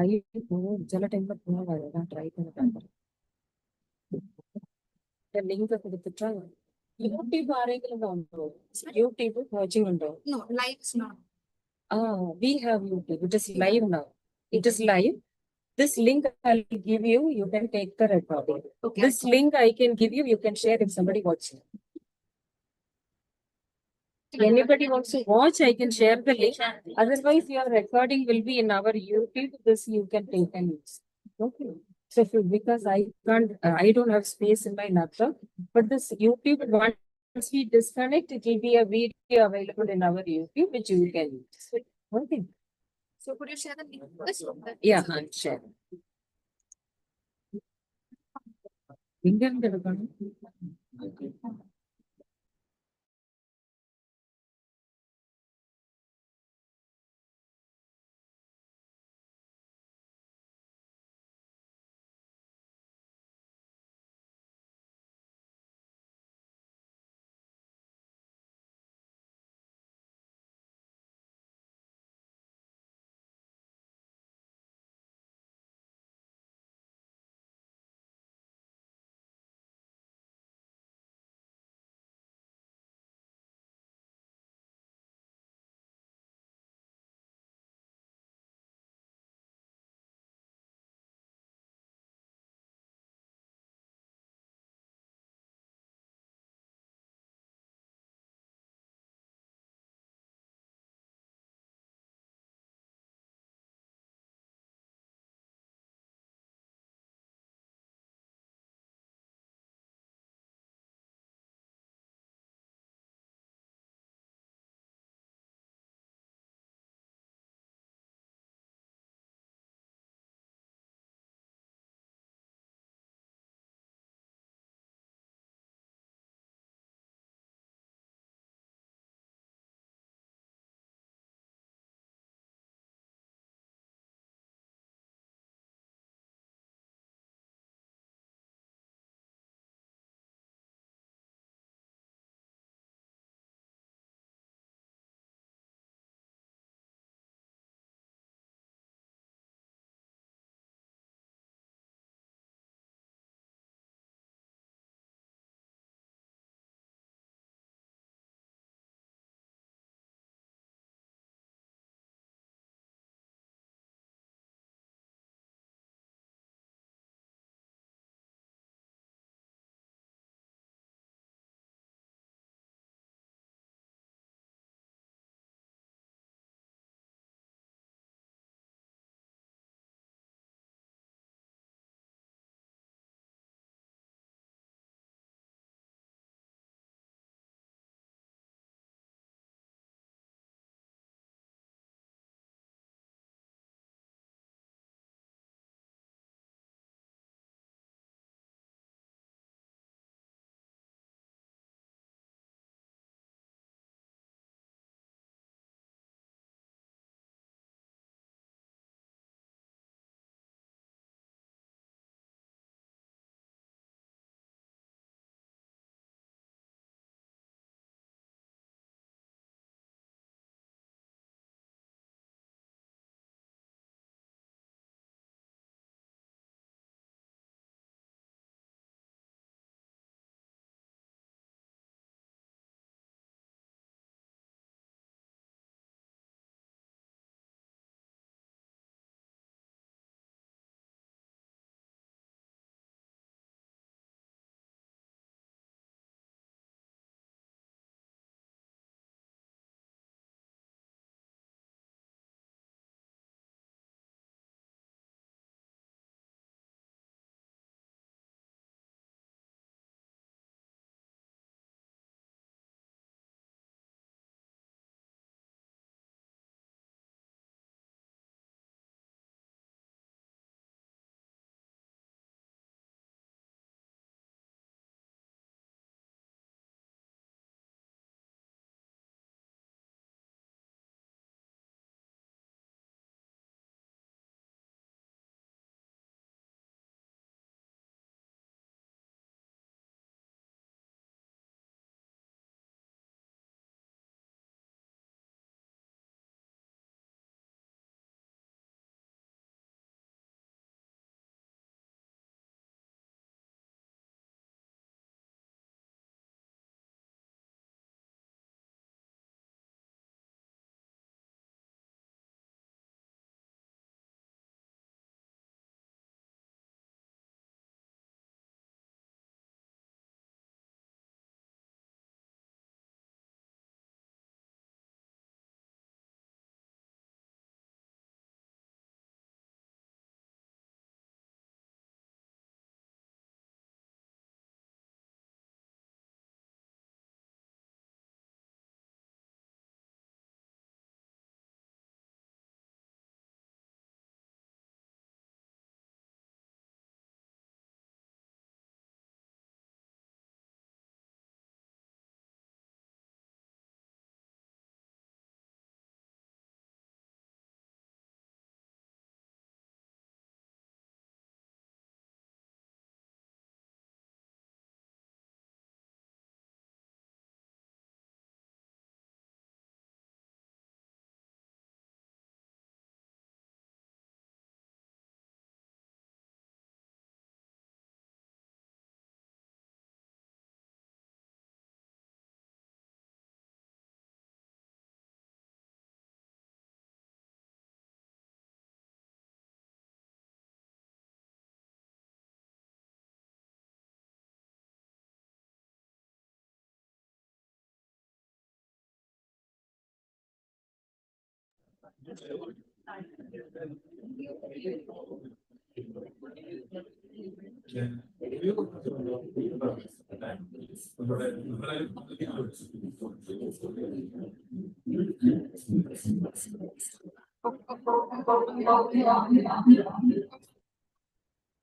live சில டைம்ல போகாது. நான் ட்ரை பண்ணி பார்க்குறேன். லிங்க் கொடுத்துட்டா யூடியூப் ஆரேங்களும் உண்டோ? யூடியூப் வாட்சிங் உண்டோ? No, live is not. We have YouTube. It is live now. It is live. This link I'll give you. You can take the recording. Okay. This link I can give you. You can share if somebody watching. Anybody wants to watch, I can share the link. Otherwise, your recording will be in our YouTube. This you can take and use. Okay. So because I can't, I don't have space in my laptop, but this YouTube, once we disconnect, it will be a video available in our YouTube, which you can use. Okay. So could you share the link for this? Yeah, I'll share.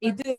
இது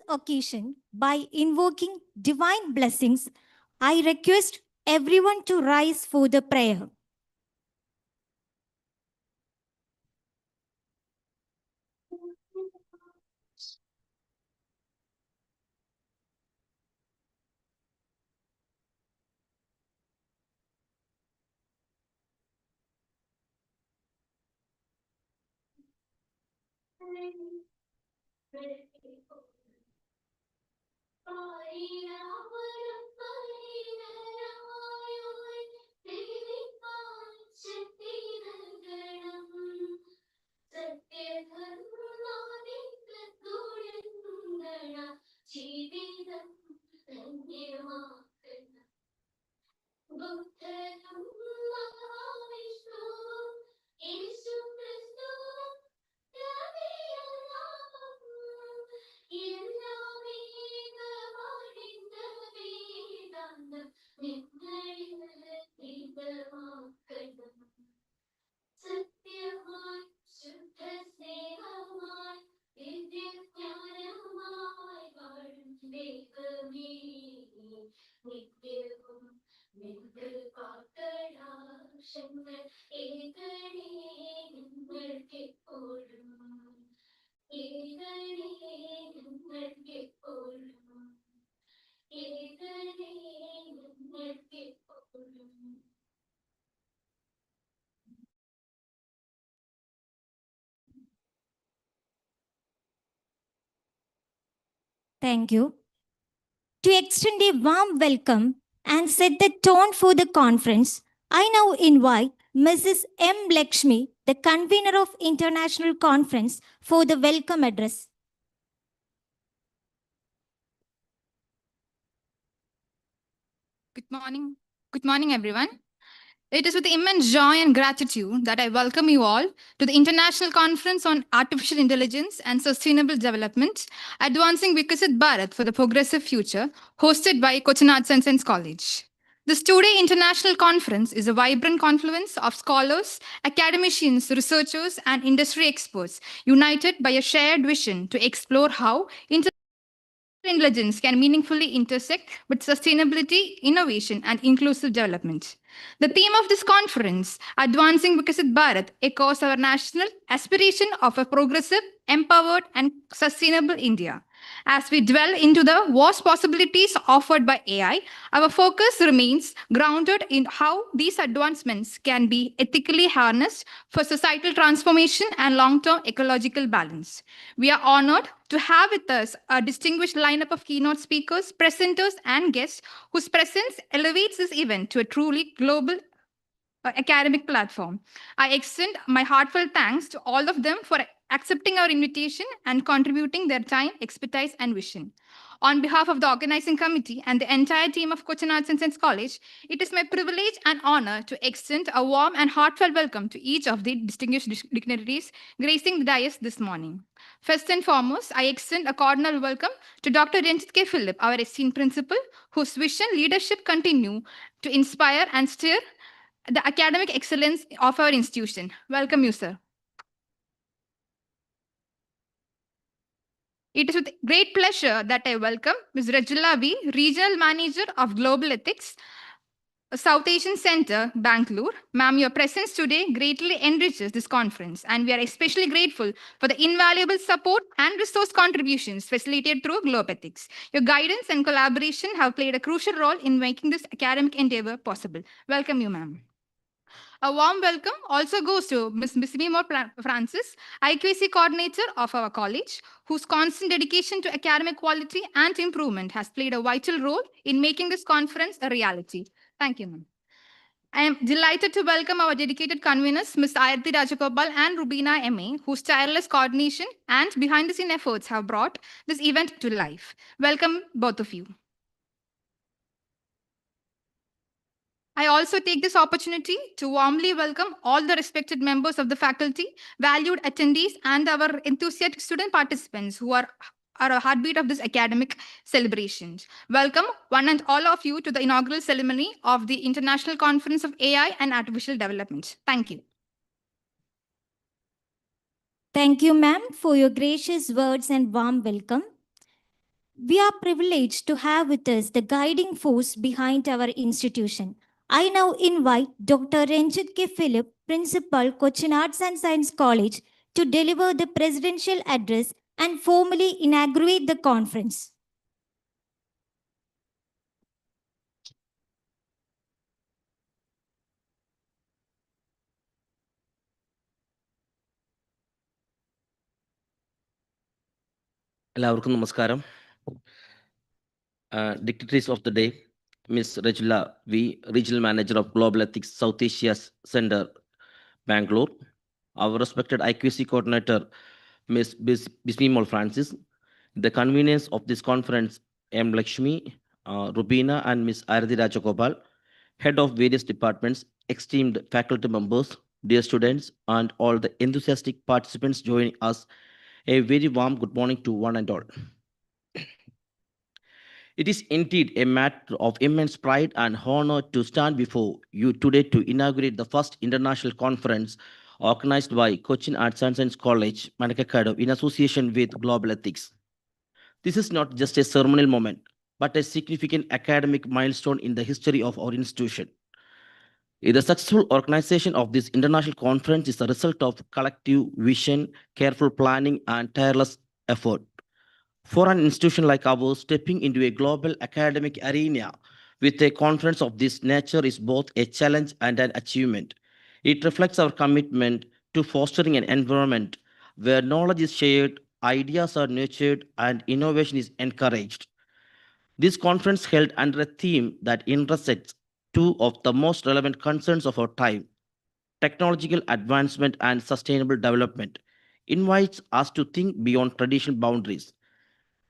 Occasion by invoking divine blessings, I request everyone to rise for the prayer. Thank you. To extend a warm welcome and set the tone for the conference, I now invite Mrs. M. Lakshmi, the convener of International Conference, for the welcome address. Good morning. Good morning, everyone. It is with immense joy and gratitude that I welcome you all to the International Conference on Artificial Intelligence and Sustainable Development, Advancing Vikas-Bharat for the Progressive Future, hosted by Cochin Arts and Science College. This two-day international conference is a vibrant confluence of scholars, academicians, researchers, and industry experts united by a shared vision to explore how intelligence can meaningfully intersect with sustainability, innovation, and inclusive development. The theme of this conference, Advancing Vikasit Bharat, echoes our national aspiration of a progressive, empowered, and sustainable India. As we dwell into the vast possibilities offered by AI, our focus remains grounded in how these advancements can be ethically harnessed for societal transformation and long-term ecological balance. We are honored to have with us a distinguished lineup of keynote speakers, presenters, and guests whose presence elevates this event to a truly global academic platform. I extend my heartfelt thanks to all of them for accepting our invitation and contributing their time, expertise, and vision. On behalf of the organizing committee and the entire team of Cochin Arts and Science College, it is my privilege and honor to extend a warm and heartfelt welcome to each of the distinguished dignitaries gracing the dais this morning. First and foremost, I extend a cordial welcome to Dr. Renjit K. Philip, our esteemed principal, whose vision leadership continue to inspire and steer the academic excellence of our institution. Welcome you, sir. It is with great pleasure that I welcome Ms. Rajula V., Regional Manager of Global Ethics, South Asian Center, Bangalore. Ma'am, your presence today greatly enriches this conference, and we are especially grateful for the invaluable support and resource contributions facilitated through Globe Ethics. Your guidance and collaboration have played a crucial role in making this academic endeavor possible. Welcome you, ma'am. A warm welcome also goes to Ms. Missimo Francis, IQAC coordinator of our college, whose constant dedication to academic quality and improvement has played a vital role in making this conference a reality. Thank you, ma'am. I am delighted to welcome our dedicated conveners, Ms. Ayati Rajagopal and Rubina M.A., whose tireless coordination and behind-the-scene efforts have brought this event to life. Welcome, both of you. I also take this opportunity to warmly welcome all the respected members of the faculty, valued attendees, and our enthusiastic student participants who are a heartbeat of this academic celebration. Welcome, one and all of you, to the inaugural ceremony of the International Conference of AI and Artificial Development. Thank you. Thank you, ma'am, for your gracious words and warm welcome. We are privileged to have with us the guiding force behind our institution. I now invite Dr. Ranjit K. Philip, Principal, Cochin Arts and Science College, to deliver the presidential address and formally inaugurate the conference. എല്ലാവർക്കും നമസ്കാരം. Dignitaries of the day, Ms. Rajula V, Regional Manager of Global Ethics South Asia Center, Bangalore. Our respected IQC Coordinator, Ms. Bismimol Francis. The convenience of this conference, M. Lakshmi, Rubina, and Ms. Aradi Rajagopal, Head of various departments, esteemed faculty members, dear students, and all the enthusiastic participants joining us, a very warm good morning to one and all. It is indeed a matter of immense pride and honor to stand before you today to inaugurate the first international conference organized by Cochin Arts and Science College, Manakakadu, in association with Global Ethics. This is not just a ceremonial moment, but a significant academic milestone in the history of our institution. The successful organization of this international conference is the result of collective vision, careful planning, and tireless effort. For an institution like ours, stepping into a global academic arena with a conference of this nature is both a challenge and an achievement. It reflects our commitment to fostering an environment where knowledge is shared, ideas are nurtured, and innovation is encouraged. This conference, held under a theme that intersects two of the most relevant concerns of our time, technological advancement and sustainable development, invites us to think beyond traditional boundaries.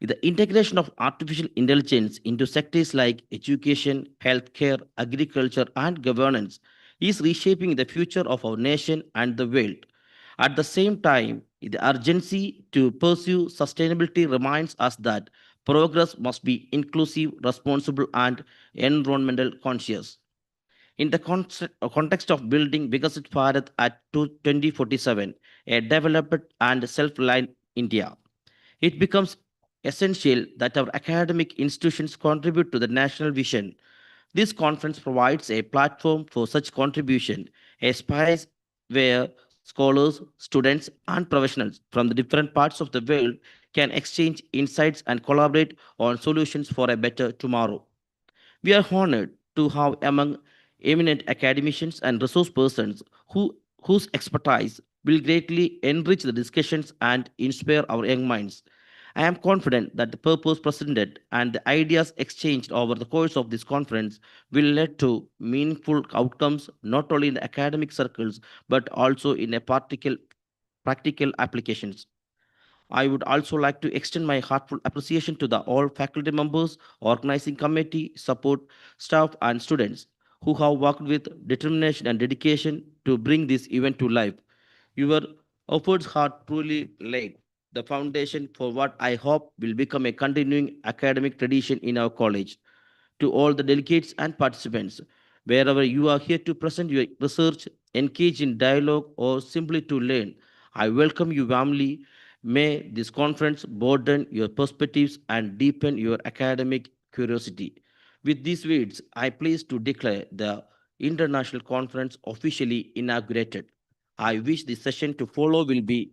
The integration of artificial intelligence into sectors like education, healthcare, agriculture, and governance is reshaping the future of our nation and the world. At the same time, the urgency to pursue sustainability reminds us that progress must be inclusive, responsible, and environmental conscious. In the context of building Vikasit Bharat at 2047, a developed and self-reliant India, it becomes essential that our academic institutions contribute to the national vision. This conference provides a platform for such contribution, a space where scholars, students, and professionals from the different parts of the world can exchange insights and collaborate on solutions for a better tomorrow. We are honored to have among eminent academicians and resource persons whose expertise will greatly enrich the discussions and inspire our young minds. I am confident that the purpose presented and the ideas exchanged over the course of this conference will lead to meaningful outcomes not only in the academic circles but also in a practical applications. I would also like to extend my heartfelt appreciation to the all faculty members, organizing committee, support staff, and students who have worked with determination and dedication to bring this event to life. Your efforts have truly laid the foundation for what I hope will become a continuing academic tradition in our college. To all the delegates and participants, wherever you are here to present your research, engage in dialogue, or simply to learn, I welcome you warmly. May this conference broaden your perspectives and deepen your academic curiosity. With these words, I please to declare the international conference officially inaugurated. I wish the session to follow will be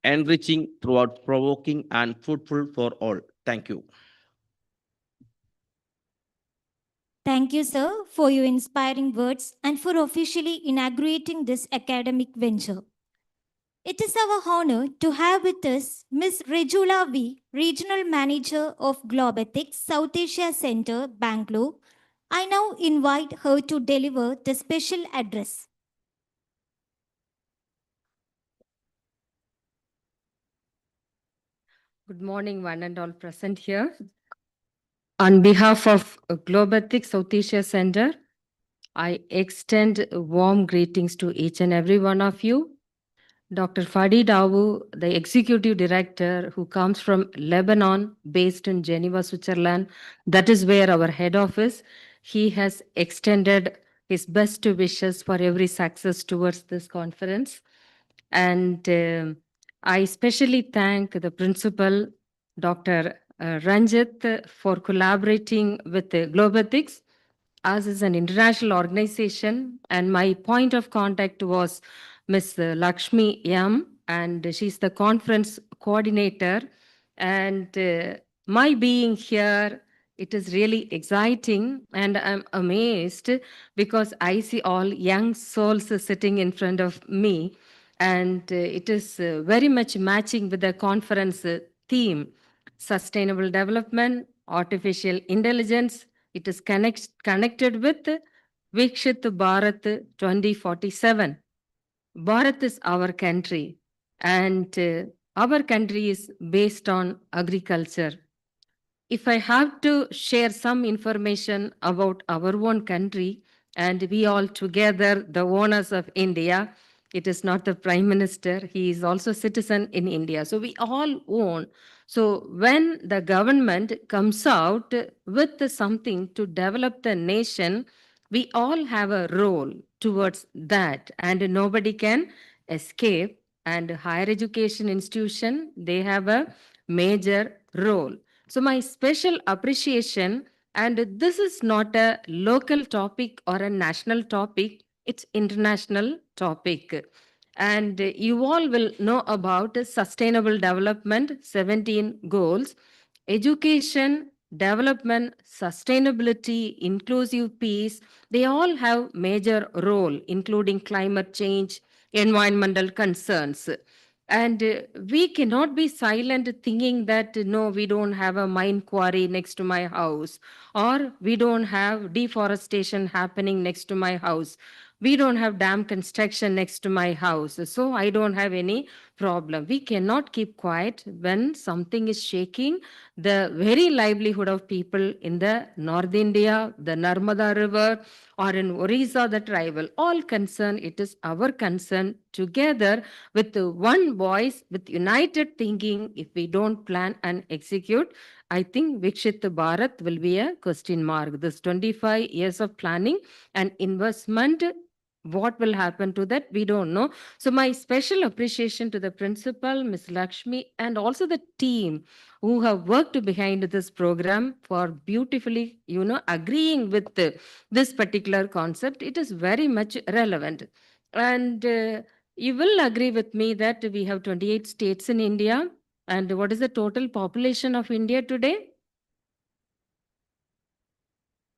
enriching, throughout provoking, and fruitful for all. Thank you. Thank you, sir, for your inspiring words and for officially inaugurating this academic venture. It is our honor to have with us Ms. Rajula V, Regional Manager of Globe Ethics, South Asia Center, Bangalore. I now invite her to deliver the special address. Good morning, one and all present here. On behalf of Global Ethics South Asia Center, I extend warm greetings to each and every one of you. Dr. Fadi Dawu, the Executive Director who comes from Lebanon, based in Geneva, Switzerland, that is where our head office, he has extended his best wishes for every success towards this conference. And I especially thank the principal, Dr. Ranjit, for collaborating with Globethics. Us is an international organization, and my point of contact was Miss Lakshmi M, and she's the conference coordinator. And my being here, it is really exciting, and I'm amazed because I see all young souls sitting in front of me, and it is very much matching with the conference theme: sustainable development, artificial intelligence. It is connected with Vikshit Bharat 2047. Bharat is our country, and our country is based on agriculture. If I have to share some information about our own country, and we all together, the owners of India, it is not the prime minister, he is also citizen in India. So we all own. So when the government comes out with something to develop the nation, we all have a role towards that, and nobody can escape. And higher education institution, they have a major role. So, my special appreciation, and this is not a local topic or a national topic, it's international topic. And you all will know about sustainable development 17 goals: education, development, sustainability, inclusive peace. They all have major role, including climate change, environmental concerns. And we cannot be silent thinking that no, we don't have a mine quarry next to my house, or we don't have deforestation happening next to my house. We don't have dam construction next to my house. So I don't have any problem. We cannot keep quiet when something is shaking the very livelihood of people in the North India, the Narmada River, or in Orissa, the tribal. All concern, it is our concern together with one voice, with united thinking. If we don't plan and execute, I think Vikshit Bharat will be a question mark. This 25 years of planning and investment, what will happen to that? We don't know. So my special appreciation to the principal, Ms. Lakshmi, and also the team who have worked behind this program for beautifully, agreeing with this particular concept. It is very much relevant. And you will agree with me that we have 28 states in India. And what is the total population of India today?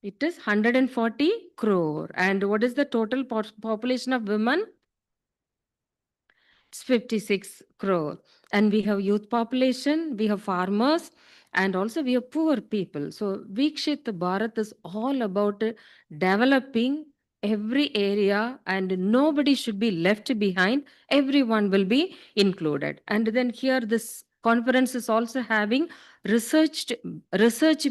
It is 140 crore. And what is the total population of women? It's 56 crore. And we have youth population, we have farmers, and also we have poor people. So Vikshit Bharat is all about developing every area, and nobody should be left behind. Everyone will be included. And then here this conference is also having research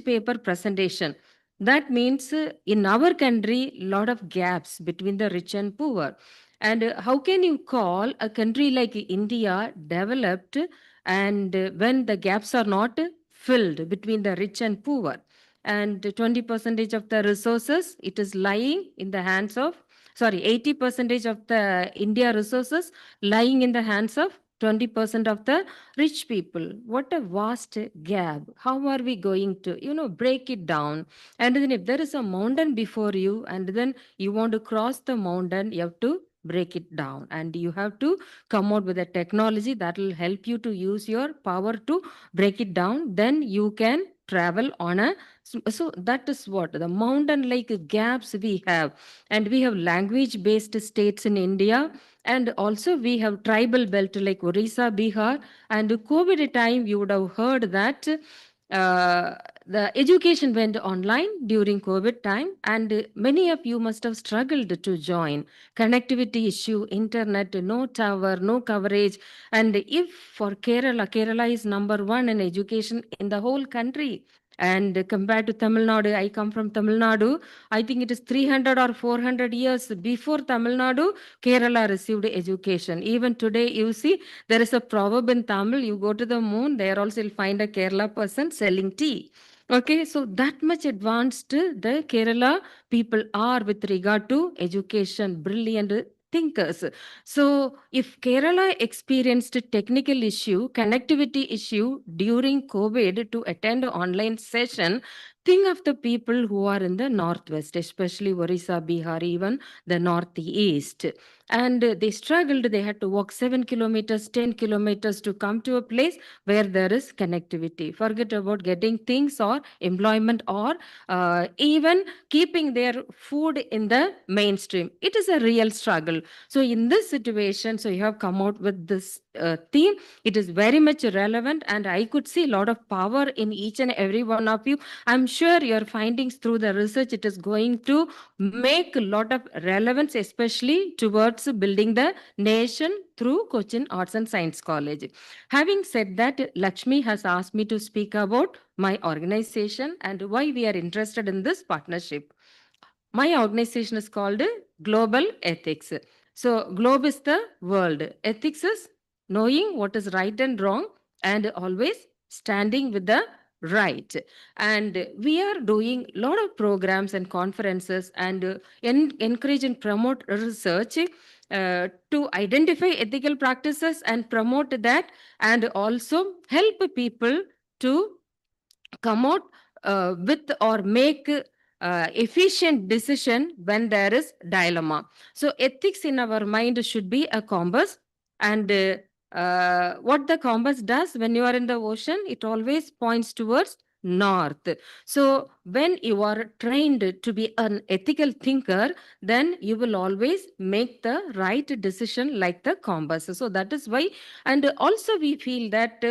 paper presentation. That means in our country, lot of gaps between the rich and poor. And how can you call a country like India developed, and when the gaps are not filled between the rich and poor? And 20% of the resources, it is lying in the hands of, 80% of the India resources lying in the hands of 20% of the rich people. What a vast gap. How are we going to, break it down? And then if there is a mountain before you, and then you want to cross the mountain, you have to break it down, and you have to come out with a technology that will help you to use your power to break it down. Then you can travel on a, so that is what the mountain like gaps we have. And we have language based states in India, and also we have tribal belt like Orissa, Bihar. And COVID time, you would have heard that uh, the education went online during COVID time, and many of you must have struggled to join. Connectivity issue, internet, no tower, no coverage. And if for Kerala is number one in education in the whole country. And compared to Tamil Nadu, I come from Tamil Nadu. I think it is 300 or 400 years before Tamil Nadu, Kerala received education. Even today, you see, there is a proverb in Tamil: you go to the moon, there also you'll find a Kerala person selling tea. Okay, so that much advanced the Kerala people are with regard to education, brilliant thinkers. So if Kerala experienced a technical issue, connectivity issue during COVID to attend an online session, think of the people who are in the northwest, especially Orissa, Bihar, even the northeast. And they struggled. They had to walk 7 kilometers, 10 kilometers to come to a place where there is connectivity. Forget about getting things or employment or even keeping their food in the mainstream. It is a real struggle. So in this situation, so you have come out with this theme. It is very much relevant, and I could see a lot of power in each and every one of you. I'm sure your findings through the research, it is going to make a lot of relevance, especially towards building the nation through Cochin Arts and Science College. Having said that, Lakshmi has asked me to speak about my organization and why we are interested in this partnership. My organization is called Global Ethics. So, globe is the world. Ethics is knowing what is right and wrong and always standing with the right. And we are doing a lot of programs and conferences and encourage and promote research to identify ethical practices and promote that, and also help people to come out with or make efficient decision when there is dilemma. So ethics in our mind should be a compass, and what the compass does when you are in the ocean, it always points towards north. So when you are trained to be an ethical thinker, then you will always make the right decision like the compass. So that is why, and also we feel that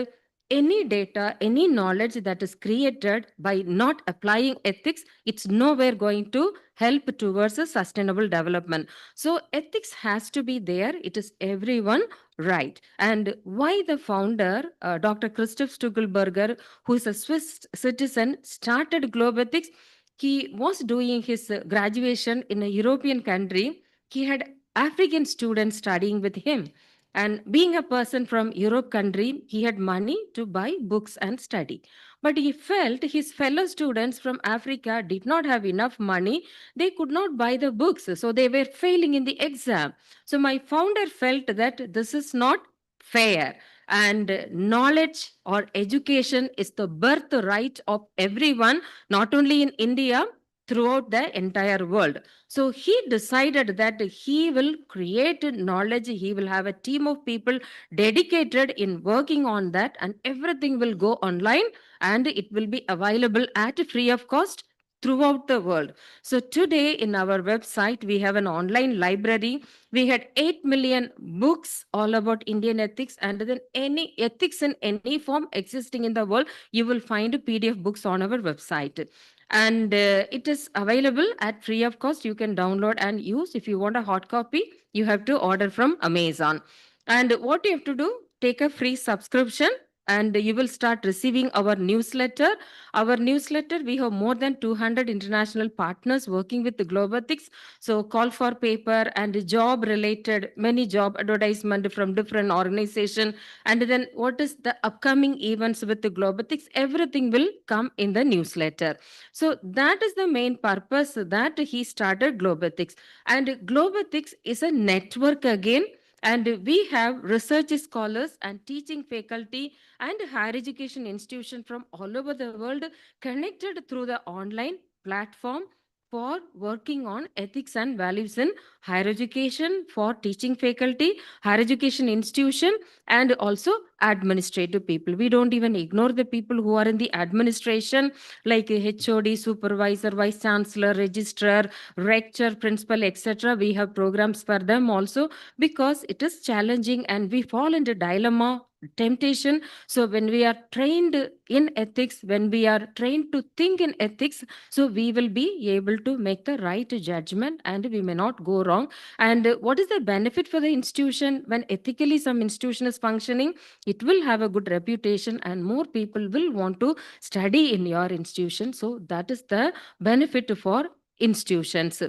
any data, any knowledge that is created by not applying ethics, it's nowhere going to help towards a sustainable development. So ethics has to be there. It is everyone right. And why the founder, Dr. Christoph Stugelberger, who is a Swiss citizen, started Globe Ethics. He was doing his graduation in a European country. He had African students studying with him, and being a person from Europe country, he had money to buy books and study. But he felt his fellow students from Africa did not have enough money. They could not buy the books. So they were failing in the exam. So my founder felt that this is not fair. And knowledge or education is the birthright of everyone, not only in India, throughout the entire world. So he decided that he will create knowledge, he will have a team of people dedicated in working on that, and everything will go online and it will be available at free of cost throughout the world. So today in our website, we have an online library. We had 8 million books all about Indian ethics, and then any ethics in any form existing in the world, you will find PDF books on our website, and it is available at free of cost. You can download and use. If you want a hard copy, you have to order from Amazon. And what you have to do, take a free subscription and you will start receiving our newsletter. Our newsletter, we have more than 200 international partners working with the Global Ethics. So call for paper and job related, many job advertisement from different organization. And then what is the upcoming events with the Global Ethics, everything will come in the newsletter. So that is the main purpose that he started Global Ethics. And Global Ethics is a network again. And we have research scholars and teaching faculty and higher education institutions from all over the world connected through the online platform for working on ethics and values in higher education, for teaching faculty, higher education institution, and also administrative people. We don't even ignore the people who are in the administration, like HOD, supervisor, vice chancellor, registrar, rector, principal, etc. We have programs for them also, because it is challenging and we fall into dilemma, temptation. So when we are trained in ethics, when we are trained to think in ethics, so we will be able to make the right judgment and we may not go wrong. And what is the benefit for the institution when ethically some institution is functioning? It will have a good reputation and more people will want to study in your institution. So that is the benefit for institutions.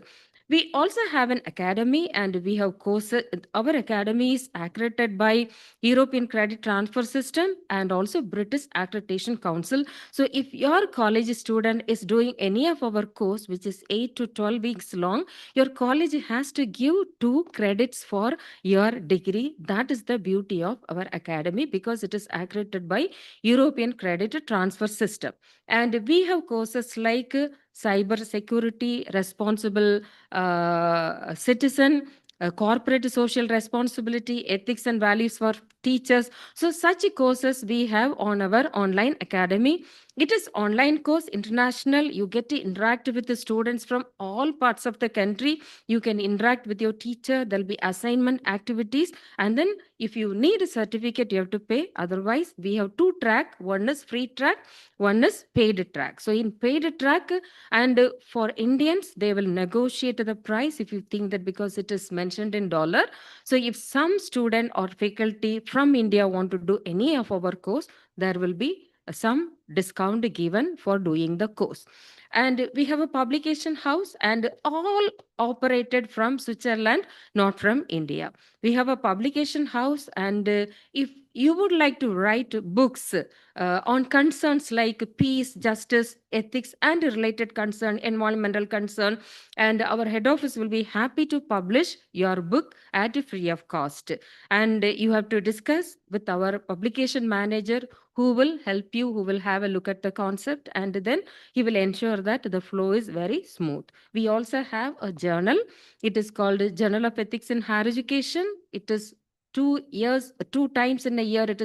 We also have an academy and we have courses. Our academy is accredited by European Credit Transfer System and also British Accreditation Council. So if your college student is doing any of our course, which is 8 to 12 weeks long, your college has to give 2 credits for your degree. That is the beauty of our academy because it is accredited by European Credit Transfer System. And we have courses like cyber security, responsible citizen, corporate social responsibility, ethics and values for teachers. So such courses we have on our online academy. It is online course, international. You get to interact with the students from all parts of the country. You can interact with your teacher. There'll be assignment activities. And then if you need a certificate, you have to pay. Otherwise, we have 2 track. One is free track, one is paid track. So in paid track, and for Indians, they will negotiate the price if you think that because it is mentioned in dollar. So if some student or faculty from India want to do any of our course, there will be some discount given for doing the course. And we have a publication house and all operated from Switzerland, not from India. We have a publication house, and if you would like to write books on concerns like peace, justice, ethics, and related concern, environmental concern, and our head office will be happy to publish your book at free of cost. And you have to discuss with our publication manager who will help you, who will have a look at the concept, and then he will ensure that the flow is very smooth. We also have a journal. It is called Journal of Ethics in Higher Education. It is 2 years, 2 times in a year it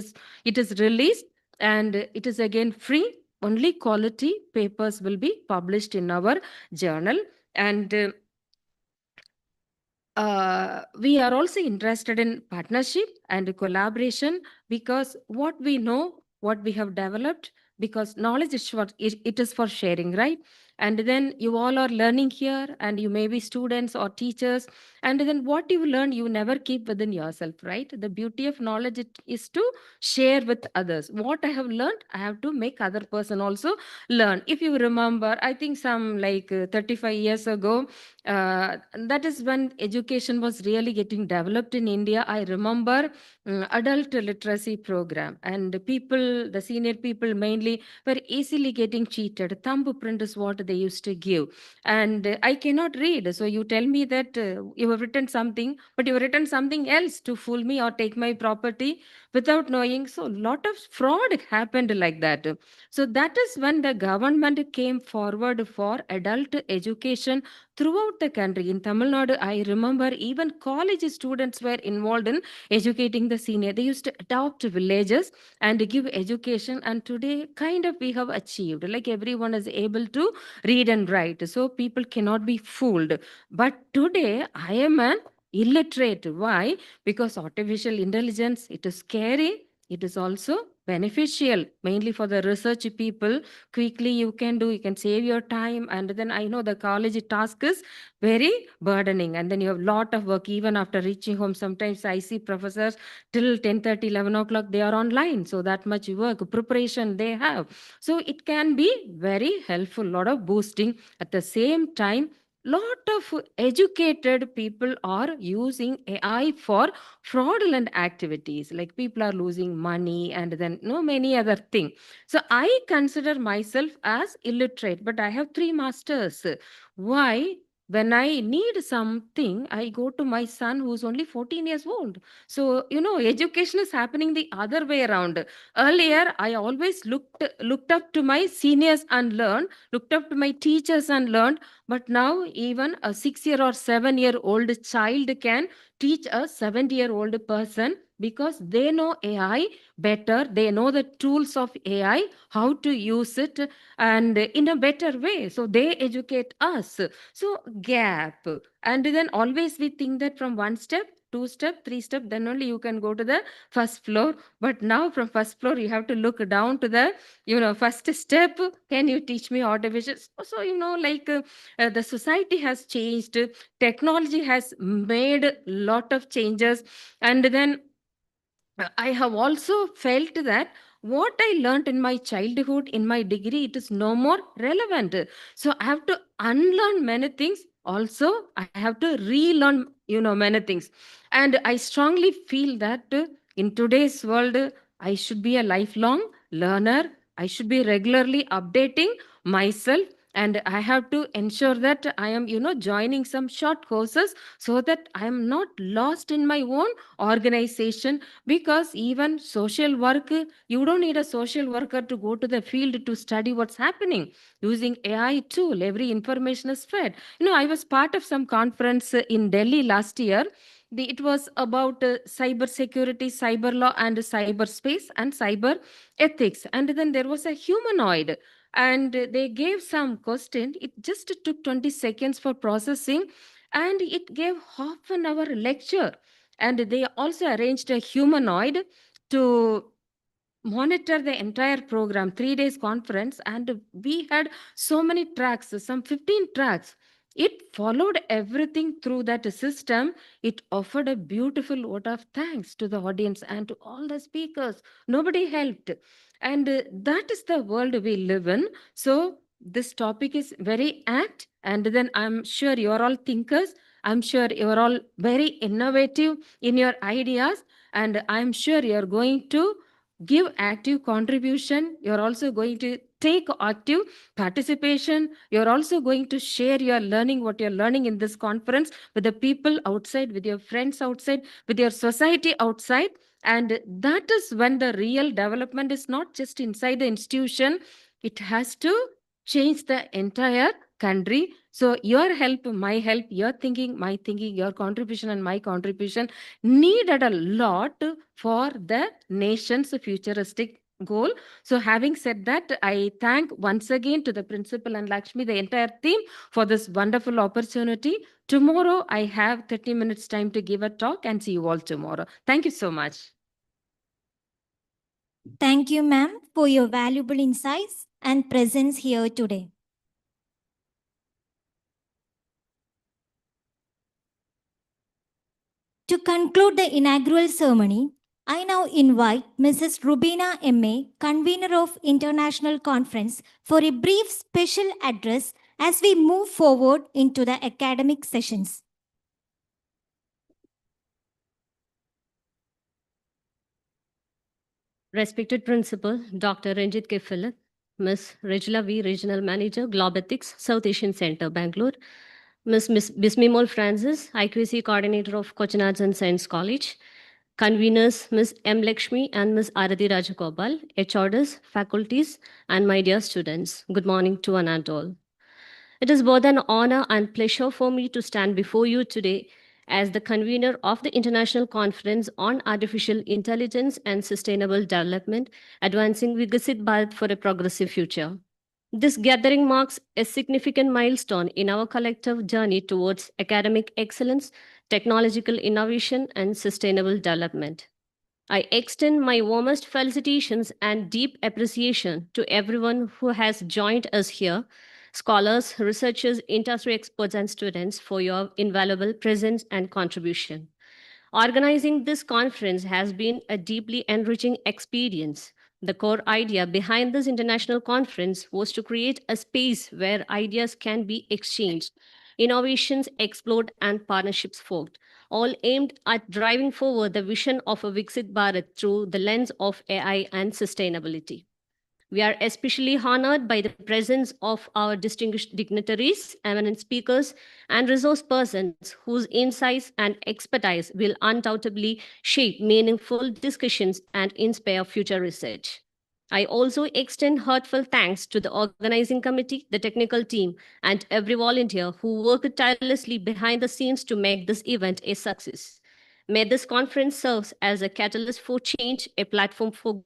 is released, and it is again free. Only quality papers will be published in our journal. And we are also interested in partnership and collaboration because what we know, what we have developed, because knowledge is for it is for sharing, right? And then you all are learning here, and you may be students or teachers, and then what you learn you never keep within yourself, right? The beauty of knowledge is to share with others. What I have learned, I have to make other person also learn. If you remember, I think some like 35 years ago, that is when education was really getting developed in India. I remember adult literacy program, and people, the senior people mainly, were easily getting cheated. Thumbprint is what they used to give, and I cannot read. So you tell me that you have written something, but you have written something else to fool me or take my property without knowing. So a lot of fraud happened like that. So that is when the government came forward for adult education throughout the country. In Tamil Nadu, I remember even college students were involved in educating the senior. They used to adopt villages and give education. And today, kind of, we have achieved. Like everyone is able to read and write. So people cannot be fooled. But today, I am an illiterate. Why? Because artificial intelligence, it is scary. It is also beneficial, mainly for the research people. Quickly you can do, you can save your time. And then I know the college task is very burdening, and then you have lot of work even after reaching home. Sometimes I see professors till 10:30, 11 o'clock they are online, so that much work preparation they have. So it can be very helpful, lot of boosting. At the same time, lot of educated people are using AI for fraudulent activities, like people are losing money and then many other things. So I consider myself as illiterate, but I have 3 masters. Why? When I need something, I go to my son who's only 14 years old. So, education is happening the other way around. Earlier, I always looked up to my seniors and learned, looked up to my teachers and learned. But now, even a 6-year or 7-year old child can teach a 70-year-old person because they know AI better. They know the tools of AI, how to use it, and in a better way. So they educate us. So gap. And then always we think that from 1 step, 2 step, 3 step, then only you can go to the first floor. But now from first floor, you have to look down to the, first step. Can you teach me artificial? So, the society has changed. Technology has made a lot of changes. And then I have also felt that what I learned in my childhood, in my degree, it is no more relevant. So I have to unlearn many things also I have to relearn, many things. And I strongly feel that in today's world, I should be a lifelong learner. I should be regularly updating myself. And I have to ensure that I am, joining some short courses so that I am not lost in my own organization. Because even social work, you don't need a social worker to go to the field to study what's happening. Using AI tool, every information is fed. I was part of some conference in Delhi last year. It was about cyber security, cyber law, and cyberspace and cyber ethics. And then there was a humanoid, and they gave some question. It just took 20 seconds for processing, and it gave half an hour lecture. And they also arranged a humanoid to monitor the entire program, 3 days conference. And we had so many tracks, some 15 tracks. It followed everything through that system. It offered a beautiful vote of thanks to the audience and to all the speakers. Nobody helped. And that is the world we live in. So this topic is very apt. And then I'm sure you're all thinkers. I'm sure you're all very innovative in your ideas. And I'm sure you're going to give active contribution. You're also going to take active participation. You're also going to share your learning, what you're learning in this conference, with the people outside, with your friends outside, with your society outside. And that is when the real development is not just inside the institution, it has to change the entire country. So your help, my help, your thinking, my thinking, your contribution and my contribution needed a lot for the nation's futuristic goal. So having said that, I thank once again to the principal and Lakshmi, the entire team, for this wonderful opportunity. Tomorrow I have 30 minutes time to give a talk, and see you all tomorrow. Thank you so much. Thank you, ma'am, for your valuable insights and presence here today. To conclude the inaugural ceremony, I now invite Mrs. Rubina M.A., convener of International Conference, for a brief special address as we move forward into the academic sessions. Respected Principal, Dr. Ranjit K. Philip, Ms. Regula V., Regional Manager, Globetics, South Asian Center, Bangalore, Ms. Bismimol Francis, IQAC Coordinator of Cochin Arts and Science College, conveners Ms. M. Lakshmi and Ms. Arati Rajagopal, HODs, faculties, and my dear students. Good morning to one and all. It is both an honor and pleasure for me to stand before you today as the convener of the International Conference on Artificial Intelligence and Sustainable Development, Advancing Vikasit Bharat for a Progressive Future. This gathering marks a significant milestone in our collective journey towards academic excellence, technological innovation, and sustainable development. I extend my warmest felicitations and deep appreciation to everyone who has joined us here, scholars, researchers, industry experts, and students, for your invaluable presence and contribution. Organizing this conference has been a deeply enriching experience. The core idea behind this international conference was to create a space where ideas can be exchanged, innovations explored, and partnerships forged, all aimed at driving forward the vision of a Viksit Bharat through the lens of AI and sustainability. We are especially honored by the presence of our distinguished dignitaries, eminent speakers, and resource persons whose insights and expertise will undoubtedly shape meaningful discussions and inspire future research. I also extend heartfelt thanks to the organizing committee, the technical team, and every volunteer who worked tirelessly behind the scenes to make this event a success. May this conference serve as a catalyst for change, a platform for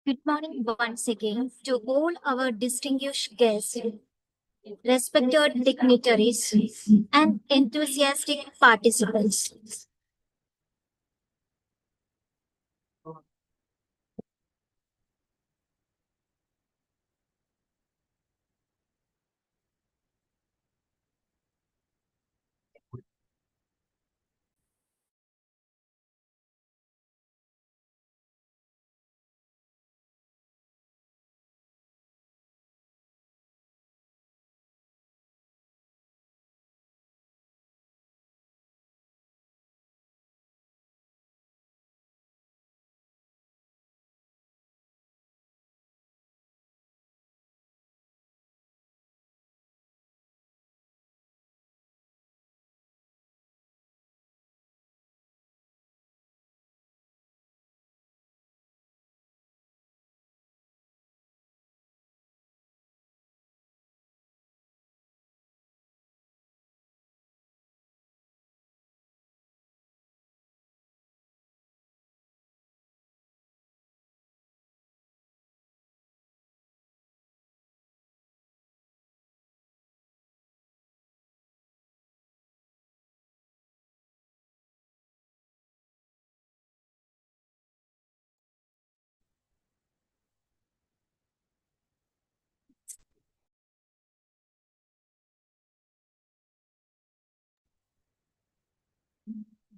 Good morning once again to all our distinguished guests, respected dignitaries, and enthusiastic participants.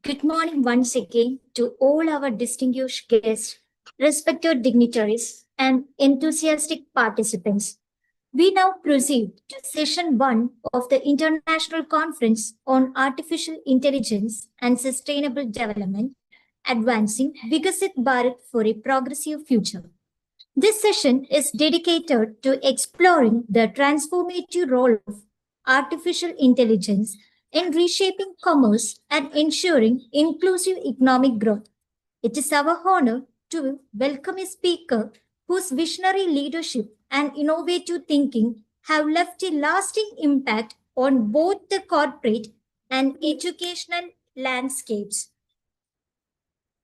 Good morning once again to all our distinguished guests, respected dignitaries, and enthusiastic participants. We now proceed to session one of the International Conference on Artificial Intelligence and Sustainable Development, Advancing Vikasit Bharat for a Progressive Future. This session is dedicated to exploring the transformative role of artificial intelligence in reshaping commerce and ensuring inclusive economic growth. It is our honor to welcome a speaker whose visionary leadership and innovative thinking have left a lasting impact on both the corporate and educational landscapes.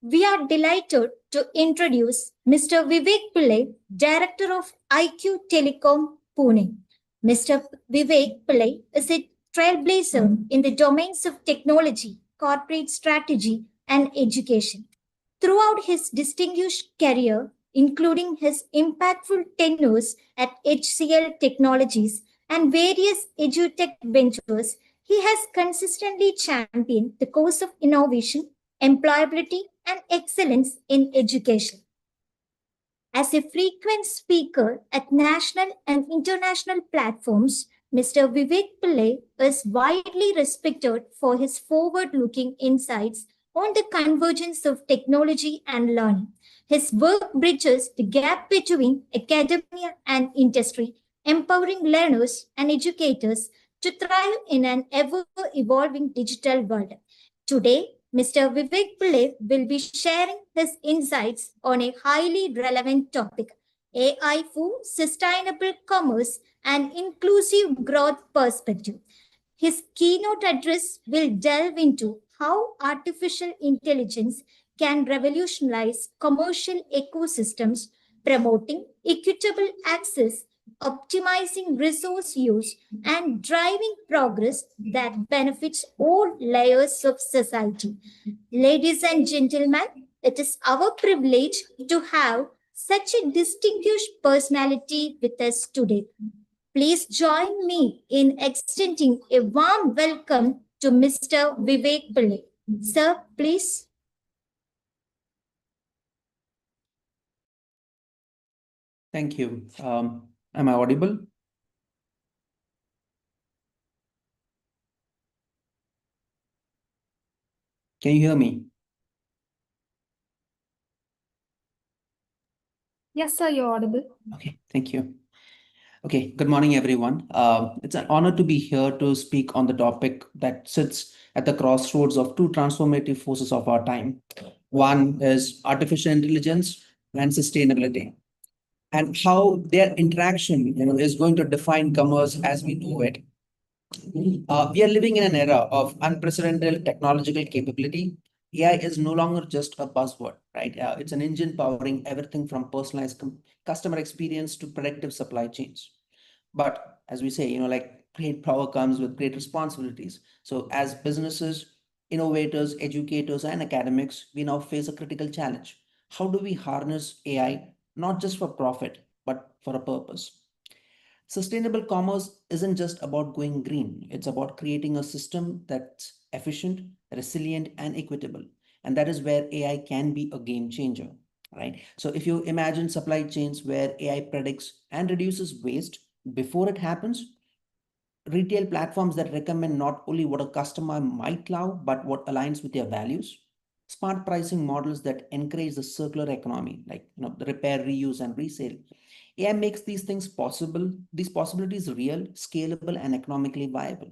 We are delighted to introduce Mr. Vivek Pillai, Director of IQ Telecom, Pune. Mr. Vivek Pillai is a trailblazer in the domains of technology, corporate strategy, and education. Throughout his distinguished career, including his impactful tenures at HCL Technologies and various edutech ventures, he has consistently championed the cause of innovation, employability, and excellence in education. As a frequent speaker at national and international platforms, Mr. Vivek Pillai is widely respected for his forward looking insights on the convergence of technology and learning. His work bridges the gap between academia and industry, empowering learners and educators to thrive in an ever evolving digital world. Today, Mr. Vivek Pillai will be sharing his insights on a highly relevant topic, AI for sustainable commerce and inclusive growth perspective. His keynote address will delve into how artificial intelligence can revolutionize commercial ecosystems, promoting equitable access, optimizing resource use, and driving progress that benefits all layers of society. Ladies and gentlemen, it is our privilege to have such a distinguished personality with us today. Please join me in extending a warm welcome to Mr. Vivek Pillai. Sir, please. Thank you. Am I audible? Can you hear me? Yes, sir, you're audible. Okay, thank you. Okay, good morning, everyone. It's an honor to be here to speak on the topic that sits at the crossroads of two transformative forces of our time. One is artificial intelligence and sustainability, and how their interaction, is going to define commerce as we know it. We are living in an era of unprecedented technological capability. AI is no longer just a buzzword, right? It's an engine powering everything from personalized customer experience to predictive supply chains. But as we say, like great power comes with great responsibilities. So as businesses, innovators, educators, and academics, we now face a critical challenge. How do we harness AI not just for profit, but for a purpose? Sustainable commerce isn't just about going green. It's about creating a system that's efficient, resilient, and equitable. And that is where AI can be a game changer, right? So if you imagine supply chains where AI predicts and reduces waste before it happens, retail platforms that recommend not only what a customer might love, but what aligns with their values, smart pricing models that encourage the circular economy, like the repair, reuse, and resale. AI makes these things possible, these possibilities real, scalable, and economically viable.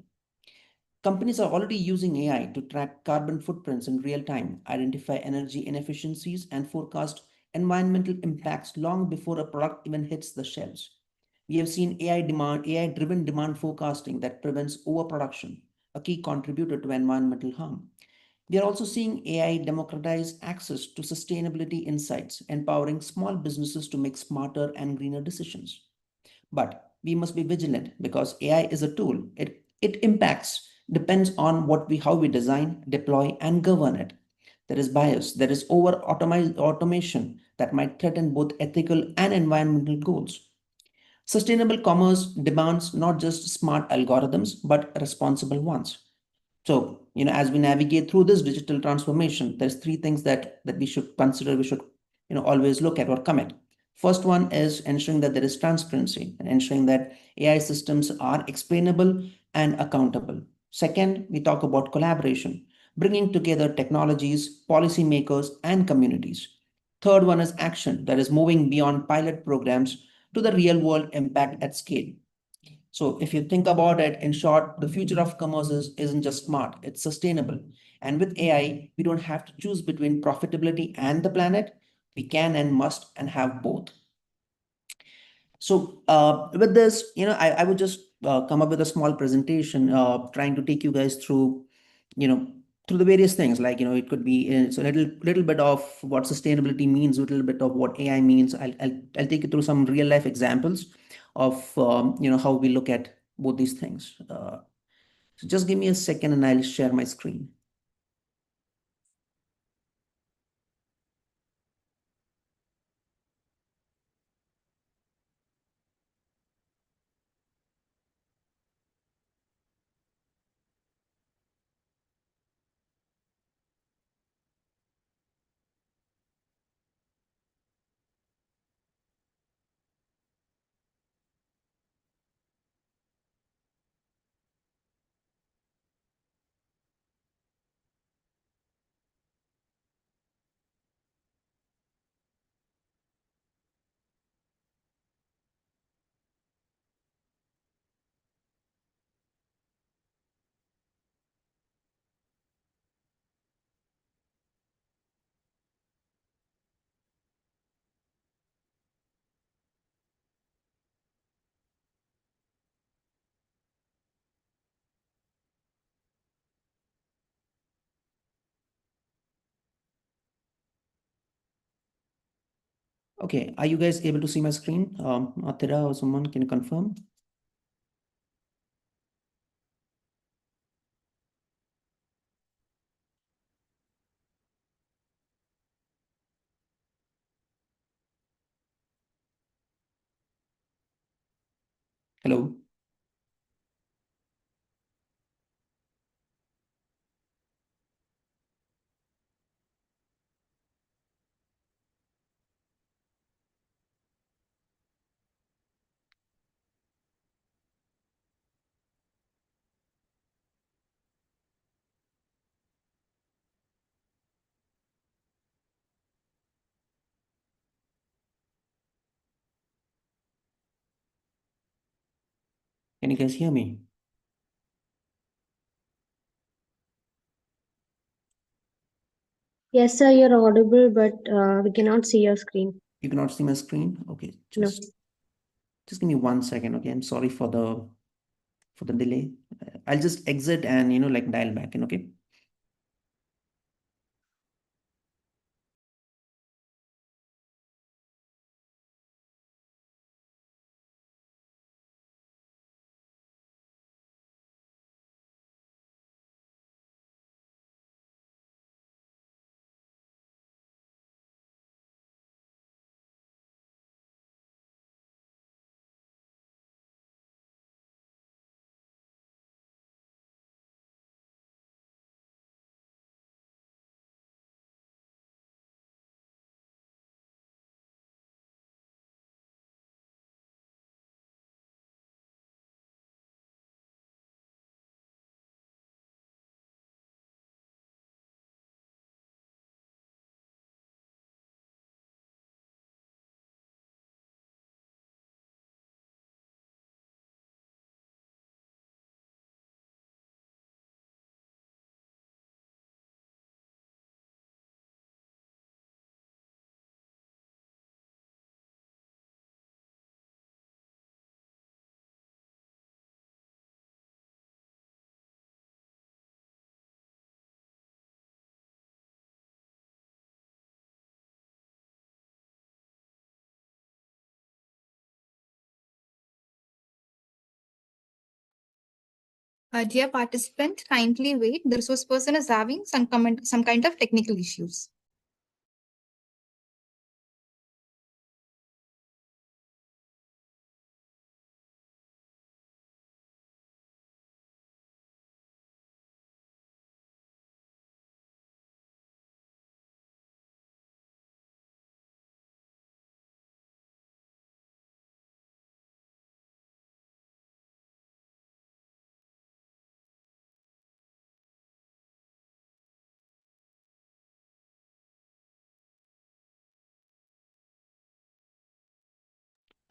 Companies are already using AI to track carbon footprints in real time, identify energy inefficiencies, and forecast environmental impacts long before a product even hits the shelves. We have seen AI-driven demand forecasting that prevents overproduction, a key contributor to environmental harm. We are also seeing AI democratize access to sustainability insights, empowering small businesses to make smarter and greener decisions. But we must be vigilant because AI is a tool. It impacts, depends on how we design, deploy, and govern it. There is bias, there is automation that might threaten both ethical and environmental goals. Sustainable commerce demands not just smart algorithms, but responsible ones. So, as we navigate through this digital transformation, there's three things that we should consider, we should, always look at or commit. First one is ensuring that there is transparency and ensuring that AI systems are explainable and accountable. Second, we talk about collaboration, bringing together technologies, policymakers, and communities. Third one is action, that is moving beyond pilot programs to the real world impact at scale. So if you think about it, in short, the future of commerce isn't just smart, it's sustainable. And with AI, we don't have to choose between profitability and the planet. We can and must and have both. So with this, I would just come up with a small presentation trying to take you guys through, through the various things. Like, it could be it's a little bit of what sustainability means, a little bit of what AI means. I'll take you through some real life examples of how we look at both these things. So just give me a second and I'll share my screen. Okay, are you guys able to see my screen? Atira or someone, can you confirm? Hello? Can you guys hear me? Yes, sir, you're audible, but we cannot see your screen. You cannot see my screen? Okay, No. just give me 1 second. Okay, I'm sorry for the delay. I'll just exit and like dial back in. Okay. Dear participant, kindly wait. The resource person is having some kind of technical issues.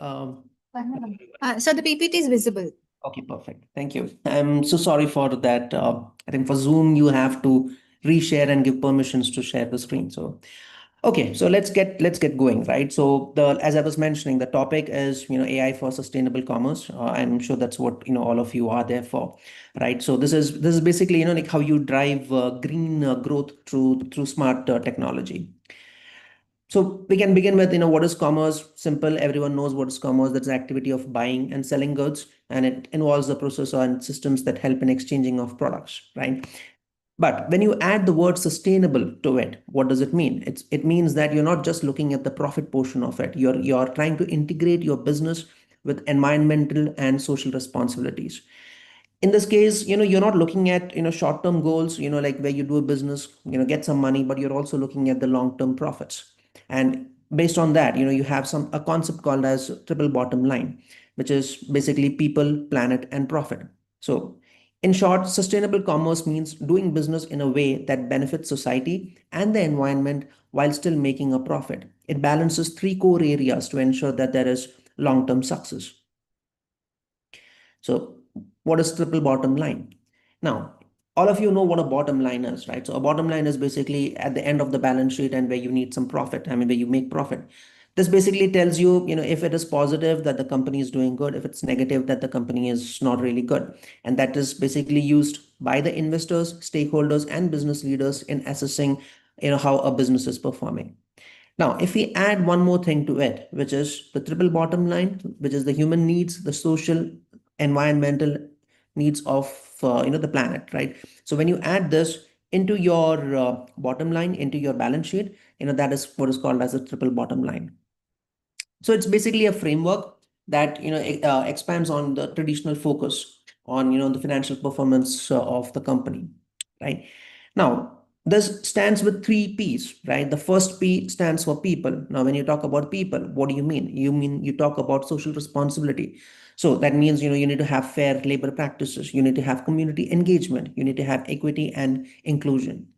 Um, So the PPT is visible. Okay, perfect. Thank you. I'm so sorry for that. I think for Zoom, you have to reshare and give permissions to share the screen. So, okay, so let's get going, right? So the as I was mentioning, the topic is AI for sustainable commerce. I'm sure that's what all of you are there for, right? So this is basically like how you drive green growth through smart technology. So we can begin with, what is commerce? Simple. Everyone knows what is commerce. That's the activity of buying and selling goods, and it involves the process and systems that help in exchanging of products, right? But when you add the word sustainable to it, what does it mean? It means that you're not just looking at the profit portion of it. You're trying to integrate your business with environmental and social responsibilities. In this case, you're not looking at short term goals, like where you do a business, get some money, but you're also looking at the long term profits. And based on that, you have a concept called as triple bottom line, which is basically people, planet, and profit. So in short, sustainable commerce means doing business in a way that benefits society and the environment while still making a profit. It balances three core areas to ensure that there is long term success. So what is triple bottom line? Now, all of you know what a bottom line is, right? So a bottom line is basically at the end of the balance sheet and where you need some profit. I mean, where you make profit. This basically tells you, if it is positive that the company is doing good, if it's negative that the company is not really good. And that is basically used by the investors, stakeholders, and business leaders in assessing, how a business is performing. Now, if we add one more thing to it, which is the triple bottom line, which is the human needs, the social, environmental needs of the planet, right? So when you add this into your bottom line, into your balance sheet, that is what is called as a triple bottom line. So it's basically a framework that expands on the traditional focus on the financial performance of the company, right? Now, this stands with three P's, right? The first P stands for people. Now, when you talk about people, what do you mean? You talk about social responsibility. So that means you need to have fair labor practices. You need to have community engagement. You need to have equity and inclusion.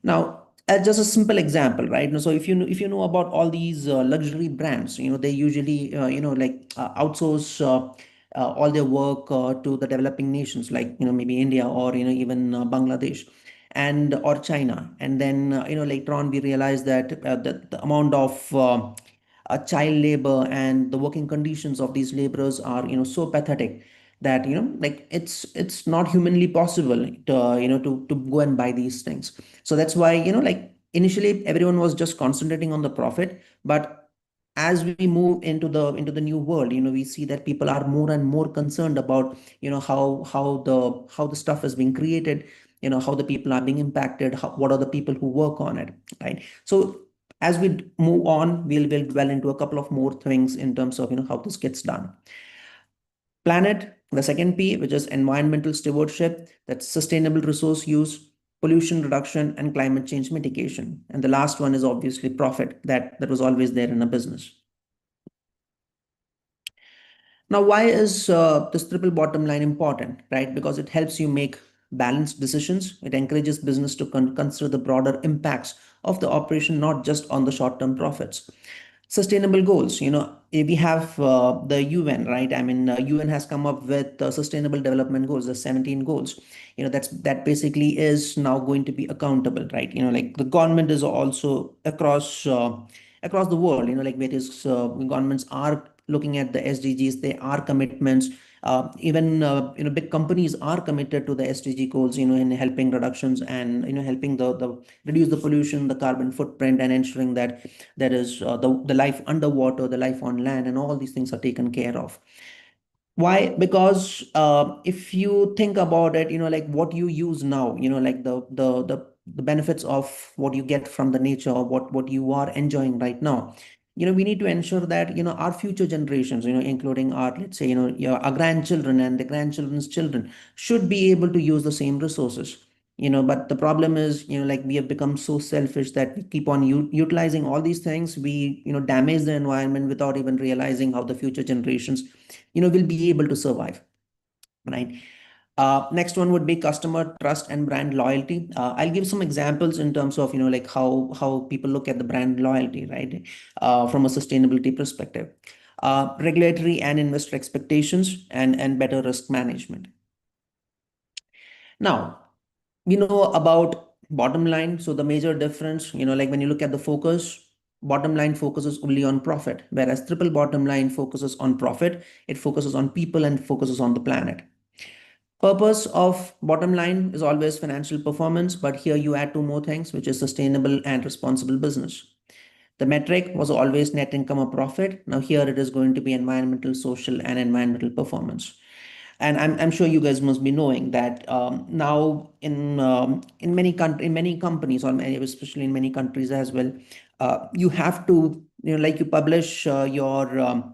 Now, just a simple example, right? So if you know about all these luxury brands, they usually outsource all their work to the developing nations, like maybe India or even Bangladesh and or China. And then later on we realize that the amount of child labor and the working conditions of these laborers are so pathetic that like it's not humanly possible to to go and buy these things. So that's why like initially everyone was just concentrating on the profit, but as we move into the new world, we see that people are more and more concerned about how the stuff is being created, how the people are being impacted, what are the people who work on it, right? So as we move on, we'll dwell into a couple of more things in terms of how this gets done. Planet, the second P, which is environmental stewardship, that's sustainable resource use, pollution reduction, and climate change mitigation. And the last one is obviously profit, that was always there in a business. Now, why is this triple bottom line important, right? Because it helps you make balanced decisions. It encourages business to consider the broader impacts of the operation, not just on the short-term profits. Sustainable goals, we have the UN, right? I mean, UN has come up with sustainable development goals, the 17 goals. That basically is now going to be accountable, right? Like the government is also across the world, like various governments are looking at the SDGs. They are commitments. Even big companies are committed to the SDG goals, in helping reductions and helping the reduce the pollution, the carbon footprint, and ensuring that there is the life underwater, the life on land, and all these things are taken care of. Why? Because if you think about it, like what you use now, like the benefits of what you get from the nature, or what you are enjoying right now, we need to ensure that our future generations, including our, let's say, our grandchildren and the grandchildren's children, should be able to use the same resources. But the problem is, like we have become so selfish that we keep on utilizing all these things. We damage the environment without even realizing how the future generations will be able to survive, right? Next one would be customer trust and brand loyalty. I'll give some examples in terms of like how people look at the brand loyalty, right? From a sustainability perspective. regulatory and investor expectations, and better risk management. Now, we know about bottom line. So the major difference, like when you look at the focus, bottom line focuses only on profit, whereas triple bottom line focuses on profit. It focuses on people and focuses on the planet. Purpose of bottom line is always financial performance, but here you add two more things, which is sustainable and responsible business. The metric was always net income or profit. Now here it is going to be environmental, social, and environmental performance. And I'm sure you guys must be knowing that now in many companies, or especially in many countries as well, you have to, like you publish your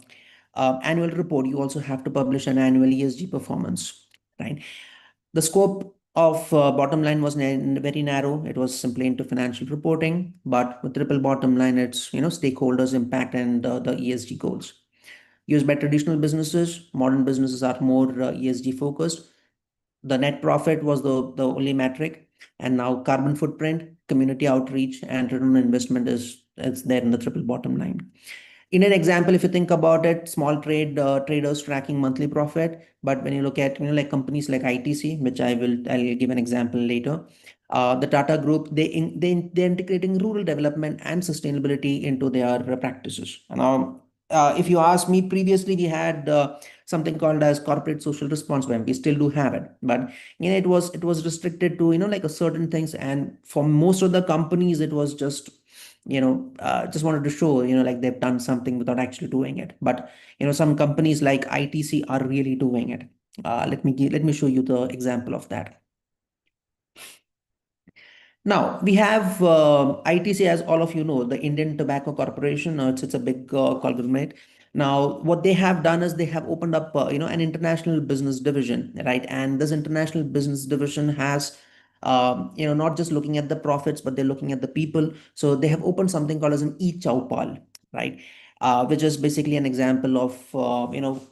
annual report, you also have to publish an annual ESG performance, right? The scope of bottom line was very narrow. It was simply into financial reporting, but with triple bottom line, it's stakeholders impact and the ESG goals. Used by traditional businesses, modern businesses are more ESG focused. The net profit was the only metric, and now carbon footprint, community outreach, and return on investment is there in the triple bottom line. In an example, if you think about it, small traders tracking monthly profit, but when you look at like companies like ITC, which I'll give an example later, the Tata Group, they're integrating rural development and sustainability into their practices. Now, if you ask me, previously we had something called as corporate social responsibility. We still do have it, but it was restricted to like a certain things, and for most of the companies, it was just just wanted to show like they've done something without actually doing it. But some companies like ITC are really doing it. Let me show you the example of that. Now we have ITC, as all of you know, the Indian Tobacco Corporation. It's a big conglomerate. Now, what they have done is they have opened up, an international business division, right? And this international business division has, not just looking at the profits, but they're looking at the people. So they have opened something called as an e-Chowpal, right? Which is basically an example of,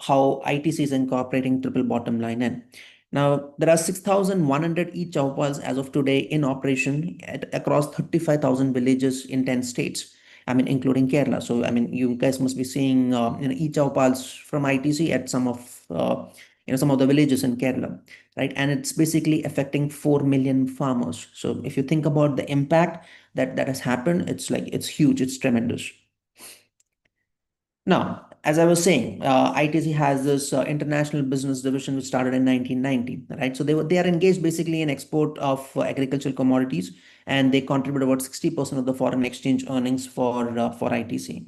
how ITC is incorporating triple bottom line in. Now, there are 6,100 e-Chowpals as of today in operation across 35,000 villages in 10 states. Including Kerala. So, you guys must be seeing e-Chowpals from ITC at some of the villages in Kerala, right? And it's basically affecting 4 million farmers. So, if you think about the impact that has happened, it's huge, it's tremendous. Now, as I was saying, ITC has this international business division which started in 1990, right? So they are engaged basically in export of agricultural commodities, and they contribute about 60% of the foreign exchange earnings for ITC.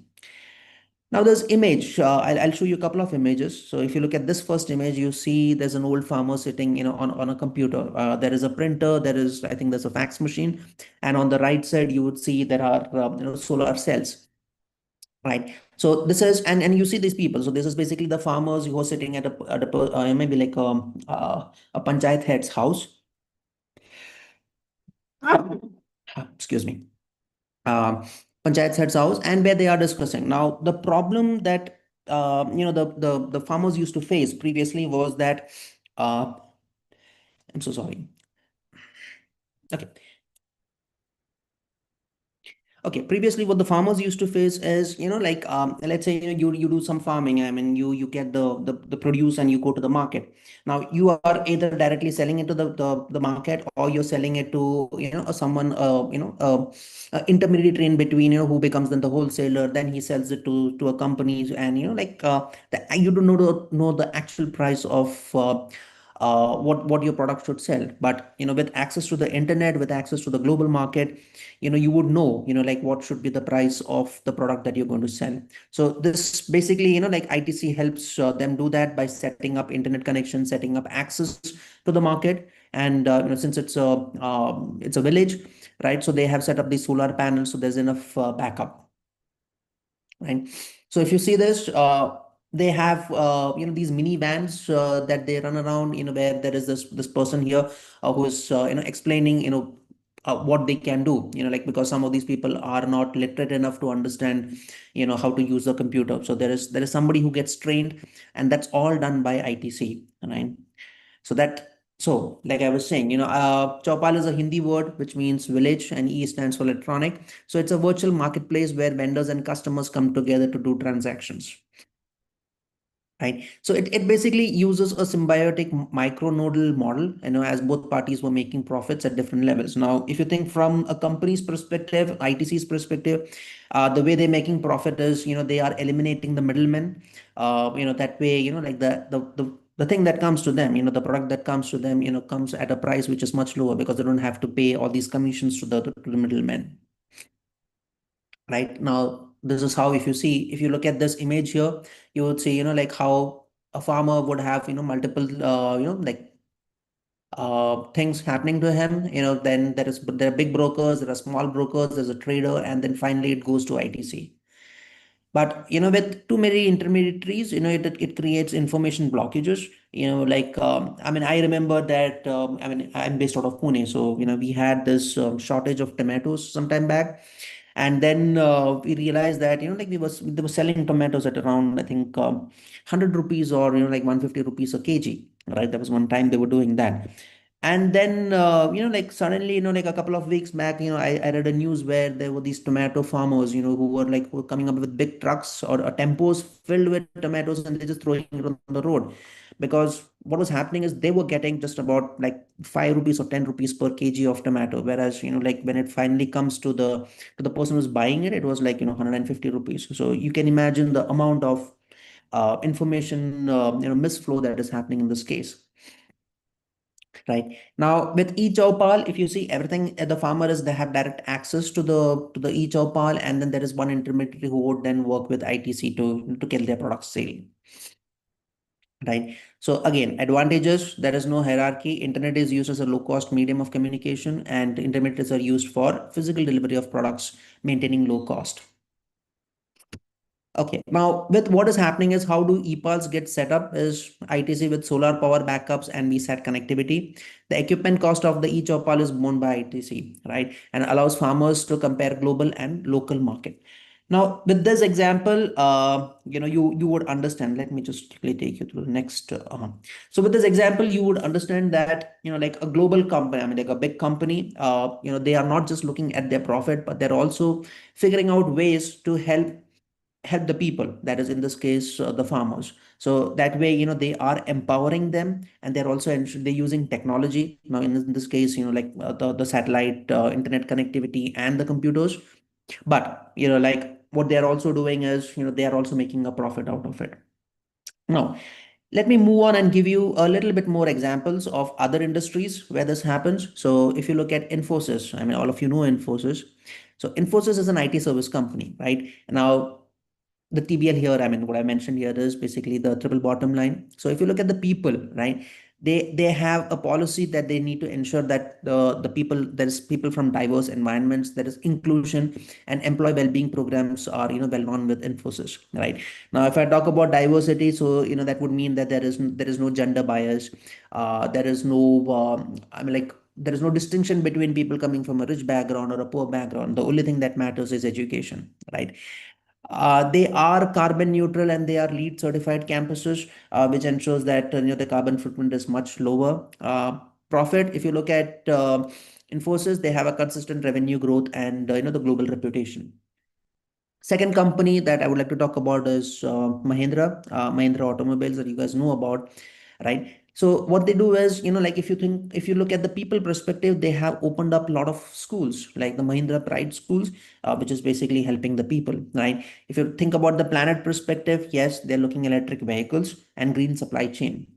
Now there's image. I'll show you a couple of images. So if you look at this first image, you see there's an old farmer sitting, on a computer. There is a printer. I think there's a fax machine, and on the right side you would see there are solar cells. Right. So this is, and you see these people. So this is basically the farmers who are sitting at maybe like a panchayat head's house. Excuse me. Panchayat head's house, and where they are discussing. Now, the problem that the farmers used to face previously was that I'm so sorry. Okay. Okay, previously what the farmers used to face is, let's say you do some farming. You get the produce and you go to the market. Now you are either directly selling it to the market, or you're selling it to someone intermediary in between, who becomes then the wholesaler. Then he sells it to a company, and you don't know the actual price of what your product should sell. But with access to the internet, with access to the global market, you would know like what should be the price of the product that you're going to sell. So this basically like ITC helps them do that by setting up internet connection, setting up access to the market. And since it's a village, right, so they have set up these solar panels, so there's enough backup, right? So if you see this, they have these mini vans that they run around, where there is this person here who is explaining what they can do, because some of these people are not literate enough to understand how to use the computer. So there is somebody who gets trained, and that's all done by ITC, right? So like I was saying, Chowpal is a Hindi word which means village, and E stands for electronic. So it's a virtual marketplace where vendors and customers come together to do transactions. right? So it basically uses a symbiotic micronodal model, as both parties were making profits at different levels. Now, if you think from a company's perspective, ITC's perspective, the way they're making profit is, they are eliminating the middlemen. That way, like the thing that comes to them, the product that comes to them, comes at a price which is much lower because they don't have to pay all these commissions to the middlemen. Right now, this is how, if you look at this image here, you would see, like how a farmer would have, multiple, like things happening to him. Then there are big brokers, there are small brokers, there's a trader, and then finally it goes to ITC. But with too many intermediaries, it creates information blockages. Like I remember that. I'm based out of Pune, so we had this shortage of tomatoes some time back, and then we realized that like they were selling tomatoes at around, I think, 100 rupees, or like 150 rupees a kg. Right, that was one time they were doing that. And then, like suddenly, like a couple of weeks back, I read a news where there were these tomato farmers, who were coming up with big trucks or tempos filled with tomatoes, and they're just throwing it on the road. Because what was happening is they were getting just about like 5 rupees or 10 rupees per kg of tomato. Whereas, like when it finally comes to the person who's buying it, it was like, 150 rupees. So you can imagine the amount of information, misflow that is happening in this case. Right now, with e-Chowpal, if you see everything, the farmer is, they have direct access to the e-Chowpal, and then there is one intermediary who would then work with ITC to get their products sale. Right. So again, advantages: there is no hierarchy. Internet is used as a low-cost medium of communication, and intermediaries are used for physical delivery of products, maintaining low cost. Okay, now with what is happening is, how do EPALs get set up is ITC with solar power backups and VSAT connectivity. The equipment cost of the each EPAL is borne by ITC, right? And allows farmers to compare global and local market. Now, with this example, you would understand. Let me just quickly take you through the next. So with this example, you would understand that, like a global company, like a big company, they are not just looking at their profit, but they're also figuring out ways to help the people, that is in this case the farmers. So that way, they are empowering them, and they're also they're using technology. Now in this case, like the satellite internet connectivity and the computers. But like what they're also doing is, they are also making a profit out of it. Now let me move on and give you a little bit more examples of other industries where this happens. So if you look at Infosys, all of you know Infosys. So Infosys is an IT service company, right? Now the TBL here, what I mentioned here is basically the triple bottom line. So if you look at the people, right, they have a policy that they need to ensure that the people, there is people from diverse environments, there is inclusion, and employee well-being programs are well known with Infosys, right? Now if I talk about diversity, so that would mean that there is no gender bias, there is no there is no distinction between people coming from a rich background or a poor background. The only thing that matters is education, right? They are carbon neutral, and they are LEED certified campuses, which ensures that the carbon footprint is much lower. Profit, if you look at Infosys, they have a consistent revenue growth and the global reputation. Second company that I would like to talk about is Mahindra Automobiles, that you guys know about, right? So what they do is, like if you look at the people perspective, they have opened up a lot of schools, like the Mahindra Pride schools, which is basically helping the people, right? If you think about the planet perspective, yes, they're looking at electric vehicles and green supply chain.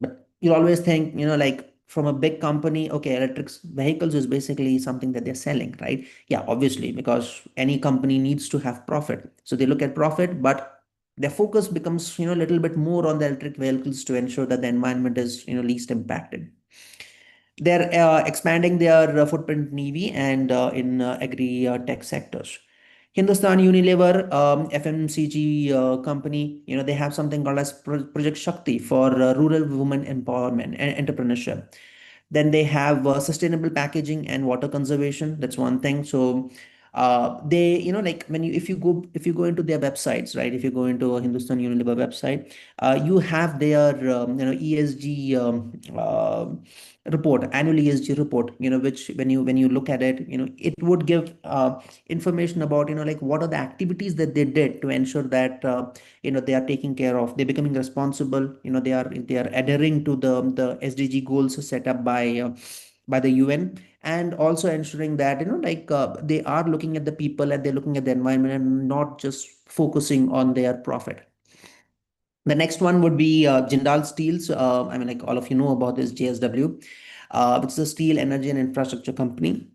But you always think, like from a big company, okay, electric vehicles is basically something that they're selling, right? Yeah, obviously, because any company needs to have profit. So they look at profit, but their focus becomes, a little bit more on the electric vehicles to ensure that the environment is, least impacted. They're expanding their footprint in EV and in agri tech sectors. Hindustan Unilever, FMCG company, they have something called as Project Shakti for rural women empowerment and entrepreneurship. Then they have sustainable packaging and water conservation. That's one thing. So they, like when you if you go into their websites, right? If you go into a Hindustan Unilever website, you have their ESG report, annual ESG report, which when you look at it, it would give information about, like what are the activities that they did to ensure that they are taking care of, they're becoming responsible, they are adhering to the SDG goals set up by the UN, and also ensuring that they are looking at the people and they're looking at the environment and not just focusing on their profit. The next one would be Jindal Steels. Like all of you know about this, JSW, which is a steel, energy, and infrastructure company.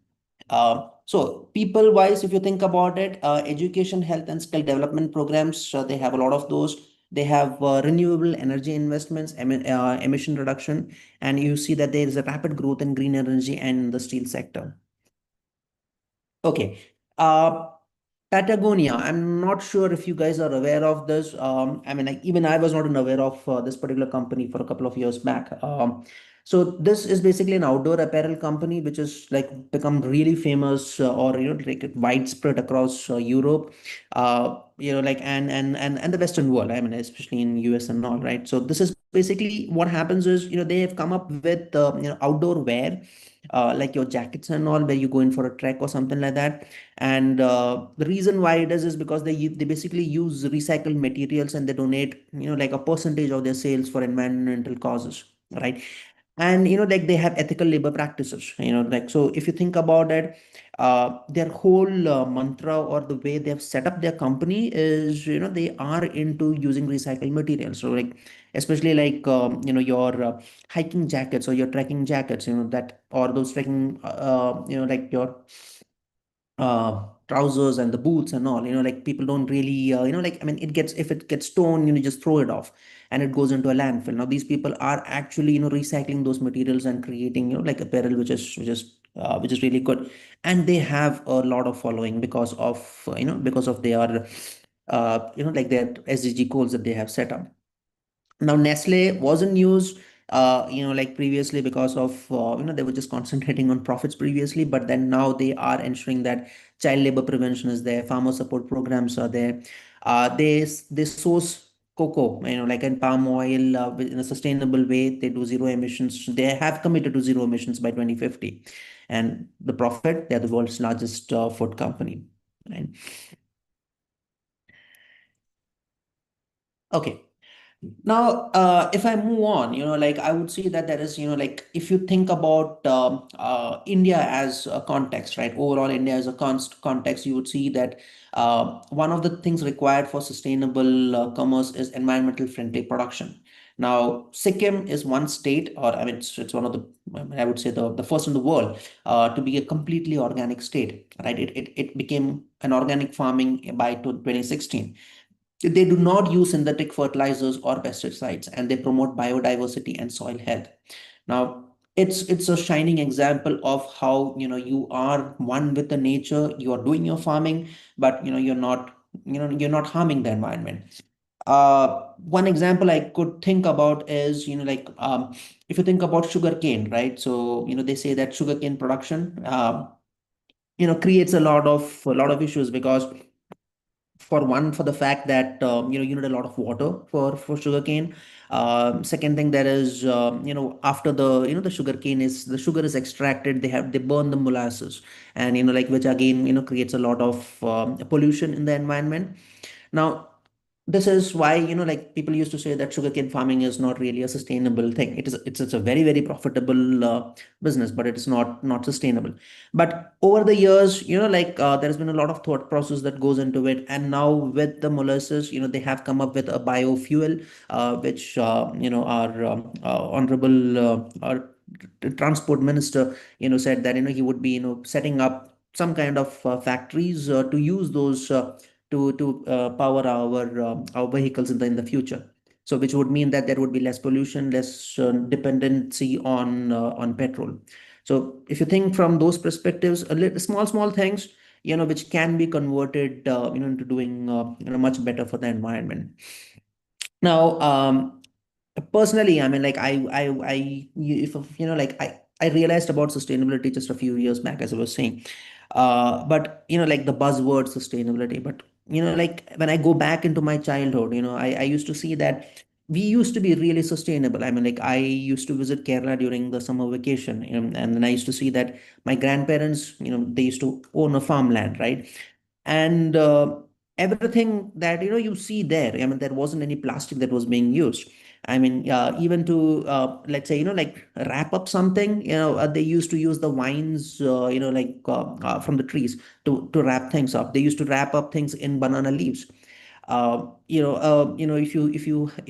So people wise, if you think about it, education, health, and skill development programs, they have a lot of those. They have renewable energy investments, emission reduction, and you see that there is a rapid growth in green energy and the steel sector. Okay. Patagonia, I'm not sure if you guys are aware of this. Like even I was not aware of this particular company for a couple of years back. So this is basically an outdoor apparel company which is like become really famous or like widespread across Europe, like and the Western world. Especially in US and all, right? So this is basically what happens is they have come up with outdoor wear, like your jackets and all, where you go in for a trek or something like that. And the reason why it is because they basically use recycled materials, and they donate like a percentage of their sales for environmental causes, right? And like they have ethical labor practices, like, so if you think about it, their whole mantra, or the way they have set up their company is they are into using recycled materials. So like especially like your hiking jackets or your trekking jackets, that, or those trekking like your trousers and the boots and all, like people don't really like, it gets, if it gets torn, just throw it off and it goes into a landfill. Now these people are actually recycling those materials and creating like apparel which is really good. And they have a lot of following because of because of their like their SDG goals that they have set up. Now, Nestle wasn't used, like previously, because of they were just concentrating on profits previously, but then now they are ensuring that child labor prevention is there, farmer support programs are there. They source cocoa, like in palm oil, in a sustainable way. They do zero emissions. They have committed to zero emissions by 2050, and the profit, they're the world's largest food company, right? Okay. Now, if I move on, like I would say that there is, like if you think about India as a context, right? Overall, India as a context, you would see that one of the things required for sustainable commerce is environmental friendly production. Now, Sikkim is one state, or it's one of the, I would say the first in the world to be a completely organic state, right? It became an organic farming by 2016. They do not use synthetic fertilizers or pesticides, and they promote biodiversity and soil health. Now, it's a shining example of how you are one with the nature. You are doing your farming, but you're not harming the environment. One example I could think about is like if you think about sugarcane, right? So they say that sugarcane production creates a lot of issues, because for one, for the fact that you need a lot of water for sugarcane. Second thing, there is after the sugar is extracted, they burn the molasses, and like, which again creates a lot of pollution in the environment. Now, this is why like people used to say that sugarcane farming is not really a sustainable thing. It's a very, very profitable business, but it's not sustainable. But over the years, like there has been a lot of thought process that goes into it, and now with the molasses, they have come up with a biofuel, which our honorable our transport minister said that he would be setting up some kind of factories to use those to power our vehicles in the future. So which would mean that there would be less pollution, less dependency on petrol. So if you think from those perspectives, a little small things, which can be converted, into doing, much better for the environment. Now, personally, like if like I realized about sustainability just a few years back, as I was saying. But like the buzzword sustainability, but like when I go back into my childhood, I used to see that we used to be really sustainable. I mean, like I used to visit Kerala during the summer vacation, and then I used to see that my grandparents, they used to own a farmland, right? And everything that you see there, I mean, there wasn't any plastic that was being used. I mean, even to let's say like wrap up something, they used to use the vines, like from the trees to wrap things up. They used to wrap up things in banana leaves. If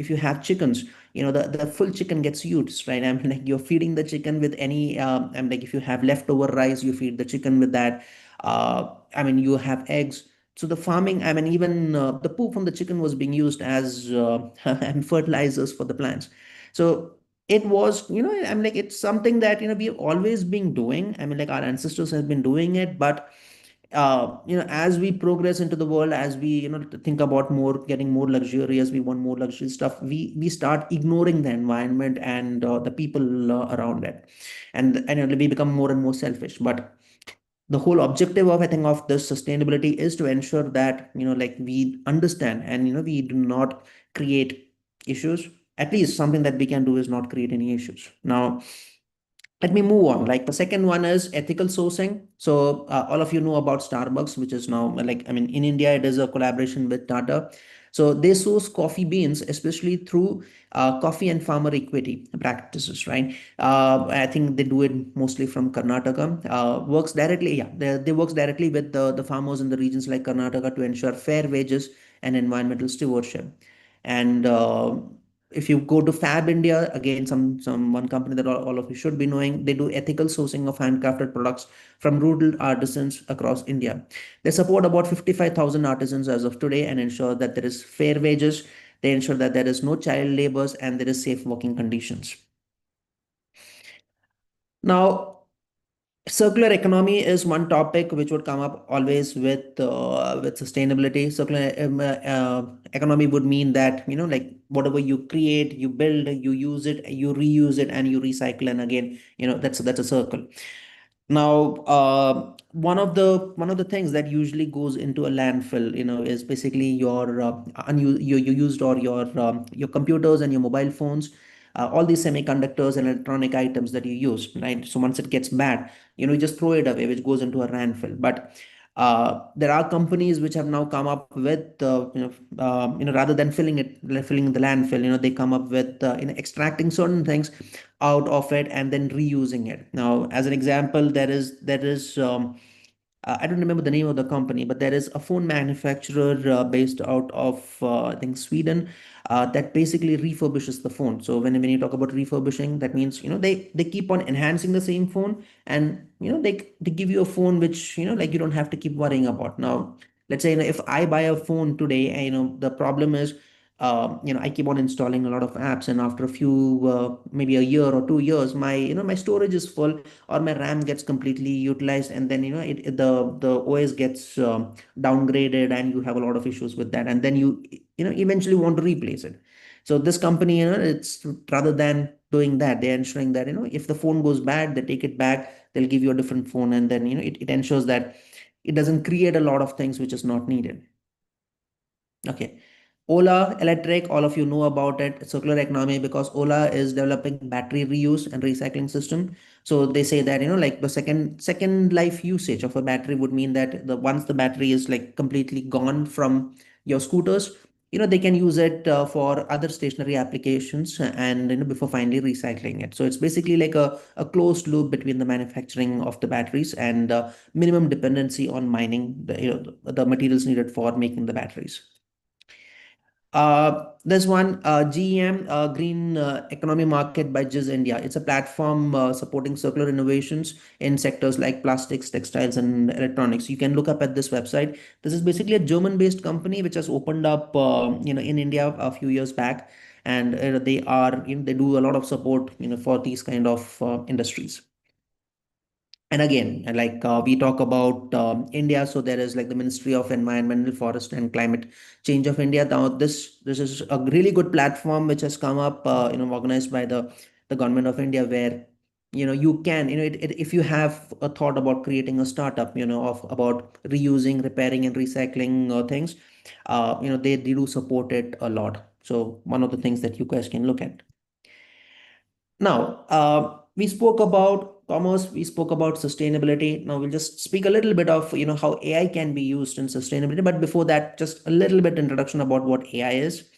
you have chickens, the full chicken gets used, right? I mean, like you're feeding the chicken with any I mean, like if you have leftover rice, you feed the chicken with that. I mean, you have eggs. So the farming, I mean, even the poop from the chicken was being used as and fertilizers for the plants. So it was, I mean, like it's something that we've always been doing. I mean, like our ancestors have been doing it, but as we progress into the world, as we think about more, getting more luxurious, we want more luxury stuff, we start ignoring the environment and the people around it, and we become more and more selfish. But the whole objective of, I think, of this sustainability is to ensure that like we understand, and we do not create issues. At least something that we can do is not create any issues. Now let me move on. Like the second one is ethical sourcing. So all of you know about Starbucks, which is now, like, I mean, in India it is a collaboration with Tata. So they source coffee beans, especially through coffee and farmer equity practices, right? I think they do it mostly from Karnataka. Works directly, yeah, they works directly with the farmers in the regions like Karnataka to ensure fair wages and environmental stewardship. And if you go to Fab India, again, some one company that all of you should be knowing, they do ethical sourcing of handcrafted products from rural artisans across India. They support about 55,000 artisans as of today and ensure that there is fair wages. They ensure that there is no child labors and there is safe working conditions. Now, circular economy is one topic which would come up always with sustainability. Circular economy would mean that like whatever you create, you build, you use it, you reuse it, and you recycle, and again that's a circle. Now, one of the things that usually goes into a landfill, is basically your used, or your computers and your mobile phones, all these semiconductors and electronic items that you use, right? So once it gets bad, you just throw it away, which goes into a landfill. But there are companies which have now come up with, rather than filling the landfill, they come up with extracting certain things out of it and then reusing it. Now, as an example, there is I don't remember the name of the company, but there is a phone manufacturer based out of I think Sweden, that basically refurbishes the phone. So when you talk about refurbishing, that means they keep on enhancing the same phone, and they give you a phone which like you don't have to keep worrying about. Now, let's say if I buy a phone today, and the problem is I keep on installing a lot of apps, and after a few maybe a year or 2 years, my storage is full, or my RAM gets completely utilized, and then the OS gets downgraded, and you have a lot of issues with that, and then you eventually want to replace it. So this company, it's rather than doing that, they're ensuring that if the phone goes bad, they take it back, they'll give you a different phone, and then it ensures that it doesn't create a lot of things which is not needed. Okay. Ola Electric, all of you know about it, circular economy, because Ola is developing battery reuse and recycling system. So they say that, like the second life usage of a battery would mean that once the battery is like completely gone from your scooters, they can use it for other stationary applications, and before finally recycling it. So it's basically like a closed loop between the manufacturing of the batteries and minimum dependency on mining the materials needed for making the batteries. There's one GEM, Green Economy Market by Giz India. It's a platform supporting circular innovations in sectors like plastics, textiles, and electronics. You can look up at this website. This is basically a German-based company which has opened up, in India a few years back, and they do a lot of support, for these kind of industries. And again, like we talk about India, so there is like the Ministry of Environmental, Forest and Climate Change of India. Now, this is a really good platform which has come up, organized by the government of India, where you can, if you have a thought about creating a startup, about reusing, repairing, and recycling things, they do support it a lot. So one of the things that you guys can look at. Now, we spoke about commerce, we spoke about sustainability. Now we'll just speak a little bit of, how AI can be used in sustainability. But before that, just a little bit introduction about what AI is.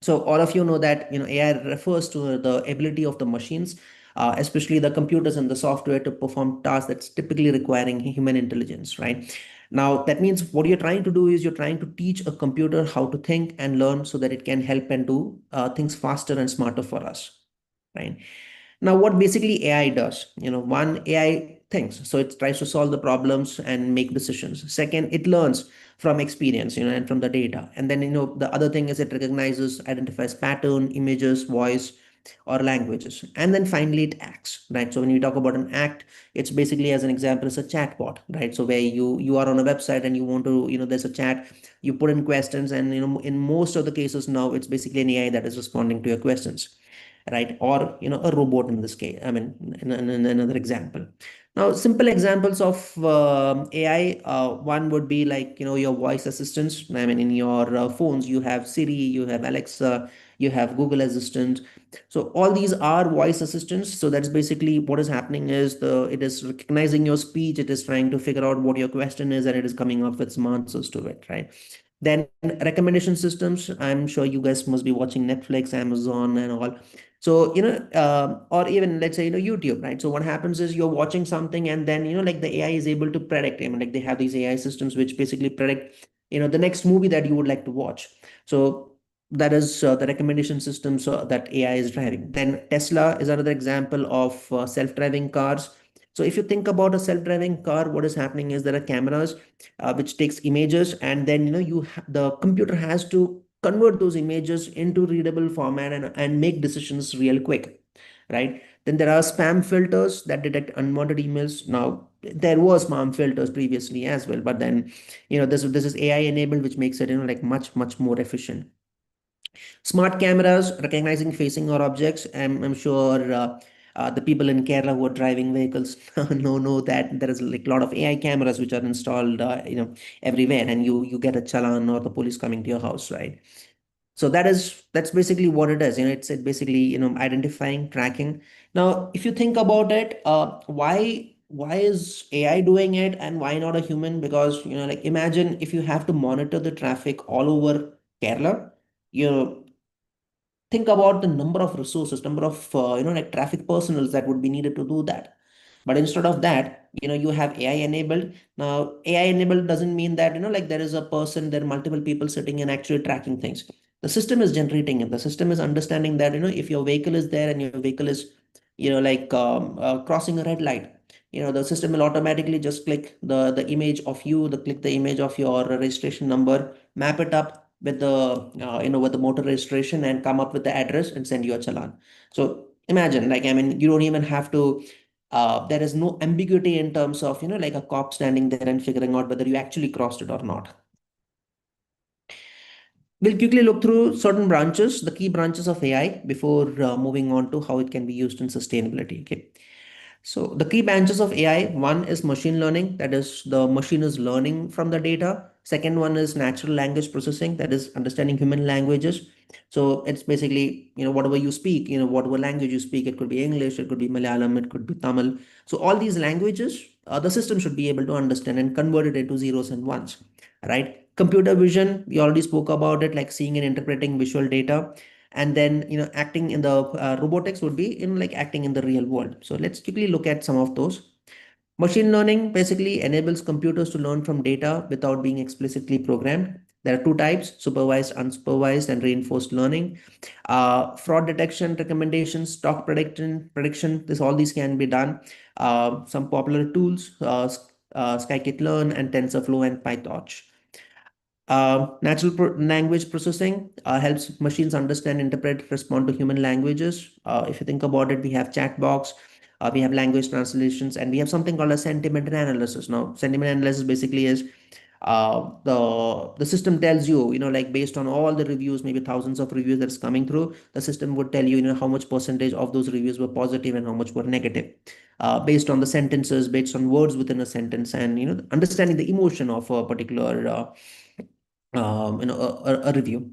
So all of you know that, AI refers to the ability of the machines, especially the computers and the software, to perform tasks that's typically requiring human intelligence, right? Now, that means what you're trying to do is you're trying to teach a computer how to think and learn so that it can help and do things faster and smarter for us, right? Now, what basically AI does, one, AI thinks, so it tries to solve the problems and make decisions. Second, it learns from experience, and from the data. And then, the other thing is it recognizes, identifies pattern, images, voice, or languages. And then finally, it acts, right? So when we talk about an act, it's basically, as an example, is a chatbot, right? So where you are on a website and you want to, there's a chat, you put in questions, and, in most of the cases now, it's basically an AI that is responding to your questions, right? Or, a robot in this case, I mean, in another example. Now, simple examples of AI, one would be like, your voice assistants. I mean, in your phones, you have Siri, you have Alexa, you have Google Assistant. So all these are voice assistants. So that's basically what is happening is it is recognizing your speech. It is trying to figure out what your question is, and it is coming up with some answers to it, right? Then recommendation systems. I'm sure you guys must be watching Netflix, Amazon, and all. So, or even let's say, YouTube, right? So what happens is you're watching something, and then, like the AI is able to predict, I mean, like they have these AI systems which basically predict, the next movie that you would like to watch. So that is the recommendation systems that AI is driving. Then Tesla is another example of self-driving cars. So if you think about a self-driving car, what is happening is there are cameras which takes images, and then, the computer has to convert those images into readable format and make decisions real quick, right? Then there are spam filters that detect unwanted emails. Now, there was spam filters previously as well, but then, this is AI enabled, which makes it, like much more efficient. Smart cameras recognizing facing or objects. I'm sure the people in Kerala who are driving vehicles know that there is like a lot of AI cameras which are installed, everywhere, and you get a challan or the police coming to your house, right? So that's basically what it is. It's basically, identifying, tracking. Now, if you think about it, why is AI doing it and why not a human? Because, like imagine if you have to monitor the traffic all over Kerala, you think about the number of resources, number of like traffic personals that would be needed to do that. But instead of that, you have AI enabled. Now, AI enabled doesn't mean that, like there is a person, there are multiple people sitting and actually tracking things. The system is generating it. The system is understanding that, if your vehicle is there and your vehicle is, like crossing a red light, the system will automatically just click the image of you, click the image of your registration number, map it up with the with the motor registration, and come up with the address and send you a challan. So imagine, like, I mean, you don't even have to there is no ambiguity in terms of, like a cop standing there and figuring out whether you actually crossed it or not. We'll quickly look through certain branches, the key branches of AI, before moving on to how it can be used in sustainability. Okay. So the key branches of AI, one is machine learning, that is the machine is learning from the data. Second one is natural language processing, that is understanding human languages. So it's basically, whatever you speak, whatever language you speak, it could be English, it could be Malayalam, it could be Tamil. So all these languages, the system should be able to understand and convert it into zeros and ones, right? Computer vision, we already spoke about it, like seeing and interpreting visual data. And then, acting in the robotics would be in like acting in the real world. So let's quickly look at some of those. Machine learning basically enables computers to learn from data without being explicitly programmed. There are two types: supervised, unsupervised, and reinforced learning. Fraud detection, recommendations, stock prediction, all these can be done. Some popular tools, scikit-learn and TensorFlow and PyTorch. Natural language processing helps machines understand, interpret, respond to human languages. If you think about it, we have chat box, we have language translations, and we have something called a sentiment analysis. Now, sentiment analysis basically is The system tells you, like based on all the reviews, maybe thousands of reviews that's coming through, the system would tell you, how much percentage of those reviews were positive and how much were negative, based on the sentences, based on words within a sentence, and understanding the emotion of a particular a review.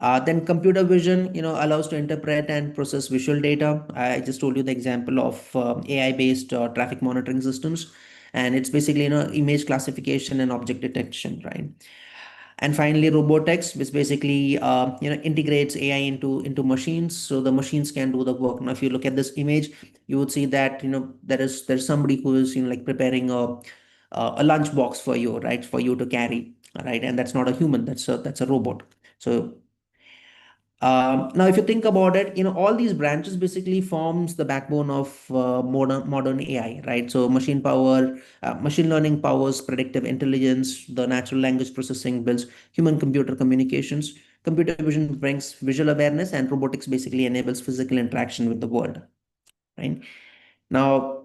Then computer vision, allows to interpret and process visual data. I just told you the example of AI-based traffic monitoring systems, and it's basically image classification and object detection, right? And finally, robotics, which basically integrates AI into machines, so the machines can do the work. Now, if you look at this image, you would see that there's somebody who is like preparing a lunch box for you, right, for you to carry, right? And that's not a human, that's a robot. So now, if you think about it, all these branches basically forms the backbone of modern AI, right? So machine learning powers predictive intelligence. The natural language processing builds human-computer communications. Computer vision brings visual awareness, and robotics basically enables physical interaction with the world, right? Now,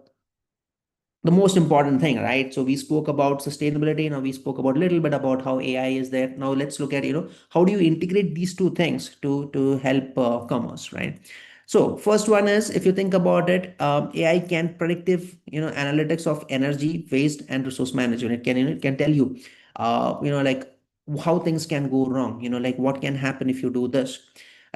the most important thing, right? So we spoke about sustainability. Now we spoke about a little bit about how AI is there. Now let's look at, how do you integrate these two things to help commerce, right? So first one is, if you think about it, AI can predictive, analytics of energy, waste, and resource management. It can tell you, like how things can go wrong, like what can happen if you do this,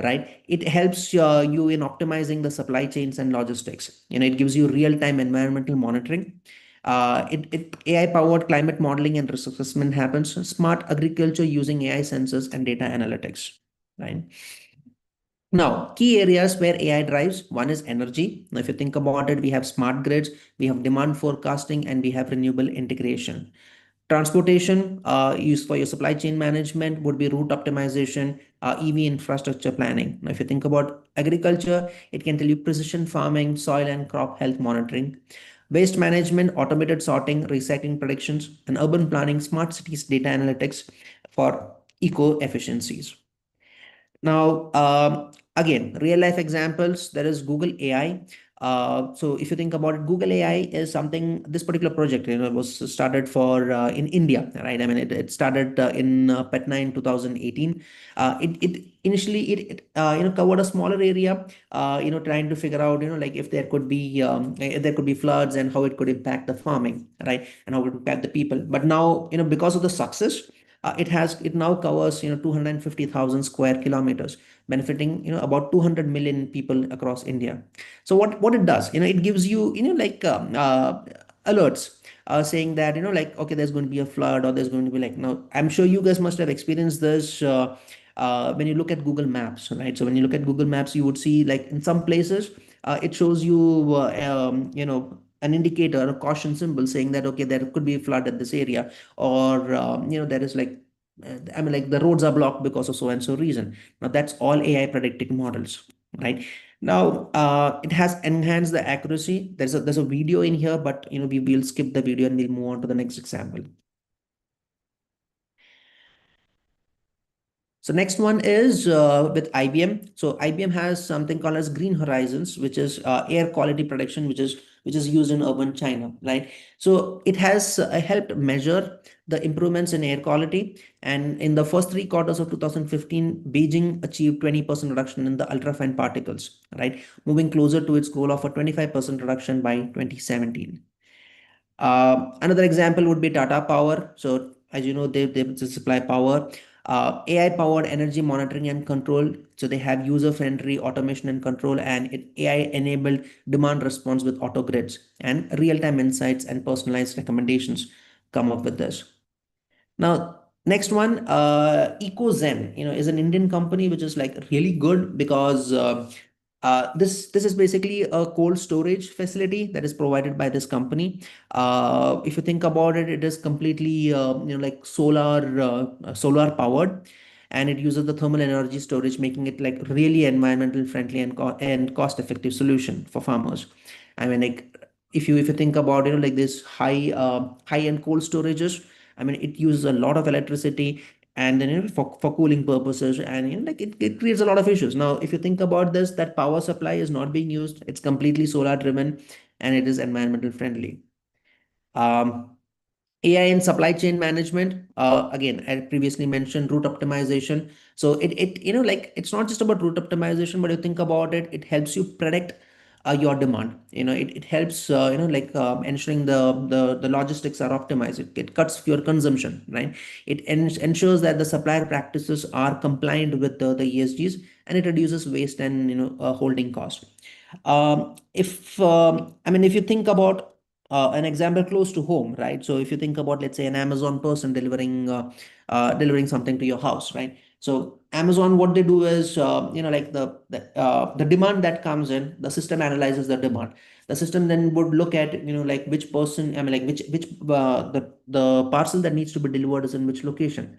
right? It helps you in optimizing the supply chains and logistics. It gives you real-time environmental monitoring. AI powered climate modeling and risk assessment happens. Smart agriculture using AI sensors and data analytics, right? Now, key areas where AI drives, one is energy. Now, if you think about it, we have smart grids, we have demand forecasting, and we have renewable integration. Transportation, used for your supply chain management, would be route optimization, EV infrastructure planning. Now, if you think about agriculture, it can tell you precision farming, soil and crop health monitoring. Waste management, automated sorting, recycling predictions, and urban planning, smart cities data analytics for eco efficiencies. Now, again, real life examples, there is Google AI. So if you think about it, Google AI is something, this particular project, was started for in India, right? I mean, it started in Patna in 2018. It initially, covered a smaller area, trying to figure out, like if there could be floods and how it could impact the farming, right? And how it would impact the people. But now, because of the success, it now covers 250,000 square kilometers, benefiting about 200 million people across India. So what it does, it gives you like alerts saying that like, okay, there's going to be a flood, or there's going to be like, now I'm sure you guys must have experienced this when you look at Google Maps, right? So when you look at Google Maps, you would see like in some places it shows you an indicator, a caution symbol saying that, okay, there could be a flood at this area, or there is like I mean, like the roads are blocked because of so and so reason. Now that's all AI predictive models, right? Now it has enhanced the accuracy. There's a video in here, but we will skip the video and we'll move on to the next example. So next one is with IBM. So IBM has something called as Green Horizons, which is air quality prediction, which is used in urban China, right? So it has helped measure the improvements in air quality. And in the first 3 quarters of 2015, Beijing achieved 20% reduction in the ultrafine particles, right? Moving closer to its goal of a 25% reduction by 2017. Another example would be Tata Power. So as you know, they supply power. AI-powered energy monitoring and control. So they have user-friendly automation and control, and AI-enabled demand response with auto grids, and real-time insights and personalized recommendations come up with this. Now, next one, EcoZen, is an Indian company which is like really good because this is basically a cold storage facility that is provided by this company. If you think about it, it is completely like solar powered, and it uses the thermal energy storage, making it like really environmental friendly and cost effective solution for farmers. I mean, like if you think about like this high end cold storages, I mean, it uses a lot of electricity, and then for cooling purposes, and like it creates a lot of issues. Now, if you think about this, that power supply is not being used; it's completely solar driven, and it is environmental friendly. Um, AI in supply chain management, again, I previously mentioned route optimization. So like it's not just about route optimization, but you think about it, it helps you predict your demand. It helps, like ensuring the logistics are optimized. It cuts your consumption, right? It ensures that the supplier practices are compliant with the ESGs, and it reduces waste and, holding cost. If you think about an example close to home, right? So if you think about, let's say, an Amazon person delivering something to your house, right? So Amazon, what they do is, like the demand that comes in, the system analyzes the demand. The system then would look at, like which person, like which the parcel that needs to be delivered is in which location.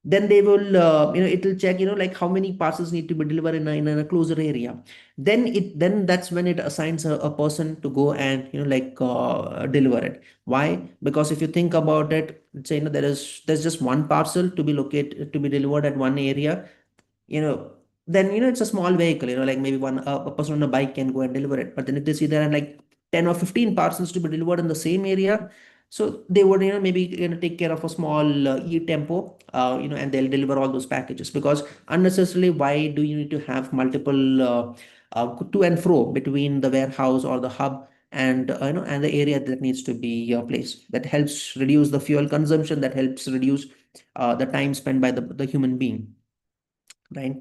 Then they will, it will check, like how many parcels need to be delivered in a closer area. Then that's when it assigns a person to go and, like deliver it. Why? Because if you think about it, say, there's just one parcel to be located, to be delivered at one area, you know then, it's a small vehicle, like maybe a person on a bike can go and deliver it. But then if they see there are like 10 or 15 parcels to be delivered in the same area, so they would, maybe, take care of a small e-tempo, and they'll deliver all those packages. Because unnecessarily, why do you need to have multiple to and fro between the warehouse or the hub and, and the area that needs to be placed? That helps reduce the fuel consumption, that helps reduce the time spent by the human being, right?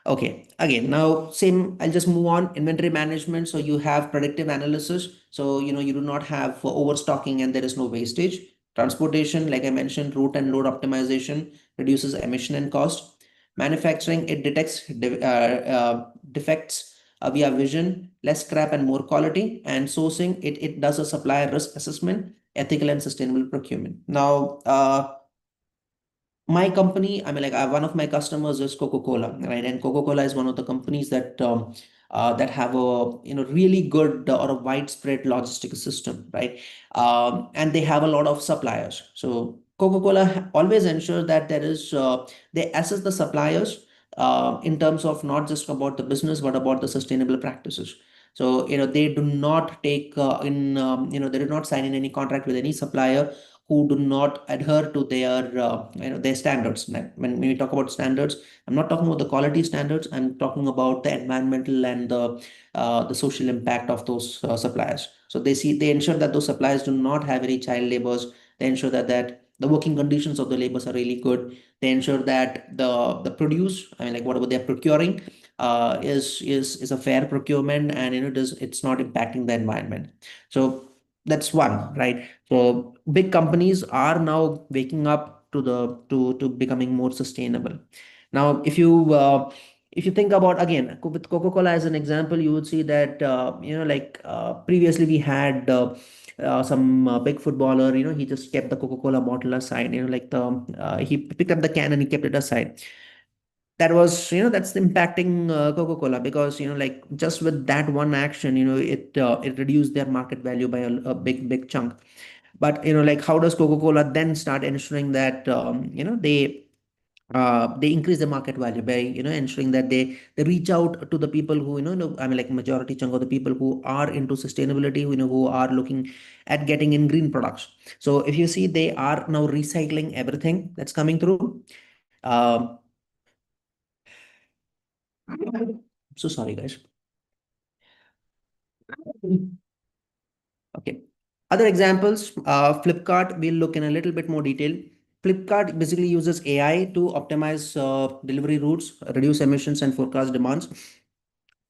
Okay, again, now same, I'll just move on. Inventory management. So you have predictive analysis. So, you do not have overstocking and there is no wastage. Transportation, like I mentioned, route and load optimization reduces emission and cost. Manufacturing, it detects defects via vision, less scrap and more quality. And sourcing, it does a supplier risk assessment, ethical and sustainable procurement. Now, my company, like one of my customers is Coca-Cola, right? And Coca-Cola is one of the companies that have a, really good or a widespread logistics system, right? And they have a lot of suppliers. So Coca-Cola always ensures that they assess the suppliers in terms of not just about the business but about the sustainable practices. So, they do not take they do not sign in any contract with any supplier who do not adhere to their standards. Like when we talk about standards, I'm not talking about the quality standards. I'm talking about the environmental and the social impact of those suppliers. So they ensure that those suppliers do not have any child labors. They ensure that the working conditions of the labors are really good. They ensure that the produce, like whatever they're procuring, is a fair procurement, and, it's not impacting the environment. So that's one, right? So big companies are now waking up to becoming more sustainable. Now, if you think about, again, with Coca-Cola as an example, you would see that, like previously we had some big footballer, he just kept the Coca-Cola bottle aside, like he picked up the can and he kept it aside. That was, that's impacting Coca-Cola, because, like just with that one action, it reduced their market value by a big chunk. But, like how does Coca-Cola then start ensuring that, they increase the market value by, ensuring that they reach out to the people who, like majority chunk of the people who are into sustainability, who are looking at getting in green products. So if you see, they are now recycling everything that's coming through. So sorry, guys. Okay. Other examples, Flipkart, we'll look in a little bit more detail. Flipkart basically uses AI to optimize delivery routes, reduce emissions, and forecast demands.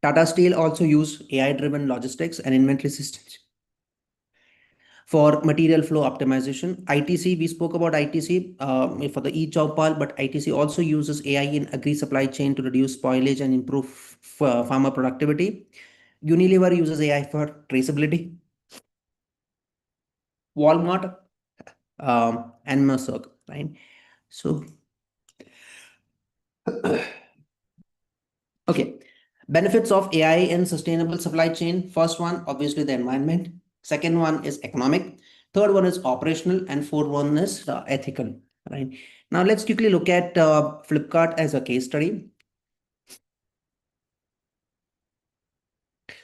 Tata Steel also use AI-driven logistics and inventory systems for material flow optimization. ITC, we spoke about ITC for the e-Chowpal, but ITC also uses AI in agri supply chain to reduce spoilage and improve farmer productivity. Unilever uses AI for traceability. Walmart and Mercer, right? So, okay, benefits of AI in sustainable supply chain. First one, obviously the environment. Second one is economic. Third one is operational, and fourth one is ethical, right? Now let's quickly look at Flipkart as a case study.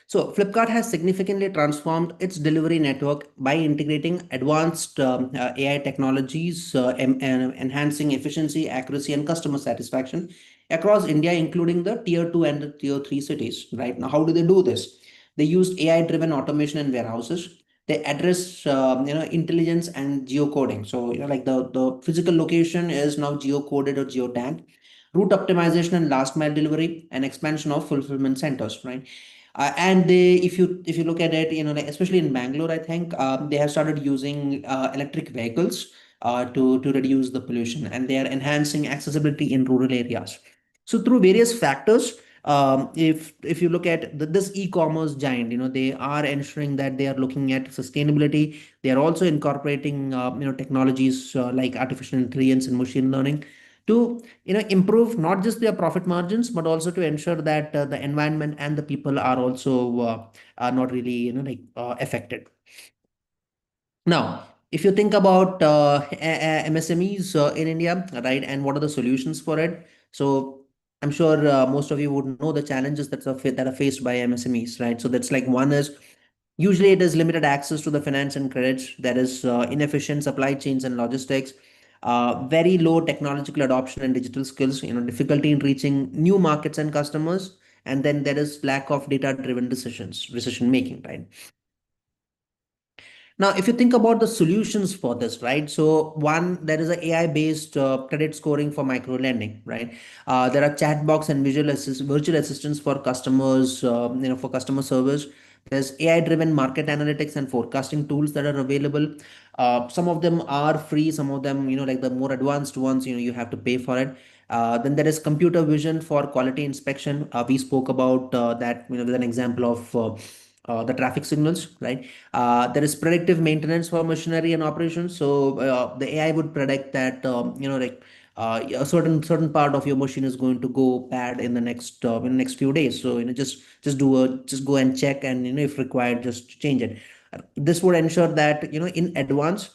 So Flipkart has significantly transformed its delivery network by integrating advanced AI technologies, and enhancing efficiency, accuracy, and customer satisfaction across India, including the tier 2 and the tier 3 cities. Right now, how do they do this? They used AI-driven automation in warehouses. They address intelligence and geocoding. So like the physical location is now geocoded or geotagged. Route optimization and last mile delivery and expansion of fulfillment centers. Right. And they, if you look at it, like especially in Bangalore, I think they have started using electric vehicles to reduce the pollution, and they are enhancing accessibility in rural areas. So through various factors, if you look at this e-commerce giant, they are ensuring that they are looking at sustainability. They are also incorporating technologies like artificial intelligence and machine learning to improve not just their profit margins, but also to ensure that the environment and the people are also are not really affected. Now, if you think about MSMEs in India, right, and what are the solutions for it? So I'm sure most of you would know the challenges that are faced by MSMEs, right? So that's like, one is usually it is limited access to the finance and credits. There is inefficient supply chains and logistics, very low technological adoption and digital skills, difficulty in reaching new markets and customers, and then there is lack of data-driven decision making, right? Now, if you think about the solutions for this, right? So one, there is a AI-based credit scoring for micro lending, right? There are chatbots and virtual assistants for customers, for customer service. There's AI-driven market analytics and forecasting tools that are available. Some of them are free, some of them, like the more advanced ones, you have to pay for it. Then there is computer vision for quality inspection. We spoke about that, with an example of the traffic signals, right? There is predictive maintenance for machinery and operations. So the AI would predict that a certain part of your machine is going to go bad in the next few days. So just go and check, and if required, just change it. This would ensure that in advance,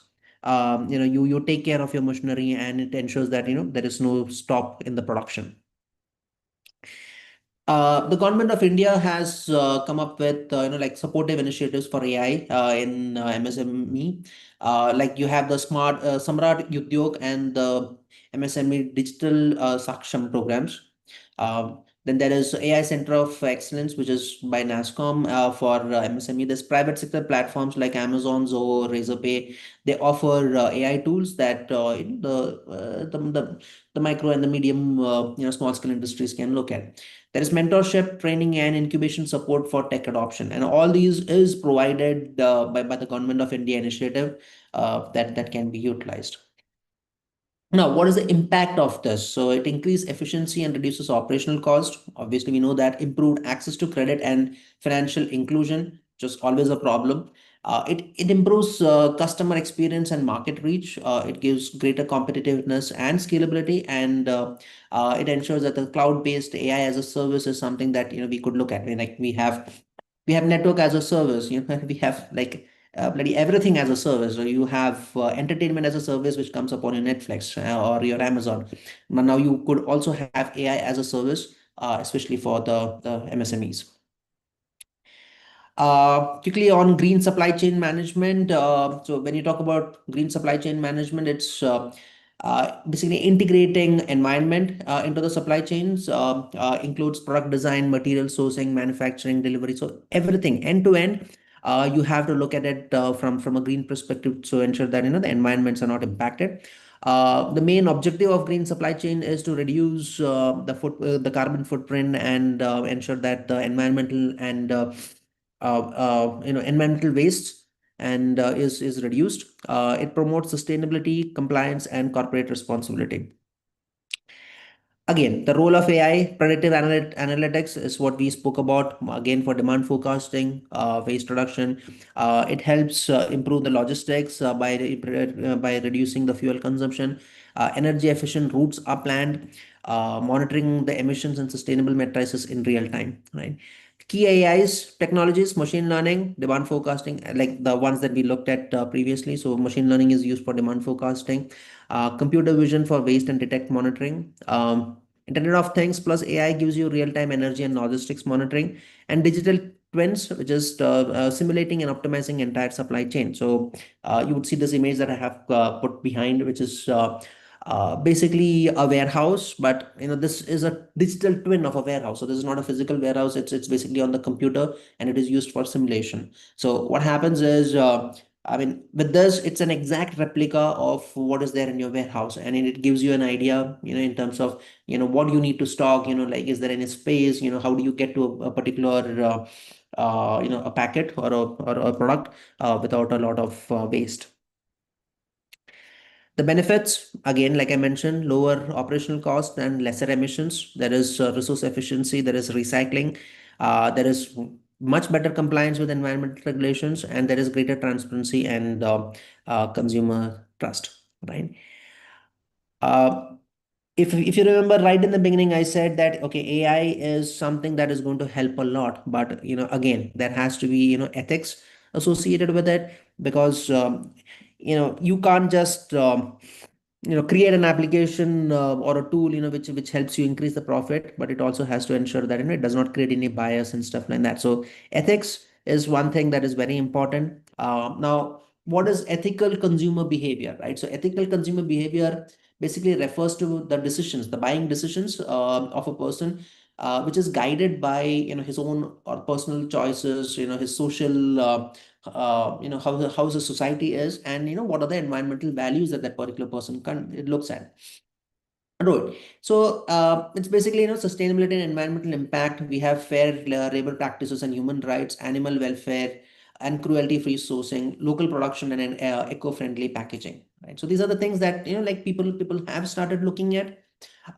you take care of your machinery, and it ensures that there is no stop in the production. The government of India has come up with supportive initiatives for AI in MSME. Like you have the Smart Samrat Udyog and the MSME Digital Saksham programs. Then there is AI Center of Excellence, which is by NASCOM for MSME. There's private sector platforms like Amazon, Zoho, Razorpay. They offer AI tools that the micro and the medium small scale industries can look at. There is mentorship, training, and incubation support for tech adoption, and all these is provided by the Government of India initiative that can be utilized. Now, what is the impact of this? So it increases efficiency and reduces operational cost. Obviously, we know that improved access to credit and financial inclusion, just always a problem. It improves customer experience and market reach. It gives greater competitiveness and scalability, and it ensures that the cloud-based AI as a service is something that we could look at. I mean, like we have network as a service. We have like bloody everything as a service. So you have entertainment as a service, which comes upon your Netflix or your Amazon. But now you could also have AI as a service, especially for the MSMEs. Quickly on green supply chain management. So when you talk about green supply chain management, it's basically integrating environment into the supply chains, includes product design, material sourcing, manufacturing, delivery. So everything end to end. You have to look at it from a green perspective to ensure that the environments are not impacted. The main objective of green supply chain is to reduce the carbon footprint and ensure that the environmental and environmental waste and is reduced. It promotes sustainability, compliance, and corporate responsibility. Again, the role of AI, predictive analytics is what we spoke about. Again, for demand forecasting, waste reduction, it helps improve the logistics by reducing the fuel consumption. Energy efficient routes are planned, monitoring the emissions and sustainable matrices in real time. Right. Key AIs technologies, machine learning, demand forecasting, like the ones that we looked at previously. So machine learning is used for demand forecasting, computer vision for waste and detect monitoring. Internet of Things plus AI gives you real-time energy and logistics monitoring, and digital twins, which is simulating and optimizing entire supply chain. So you would see this image that I have put behind, which is basically a warehouse, but this is a digital twin of a warehouse. So this is not a physical warehouse. It's basically on the computer, and it is used for simulation. So what happens is, I mean, with this, it's an exact replica of what is there in your warehouse, and it gives you an idea, in terms of, what you need to stock, like, is there any space, how do you get to a particular, a packet or a product without a lot of waste. The benefits, again, like I mentioned, lower operational cost and lesser emissions. There is resource efficiency, there is recycling, there is much better compliance with environmental regulations, and there is greater transparency and consumer trust, right? If you remember right in the beginning, I said that, okay, AI is something that is going to help a lot, but again, there has to be ethics associated with it, because you can't just create an application or a tool which helps you increase the profit, but it also has to ensure that it does not create any bias and stuff like that. So ethics is one thing that is very important. Now, what is ethical consumer behavior, right? So ethical consumer behavior basically refers to the decisions, the buying decisions of a person, which is guided by his own or personal choices, his social how the society is, and what are the environmental values that that particular person it looks at. Right. So it's basically sustainability and environmental impact. We have fair labor practices and human rights, animal welfare, and cruelty-free sourcing, local production, and eco-friendly packaging. Right. So these are the things that like people have started looking at.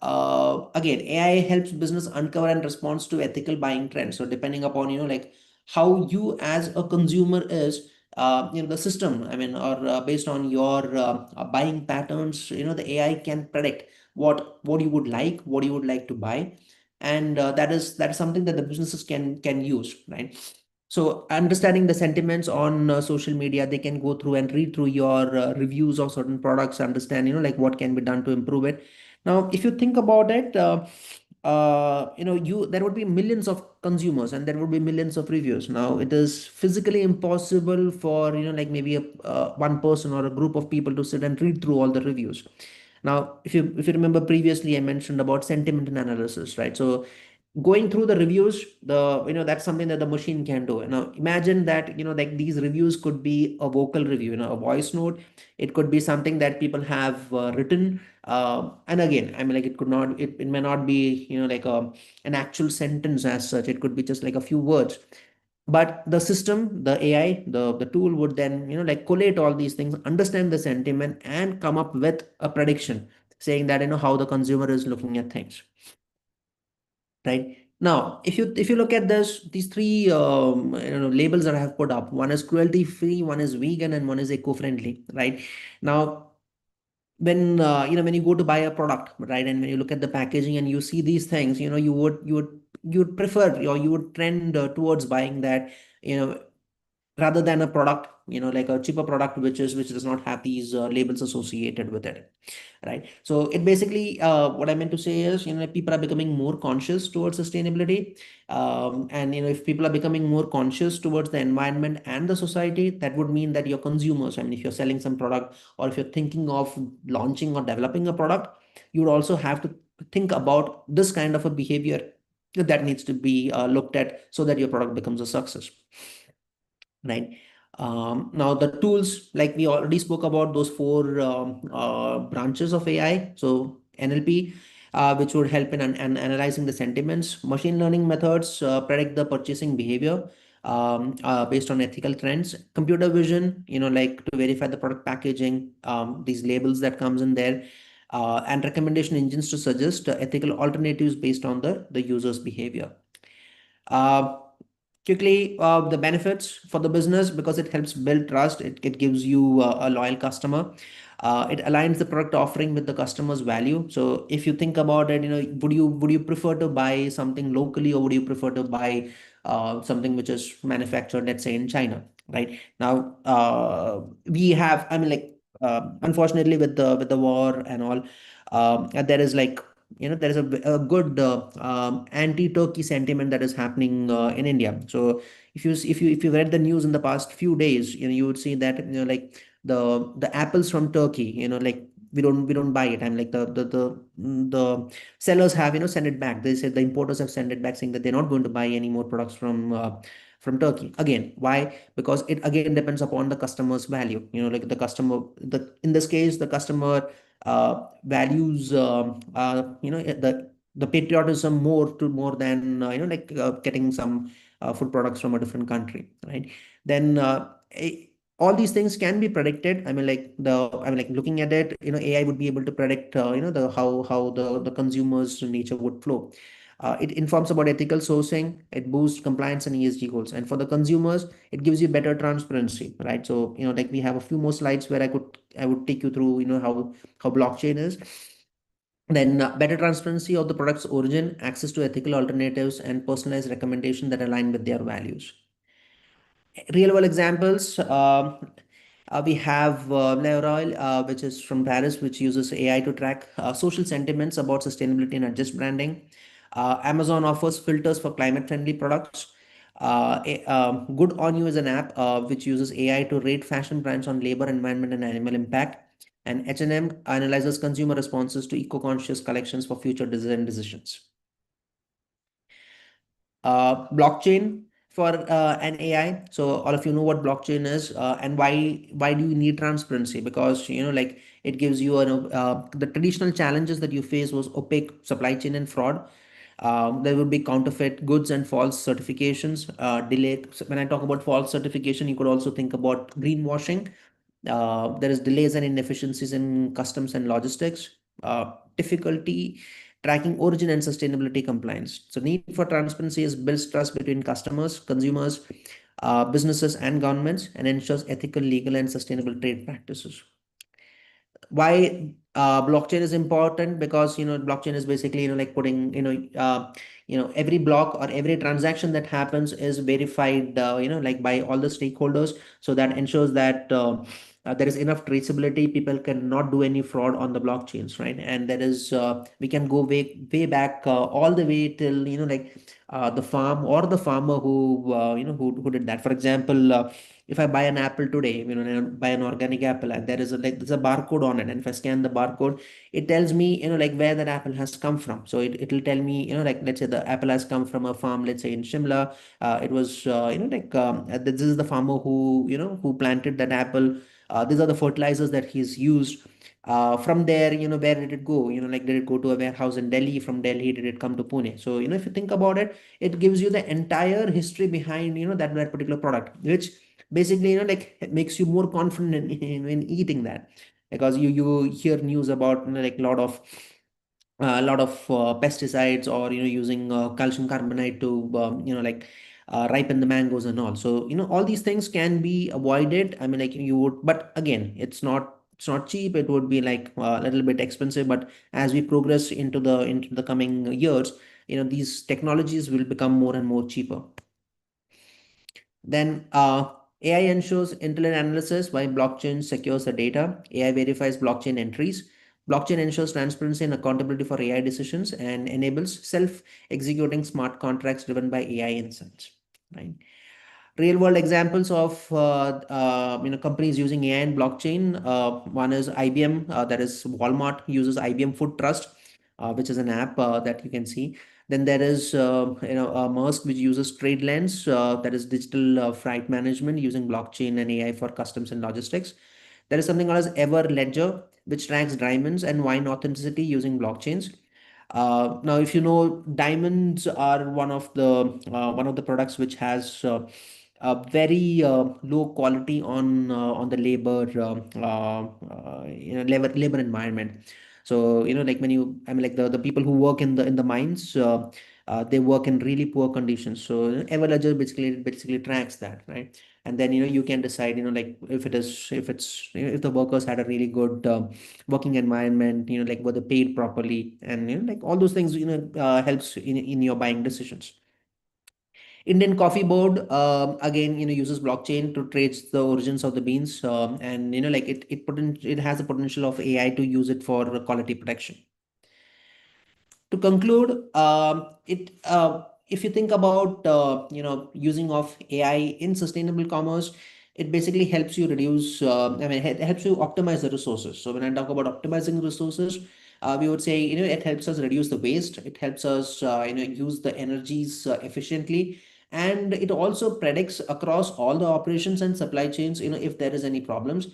Again, AI helps business uncover and responds to ethical buying trends. So depending upon like how you as a consumer is, the system, I mean, or based on your buying patterns, the AI can predict what you would like, what you would like to buy, and that is something that the businesses can use, right? So understanding the sentiments on social media, they can go through and read through your reviews of certain products, understand like what can be done to improve it. Now, if you think about it, there would be millions of consumers and there would be millions of reviews. Now, it is physically impossible for like maybe one person or a group of people to sit and read through all the reviews. Now, if you remember previously, I mentioned about sentiment analysis, right? So going through the reviews, that's something that the machine can do. Now imagine that like these reviews could be a vocal review, a voice note. It could be something that people have written, and again, I mean, like it may not be like an actual sentence as such. It could be just like a few words, but the system, the AI, the tool would then like collate all these things, understand the sentiment, and come up with a prediction saying that how the consumer is looking at things. Right now, if you look at these three labels that I have put up, one is cruelty free, one is vegan, and one is eco-friendly. Right now, when when you go to buy a product, right, and when you look at the packaging and you see these things, you would prefer, or you would trend towards buying that, rather than a product, like a cheaper product which does not have these labels associated with it, right? So it basically, what I meant to say is, people are becoming more conscious towards sustainability, and if people are becoming more conscious towards the environment and the society, that would mean that your consumers, I mean, if you're selling some product or if you're thinking of launching or developing a product, you would also have to think about this kind of a behavior that needs to be looked at so that your product becomes a success. Right. Now the tools, like we already spoke about those four branches of AI. So NLP, which would help in analyzing the sentiments. Machine learning methods predict the purchasing behavior based on ethical trends. Computer vision, like to verify the product packaging, these labels that comes in there, and recommendation engines to suggest ethical alternatives based on the user's behavior. Uh, Quickly, the benefits for the business, because it helps build trust. It gives you a loyal customer. It aligns the product offering with the customer's value. So if you think about it, would you prefer to buy something locally, or would you prefer to buy something which is manufactured, let's say, in China? Right now, we have, I mean, like, unfortunately, with the war and all, there is like there is a good anti-Turkey sentiment that is happening in India. So if you read the news in the past few days, you would see that like the apples from Turkey, like we don't buy it. I'm like the sellers have send it back. They said the importers have sent it back, saying that they're not going to buy any more products from Turkey. Again, why? Because it again depends upon the customer's value. Like the customer, in this case, the customer values the patriotism more than getting some food products from a different country, right? Then all these things can be predicted. I mean, like looking at it, AI would be able to predict the how the consumer's nature would flow. It informs about ethical sourcing, it boosts compliance and ESG goals. And for the consumers, it gives you better transparency, right? So, like we have a few more slides where I would take you through, how blockchain is. Then better transparency of the product's origin, access to ethical alternatives, and personalized recommendation that align with their values. Real world examples. We have Leroy, which is from Paris, which uses AI to track social sentiments about sustainability and adjust branding. Amazon offers filters for climate-friendly products. Good On You is an app which uses AI to rate fashion brands on labor, environment, and animal impact. And H&M analyzes consumer responses to eco-conscious collections for future design decisions. Blockchain for an AI. So all of you know what blockchain is, and why do you need transparency? Because like it gives you the traditional challenges that you face was opaque supply chain and fraud. There would be counterfeit goods and false certifications, delay. So when I talk about false certification, you could also think about greenwashing. There is delays and inefficiencies in customs and logistics, difficulty tracking origin and sustainability compliance. So need for transparency is builds trust between customers, consumers, businesses, and governments, and ensures ethical, legal, and sustainable trade practices. Why blockchain is important? Because blockchain is basically like putting every block or every transaction that happens is verified like by all the stakeholders, so that ensures that there is enough traceability. People cannot do any fraud on the blockchains, right? And there is we can go way back all the way till like the farm or the farmer who did that. For example, if I buy an apple today, buy an organic apple, and there's a barcode on it, and if I scan the barcode, it tells me like where that apple has come from. So it'll tell me like, let's say the apple has come from a farm, let's say in Shimla. It was this is the farmer who planted that apple. These are the fertilizers that he's used. From there, where did it go? Like, did it go to a warehouse in Delhi? From Delhi, did it come to Pune? So, if you think about it, it gives you the entire history behind, that particular product, which basically, like makes you more confident in eating that, because you hear news about, like a lot of pesticides, or using calcium carbonate to like ripen the mangoes and all. So all these things can be avoided. I mean, like you would, but again, it's not cheap. It would be like a little bit expensive. But as we progress into the coming years, these technologies will become more and more cheaper. Then AI ensures intelligent analysis while blockchain secures the data. AI verifies blockchain entries. Blockchain ensures transparency and accountability for AI decisions and enables self-executing smart contracts driven by AI insights. Right. Real world examples of companies using AI and blockchain. One is IBM, that is Walmart uses IBM Food Trust, which is an app that you can see. Then there is Maersk, which uses TradeLens, that is digital freight management using blockchain and AI for customs and logistics. There is something called as Ever Ledger, which tracks diamonds and wine authenticity using blockchains. Now, if you know, diamonds are one of the products which has a very low quality on the labor environment. So like when like the people who work in the mines, they work in really poor conditions. So Everledger basically tracks that, right? And then you can decide like if the workers had a really good working environment, like were they paid properly, and like all those things helps in your buying decisions. Indian Coffee Board, again, uses blockchain to trace the origins of the beans, and like it has the potential of AI to use it for quality protection. To conclude, if you think about using of AI in sustainable commerce, it basically helps you reduce. It helps you optimize the resources. So when I talk about optimizing resources, we would say it helps us reduce the waste. It helps us use the energies efficiently, and it also predicts across all the operations and supply chains. If there is any problems,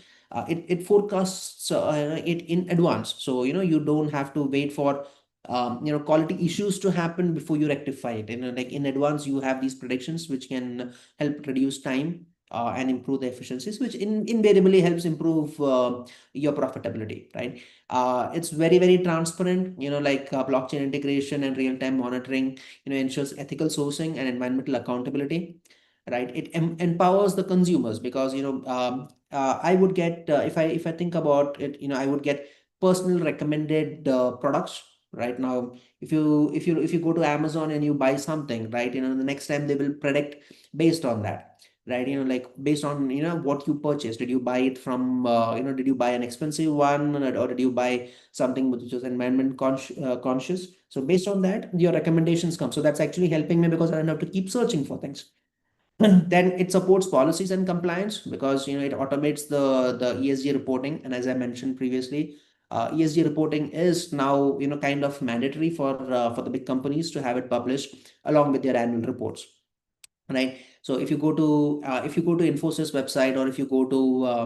it forecasts it in advance. So you don't have to wait for quality issues to happen before you rectify it. Like in advance, you have these predictions which can help reduce time and improve the efficiencies, which invariably helps improve your profitability, right? It's very, very transparent, like blockchain integration and real-time monitoring, ensures ethical sourcing and environmental accountability, right? It empowers the consumers because, I would get, if I think about it, I would get personal recommended products. Right now, if you go to Amazon and you buy something, right, the next time they will predict based on that, right? Like based on what you purchased. Did you buy it from did you buy an expensive one, or did you buy something which was environment conscious? So based on that, your recommendations come. So that's actually helping me because I don't have to keep searching for things. Then it supports policies and compliance because it automates the ESG reporting. And as I mentioned previously, ESG reporting is now kind of mandatory for the big companies to have it published along with their annual reports, right? So if you go to Infosys website, or if you go to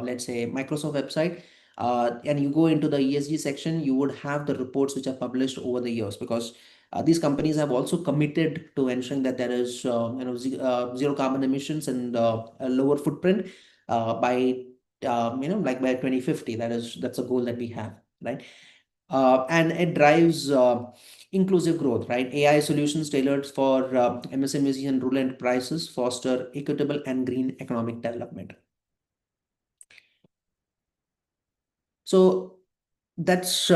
let's say Microsoft website, and you go into the ESG section, you would have the reports which are published over the years, because these companies have also committed to ensuring that there is zero carbon emissions and a lower footprint by like by 2050. That's a goal that we have, right? And it drives inclusive growth, right? AI solutions tailored for MSMEs and rural enterprises foster equitable and green economic development. So that's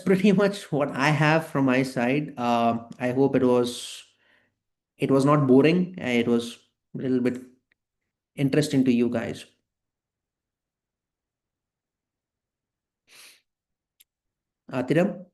pretty much what I have from my side. I hope it was not boring. It was a little bit interesting to you guys. Tiram?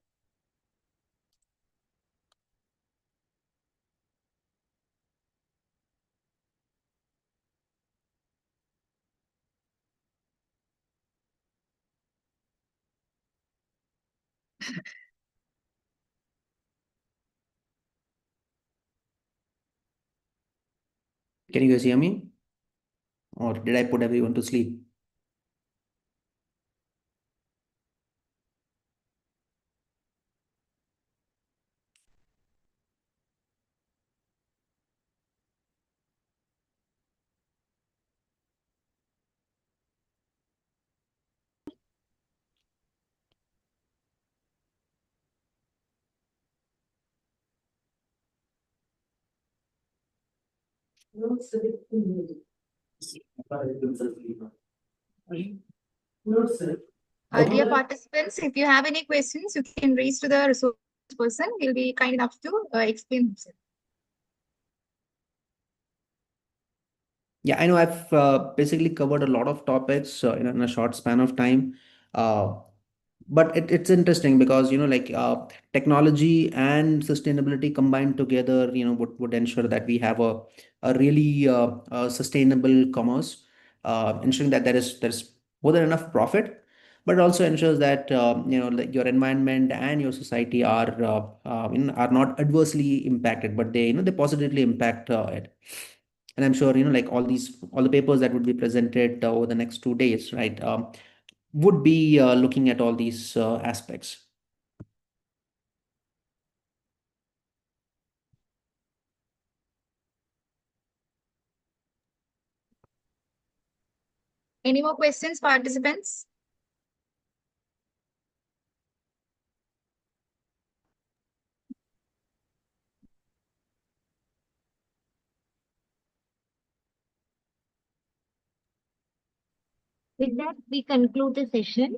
Can you guys hear me? Or did I put everyone to sleep? Dear participants, if you have any questions, you can raise to the resource person. He'll be kind enough to explain himself. Yeah, I know I've basically covered a lot of topics in a short span of time. Uh, but it's interesting because technology and sustainability combined together would ensure that we have a really sustainable commerce, ensuring that there's more than enough profit, but it also ensures that like your environment and your society are not adversely impacted, but they positively impact it. And I'm sure like all the papers that would be presented over the next 2 days, right, would be looking at all these aspects. Any more questions, participants? With that, we conclude the session.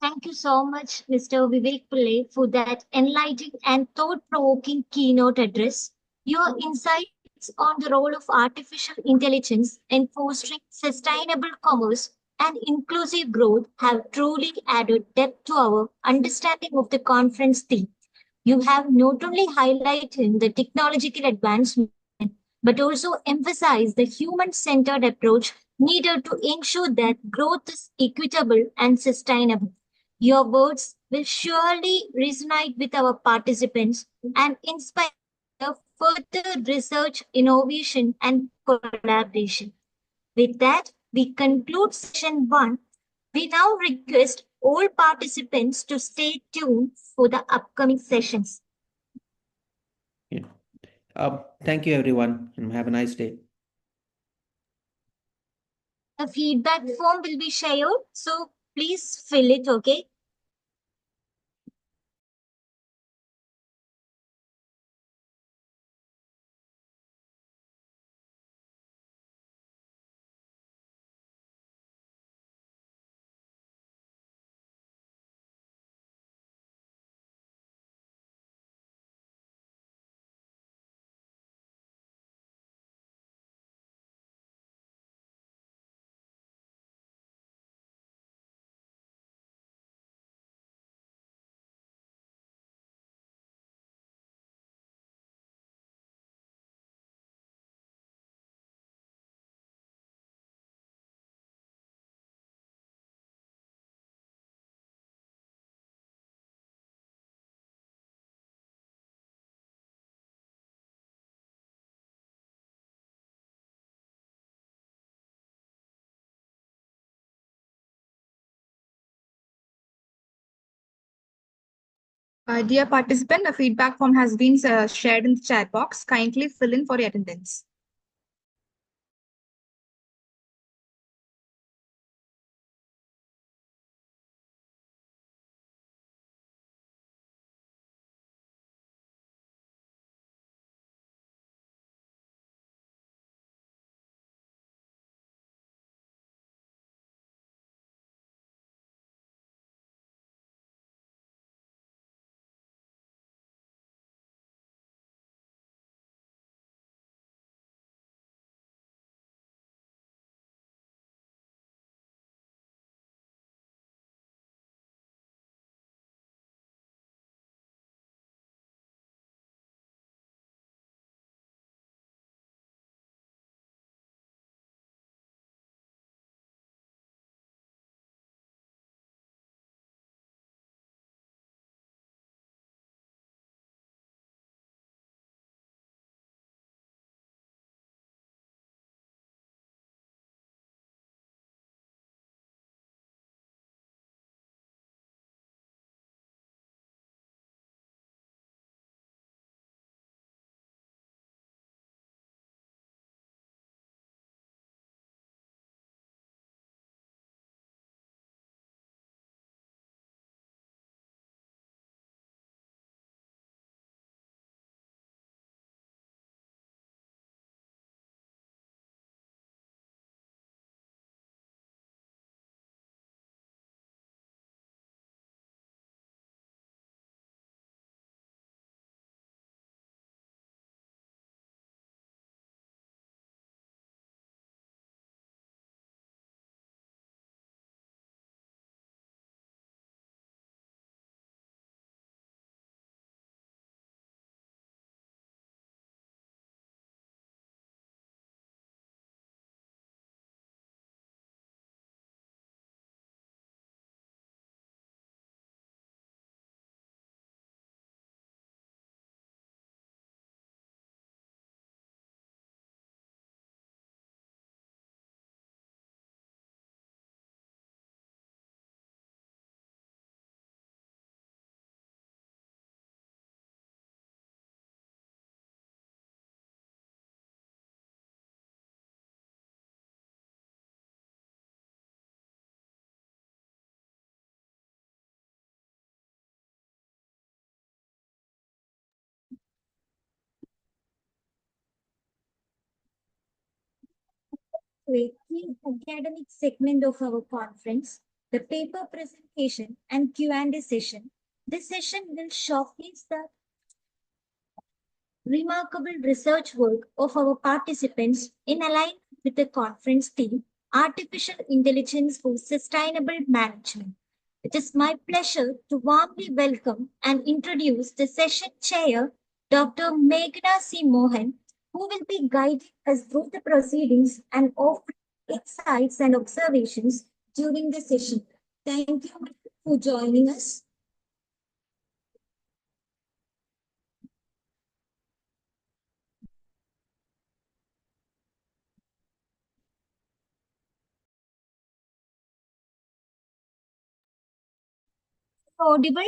Thank you so much, Mr. Vivek Pillai, for that enlightening and thought-provoking keynote address. Your insights on the role of artificial intelligence in fostering sustainable commerce and inclusive growth have truly added depth to our understanding of the conference theme. You have not only highlighted the technological advancement, but also emphasized the human-centered approach needed to ensure that growth is equitable and sustainable. Your words will surely resonate with our participants and inspire further research, innovation, and collaboration. With that, we conclude session 1. We now request all participants to stay tuned for the upcoming sessions. Yeah. Thank you, everyone, and have a nice day. A feedback form will be shared, so please fill it, okay? Dear participant, a feedback form has been shared in the chat box. Kindly fill in for your attendance. To a key academic segment of our conference, the paper presentation and Q&A session. This session will showcase the remarkable research work of our participants in alignment with the conference theme, Artificial Intelligence for Sustainable Management. It is my pleasure to warmly welcome and introduce the session chair, Dr. Meghna C. Mohan, who will be guiding us through the proceedings and offering insights and observations during the session. Thank you for joining us. Audible?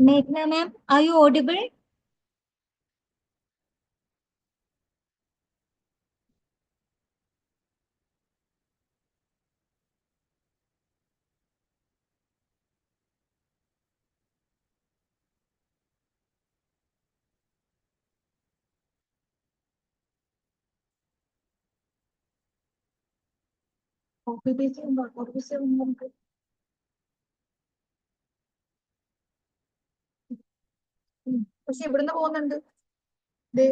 Meghna ma'am, are you audible? പക്ഷെ ഇവിടുന്ന് പോകുന്നുണ്ട് ദേ.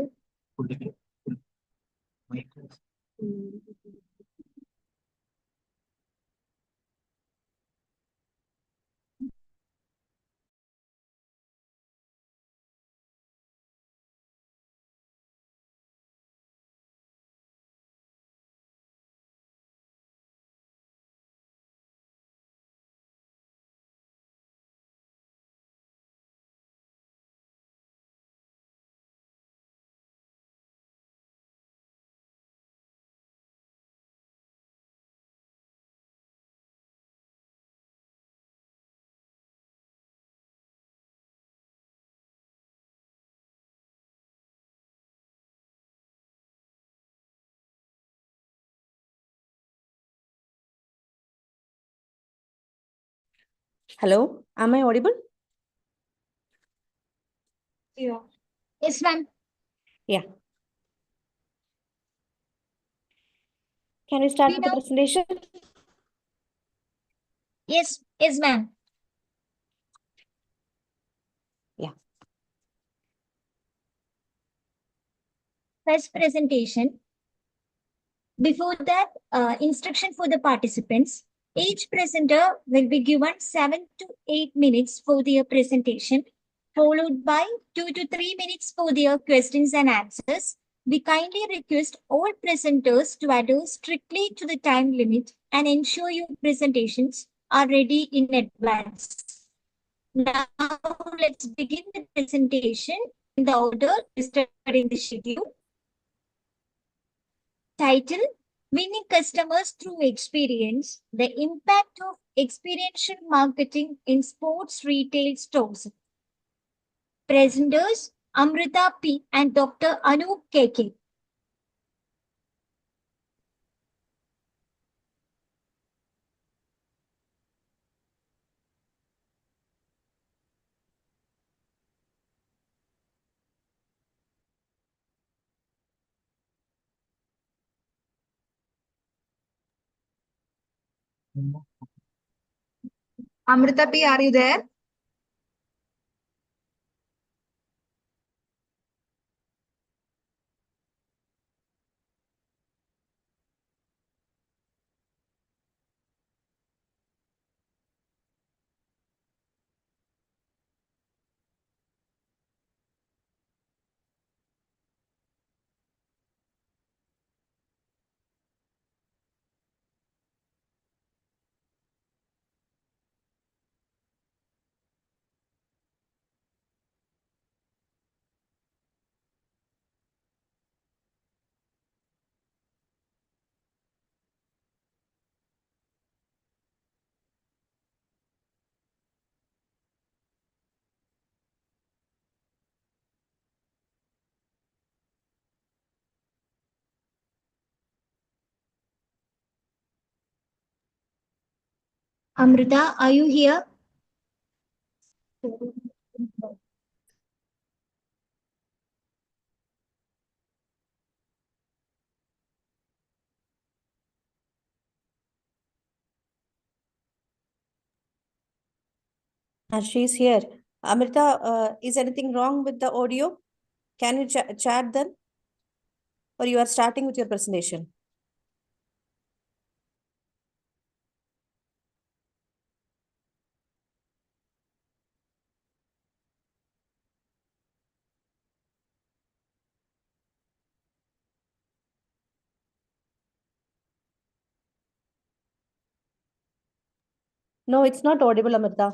Hello, am I audible? Yeah. Yes, ma'am. Yeah. Can we start We with the know. presentation? Yes, ma'am. Yeah. First presentation. Before that, instruction for the participants. Each presenter will be given 7 to 8 minutes for their presentation, followed by 2 to 3 minutes for their questions and answers. We kindly request all presenters to adhere strictly to the time limit and ensure your presentations are ready in advance. Now, let's begin the presentation in the order listed in the schedule. Title: Winning Customers Through Experience, the Impact of Experiential Marketing in Sports Retail Stores. Presenters: Amrita P. and Dr. Anup KK. Amrita P, are you there? Amrita, are you here? She's here. Amrita, is anything wrong with the audio? Can you chat then? Or you are starting with your presentation? No, it's not audible, Amrita.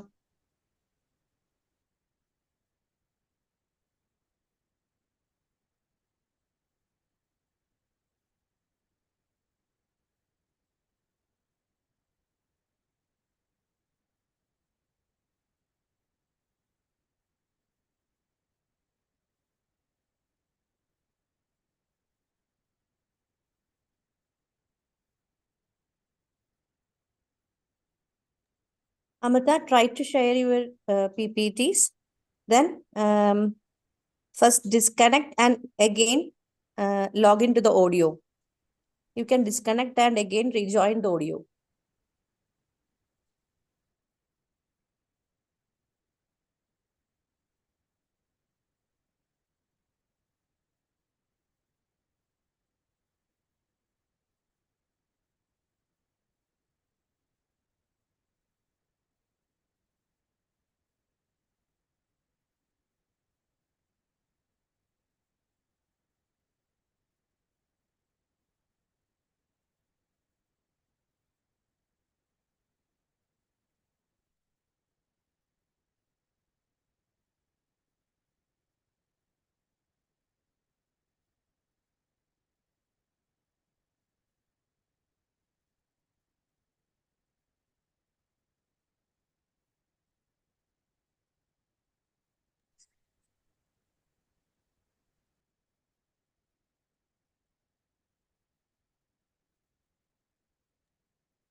Amrita, try to share your PPTs. Then first disconnect and again log into the audio. You can disconnect and again rejoin the audio.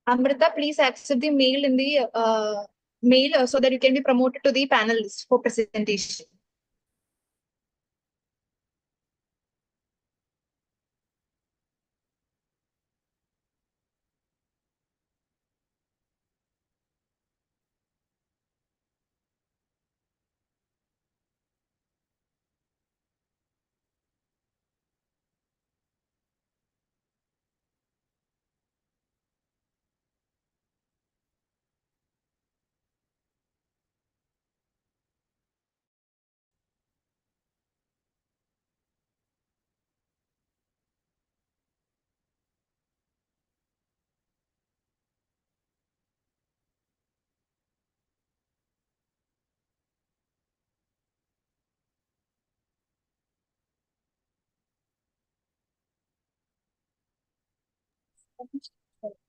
Amrita, please accept the mail in the mail so that you can be promoted to the panelist for presentation.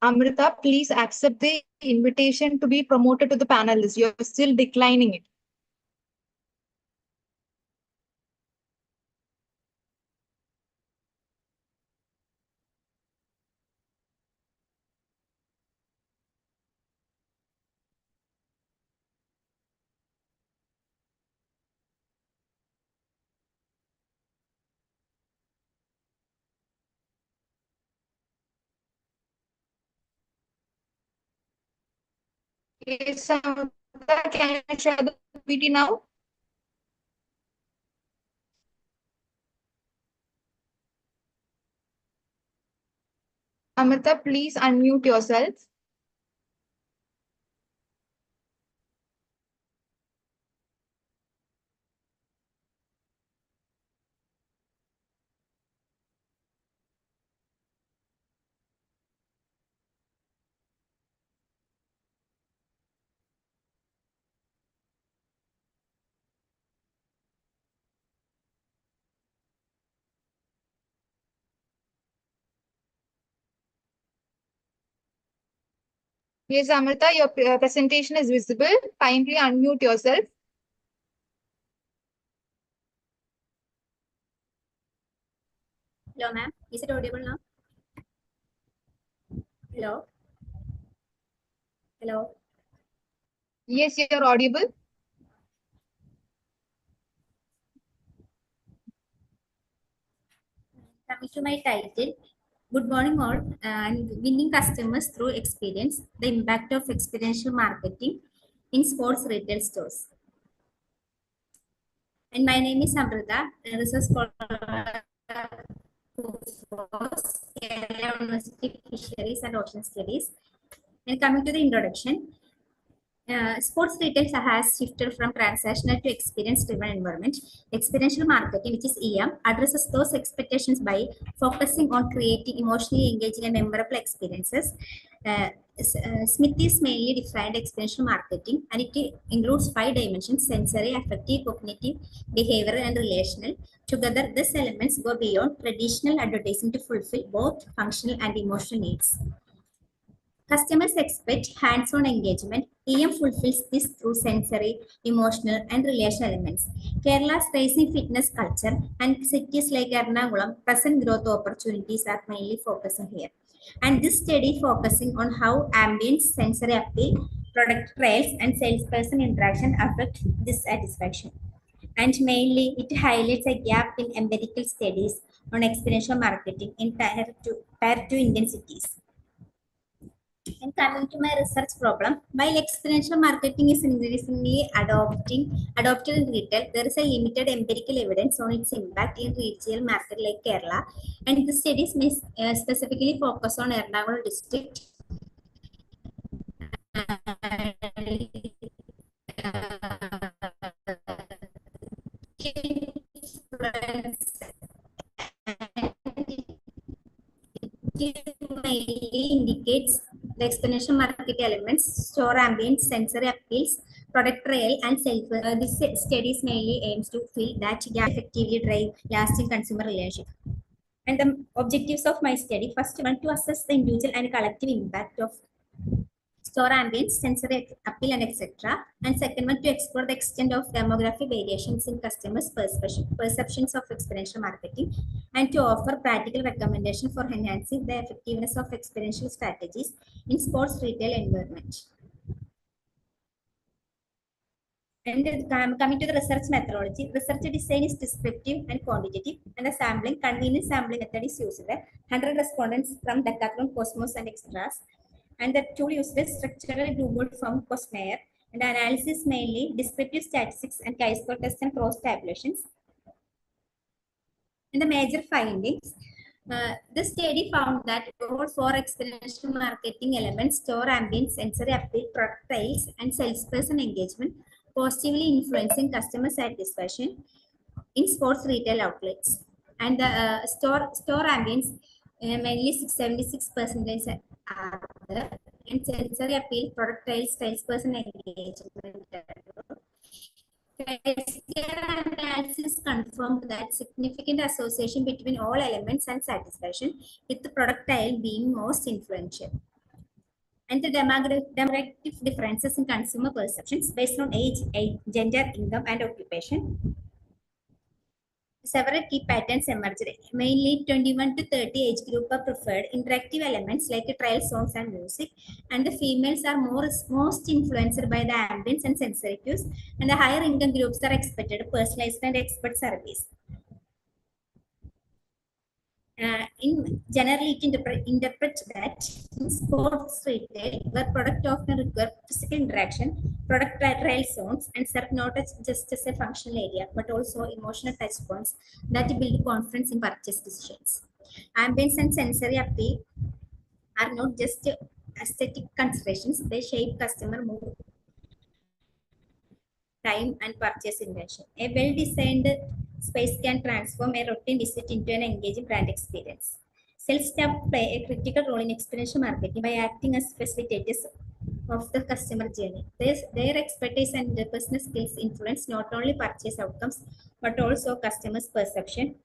Amrita, please accept the invitation to be promoted to the panelist. You're still declining it. Yes, Amrita, can I share the PPT now? Amrita, please unmute yourself. Yes, Amrita, your presentation is visible. Kindly unmute yourself. Hello, ma'am. Is it audible now? Hello? Hello? Yes, you're audible. Coming to my title, Good morning all, and winning customers through experience, the impact of experiential marketing in sports retail stores. And my name is Amrita, a research scholar for Kerala University Fisheries and Ocean Studies. And coming to the introduction, sports retail has shifted from transactional to experience-driven environment. Experiential marketing, which is EM, addresses those expectations by focusing on creating emotionally engaging and memorable experiences. Smith is mainly defined experiential marketing, and it includes 5 dimensions: sensory, affective, cognitive, behavioral, and relational. Together, these elements go beyond traditional advertising to fulfill both functional and emotional needs. Customers expect hands-on engagement. EM fulfills this through sensory, emotional, and relational elements. Kerala's rising fitness culture and cities like Ernakulam present growth opportunities are mainly focusing here. And this study focusing on how ambience, sensory appeal, product trials, and salesperson interaction affect dissatisfaction. And mainly, it highlights a gap in empirical studies on experiential marketing in tier 2 Indian cities. And coming to my research problem, while experiential marketing is increasingly adopted in retail, there is a limited empirical evidence on its impact in retail market like Kerala. And the studies may specifically focus on Ernakulam district. Mainly indicates the exponential market elements, store ambience, sensory appeals, product trial, and self. This studies mainly aims to fill that gap, effectively drive lasting consumer relationship. And the objectives of my study: first one, to assess the individual and collective impact of store ambience, sensory appeal, and etc. And second one, to explore the extent of demographic variations in customers' perceptions of experiential marketing, and to offer practical recommendations for enhancing the effectiveness of experiential strategies in sports retail environment. And coming to the research methodology, research design is descriptive and quantitative, and the sampling, convenient sampling method is used. 100 respondents from Decathlon, Cosmos, and Extras. And the tool used is structural Google from Cosmere, and the analysis mainly descriptive statistics and chi-score tests and cross tabulations. And the major findings, the study found that all 4 experiential marketing elements, store ambience, sensory appeal, product trials, and salesperson engagement, positively influencing customer satisfaction in sports retail outlets. And the store ambience, mainly 76% are there, and sensory appeal, product trials, salesperson engagement. Analysis confirmed that significant association between all elements and satisfaction, with the product tile being most influential. And the demographic differences in consumer perceptions based on age, gender, income, and occupation. Several key patterns emerged. Mainly 21 to 30 age group are preferred interactive elements like trial songs and music, and the females are most influenced by the ambience and sensory cues, and the higher income groups are expected personalized and expert service. Generally, it interprets that in sports retail, where product often require physical interaction, product trial zones, and serve not just as a functional area, but also emotional touch points that build confidence in purchase decisions. Ambience and sensory appeal are not just aesthetic considerations; they shape customer mood, time, and purchase intention. A well-designed space can transform a routine visit into an engaging brand experience. Sales staff play a critical role in experiential marketing by acting as facilitators of the customer journey. Their expertise and business skills influence not only purchase outcomes but also customers' perception.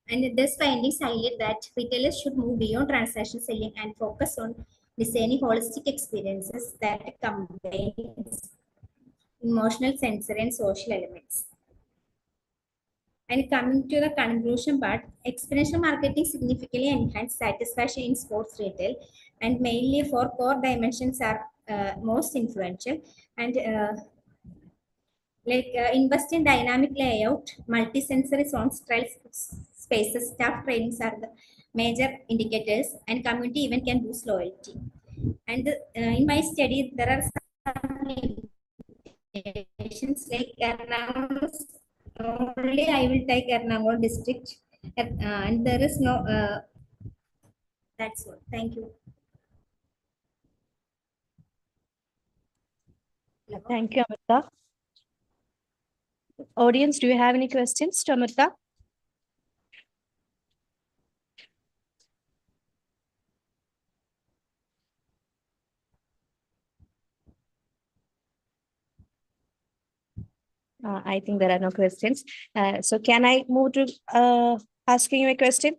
And these findings highlight that retailers should move beyond transaction selling and focus on designing holistic experiences that combine emotional, sensory, and social elements. And coming to the conclusion part, experiential marketing significantly enhances satisfaction in sports retail, and mainly four core dimensions are most influential. And invest in dynamic layout, multi-sensory zones, trial spaces, staff trainings are the major indicators, and community even can boost loyalty. And in my study, there are some limitations like Ernakulam. Only I will take Ernakulam district, and there is no. That's all. Thank you. Thank you, Amrita. Audience, do you have any questions to Amrita? I think there are no questions. So can I move to asking you a question?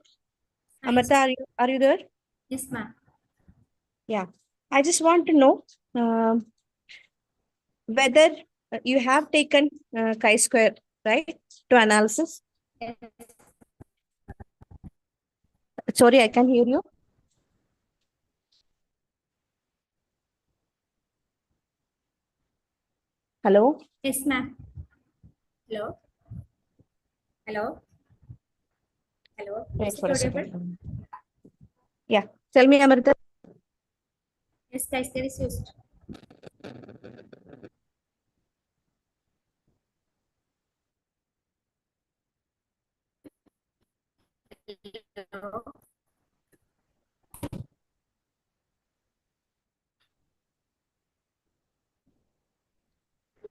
Amrita, are you there? Yes, ma'am. Yeah. I just want to know whether you have taken chi-square, right, to analysis? Yes. Sorry, I can hear you. Hello? Yes, ma'am. Hello? Hello? Hello? Wait Is for it a audible? second. Yeah. Tell me, Amrita. Yes, chi-square is used. Hello?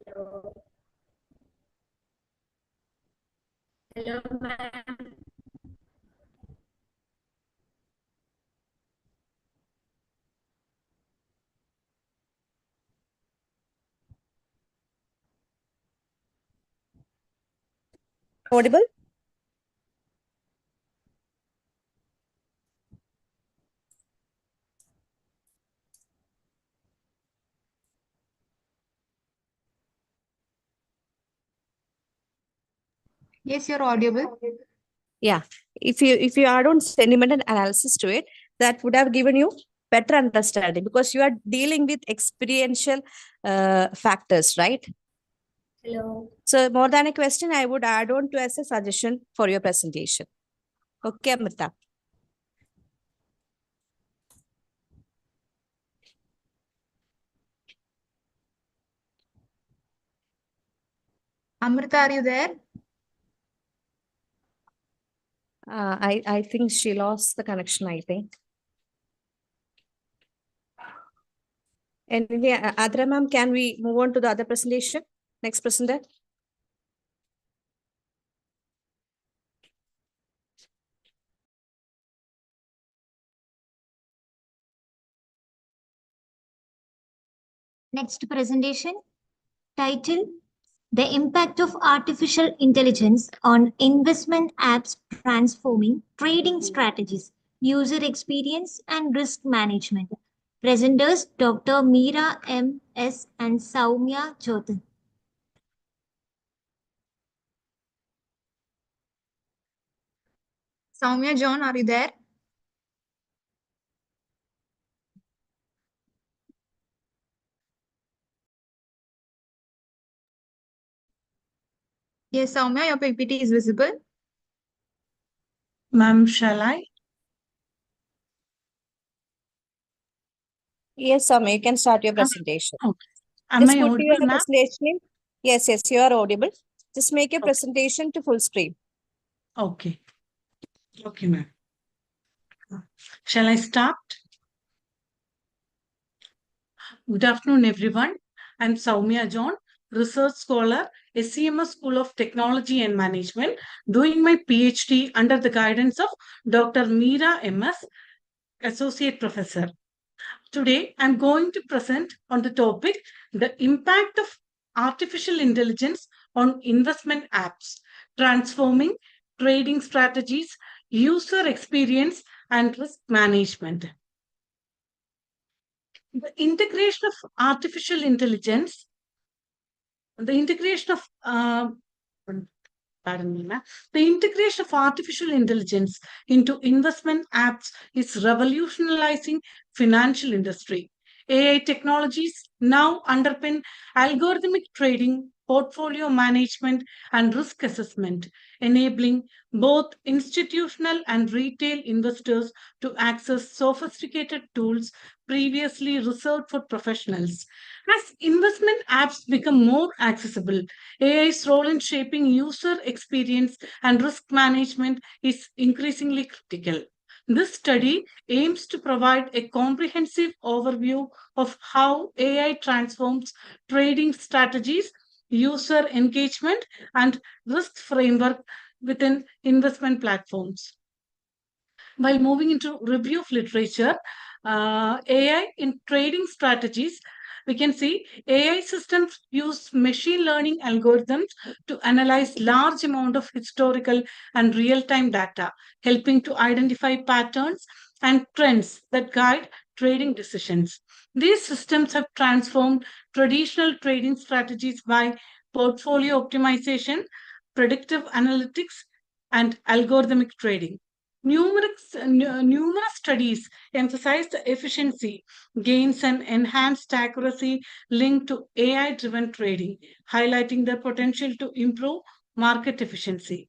Hello? Hello, ma'am. Audible? Yes, you're audible. Yeah. If you add on sentimental analysis to it, that would have given you better understanding because you are dealing with experiential factors, right? Hello? So more than a question, I would add on to as a suggestion for your presentation. Okay, Amrita. Amrita, are you there? I think she lost the connection, I think. Anyway, Adra ma'am, can we move on to the other presentation? Next presenter. Next presentation, title, The Impact of Artificial Intelligence on Investment Apps Transforming Trading Strategies, User Experience and Risk Management. Presenters, Dr. Meera M.S. and Soumya Jyothan. Soumya John, are you there? Yes, Soumya, your PPT is visible. Ma'am, shall I? Yes, Sam, you can start your presentation. Okay. Am Just I put audible, your ma'am? presentation. Yes, you are audible. Just make your Okay. presentation to full screen. Okay. Okay, ma'am. Shall I start? Good afternoon, everyone. I'm Soumya John, research scholar, SCMS School of Technology and Management, doing my PhD under the guidance of Dr. Meera MS, Associate Professor. Today, I'm going to present on the topic, the impact of artificial intelligence on investment apps, transforming trading strategies, user experience, and risk management. The integration of artificial intelligence, the integration of pardon me, ma'am. The integration of artificial intelligence into investment apps is revolutionizing financial industry. AI technologies now underpin algorithmic trading, portfolio management, and risk assessment, enabling both institutional and retail investors to access sophisticated tools previously reserved for professionals. As investment apps become more accessible, AI's role in shaping user experience and risk management is increasingly critical. This study aims to provide a comprehensive overview of how AI transforms trading strategies, user engagement, and risk framework within investment platforms. While moving into review of literature, AI in trading strategies, we can see AI systems use machine learning algorithms to analyze large amount of historical and real-time data, helping to identify patterns and trends that guide trading decisions. These systems have transformed traditional trading strategies by portfolio optimization, predictive analytics, and algorithmic trading. Numerous studies emphasize the efficiency gains and enhanced accuracy linked to AI-driven trading, highlighting the potential to improve market efficiency.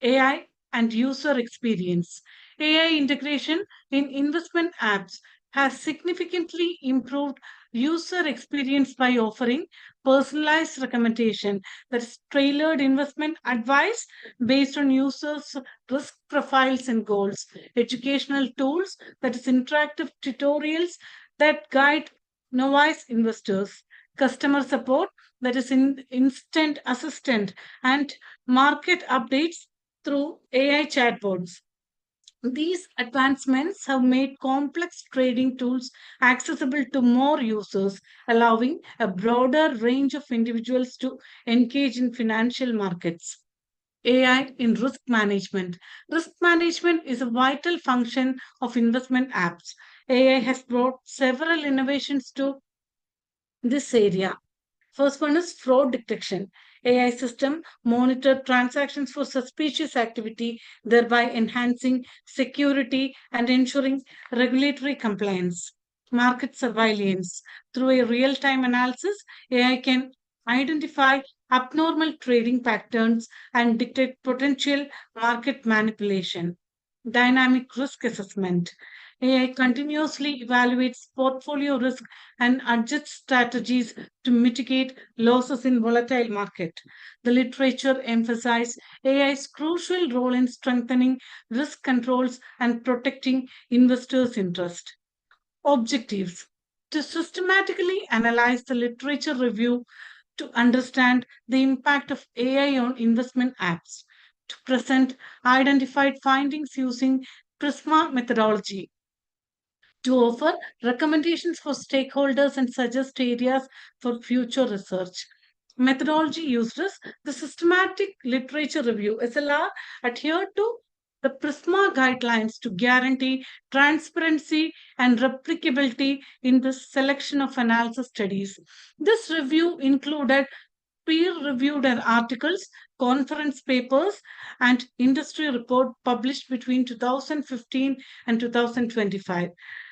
AI and user experience. AI integration in investment apps has significantly improved user experience by offering personalized recommendation, that's tailored investment advice based on users' risk profiles and goals, educational tools, that is interactive tutorials that guide novice investors, customer support, that is instant assistant, and market updates through AI chatbots. These advancements have made complex trading tools accessible to more users, allowing a broader range of individuals to engage in financial markets. AI in risk management. Risk management is a vital function of investment apps. AI has brought several innovations to this area. First one is fraud detection. AI system monitor transactions for suspicious activity, thereby enhancing security and ensuring regulatory compliance. Market surveillance. Through a real-time analysis, AI can identify abnormal trading patterns and detect potential market manipulation. Dynamic risk assessment. AI continuously evaluates portfolio risk and adjusts strategies to mitigate losses in volatile market. The literature emphasizes AI's crucial role in strengthening risk controls and protecting investors' interest. Objectives: to systematically analyze the literature review to understand the impact of AI on investment apps, to present identified findings using PRISMA methodology, to offer recommendations for stakeholders and suggest areas for future research. Methodology used is the systematic literature review, SLR, adhered to the PRISMA guidelines to guarantee transparency and replicability in the selection of analysis studies. This review included peer-reviewed articles, conference papers, and industry report published between 2015 and 2025.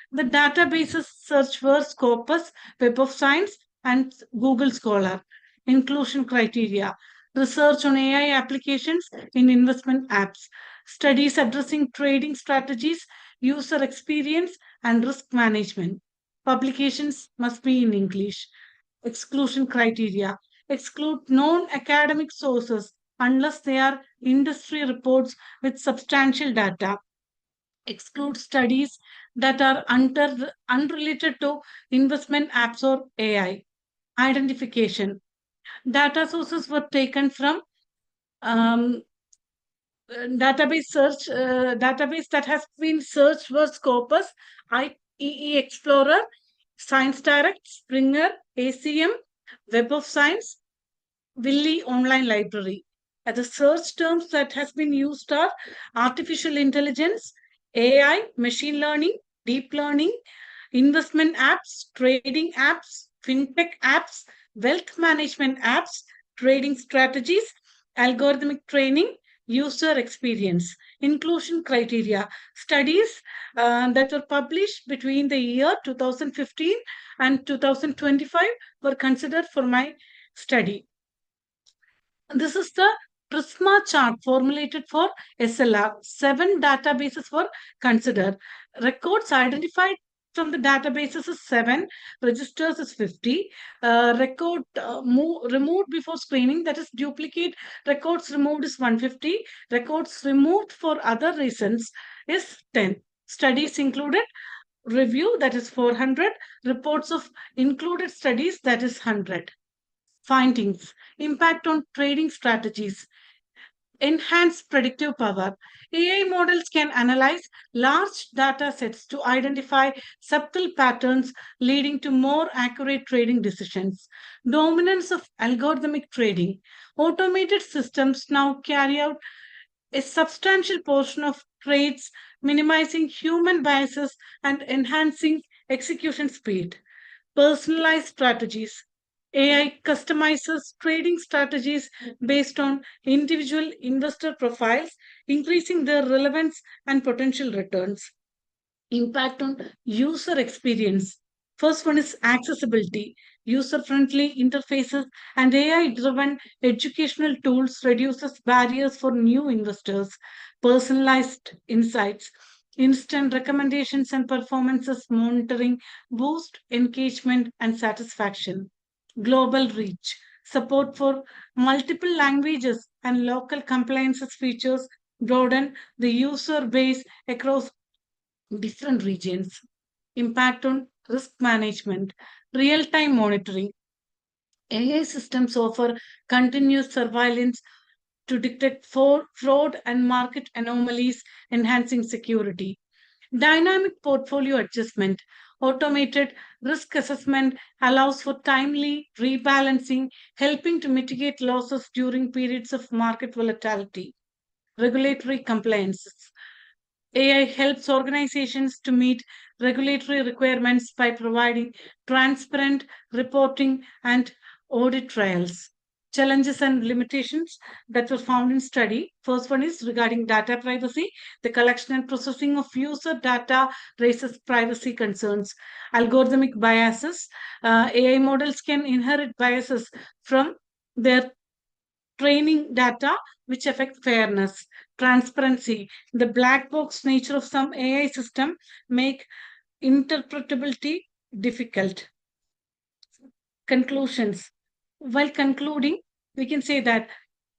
The databases search for Scopus, Web of Science, and Google Scholar. Inclusion criteria. research on AI applications in investment apps, studies addressing trading strategies, user experience, and risk management. Publications must be in English. Exclusion criteria. Exclude non-academic sources unless they are industry reports with substantial data. Exclude studies that are unrelated to investment apps or AI. Identification. Data sources were taken from um, database that has been searched for Scopus, IEE Explorer, Science Direct, Springer, ACM, Web of Science, Willy Online Library. The search terms that has been used are artificial intelligence, AI, machine learning, deep learning, investment apps, trading apps, fintech apps, wealth management apps, trading strategies, algorithmic training, user experience. Inclusion criteria. Studies that were published between the year 2015 and 2025 were considered for my study. This is the Prisma chart formulated for SLR. 7 databases were considered. Records identified from the databases is 7, registers is 50. Record removed before screening, that is duplicate records removed is 150. Records removed for other reasons is 10. Studies included review, that is 400. Reports of included studies, that is 100. Findings. Impact on trading strategies. Enhanced predictive power. AI models can analyze large data sets to identify subtle patterns leading to more accurate trading decisions. Dominance of algorithmic trading. Automated systems now carry out a substantial portion of trades, minimizing human biases and enhancing execution speed. Personalized strategies. AI customizes trading strategies based on individual investor profiles, increasing their relevance and potential returns. Impact on user experience. First one is accessibility. User-friendly interfaces and AI-driven educational tools reduces barriers for new investors. Personalized insights. Instant recommendations and performances monitoring boost engagement and satisfaction. Global reach. Support for multiple languages and local compliances features broaden the user base across different regions. Impact on risk management. Real-time monitoring. AI systems offer continuous surveillance to detect fraud and market anomalies, enhancing security. Dynamic portfolio adjustment. Automated risk assessment allows for timely rebalancing, helping to mitigate losses during periods of market volatility. Regulatory compliances. AI helps organizations to meet regulatory requirements by providing transparent reporting and audit trails. Challenges and limitations that were found in study. First one is regarding data privacy. The collection and processing of user data raises privacy concerns. Algorithmic biases. AI models can inherit biases from their training data, which affect fairness. Transparency. The black box nature of some AI system make interpretability difficult. Conclusions. While concluding, we can say that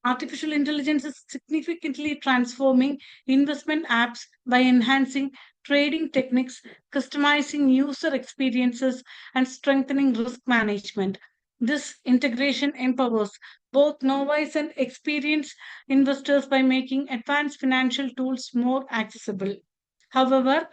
artificial intelligence is significantly transforming investment apps by enhancing trading techniques, customizing user experiences, and strengthening risk management. This integration empowers both novice and experienced investors by making advanced financial tools more accessible. However,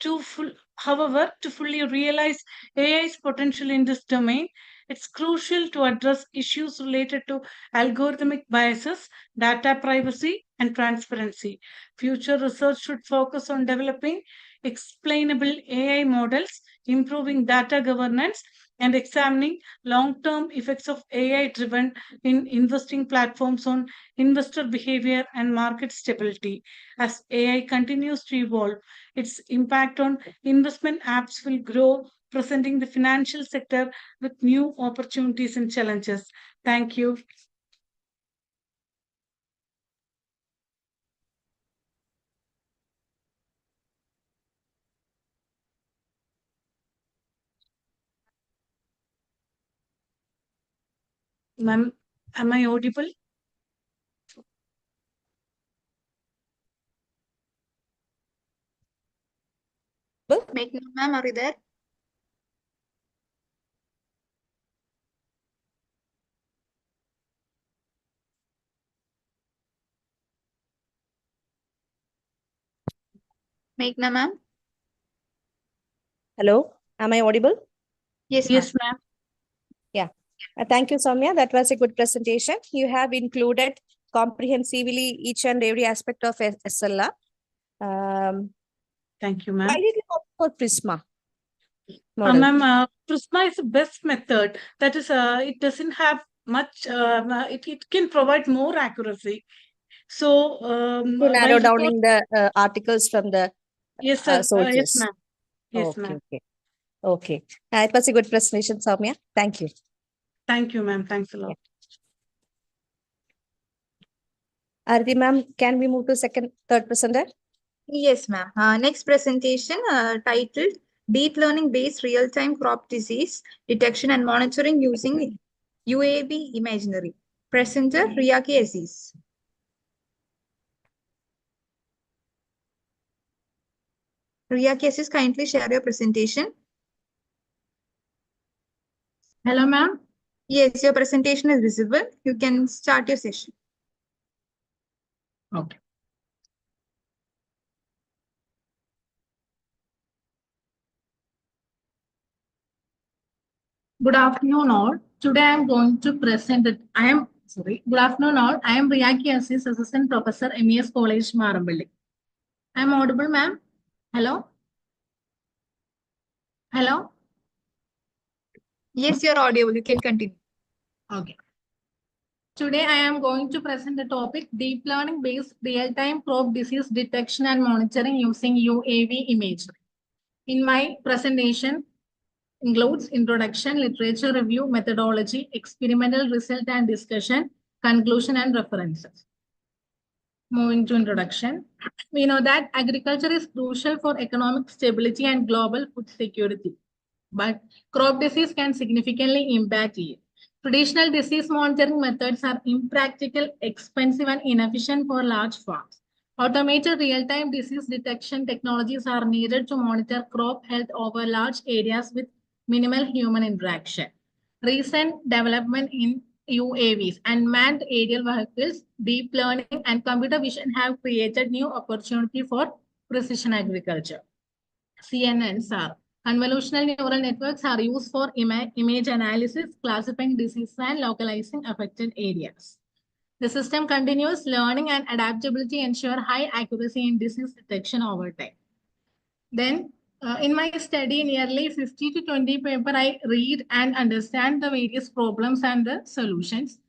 to fully realize AI's potential in this domain, it's crucial to address issues related to algorithmic biases, data privacy, and transparency. Future research should focus on developing explainable AI models, improving data governance, and examining long-term effects of AI-driven in investing platforms on investor behavior and market stability. As AI continues to evolve, its impact on investment apps will grow, presenting the financial sector with new opportunities and challenges. Thank you. Ma'am, am I audible? Meghna ma'am, are you there? Meghna ma'am? Hello, am I audible? Yes, Yes, ma'am. ma'am. Yeah. Thank you, Soumya. That was a good presentation. You have included comprehensively each and every aspect of SLR. Thank you, Why ma'am. did you opt for Prisma model? Ma'am, Prisma is the best method. That is, it doesn't have much, it can provide more accuracy. So, To narrow while down record, in the articles from the yes, sir. Yes, sources. ma'am. Yes, Okay, ma'am. okay. Okay. It was a good presentation, Soumya. Thank you. Thank you, ma'am. Thanks a lot. Arti ma'am, can we move to third presenter? Yes, ma'am. Next presentation titled Deep Learning Based Real-Time Crop Disease Detection and Monitoring Using UAV Imaginary. Presenter Riyaki Aziz. Riyaki Aziz, kindly share your presentation. Hello, ma'am. Yes, your presentation is visible. You can start your session. Okay. Good afternoon, all. Today I am going to present it. Good afternoon, all. I am Riyaki Aziz, Assistant Professor, MES College, Marambali. I am audible, ma'am. Hello? Hello? Yes, you're audible. You can continue. Okay. Today I am going to present the topic Deep Learning Based Real-Time Crop Disease Detection and Monitoring Using UAV Imagery. In my presentation, includes introduction, literature review, methodology, experimental result and discussion, conclusion and references. Moving to introduction, we know that agriculture is crucial for economic stability and global food security, but crop disease can significantly impact yield. Traditional disease monitoring methods are impractical, expensive, and inefficient for large farms. Automated real-time disease detection technologies are needed to monitor crop health over large areas with minimal human interaction. Recent development in UAVs and manned aerial vehicles, deep learning, and computer vision have created new opportunity for precision agriculture. CNNs are convolutional neural networks are used for image analysis, classifying diseases, and localizing affected areas. The system continuous learning and adaptability ensure high accuracy in disease detection over time. Then, in my study, nearly 50 to 20 paper, I read and understand the various problems and the solutions.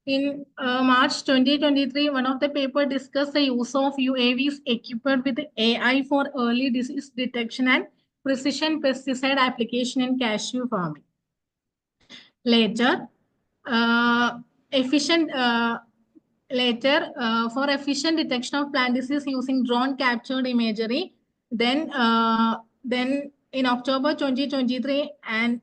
In March 2023, one of the paper discussed the use of UAVs equipped with AI for early disease detection and precision pesticide application in cashew farming. Later, for efficient detection of plant disease using drone captured imagery, then in October 2023, an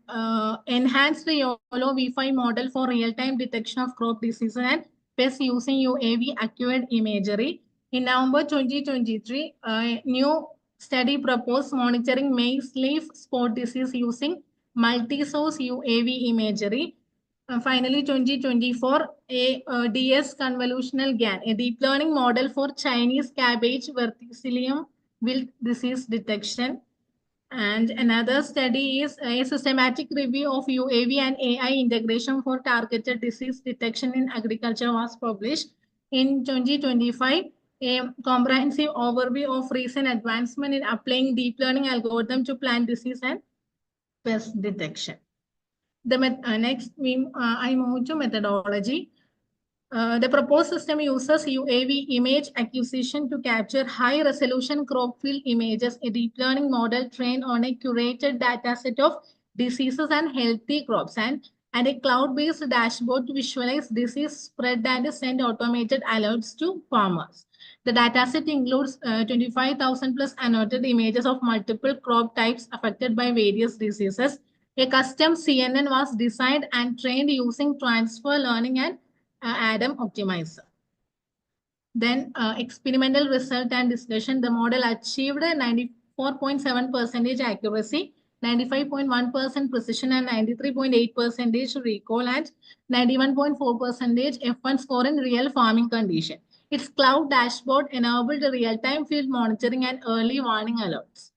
enhanced YOLO V5 model for real-time detection of crop disease and pests using UAV acquired imagery. In November 2023, a new study proposed monitoring maize leaf spot disease using multi-source UAV imagery. Finally, 2024, a DS convolutional GAN, a deep learning model for Chinese cabbage verticillium wilt disease detection. And another study is a systematic review of UAV and AI integration for targeted disease detection in agriculture was published. In 2025, a comprehensive overview of recent advancement in applying deep learning algorithm to plant disease and pest detection. I move to methodology. The proposed system uses UAV image acquisition to capture high-resolution crop field images, a deep learning model trained on a curated dataset of diseases and healthy crops, and a cloud-based dashboard to visualize disease spread and send automated alerts to farmers. The dataset includes 25,000 plus annotated images of multiple crop types affected by various diseases, A custom CNN was designed and trained using transfer learning and Adam optimizer. Then experimental result and discussion, the model achieved 94.7% accuracy, 95.1% precision and 93.8% recall and 91.4% F1 score in real farming condition. Its cloud dashboard enabled real-time field monitoring and early warning alerts.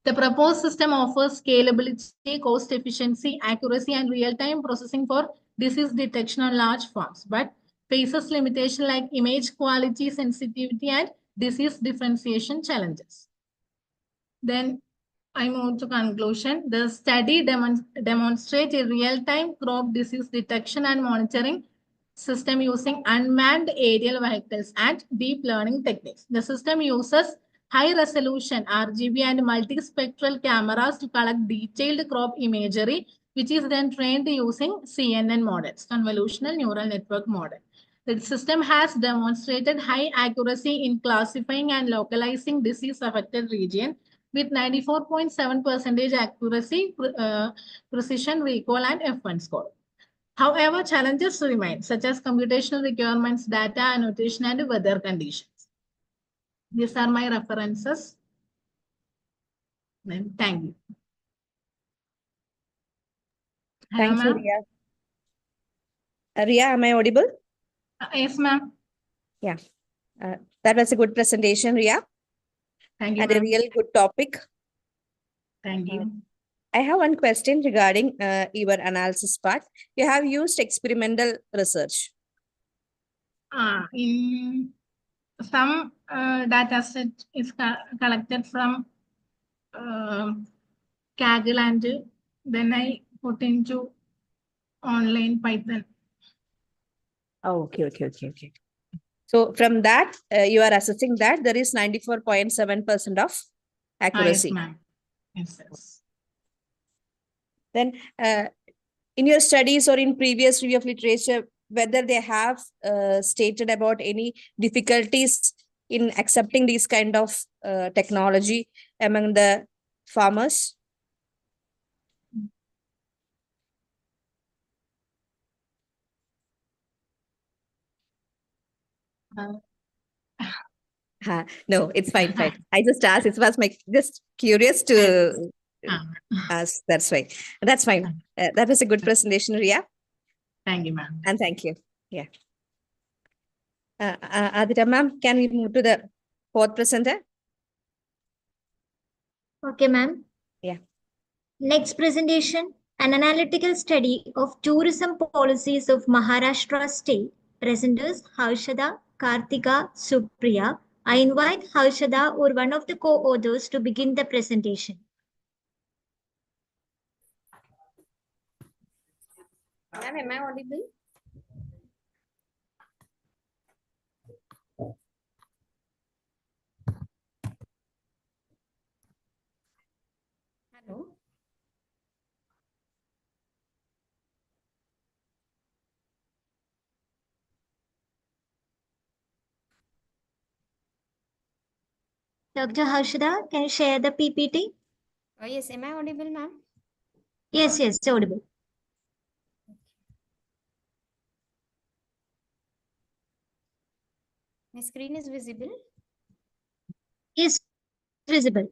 The proposed system offers scalability, cost efficiency, accuracy, and real-time processing for disease detection on large farms, but faces limitation like image quality, sensitivity, and disease differentiation challenges. Then I move to conclusion. The study demonstrates a real-time crop disease detection and monitoring system using unmanned aerial vehicles and deep learning techniques. The system uses high-resolution RGB and multispectral cameras to collect detailed crop imagery, which is then trained using CNN models, convolutional neural network model. The system has demonstrated high accuracy in classifying and localizing disease-affected region with 94.7% accuracy, precision, recall, and F1 score. However, challenges remain, such as computational requirements, data annotation, and weather conditions. These are my references. Then, thank you. Thank you, Ria. Ria, am I audible? Yes, ma'am. Yeah. That was a good presentation, Ria. Thank you, and a real good topic. Thank you. I have one question regarding your analysis part. You have used experimental research. In some data set is collected from Kaggle and then I put into online Python. Oh, okay. So from that, you are assessing that there is 94.7% of accuracy. Yes, ma'am. Yes. Then in your studies or in previous review of literature, whether they have stated about any difficulties in accepting these kind of technology among the farmers? No, it's fine. I just asked. It was just curious to ask. That's right. That's fine. That was a good presentation, Ria. Thank you, ma'am. And thank you. Yeah. Aditya, ma'am, can we move to the fourth presenter? Okay, ma'am. Yeah. Next presentation, an analytical study of tourism policies of Maharashtra state. Presenters Harshada, Kartika, Supriya. I invite Harshada or one of the co-authors to begin the presentation. Ma'am, am I audible? Hello. Dr. Harshada, can you share the PPT? Yes, am I audible, ma'am? Yes, it's audible. My screen is visible? Yes, visible.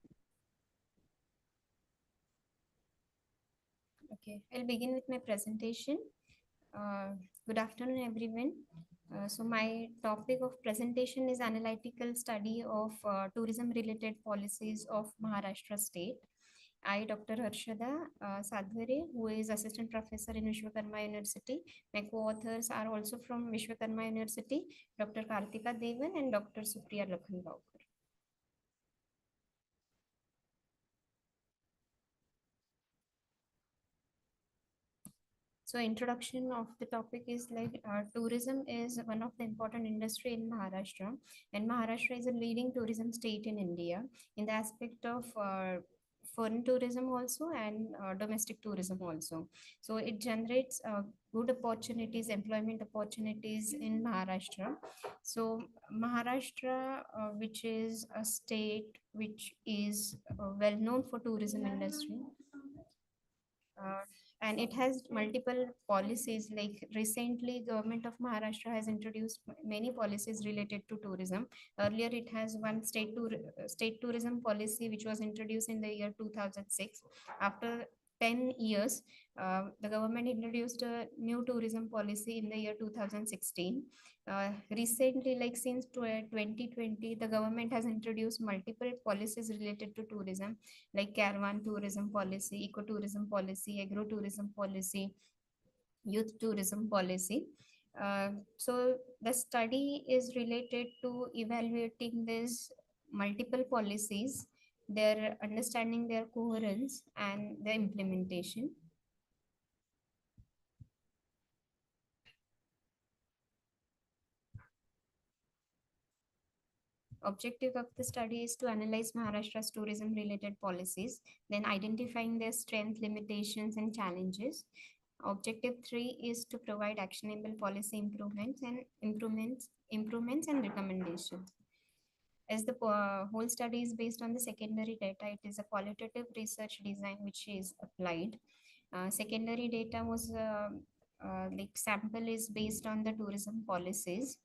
Okay, I'll begin with my presentation. Good afternoon, everyone. So my topic of presentation is analytical study of tourism-related policies of Maharashtra state. I, Dr. Harshada Sadhware, who is assistant professor in Vishwakarma University. My co-authors are also from Vishwakarma University, Dr. Kartika Devan and Dr. Supriya Lakhangaokar. So introduction of the topic is like tourism is one of the important industry in Maharashtra, and Maharashtra is a leading tourism state in India in the aspect of foreign tourism also and domestic tourism also. So it generates good opportunities, employment opportunities in Maharashtra. So Maharashtra, which is a state which is well known for tourism industry. and it has multiple policies. Like recently, government of Maharashtra has introduced many policies related to tourism. Earlier, it has one state tourism policy which was introduced in the year 2006. After 10 years, the government introduced a new tourism policy in the year 2016. Recently, like since 2020, the government has introduced multiple policies related to tourism, like caravan tourism policy, ecotourism policy, agro-tourism policy, youth tourism policy. So the study is related to evaluating these multiple policies, their understanding their coherence and their implementation. Objective of the study is to analyze Maharashtra's tourism related policies, then identifying their strength, limitations, and challenges. Objective 3 is to provide actionable policy improvements and recommendations. As the whole study is based on the secondary data, it is a qualitative research design which is applied. Secondary data was like sample is based on the tourism policies.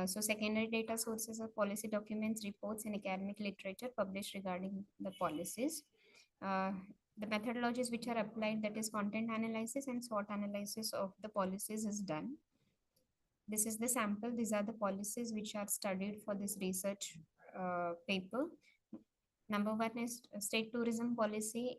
So secondary data sources are policy documents, reports, and academic literature published regarding the policies. The methodologies which are applied, that is content analysis and SWOT analysis of the policies, is done. This is the sample. These are the policies which are studied for this research paper. Number one is state tourism policy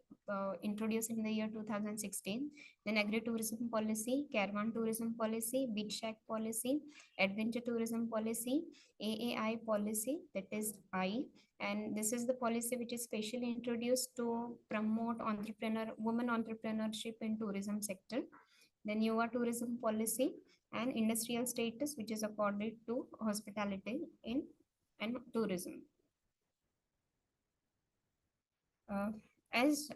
introduced in the year 2016. Then agri-tourism policy, caravan tourism policy, beach shack policy, adventure tourism policy, AAI policy, that is I. And this is the policy which is specially introduced to promote women entrepreneurship in tourism sector. Then UA tourism policy and industrial status, which is accorded to hospitality and tourism. As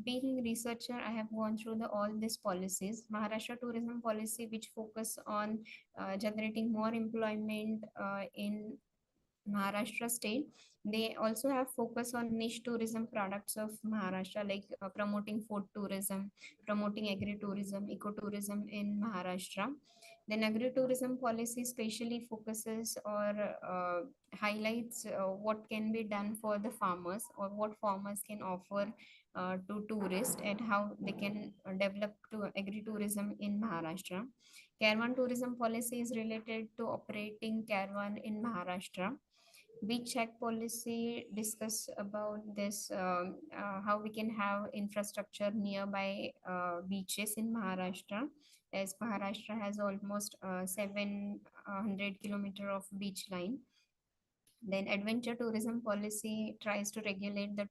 being researcher, I have gone through all these policies. Maharashtra tourism policy, which focus on generating more employment in Maharashtra state. They also have focus on niche tourism products of Maharashtra, like promoting food tourism, promoting agri-tourism, ecotourism in Maharashtra. Then agri-tourism policy specially focuses or highlights what can be done for the farmers, or what farmers can offer to tourists, and how they can develop to agri-tourism in Maharashtra. Caravan tourism policy is related to operating caravan in Maharashtra. Beach check policy discuss about this, how we can have infrastructure nearby beaches in Maharashtra, as Maharashtra has almost 700 kilometer of beach line. Then adventure tourism policy tries to regulate the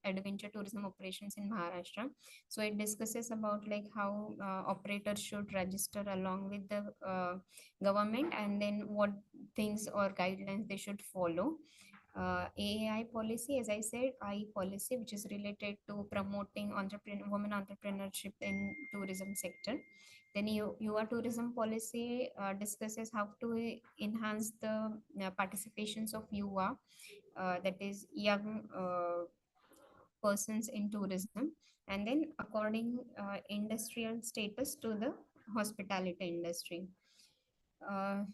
adventure tourism operations in Maharashtra. So it discusses about like how operators should register along with the government, and then what things or guidelines they should follow. AAI policy, as I said, I policy, which is related to promoting women entrepreneurship in tourism sector. Then UA tourism policy discusses how to enhance the participations of UA, that is young persons in tourism, and then according industrial status to the hospitality industry.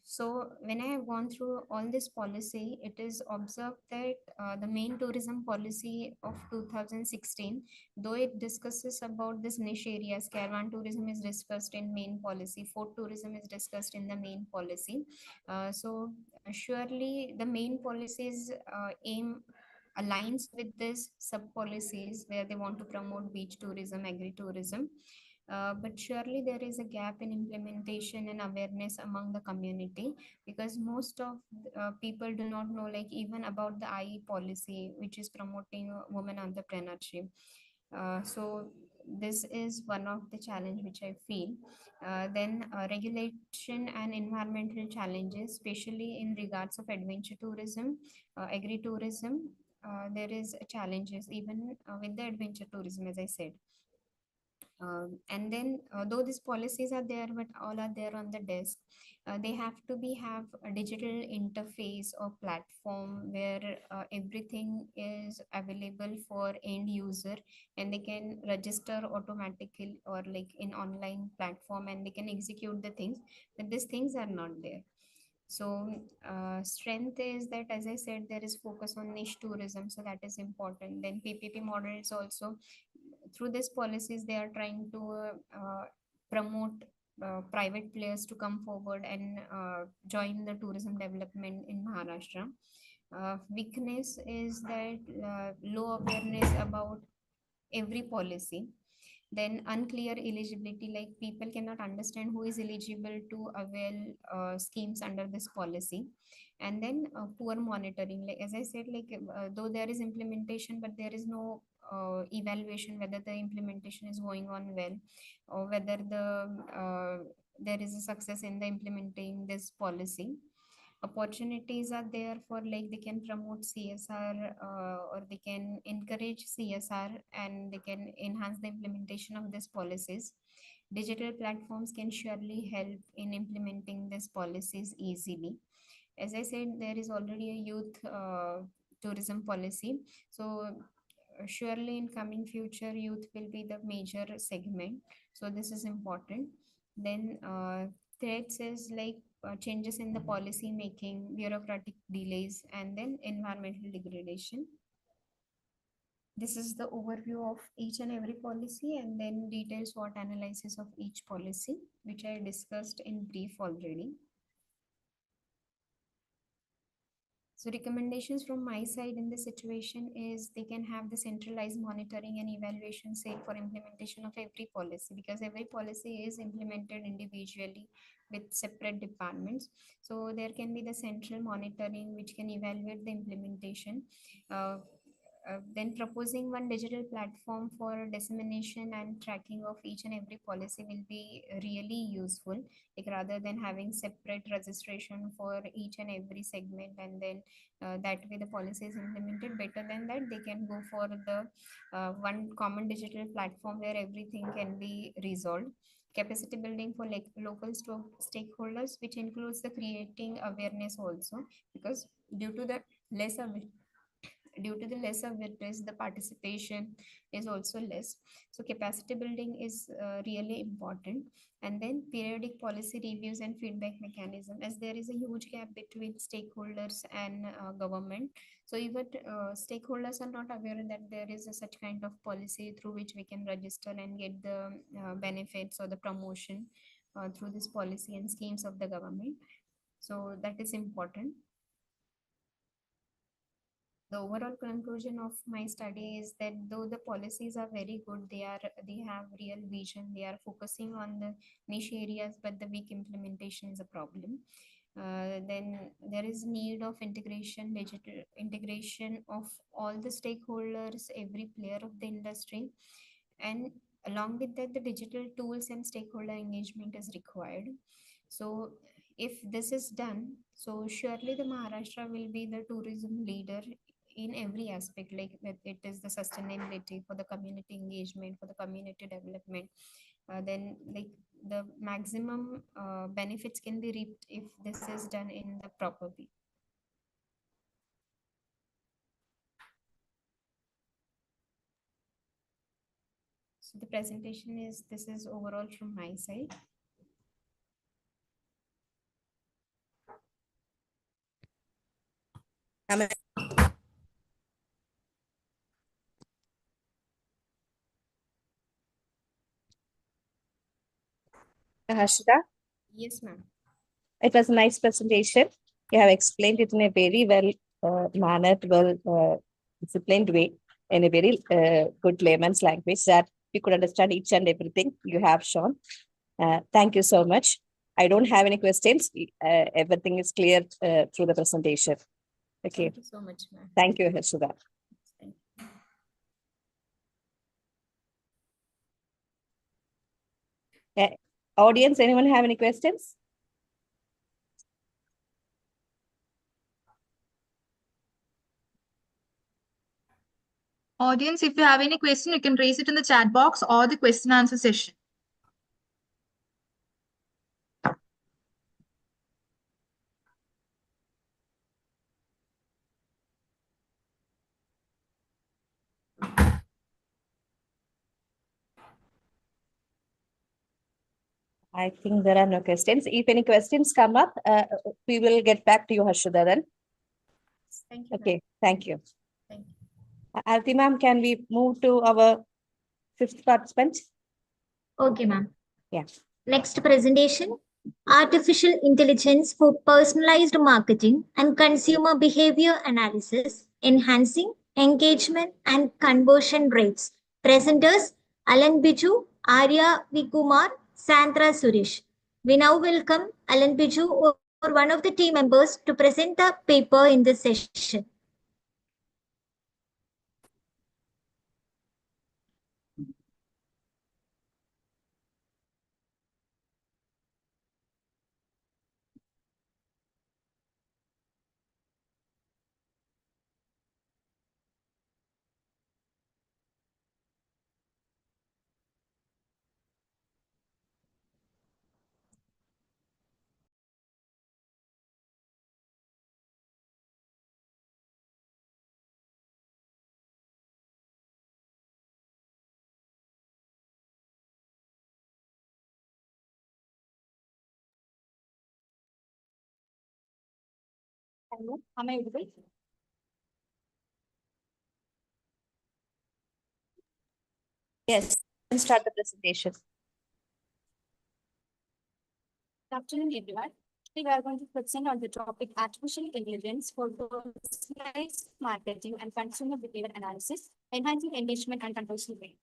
So when I have gone through all this policy, it is observed that the main tourism policy of 2016, though it discusses about this niche areas, caravan tourism is discussed in main policy, food tourism is discussed in the main policy. So surely the main policies aim aligns with this sub policies where they want to promote beach tourism, agri-tourism. But surely there is a gap in implementation and awareness among the community, because most of people do not know like even about the IE policy, which is promoting women entrepreneurship. So this is one of the challenge which I feel. Then regulation and environmental challenges, especially in regards of adventure tourism, agri-tourism, there is challenges even with the adventure tourism, as I said. And then though these policies are there, but all are there on the desk. They have to have a digital interface or platform where everything is available for end user, and they can register automatically or like in online platform, and they can execute the things, but these things are not there. So strength is that, as I said, there is focus on niche tourism, so that is important. Then PPP model is also, through these policies they are trying to promote private players to come forward and join the tourism development in Maharashtra. Weakness is that low awareness about every policy. Then unclear eligibility, like people cannot understand who is eligible to avail schemes under this policy. And then poor monitoring, like as I said, like though there is implementation, but there is no evaluation whether the implementation is going on well, or whether there is a success in the implementing this policy. Opportunities are there for, like they can promote CSR, or they can encourage CSR, and they can enhance the implementation of these policies. Digital platforms can surely help in implementing these policies easily. As I said, there is already a youth tourism policy, so surely in coming future youth will be the major segment, so this is important. Then threats is like changes in the policy making, bureaucratic delays, and then environmental degradation. This is the overview of each and every policy, and then details what analysis of each policy, which I discussed in brief already. So recommendations from my side in this situation is they can have the centralized monitoring and evaluation cell for implementation of every policy, because every policy is implemented individually with separate departments. So there can be the central monitoring which can evaluate the implementation. Then proposing one digital platform for dissemination and tracking of each and every policy will be really useful, like rather than having separate registration for each and every segment, and then that way the policy is implemented. Better than that, they can go for the one common digital platform where everything can be resolved. Capacity building for like local stakeholders, which includes the creating awareness also, because due to the less awareness, the participation is also less. So capacity building is really important. And then periodic policy reviews and feedback mechanism, as there is a huge gap between stakeholders and government. So even stakeholders are not aware that there is a such kind of policy through which we can register and get the benefits or the promotion through this policy and schemes of the government. So that is important. The overall conclusion of my study is that though the policies are very good, they have real vision, they are focusing on the niche areas, but the weak implementation is a problem. Then there is need of digital integration of all the stakeholders, every player of the industry, and along with that, the digital tools and stakeholder engagement is required. So if this is done, so surely the Maharashtra will be the tourism leader in every aspect, like that it is the sustainability, for the community engagement, for the community development. Then like the maximum benefits can be reaped if this is done in the proper way. So the presentation is, this is overall from my side. Harshita, Yes, ma'am. it was a nice presentation. You have explained it in a very mannered, disciplined way, in a very good layman's language that we could understand each and everything you have shown. Thank you so much. I don't have any questions. Everything is clear through the presentation. Okay. Thank you so much, ma'am. Thank you, Harshita. Thank you. Audience, anyone have any questions? Audience, if you have any question, you can raise it in the chat box or the question answer session. I think there are no questions. If any questions come up, we will get back to you, Harshada, then. Thank you. Okay, thank you. Thank Aarti ma'am, can we move to our fifth participant? Okay, ma'am. Yeah. Next presentation, artificial intelligence for personalized marketing and consumer behavior analysis, enhancing engagement and conversion rates. Presenters, Alan Biju, Arya Vikumar, Sandra Suresh. We now welcome Alan Biju or one of the team members to present the paper in this session. Hello, am I audible? Yes, let's start the presentation. Good afternoon, everyone. Today we are going to present on the topic artificial intelligence for personalized marketing and consumer behavior analysis, enhancing engagement and conversion rate.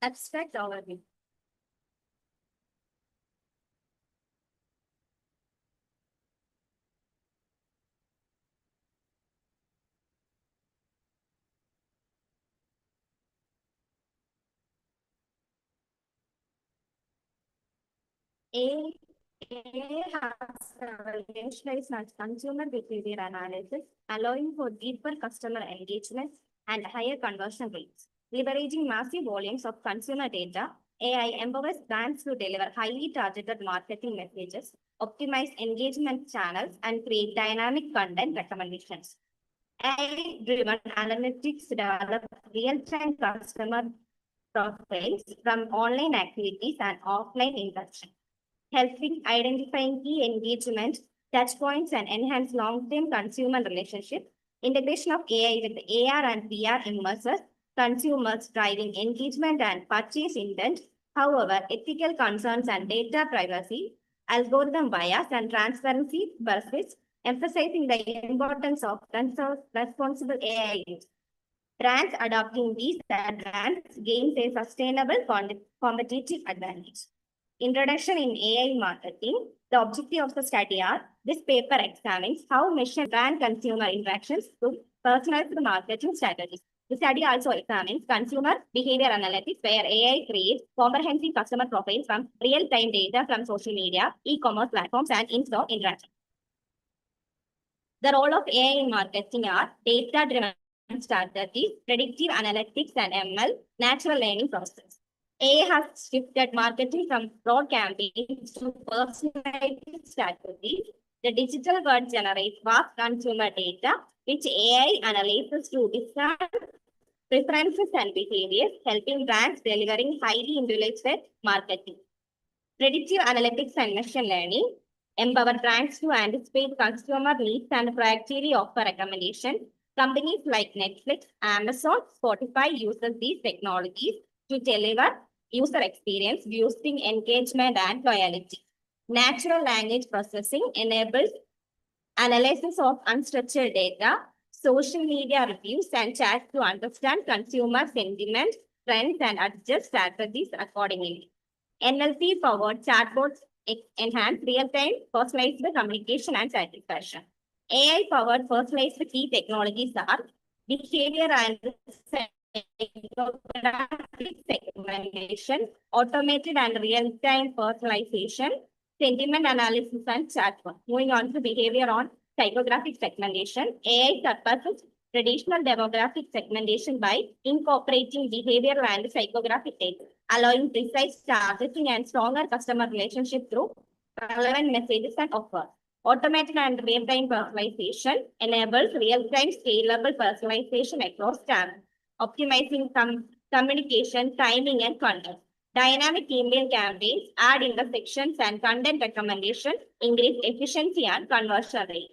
Abstract overview. AI has revolutionized consumer behavior analysis, allowing for deeper customer engagement and higher conversion rates. Leveraging massive volumes of consumer data, AI empowers brands to deliver highly targeted marketing messages, optimize engagement channels, and create dynamic content recommendations. AI-driven analytics develop real-time customer profiles from online activities and offline interaction, helping identifying key engagement touchpoints and enhance long-term consumer relationship. Integration of AI with AR and VR immerses consumers, driving engagement and purchase intent. However, ethical concerns and data privacy, algorithm bias, and transparency persist, emphasizing the importance of responsible AI use. Brands adopting these advances gains a sustainable competitive advantage. Introduction in AI marketing. The objective of the study are, this paper examines how machine brand consumer interactions to personalize the marketing strategies. The study also examines consumer behavior analytics, where AI creates comprehensive customer profiles from real-time data from social media, e-commerce platforms, and in-store interaction. The role of AI in marketing are data-driven strategies, predictive analytics, and ML, natural learning process. AI has shifted marketing from broad campaigns to personalized strategies. The digital world generates vast consumer data, which AI analyzes to discern preferences and behaviors, helping brands delivering highly individualized marketing. Predictive analytics and machine learning empower brands to anticipate consumer needs and proactively offer recommendations. Companies like Netflix, Amazon, Spotify uses these technologies to deliver user experience, boosting engagement and loyalty. Natural language processing enables analysis of unstructured data, social media reviews, and chats to understand consumer sentiment, trends, and adjust strategies accordingly. NLP-powered chatbots enhance real-time personalized communication and satisfaction. AI-powered personalized key technologies are behavior and psychographic segmentation, automated and real-time personalization, sentiment analysis, and chatbot. Moving on to behavior on psychographic segmentation, AI surpasses traditional demographic segmentation by incorporating behavioral and psychographic data, allowing precise targeting and stronger customer relationship through relevant messages and offers. Automated and real-time personalization enables real-time scalable personalization across channels, optimizing communication, timing, and content. Dynamic email campaigns, ad intersections, and content recommendation increase efficiency and conversion rate.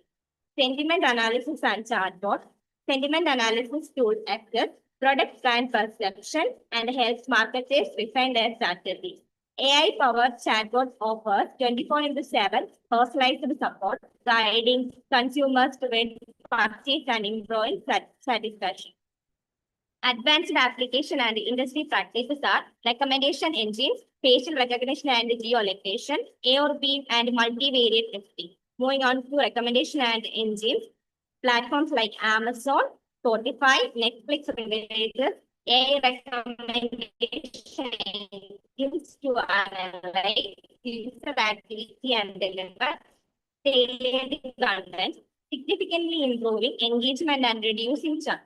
Sentiment analysis and chatbot. Sentiment analysis tools access product brand perception and helps marketers refine their strategies. AI-powered chatbot offers 24/7 personalized support, guiding consumers to purchase and improving satisfaction. Advanced application and industry practices are recommendation engines, facial recognition and geolocation, A/B and multivariate testing. Moving on to recommendation and engines, platforms like Amazon, Spotify, Netflix related AI recommendation engines to analyze user activity and deliver tailored content, significantly improving engagement and reducing churn.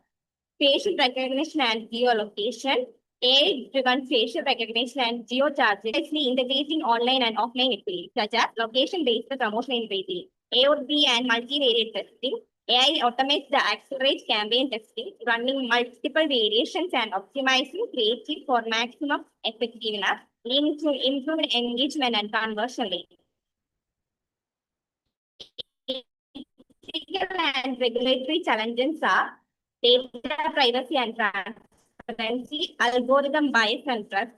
Facial recognition and geolocation, AI-driven facial recognition and geotargeting, integrating online and offline activities such as location-based promotion in retail, A/B and multivariate testing. AI automates the accelerate campaign testing, running multiple variations and optimizing creative for maximum effectiveness, leading to improved engagement and conversion rate. Ethical and regulatory challenges are data privacy and transparency, algorithm bias and trust,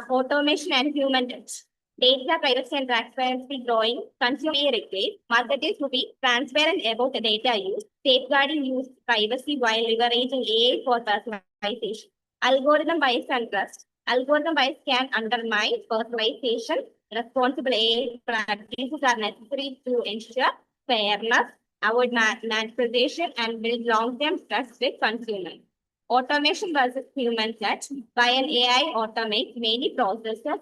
automation and human touch. Data privacy and transparency growing, consumer requires marketers to be transparent about the data use, safeguarding user privacy while leveraging AI for personalization. Algorithm bias and trust. Algorithm bias can undermine personalization. Responsible AI practices are necessary to ensure fairness, avoid manipulation, and build long-term trust with consumers. Automation versus human touch. While AI automates many processes,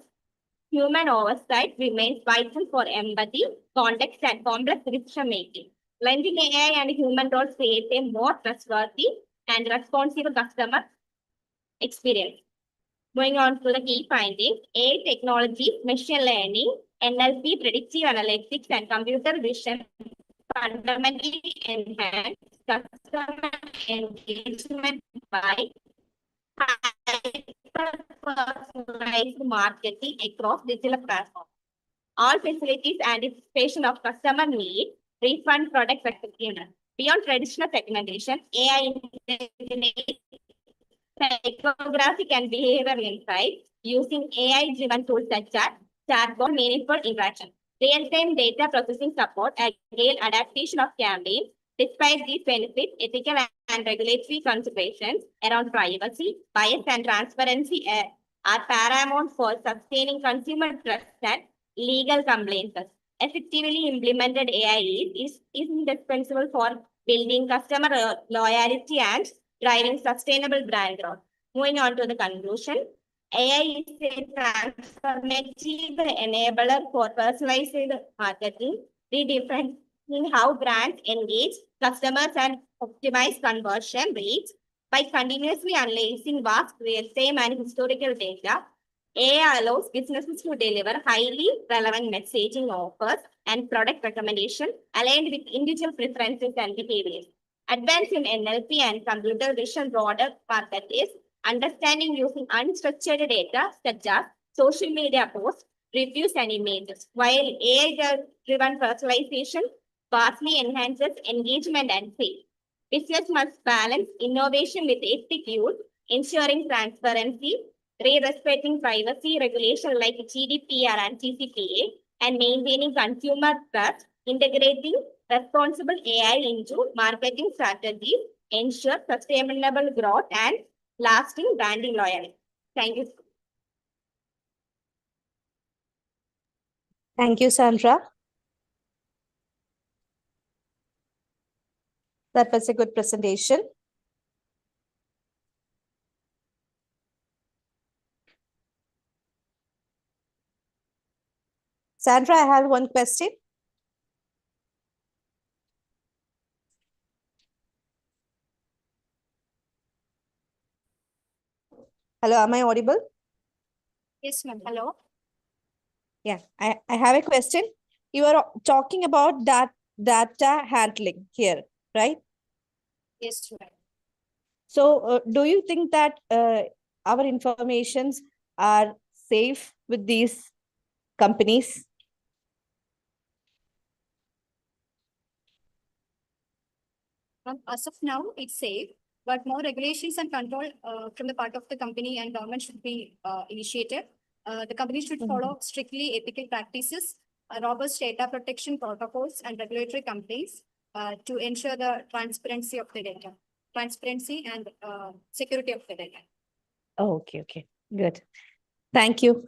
human oversight remains vital for empathy, context, and complex decision-making. Blending AI and human roles creates a more trustworthy and responsive customer experience. Going on to the key findings, AI technology, machine learning, NLP, predictive analytics, and computer vision fundamentally enhance customer engagement by hyper-personalized marketing across digital platforms. All facilities anticipation of customer needs, refund product effectiveness. Beyond traditional segmentation, AI integrates psychographic and behavioral insights using AI-driven tools such as chatbot meaningful interaction, real-time data processing support, and real adaptation of campaigns. Despite these benefits, ethical and regulatory considerations around privacy, bias, and transparency are paramount for sustaining consumer trust and legal compliance. Effectively implemented AI is indispensable for building customer loyalty and driving sustainable brand growth. Moving on to the conclusion, AI is a transformative enabler for personalized marketing, redefining how brands engage customers and optimize conversion rates by continuously analyzing vast real-time and historical data. AI allows businesses to deliver highly relevant messaging offers and product recommendations aligned with individual preferences and behaviors. Advance in NLP and computer vision broader marketplace, understanding using unstructured data such as social media posts, reviews, and images, while AI-driven personalization vastly enhances engagement and sales. Business must balance innovation with ethical use, ensuring transparency, respecting privacy regulation like GDPR and CCPA, and maintaining consumer trust, integrating responsible AI into marketing strategies, ensure sustainable growth and lasting branding loyalty. Thank you. Thank you, Sandra. That was a good presentation. Sandra, I have one question. Hello, am I audible? Yes, ma'am. Hello. Yeah, I have a question. You are talking about that data handling here, right? Yes, ma'am. So do you think that our informations are safe with these companies? As of now, it's safe, but more regulations and control from the part of the company and government should be initiated. The company should follow strictly ethical practices, robust data protection protocols, and regulatory complaints to ensure the transparency of the data, transparency and security of the data. Oh, okay. Good. Thank you.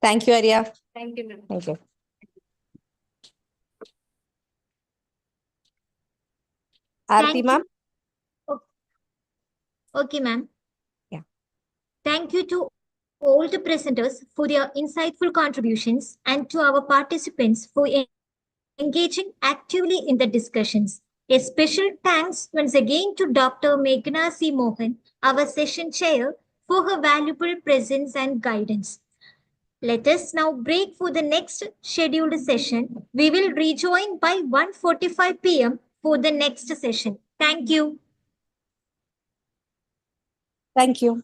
Thank you, Arya. Thank you, ma'am. Thank you. Aarti, ma'am. Okay, ma'am. Yeah. Thank you to all the presenters for their insightful contributions and to our participants for engaging actively in the discussions. A special thanks once again to Dr. Meghna C. Mohan, our session chair, for her valuable presence and guidance. Let us now break for the next scheduled session. We will rejoin by 1:45 p.m. for the next session. Thank you. Thank you.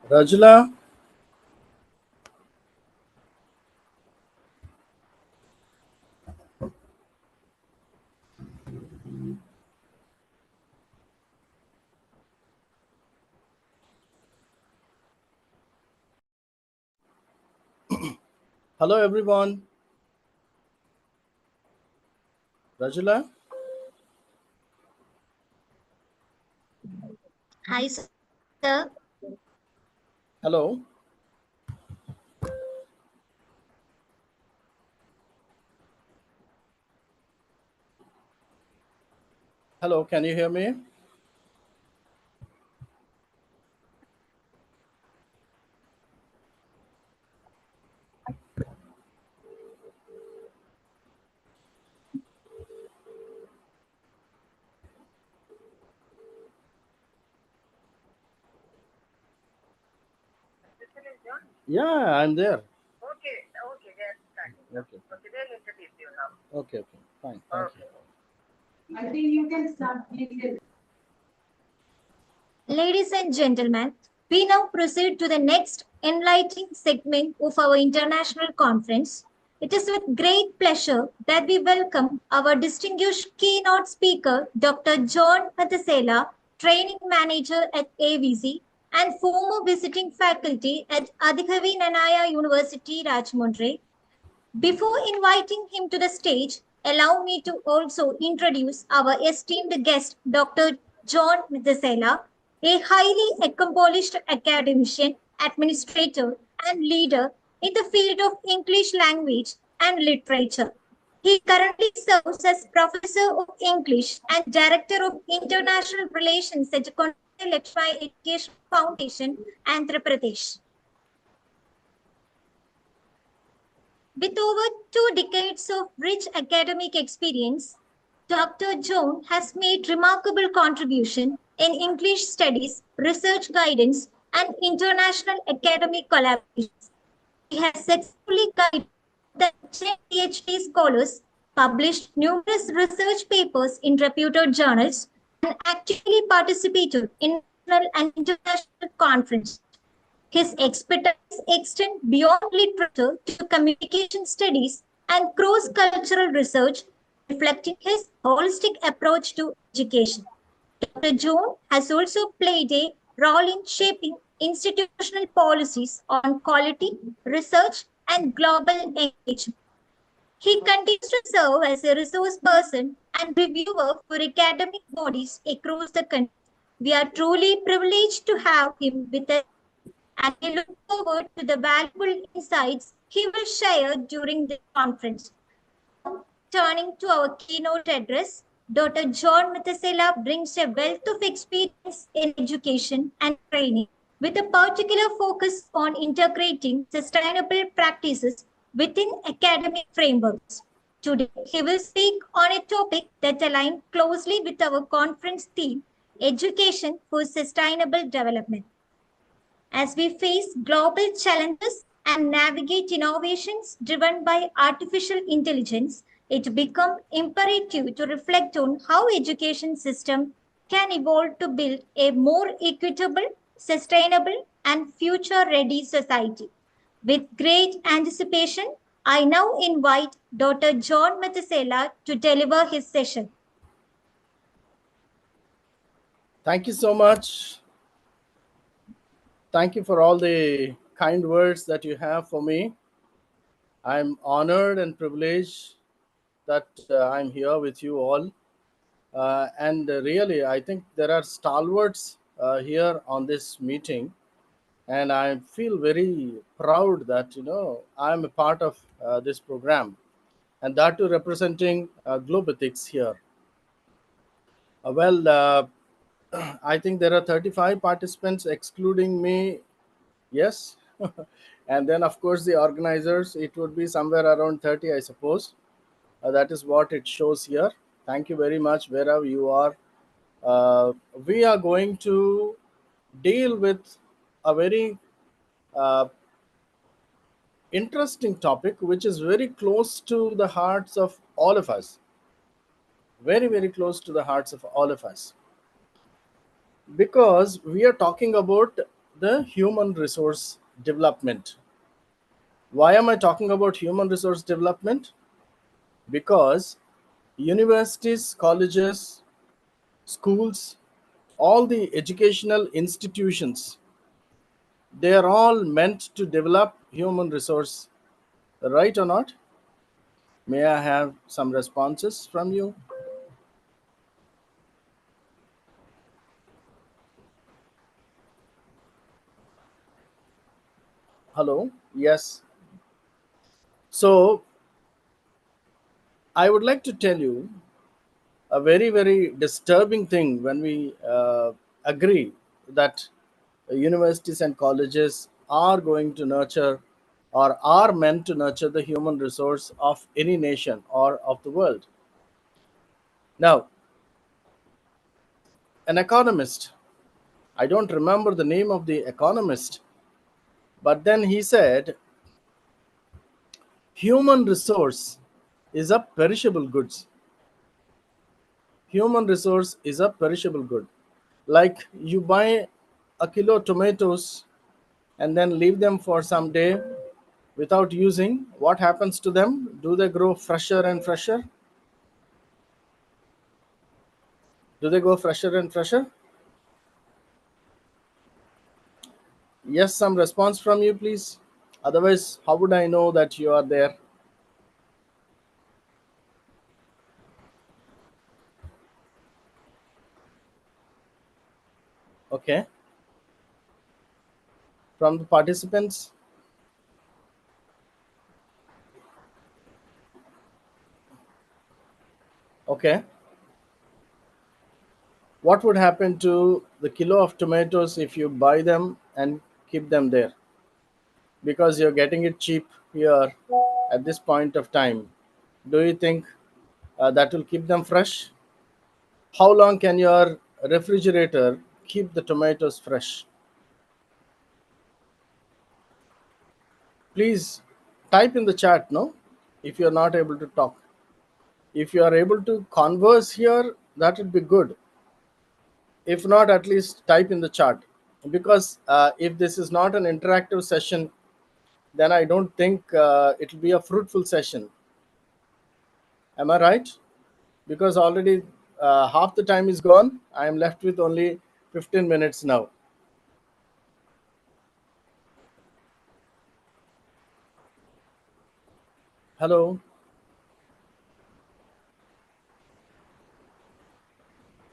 Rajula? Hello, everyone. Rajula? Hi, sir. Hello. Hello, can you hear me? Yeah, I'm there. Okay. Okay, fine. Thank you. I think you can start, please. Ladies and gentlemen, we now proceed to the next enlightening segment of our international conference. It is with great pleasure that we welcome our distinguished keynote speaker, Dr. John Matasela, Training Manager at AVC and former visiting faculty at Adhikavi Nanaya University, Rajahmundry. Before inviting him to the stage, allow me to also introduce our esteemed guest, Dr. John Matasela, a highly accomplished academician, administrator, and leader in the field of English language and literature. He currently serves as Professor of English and Director of International Relations at Konark Lakshmi Education Foundation, Andhra Pradesh. With over 2 decades of rich academic experience, Dr. John has made remarkable contribution in English studies, research guidance, and international academic collaborations. He has successfully guided the PhD scholars, published numerous research papers in reputed journals, and actively participated in national and international conferences. His expertise extends beyond literature to communication studies and cross-cultural research, reflecting his holistic approach to education. Dr. John has also played a role in shaping institutional policies on quality, research, and global engagement. He continues to serve as a resource person and reviewer for academic bodies across the country. We are truly privileged to have him with us, and we look forward to the valuable insights he will share during the conference. Turning to our keynote address, Dr. John Matasela brings a wealth of experience in education and training, with a particular focus on integrating sustainable practices within academic frameworks. Today, he will speak on a topic that aligns closely with our conference theme, Education for Sustainable Development. As we face global challenges and navigate innovations driven by artificial intelligence, it becomes imperative to reflect on how education system can evolve to build a more equitable, sustainable, and future-ready society. With great anticipation, I now invite Dr. John Matasela to deliver his session. Thank you so much. Thank you for all the kind words that you have for me. I'm honored and privileged that I'm here with you all. And really, I think there are stalwarts here on this meeting. And I feel very proud that, I'm a part of this program. And that too representing Globethics here. I think there are 35 participants excluding me. Yes. And then, of course, the organizers, it would be somewhere around 30, I suppose. That is what it shows here. Thank you very much, wherever you are. We are going to deal with a very interesting topic, which is very close to the hearts of all of us. Very, very close to the hearts of all of us. Because we are talking about the human resource development. Why am I talking about human resource development? Because universities, colleges, schools, all the educational institutions, they are all meant to develop human resource, right or not? May I have some responses from you? Hello? Yes. So I would like to tell you a very, very disturbing thing when we agree that universities and colleges are going to nurture or are meant to nurture the human resource of any nation or of the world. Now, an economist, I don't remember the name of the economist, but then he said, human resource is a perishable goods. Human resource is a perishable good. Like you buy a kilo tomatoes and then leave them for some day without using, what happens to them? Do they grow fresher and fresher? Do they go fresher and fresher? Yes, some response from you, please. Otherwise, how would I know that you are there? Okay. From the participants? Okay. What would happen to the kilo of tomatoes if you buy them and keep them there? Because you're getting it cheap here at this point of time. Do you think that will keep them fresh? How long can your refrigerator keep the tomatoes fresh? Please type in the chat, no? If you're not able to talk. If you are able to converse here, that would be good. If not, at least type in the chat. Because if this is not an interactive session, then I don't think it will be a fruitful session. Am I right? Because already half the time is gone. I am left with only 15 minutes now. Hello.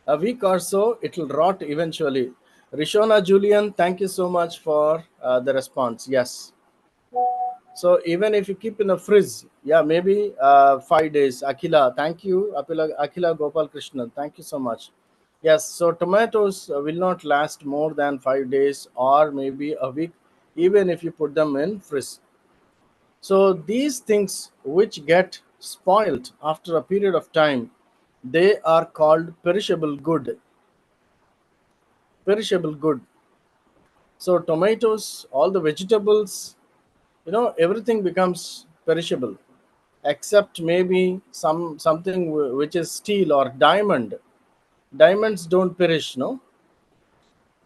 A week or so, it will rot eventually. Rishona Julian, thank you so much for the response. Yes. So even if you keep in a fridge, yeah, maybe 5 days. Akila, thank you. Akila Gopal Krishnan, thank you so much. Yes, so tomatoes will not last more than 5 days or maybe a week, even if you put them in fridge. So these things which get spoiled after a period of time, they are called perishable good. Perishable good. So tomatoes, all the vegetables, everything becomes perishable, except maybe something which is steel or diamond. Diamonds don't perish, no.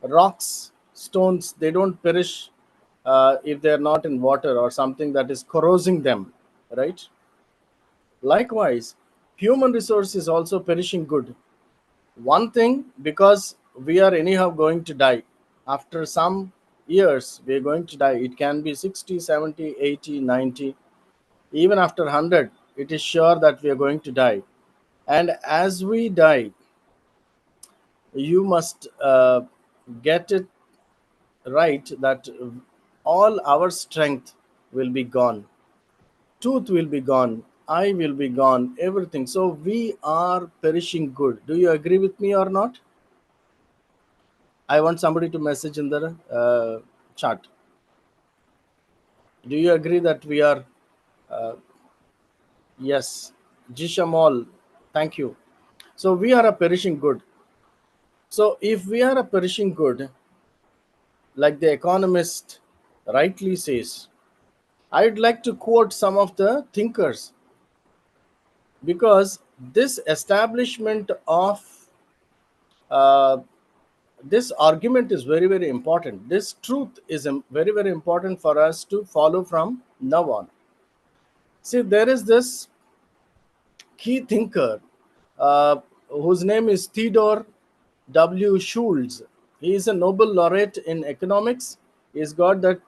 Rocks, stones, they don't perish if they are not in water or something that is corrosing them, right? Likewise, human resource is also perishing good. One thing, because we are anyhow going to die. After some years, we are going to die. It can be 60, 70, 80, 90. Even after 100, it is sure that we are going to die. And as we die, you must get it right that all our strength will be gone. Tooth will be gone. Eye will be gone. Everything. So we are perishing good. Do you agree with me or not? I want somebody to message in the chat. Do you agree that we are? Yes. Jishamal, thank you. So we are a perishing good. So if we are a perishing good, like the economist rightly says, I'd like to quote some of the thinkers, because this establishment of this argument is very, very important. This truth is very, very important for us to follow from now on. See, there is this key thinker whose name is Theodore W. Schultz. He is a Nobel laureate in economics. He's got that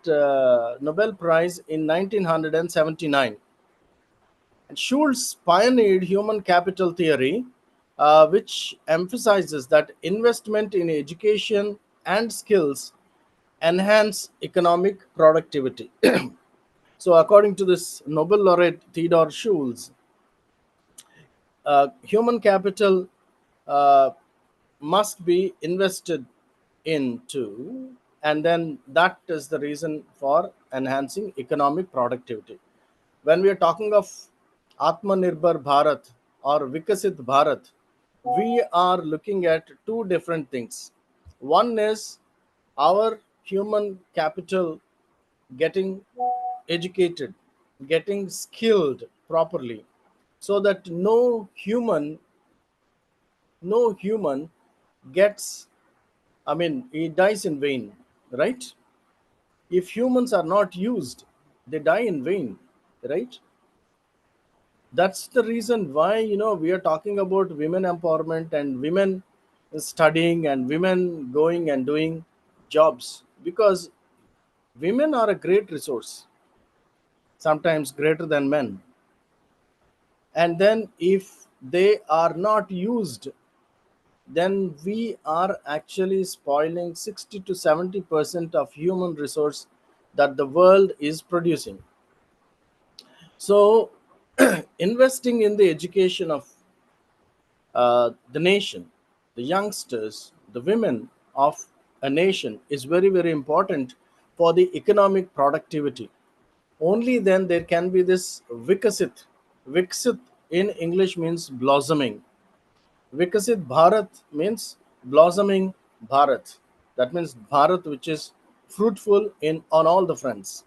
Nobel Prize in 1979. And Schultz pioneered human capital theory, which emphasizes that investment in education and skills enhance economic productivity. So, according to this Nobel laureate Theodore Schultz, human capital must be invested into, and then that is the reason for enhancing economic productivity. When we are talking of Atmanirbhar Bharat or Vikasit Bharat, we are looking at two different things. One is our human capital getting educated, getting skilled properly, so that no human gets, I mean, he dies in vain, right? If humans are not used, they die in vain, right? That's the reason why, we are talking about women empowerment and women studying and women going and doing jobs, because women are a great resource, sometimes greater than men. And then if they are not used, then we are actually spoiling 60 to 70% of human resource that the world is producing. So investing in the education of the nation, the youngsters, the women of a nation is very, very important for the economic productivity. Only then there can be this Vikasit. Vikasit in English means blossoming. Vikasit Bharat means blossoming Bharat. That means Bharat which is fruitful in on all the fronts.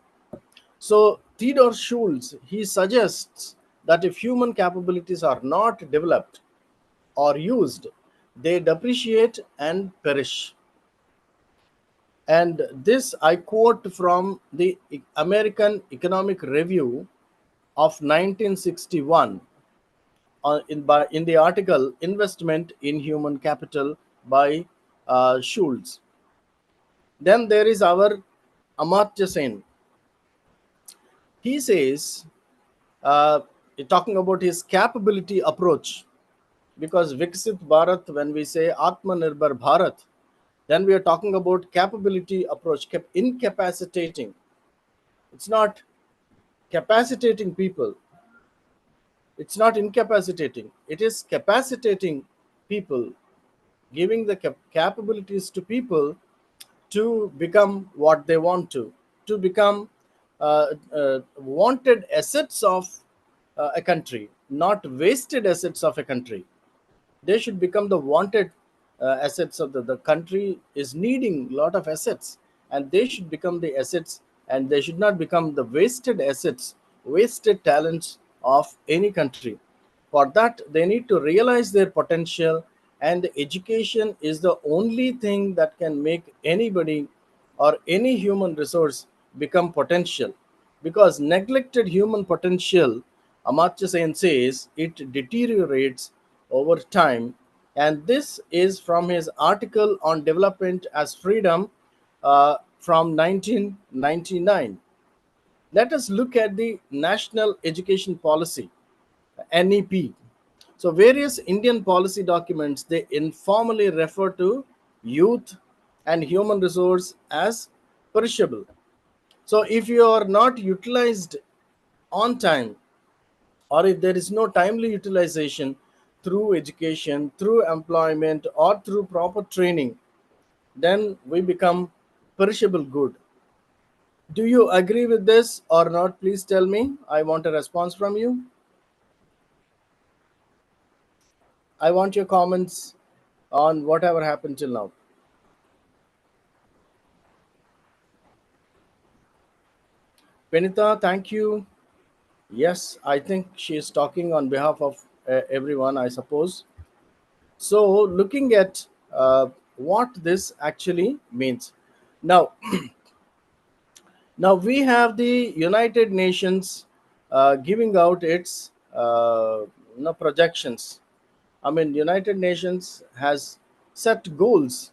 So Theodore Schultz, he suggests that if human capabilities are not developed or used, they depreciate and perish. And this I quote from the American Economic Review of 1961 in the article Investment in Human Capital by Schultz. Then there is our Amartya Sen. He says, uh, talking about his capability approach, because Viksit Bharat, when we say Atmanirbhar Bharat, then we are talking about capability approach, incapacitating. It's not capacitating people. It's not incapacitating. It is capacitating people, giving the capabilities to people to become what they want to become wanted assets of a country, not wasted assets of a country. They should become the wanted assets of the country is needing a lot of assets, and they should become the assets, and they should not become the wasted assets, wasted talents of any country. For that, they need to realize their potential, and education is the only thing that can make anybody or any human resource become potential. Because neglected human potential, Amartya Sen says, it deteriorates over time. And this is from his article on development as freedom from 1999. Let us look at the National Education Policy, NEP. So various Indian policy documents, they informally refer to youth and human resource as perishable. So if you are not utilized on time, or if there is no timely utilization through education, through employment, or through proper training, then we become perishable good. Do you agree with this or not? Please tell me. I want a response from you. I want your comments on whatever happened till now. Benita, thank you. Yes, I think she is talking on behalf of everyone, I suppose. So, looking at what this actually means. Now, now we have the United Nations giving out its projections. I mean, United Nations has set goals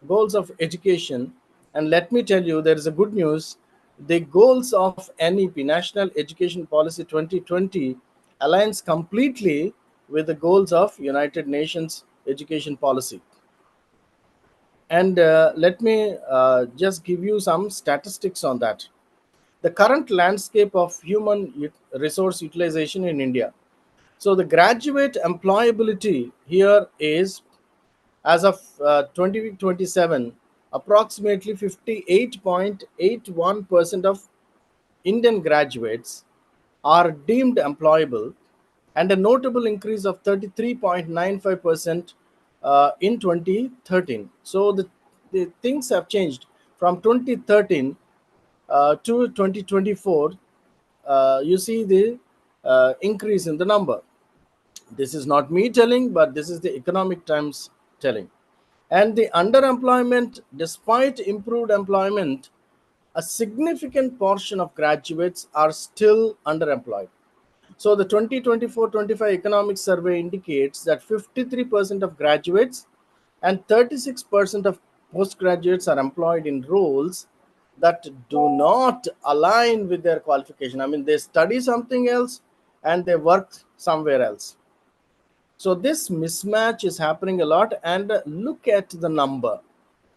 of education, and let me tell you, there is a good news. The goals of NEP, National Education Policy 2020, aligns completely with the goals of United Nations education policy. And let me just give you some statistics on that. The current landscape of human resource utilization in India. So the graduate employability here is, as of 2027, approximately 58.81% of Indian graduates are deemed employable, and a notable increase of 33.95% in 2013. So the things have changed from 2013 to 2024. You see the increase in the number. This is not me telling, but this is the Economic Times telling. And the underemployment, despite improved employment, a significant portion of graduates are still underemployed. So the 2024-25 economic survey indicates that 53% of graduates and 36% of postgraduates are employed in roles that do not align with their qualification. I mean, they study something else and they work somewhere else. So this mismatch is happening a lot. And look at the number.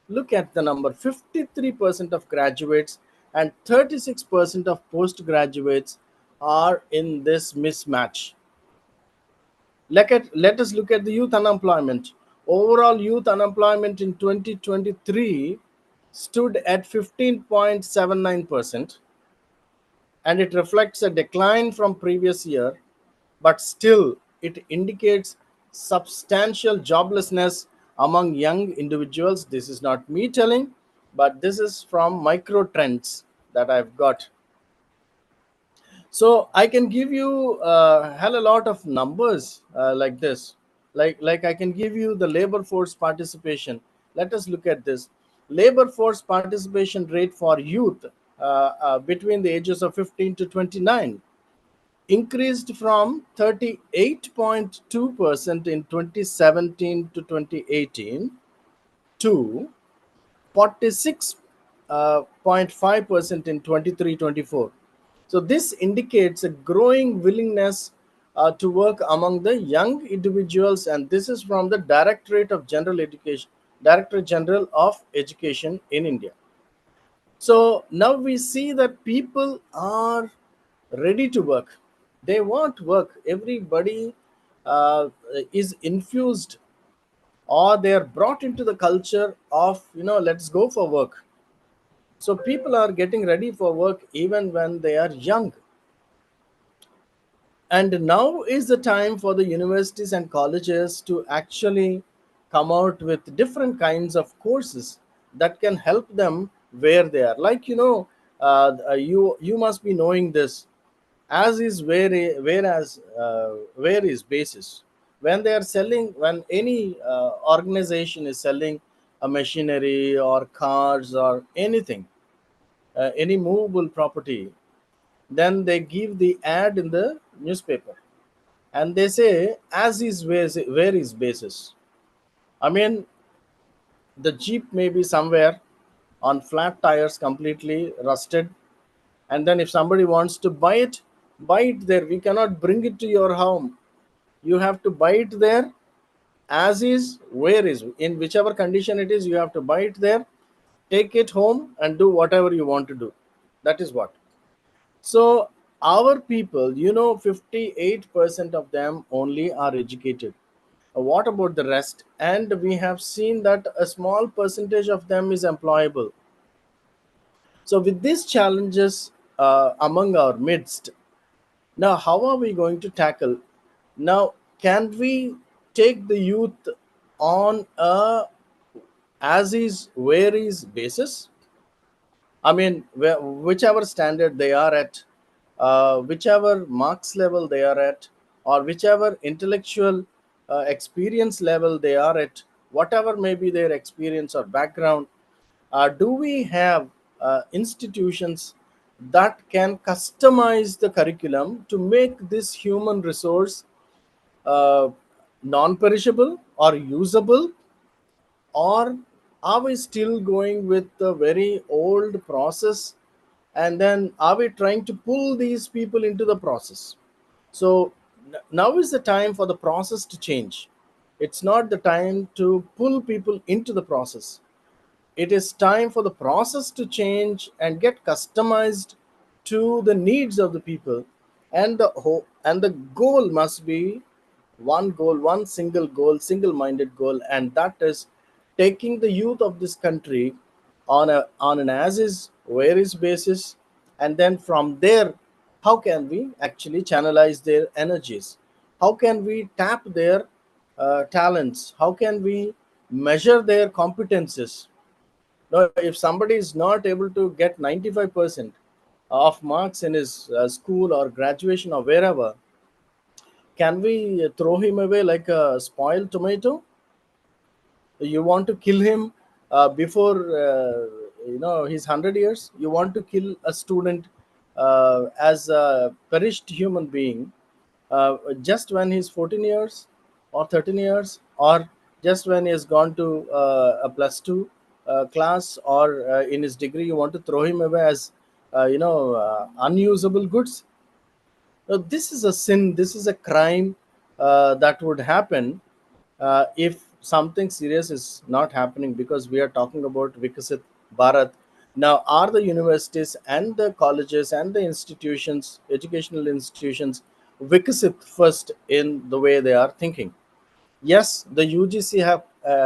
Look at the number. 53% of graduates and 36% of postgraduates are in this mismatch. Let us look at the youth unemployment. Overall youth unemployment in 2023 stood at 15.79%, and it reflects a decline from previous year, but still it indicates substantial joblessness among young individuals. This is not me telling, but this is from micro trends that I've got. So I can give you hell a lot of numbers like this. Like I can give you the labor force participation. Let us look at this. Labor force participation rate for youth between the ages of 15 to 29 increased from 38.2% in 2017 to 2018 to 46.5% in 23-24. So this indicates a growing willingness to work among the young individuals, and this is from the Director General of Education in India. So now we see that people are ready to work. They want work. Everybody is infused, or they are brought into the culture of, let's go for work. So people are getting ready for work even when they are young. And now is the time for the universities and colleges to actually come out with different kinds of courses that can help them where they are. Like, you must be knowing this. As is where is basis. When they are selling, when any organization is selling a machinery or cars or anything, any movable property, then they give the ad in the newspaper, and they say, as is where is basis. I mean, the jeep may be somewhere on flat tires, completely rusted, and then if somebody wants to buy it there. We cannot bring it to your home. You have to buy it there, as is where is, in whichever condition it is. You have to buy it there, take it home, and do whatever you want to do. That is what. So our people, 58% of them only are educated. What about the rest? And we have seen that a small percentage of them is employable. So with these challenges among our midst, now how are we going to tackle? Now, can we take the youth on a as is where is basis? I mean, whichever standard they are at, whichever marks level they are at, or whichever intellectual experience level they are at, whatever may be their experience or background, do we have institutions that can customize the curriculum to make this human resource uh, non-perishable or usable, or are we still going with the very old process, and then are we trying to pull these people into the process? So now is the time for the process to change. It's not the time to pull people into the process. It is time for the process to change and get customized to the needs of the people, and the goal must be one goal, one single goal, single minded goal, and that is taking the youth of this country on an as is where is basis, and then from there, how can we actually channelize their energies, how can we tap their talents, how can we measure their competences. Now, if somebody is not able to get 95% of marks in his school or graduation or wherever, can we throw him away like a spoiled tomato? You want to kill him before his 100 years? You want to kill a student as a perished human being just when he's 14 years or 13 years, or just when he has gone to a plus 2 class, or in his degree, you want to throw him away as unusable goods? This is a sin, this is a crime that would happen if something serious is not happening, because we are talking about Vikasit Bharat. Now, are the universities and the colleges and the institutions, educational institutions, Vikasit first in the way they are thinking? Yes, the UGC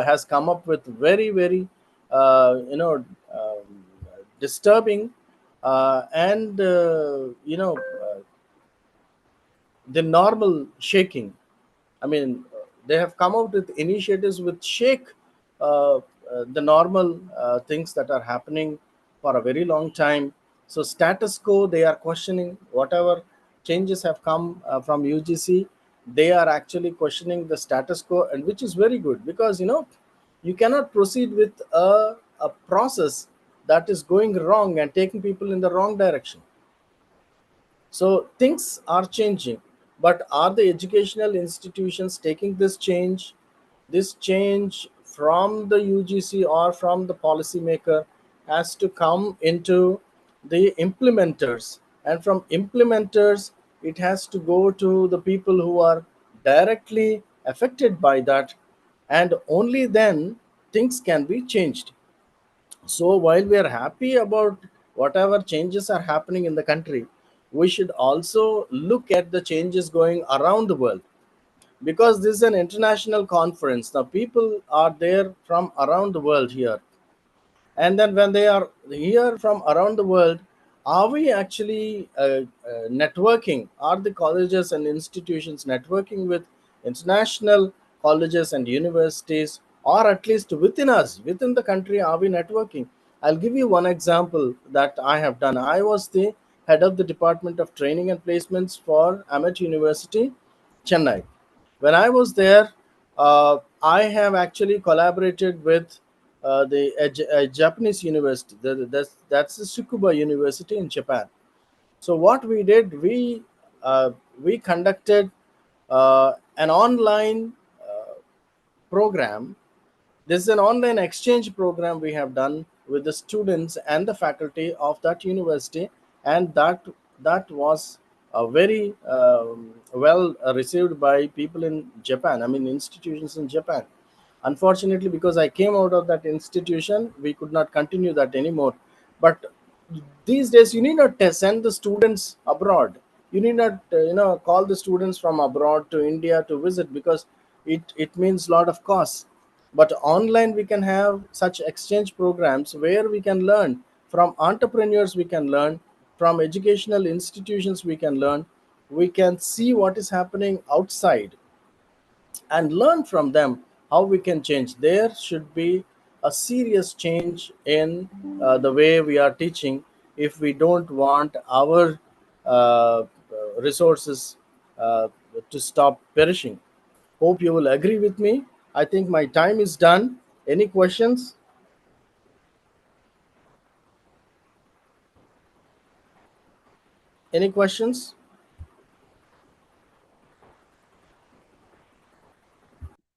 has come up with very, very disturbing and the normal shaking. I mean, they have come out with initiatives which shake the normal things that are happening for a very long time. So, status quo, they are questioning whatever changes have come from UGC. They are actually questioning the status quo, and which is very good, because you cannot proceed with a process that is going wrong and taking people in the wrong direction. So things are changing, but are the educational institutions taking this change? This change from the UGC or from the policymaker has to come into the implementers, and from implementers, it has to go to the people who are directly affected by that, and only then things can be changed. So while we are happy about whatever changes are happening in the country, we should also look at the changes going around the world, because this is an international conference. Now people are there from around the world here, and then when they are here from around the world, are we actually networking? Are the colleges and institutions networking with international colleges and universities, or at least within us, within the country, are we networking? I'll give you one example that I have done. I was the head of the Department of Training and Placements for Amet University, Chennai. When I was there, I have actually collaborated with a Japanese university. That's the Tsukuba University in Japan. So what we did, we conducted an online program. This is an online exchange program we have done with the students and the faculty of that university, and that was very well received by people in Japan. I mean, institutions in Japan. Unfortunately, because I came out of that institution, we could not continue that anymore. But these days, you need not send the students abroad. You need not call the students from abroad to India to visit, because it means a lot of costs. But online, we can have such exchange programs where we can learn from entrepreneurs, we can learn from educational institutions, we can learn, we can see what is happening outside and learn from them how we can change. There should be a serious change in the way we are teaching, if we don't want our resources to stop perishing. Hope you will agree with me. I think my time is done. Any questions? Any questions?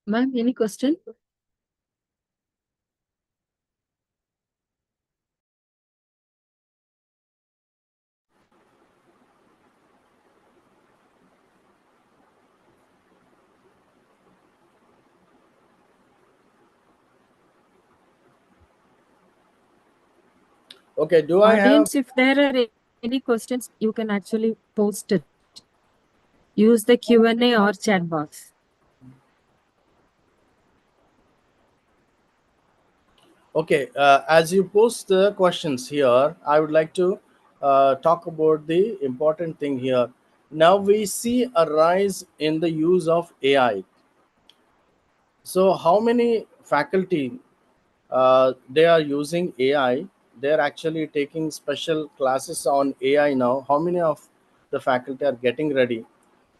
Ma'am, any question? Okay, do I have? Audience, if there are any questions, you can actually post it. Use the Q&A or chat box. Okay, as you post the questions here, I would like to talk about the important thing here. Now we see a rise in the use of AI. So, how many faculty they are using AI? They're actually taking special classes on AI now. How many of the faculty are getting ready?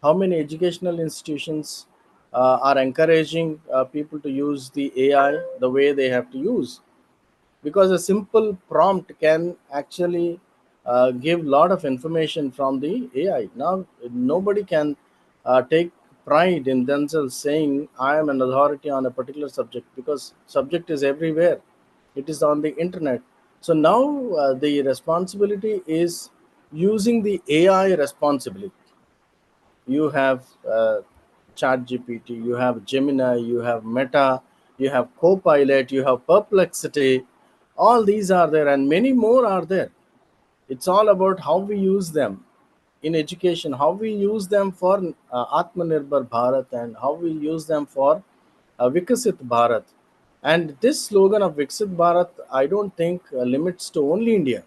How many educational institutions are encouraging people to use the AI the way they have to use? Because a simple prompt can actually give lot of information from the AI. Now nobody can take pride in themselves saying I am an authority on a particular subject, because subject is everywhere. It is on the internet. So now the responsibility is using the AI responsibly. You have chat gpt, you have Gemini, you have Meta, you have Copilot, you have Perplexity. All these are there and many more are there. It's all about how we use them in education, how we use them for Atmanirbhar Bharat, and how we use them for Vikasit Bharat. And this slogan of Viksit Bharat, I don't think limits to only India,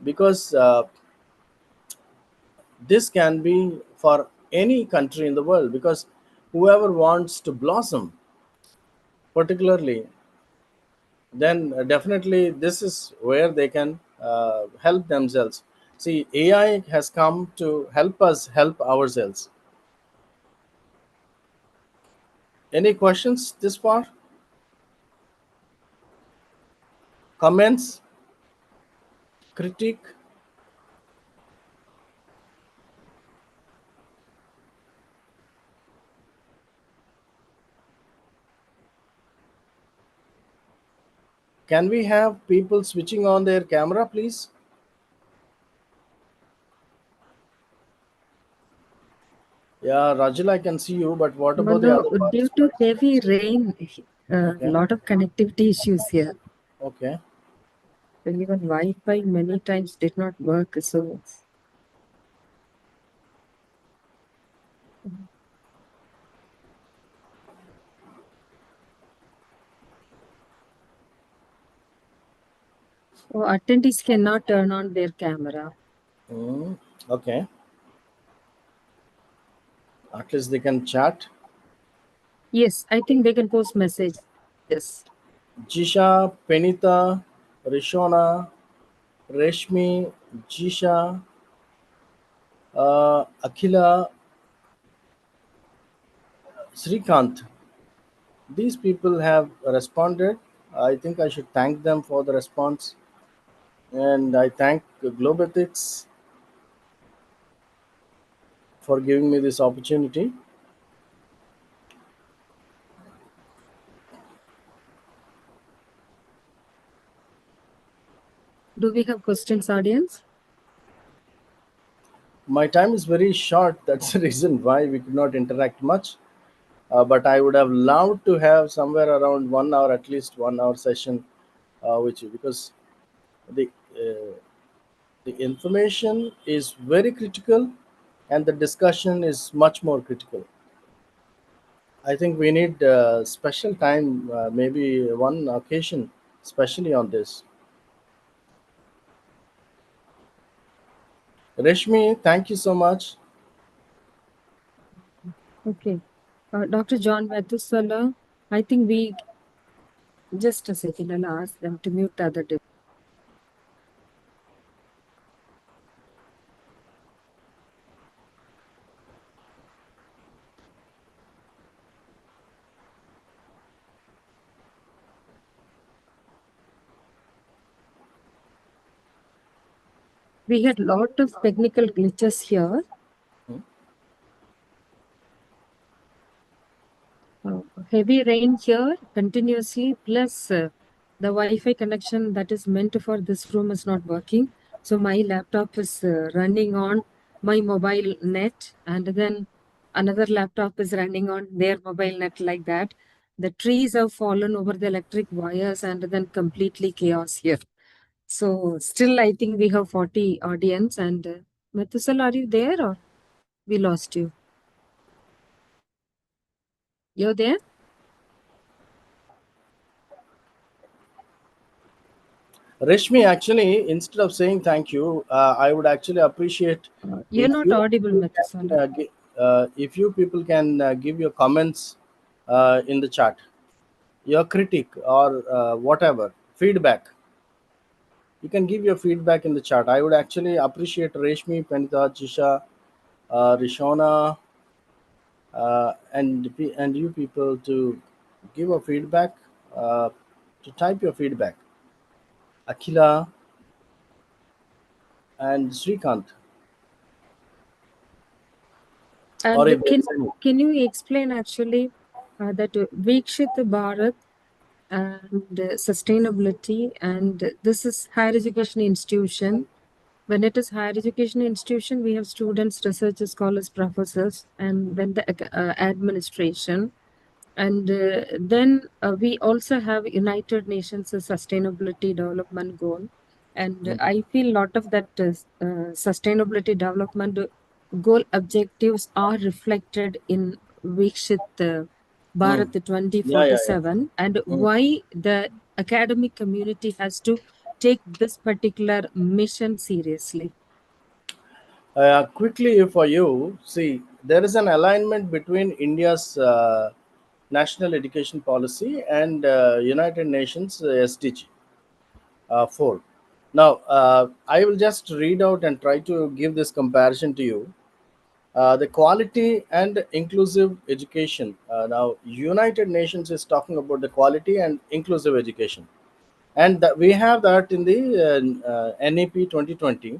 because this can be for any country in the world, because whoever wants to blossom particularly, then definitely this is where they can help themselves. See, AI has come to help us help ourselves. Any questions this far? Comments? Critique? Can we have people switching on their camera, please? Yeah, Rajul, I can see you, but what No, about the no, other due to participants? heavy rain, a Okay. lot of connectivity issues here. Okay. And even Wi-Fi many times did not work. So, attendees cannot turn on their camera. Okay. At least they can chat. Yes, I think they can post messages. Yes. Jisha, Penita, Rishona, Reshmi, Jisha, Akhila, Srikanth. These people have responded. I think I should thank them for the response. And I thank Globethics for giving me this opportunity. Do we have questions, audience? My time is very short. That's the reason why we could not interact much. But I would have loved to have somewhere around 1 hour, at least 1 hour session, which because the uh, the information is very critical and the discussion is much more critical. I think we need special time, maybe one occasion, especially on this. Reshmi, thank you so much. Okay. Dr. John Mathusala, I think we just a second, I'll ask them to mute the other. We had lot of technical glitches here. Heavy rain here continuously, plus the Wi-Fi connection that is meant for this room is not working. So my laptop is running on my mobile net, and then another laptop is running on their mobile net, like that. The trees have fallen over the electric wires, and then completely chaos here. So still I think we have 40 audience. And Mathusal, are you there or we lost you? You're there? Rashmi, actually, instead of saying thank you, I would actually appreciate You're if not you audible, people Mathusal. can, if you people can give your comments in the chat, your critique or whatever feedback. You can give your feedback in the chat. I would actually appreciate Reshmi, Penita, Jisha, Rishona, and you people to give a feedback, to type your feedback. Akila and Srikant. Or if And there is any. can you explain actually that Vikshit Bharat and sustainability, and this is higher education institution. When it is higher education institution, we have students, researchers, scholars, professors, and then the administration. And then we also have United Nations Sustainability Development Goal. And I feel a lot of that sustainability development goal objectives are reflected in Vikshit Bharat Yeah, 2047, and why the academic community has to take this particular mission seriously. Quickly for you, see, there is an alignment between India's national education policy and United Nations SDG 4. Now, I will just read out and try to give this comparison to you. The quality and inclusive education. Now, United Nations is talking about the quality and inclusive education, and we have that in the NEP 2020,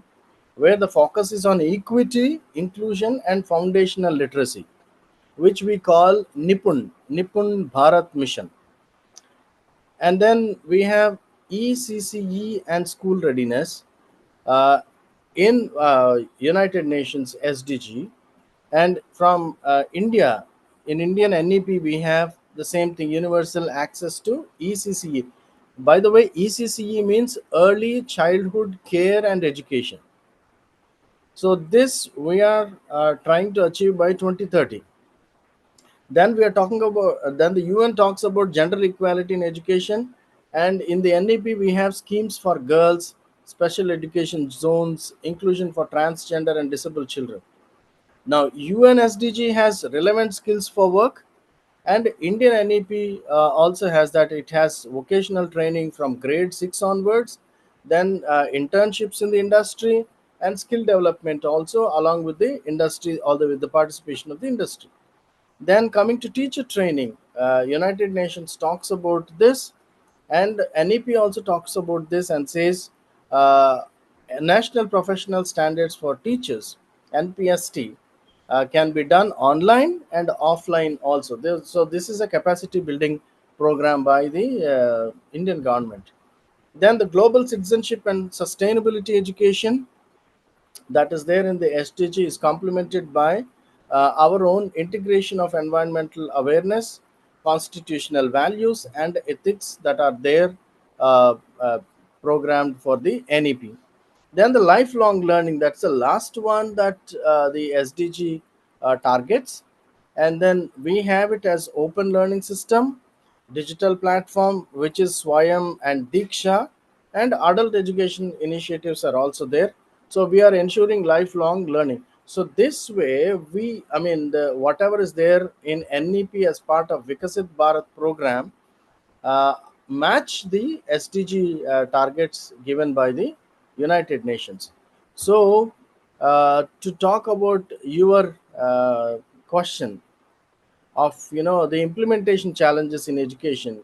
where the focus is on equity, inclusion, and foundational literacy, which we call Nipun Bharat Mission. And then we have ECCE and school readiness in United Nations SDG. And from India, in Indian NEP, we have the same thing, universal access to ECCE. By the way, ECCE means early childhood care and education. So this we are trying to achieve by 2030. Then we are talking about, then the UN talks about gender equality in education, and in the NEP we have schemes for girls, special education zones, inclusion for transgender and disabled children. Now UN SDG has relevant skills for work, and Indian NEP also has that. It has vocational training from grade 6 onwards, then internships in the industry, and skill development also along with the industry, all the with the participation of the industry. Then coming to teacher training, United Nations talks about this, and NEP also talks about this and says uh, national professional standards for teachers (NPST) can be done online and offline also. So this is a capacity building program by the Indian government. Then the global citizenship and sustainability education that is there in the SDG is complemented by our own integration of environmental awareness, constitutional values, and ethics that are there programmed for the NEP. Then the lifelong learning, that's the last one that the SDG targets. And then we have it as open learning system, digital platform, which is Swayam and Diksha, and adult education initiatives are also there. So we are ensuring lifelong learning. So this way, I mean, whatever is there in NEP as part of Vikasit Bharat program, uh, match the SDG targets given by the United Nations. So, to talk about your question of the implementation challenges in education,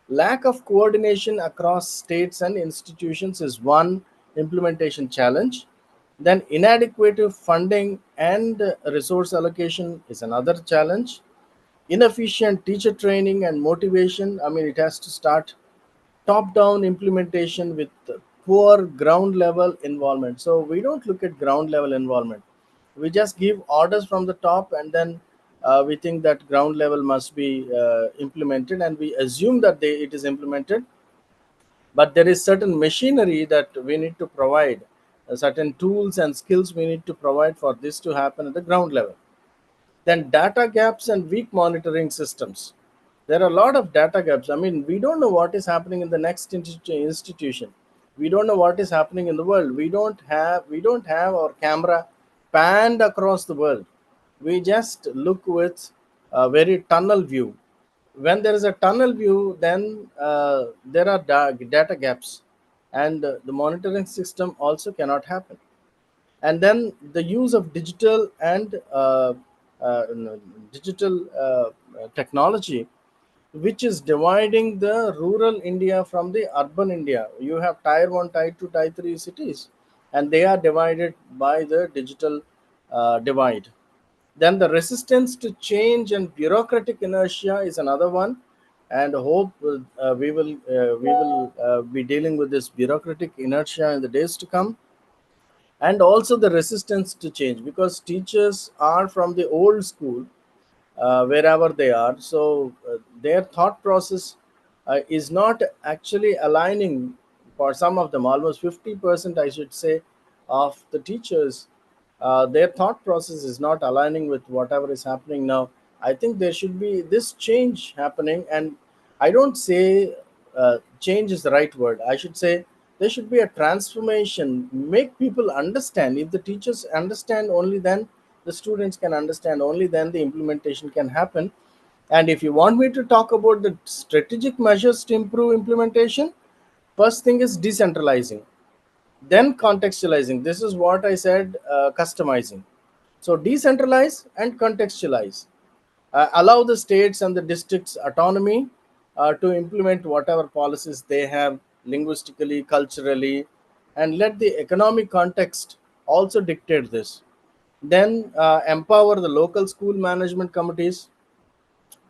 lack of coordination across states and institutions is one implementation challenge. Then inadequate funding and resource allocation is another challenge. Inefficient teacher training and motivation. I mean, it has to start top down implementation with poor ground level involvement. So we don't look at ground level involvement. We just give orders from the top, and then we think that ground level must be implemented, and we assume that it is implemented. But there is certain machinery that we need to provide, certain tools and skills we need to provide for this to happen at the ground level. Then data gaps and weak monitoring systems. There are a lot of data gaps. I mean, we don't know what is happening in the next institution. We don't know what is happening in the world. We don't have our camera panned across the world. We just look with a very tunnel view. When there is a tunnel view, then there are data gaps, and the monitoring system also cannot happen. And then the use of uh, digital technology, which is dividing the rural India from the urban India. You have tier 1, tier 2, tier 3 cities, and they are divided by the digital divide. Then the resistance to change and bureaucratic inertia is another one, and hope we will be dealing with this bureaucratic inertia in the days to come. And also the resistance to change, because teachers are from the old school, wherever they are. So their thought process is not actually aligning. For some of them, almost 50%, I should say, of the teachers, their thought process is not aligning with whatever is happening now. I think there should be this change happening. And I don't say change is the right word. I should say there should be a transformation. Make people understand. If the teachers understand, only then the students can understand, only then the implementation can happen. And if you want me to talk about the strategic measures to improve implementation, first thing is decentralizing, then contextualizing. This is what I said, customizing. So decentralize and contextualize. Allow the states and the districts autonomy to implement whatever policies they have, linguistically, culturally, and let the economic context also dictate this. Then empower the local school management committees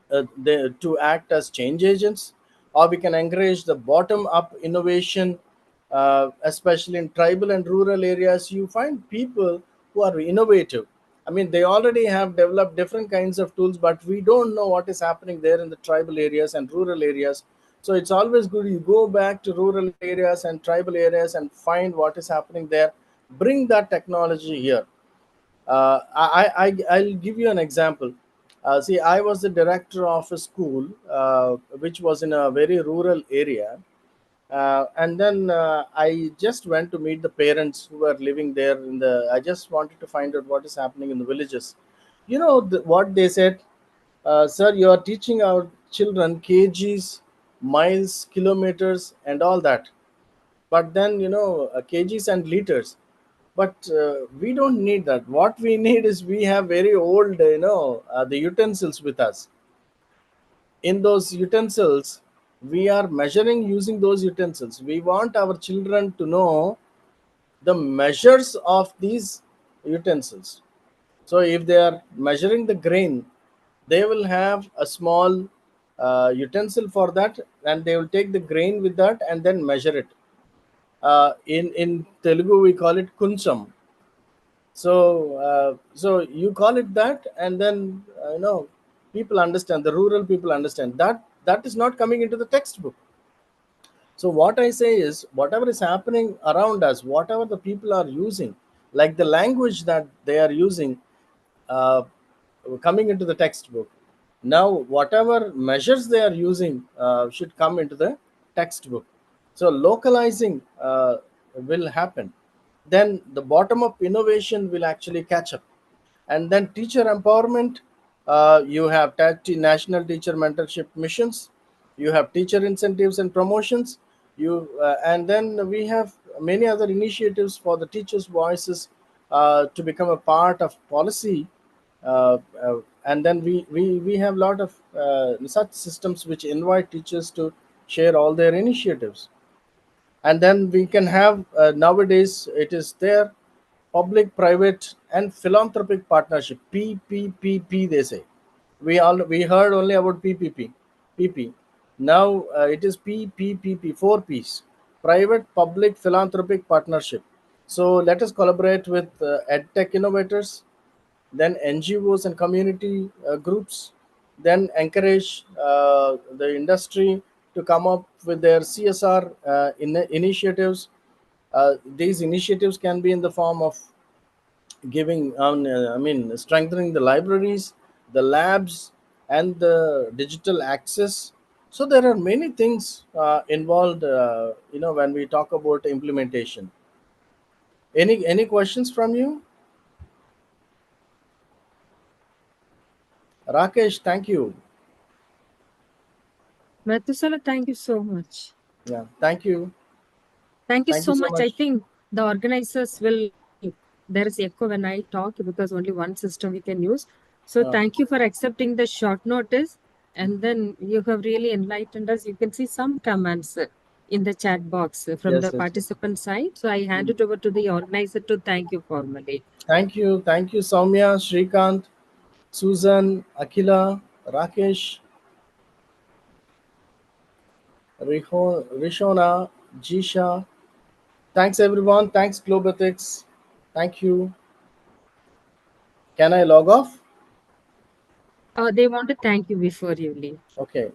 to act as change agents. Or we can encourage the bottom up innovation, especially in tribal and rural areas. You find people who are innovative. I mean, they already have developed different kinds of tools, but we don't know what is happening there in the tribal areas and rural areas. So it's always good you go back to rural areas and tribal areas and find what is happening there, bring that technology here. I'll give you an example. See, I was the director of a school which was in a very rural area. And then I just went to meet the parents who were living there. I just wanted to find out what is happening in the villages. You know what they said? Sir, you are teaching our children kgs, miles, kilometers, and all that. But then, kgs and liters. But we don't need that. What we need is, we have very old, the utensils with us. In those utensils, we are measuring using those utensils. We want our children to know the measures of these utensils. So if they are measuring the grain, they will have a small utensil for that, and they will take the grain with that and then measure it. In Telugu we call it kuncham. So you call it that, and then people understand, the rural people understand that that is not coming into the textbook. So what I say is, whatever is happening around us, whatever the people are using, like the language that they are using, uh, coming into the textbook. Now whatever measures they are using should come into the textbook. So localizing will happen. Then the bottom up innovation will actually catch up. And then teacher empowerment, you have national teacher mentorship missions, you have teacher incentives and promotions, and then we have many other initiatives for the teachers voices to become a part of policy. And then we have a lot of such systems which invite teachers to share all their initiatives. And then we can have, nowadays it is there, public-private and philanthropic partnership, PPPP they say. We heard only about PPP, PP. Now it is PPPP, 4 Ps, private public philanthropic partnership. So let us collaborate with edtech innovators, then NGOs and community groups, then encourage the industry to come up with their CSR initiatives. These initiatives can be in the form of giving, strengthening the libraries, the labs, and the digital access. So there are many things involved, when we talk about implementation. Any questions from you? Rakesh, thank you. Mathusala, thank you so much. Yeah, thank you. Thank you Thank so you so much. I much. think the organizers will, there is echo when I talk because only one system we can use. So thank you for accepting the short notice. And then you have really enlightened us. You can see some comments in the chat box from Yes, the yes, yes. participant side. So I hand it over to the organizer to thank you formally. Thank you. Thank you, Soumya, Shrikant, Susan, Akila, Rakesh, Rishona, Jisha. Thanks, everyone. Thanks, Globethics. Thank you. Can I log off? They want to thank you before you leave. Okay.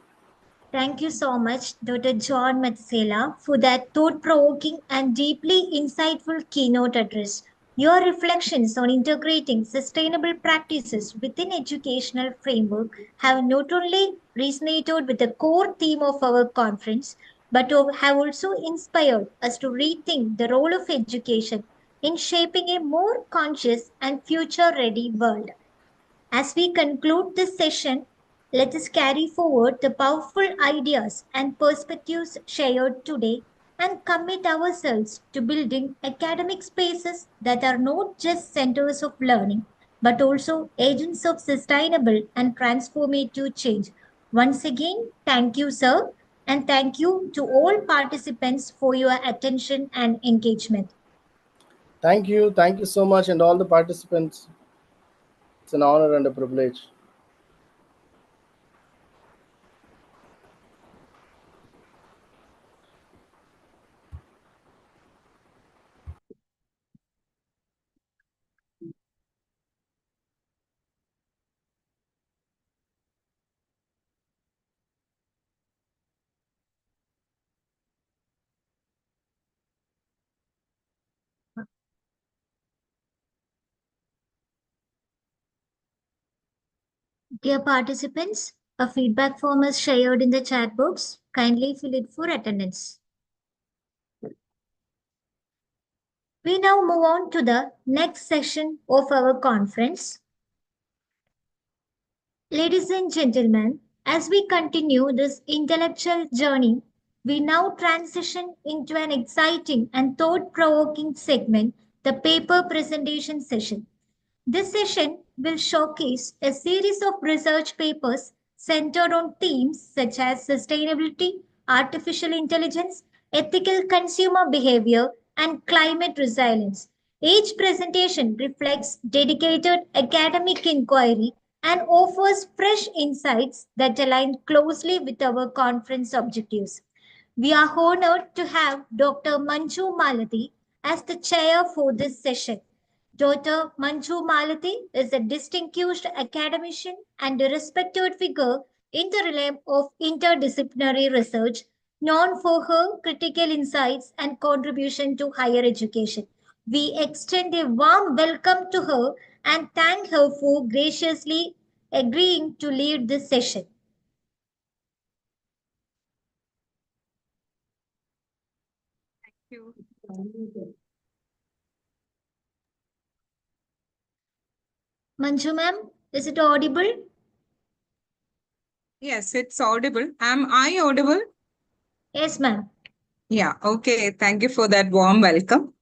Thank you so much, Dr. John Matsela, for that thought-provoking and deeply insightful keynote address. Your reflections on integrating sustainable practices within educational framework have not only resonated with the core theme of our conference, but have also inspired us to rethink the role of education in shaping a more conscious and future-ready world. As we conclude this session, let us carry forward the powerful ideas and perspectives shared today and commit ourselves to building academic spaces that are not just centers of learning, but also agents of sustainable and transformative change. Once again, thank you, sir, and thank you to all participants for your attention and engagement. Thank you. Thank you so much, and all the participants. It's an honor and a privilege. Dear participants, a feedback form is shared in the chat box. Kindly fill it for attendance. We now move on to the next session of our conference. Ladies and gentlemen, as we continue this intellectual journey, we now transition into an exciting and thought-provoking segment, the paper presentation session. This session will showcase a series of research papers centered on themes such as sustainability, artificial intelligence, ethical consumer behavior, and climate resilience. Each presentation reflects dedicated academic inquiry and offers fresh insights that align closely with our conference objectives. We are honored to have Dr. Manju Malati as the chair for this session. Dr. Manju Malati is a distinguished academician and a respected figure in the realm of interdisciplinary research, known for her critical insights and contribution to higher education. We extend a warm welcome to her and thank her for graciously agreeing to lead this session. Manju ma'am, is it audible? Yes, it's audible. Am I audible? Yes, ma'am. Yeah, okay. Thank you for that warm welcome.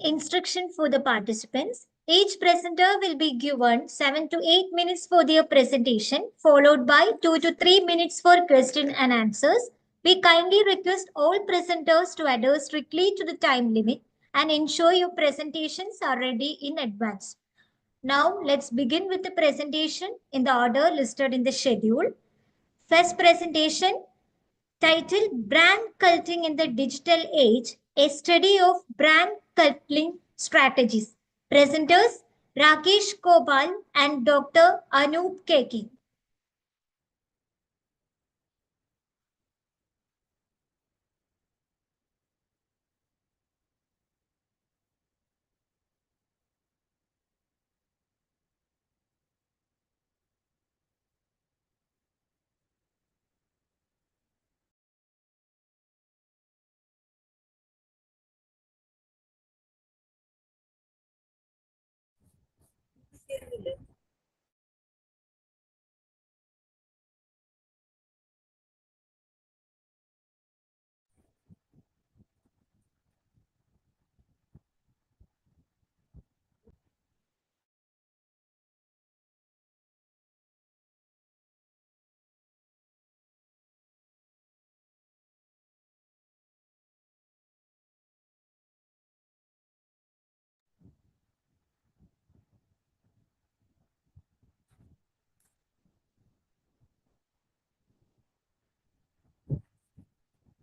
Instruction for the participants. Each presenter will be given 7 to 8 minutes for their presentation, followed by 2 to 3 minutes for question and answers. We kindly request all presenters to adhere strictly to the time limit and ensure your presentations are ready in advance. Now, let's begin with the presentation in the order listed in the schedule. First presentation, titled Brand Culting in the Digital Age, a study of brand culting strategies. Presenters, Rakesh Gopal and Dr. Anup Keki.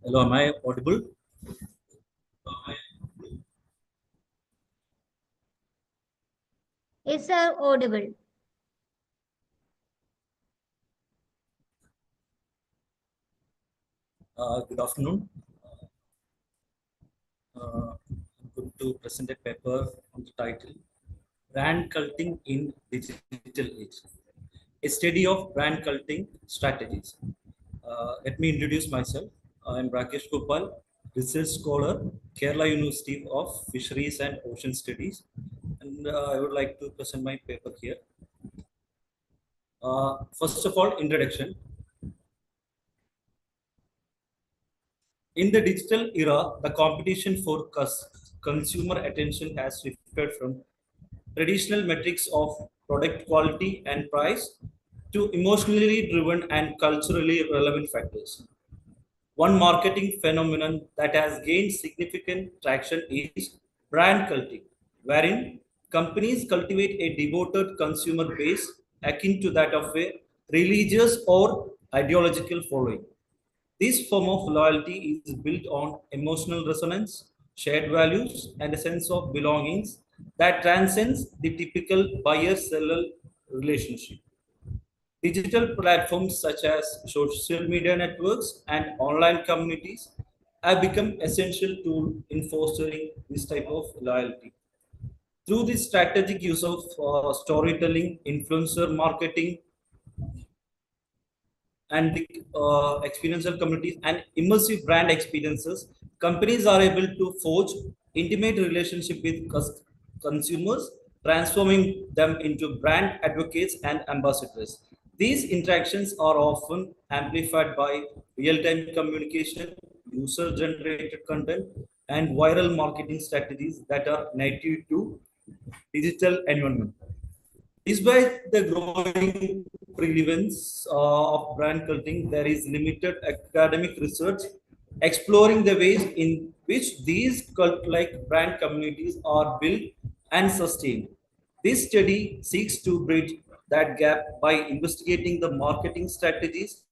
Hello, am I audible? Yes, sir, audible. Good afternoon. I'm going to present a paper on the title Brand Culting in Digital Age, a study of brand culting strategies. Let me introduce myself. I'm Rakesh Gopal, research scholar, Kerala University of Fisheries and Ocean Studies, and I would like to present my paper here. First of all, introduction. In the digital era, the competition for consumer attention has shifted from traditional metrics of product quality and price to emotionally driven and culturally relevant factors. One marketing phenomenon that has gained significant traction is brand culting, wherein companies cultivate a devoted consumer base akin to that of a religious or ideological following. This form of loyalty is built on emotional resonance, shared values, and a sense of belongings that transcends the typical buyer-seller relationship. Digital platforms such as social media networks and online communities have become essential tools in fostering this type of loyalty. Through this strategic use of storytelling, influencer marketing, and the experiential communities and immersive brand experiences, companies are able to forge intimate relationship with consumers, transforming them into brand advocates and ambassadors. These interactions are often amplified by real-time communication, user-generated content, and viral marketing strategies that are native to digital environment. Despite the growing prevalence of brand culting, there is limited academic research exploring the ways in which these cult-like brand communities are built and sustained. This study seeks to bridge that gap by investigating the marketing strategies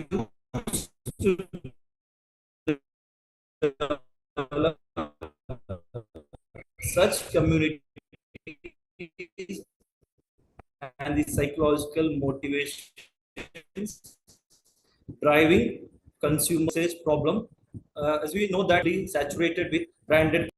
to develop such communities and the psychological motivations driving consumer sales problem. As we know that is saturated with branded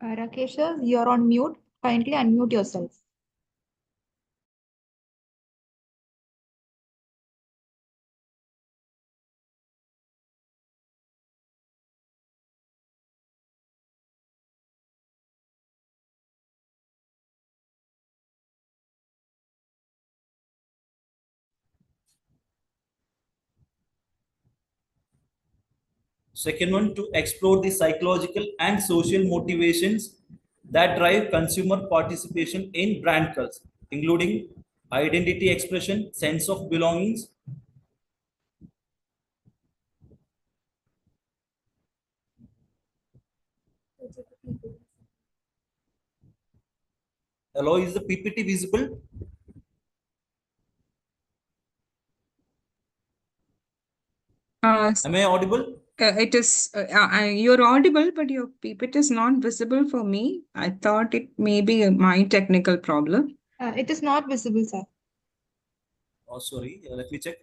Rakesh, you're on mute. Kindly unmute yourself. Second one, to explore the psychological and social motivations that drive consumer participation in brand culture, including identity expression, sense of belongings. Hello, is the PPT visible? Am I audible? It is, you're audible, but your PPT is not visible for me. I thought it may be my technical problem. It is not visible, sir. Oh, sorry, let me check.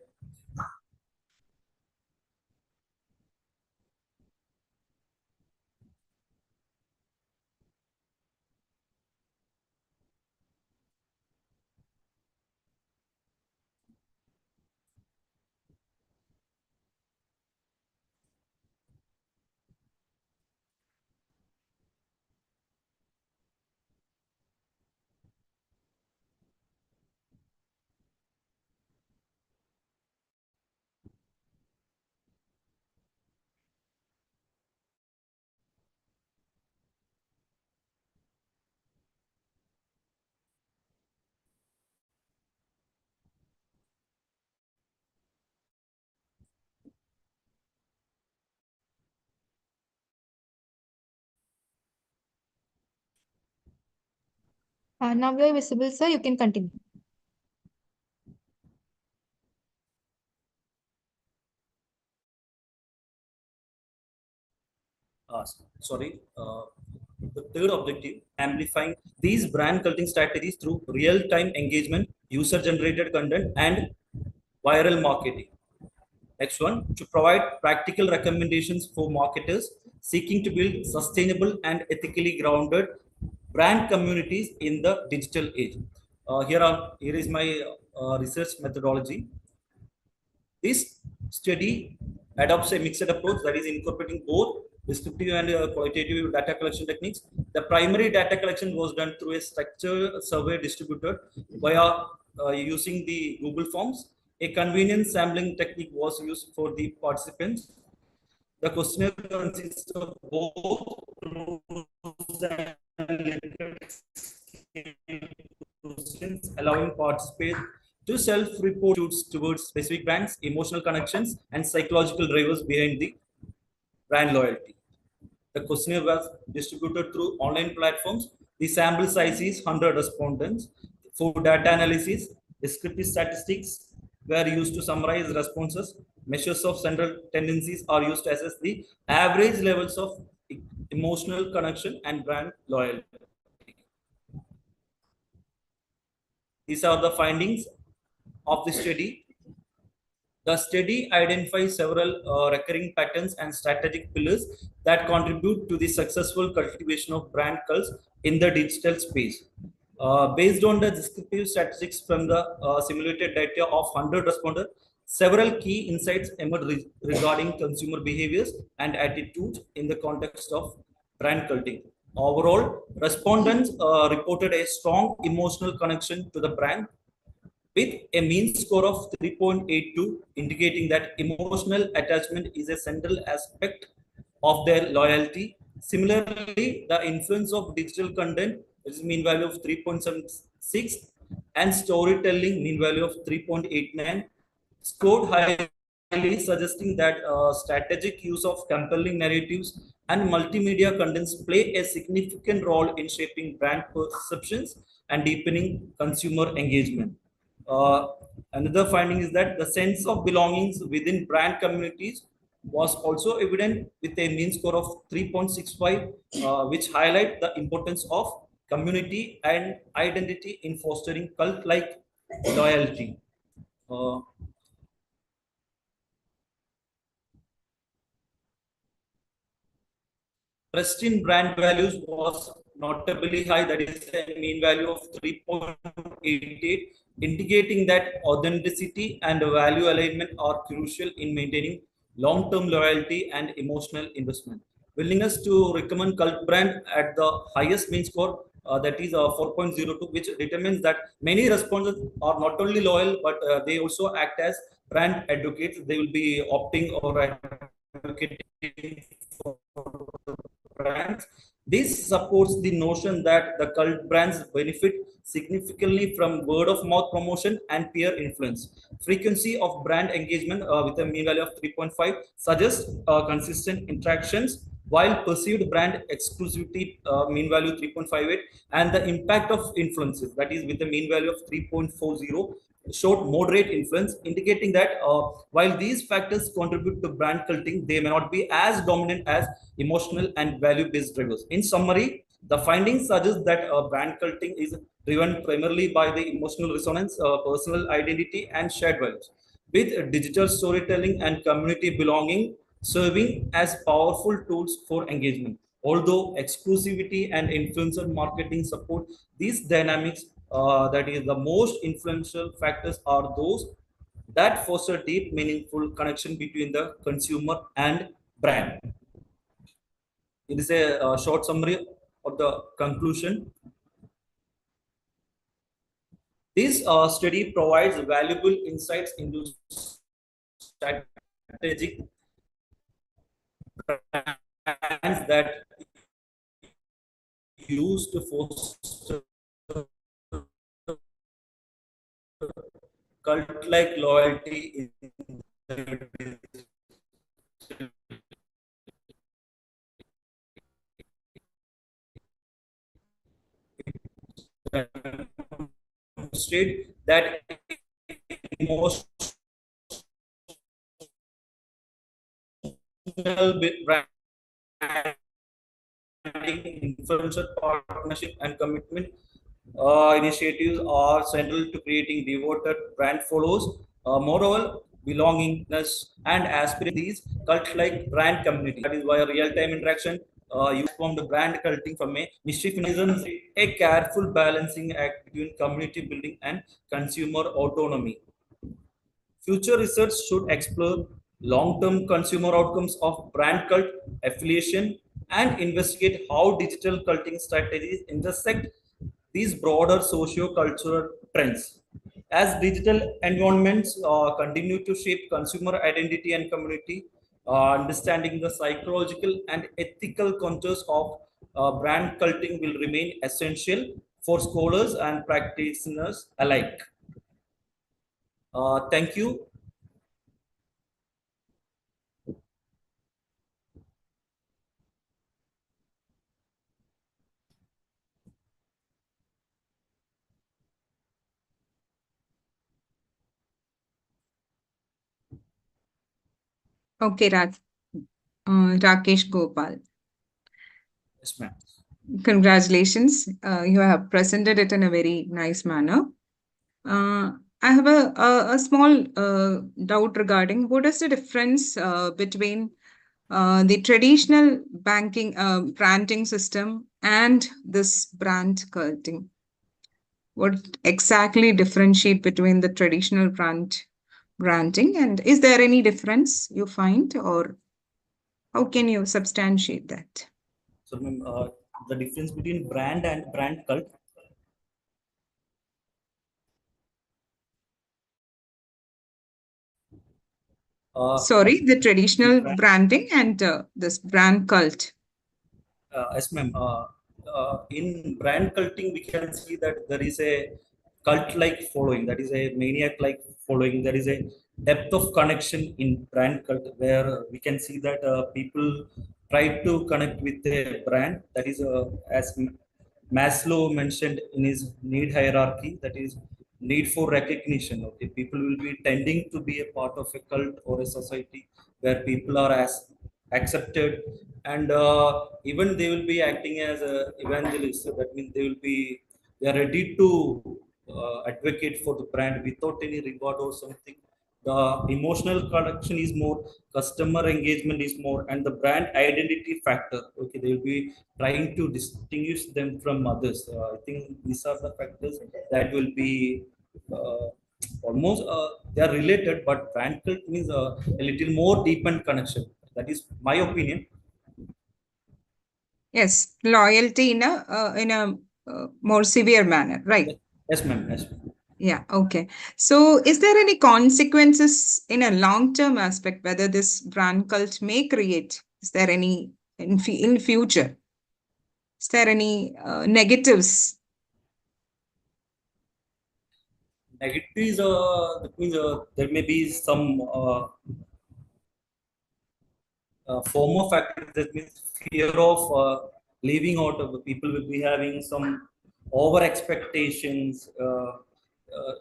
Now you're visible, sir. You can continue. Sorry. The third objective, amplifying these brand culting strategies through real-time engagement, user-generated content, and viral marketing. Next one, to provide practical recommendations for marketers seeking to build sustainable and ethically grounded brand communities in the digital age. Here is my research methodology. This study adopts a mixed approach that is incorporating both descriptive and qualitative data collection techniques. The primary data collection was done through a structured survey distributed via using the Google Forms. A convenient sampling technique was used for the participants. The questionnaire consists of both questions, allowing participants to self-report towards specific brands, emotional connections, and psychological drivers behind the brand loyalty. The questionnaire was distributed through online platforms. The sample size is 100 respondents. For data analysis, descriptive statistics were used to summarize responses. Measures of central tendencies are used to assess the average levels of emotional connection and brand loyalty. These are the findings of the study. The study identifies several recurring patterns and strategic pillars that contribute to the successful cultivation of brand cults in the digital space. Based on the descriptive statistics from the simulated data of 100 responders, several key insights emerged regarding consumer behaviors and attitudes in the context of brand culting. Overall, respondents reported a strong emotional connection to the brand with a mean score of 3.82, indicating that emotional attachment is a central aspect of their loyalty. Similarly, the influence of digital content, which is mean value of 3.76, and storytelling, mean value of 3.89, scored highly, suggesting that strategic use of compelling narratives and multimedia contents play a significant role in shaping brand perceptions and deepening consumer engagement. Uh, Another finding is that the sense of belongings within brand communities was also evident with a mean score of 3.65, which highlight the importance of community and identity in fostering cult-like loyalty. Uh, Pristine brand values was notably high, that is a mean value of 3.88, indicating that authenticity and value alignment are crucial in maintaining long-term loyalty and emotional investment. Willingness to recommend cult brand at the highest mean score, that is 4.02, which determines that many respondents are not only loyal, but they also act as brand advocates. They will be opting or advocating for brands. This supports the notion that the cult brands benefit significantly from word of mouth promotion and peer influence. Frequency of brand engagement with a mean value of 3.5 suggests consistent interactions, while perceived brand exclusivity mean value 3.58 and the impact of influences, that is with a mean value of 3.40, showed moderate influence, indicating that while these factors contribute to brand culting, they may not be as dominant as emotional and value-based drivers. In summary, the findings suggest that brand culting is driven primarily by the emotional resonance, personal identity, and shared values, with digital storytelling and community belonging serving as powerful tools for engagement. Although exclusivity and influencer marketing support these dynamics, that is, the most influential factors are those that foster deep, meaningful connection between the consumer and brand. It is a short summary of the conclusion. This study provides valuable insights into strategic brands that use to foster cult-like loyalty in the demonstrate that emotional branding, influencer partnership, and commitment initiatives are central to creating devoted brand follows. Moreover, belongingness and aspiring these cult-like brand community. That is why a real-time interaction you from the brand culting from a mischief isn't a careful balancing act between community building and consumer autonomy. Future research should explore long-term consumer outcomes of brand cult affiliation and investigate how digital culting strategies intersect these broader socio-cultural trends. As digital environments continue to shape consumer identity and community, understanding the psychological and ethical contours of brand culting will remain essential for scholars and practitioners alike. Thank you. Okay, Rakesh Gopal. Yes, ma'am. Congratulations. You have presented it in a very nice manner. I have a small doubt regarding what is the difference between the traditional banking branding system and this brand culting. What exactly differentiate between the traditional branding, and is there any difference you find, or how can you substantiate that? So, the difference between brand and brand cult. Sorry, the traditional branding and this brand cult. Yes, ma'am. In brand culting, we can see that there is a cult-like following. That is a maniac-like following. There is a depth of connection in brand cult where we can see that people try to connect with a brand. That is, as Maslow mentioned in his need hierarchy, that is need for recognition. Okay, people will be tending to be a part of a cult or a society where people are as accepted, and even they will be acting as a evangelist. So that means they are ready to advocate for the brand without any regard or something. the emotional connection is more, customer engagement is more, and the brand identity factor. Okay, they will be trying to distinguish them from others. I think these are the factors that will be uh, almost they are related, but brand cult means a little more deepened connection. That is my opinion. Yes, loyalty in a more severe manner, right? Yes, ma'am. Yes, ma'am. Yeah, okay. So is there any consequences in a long-term aspect whether this brand cult may create? Is there any in future? Is there any negatives? Negatives, that means there may be some former factors, that means fear of leaving out of the people will be having some over expectations.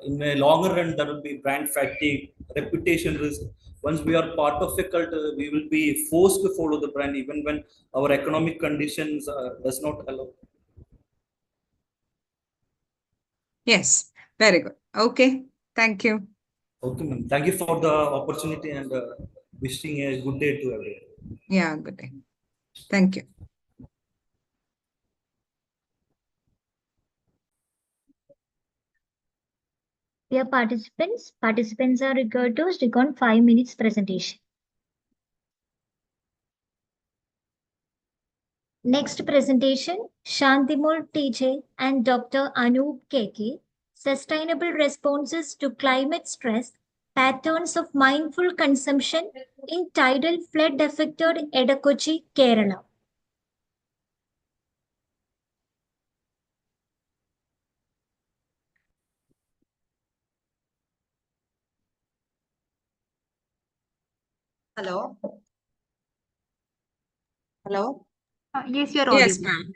In a longer run, there will be brand fatigue, reputation risk. Once we are part of a cult, we will be forced to follow the brand even when our economic conditions does not allow. Yes, very good. Okay, thank you. Okay, ma'am. Thank you for the opportunity and wishing a good day to everyone. Yeah, good day. Thank you. Dear participants are required to stick on 5 minutes presentation. Next presentation, Shantimul TJ and Dr. Anup KK, Sustainable Responses to Climate Stress, Patterns of Mindful Consumption in Tidal Flood Affected Edakochi, Kerala. Hello. Hello. Yes, you're Yes, audible. ma'am.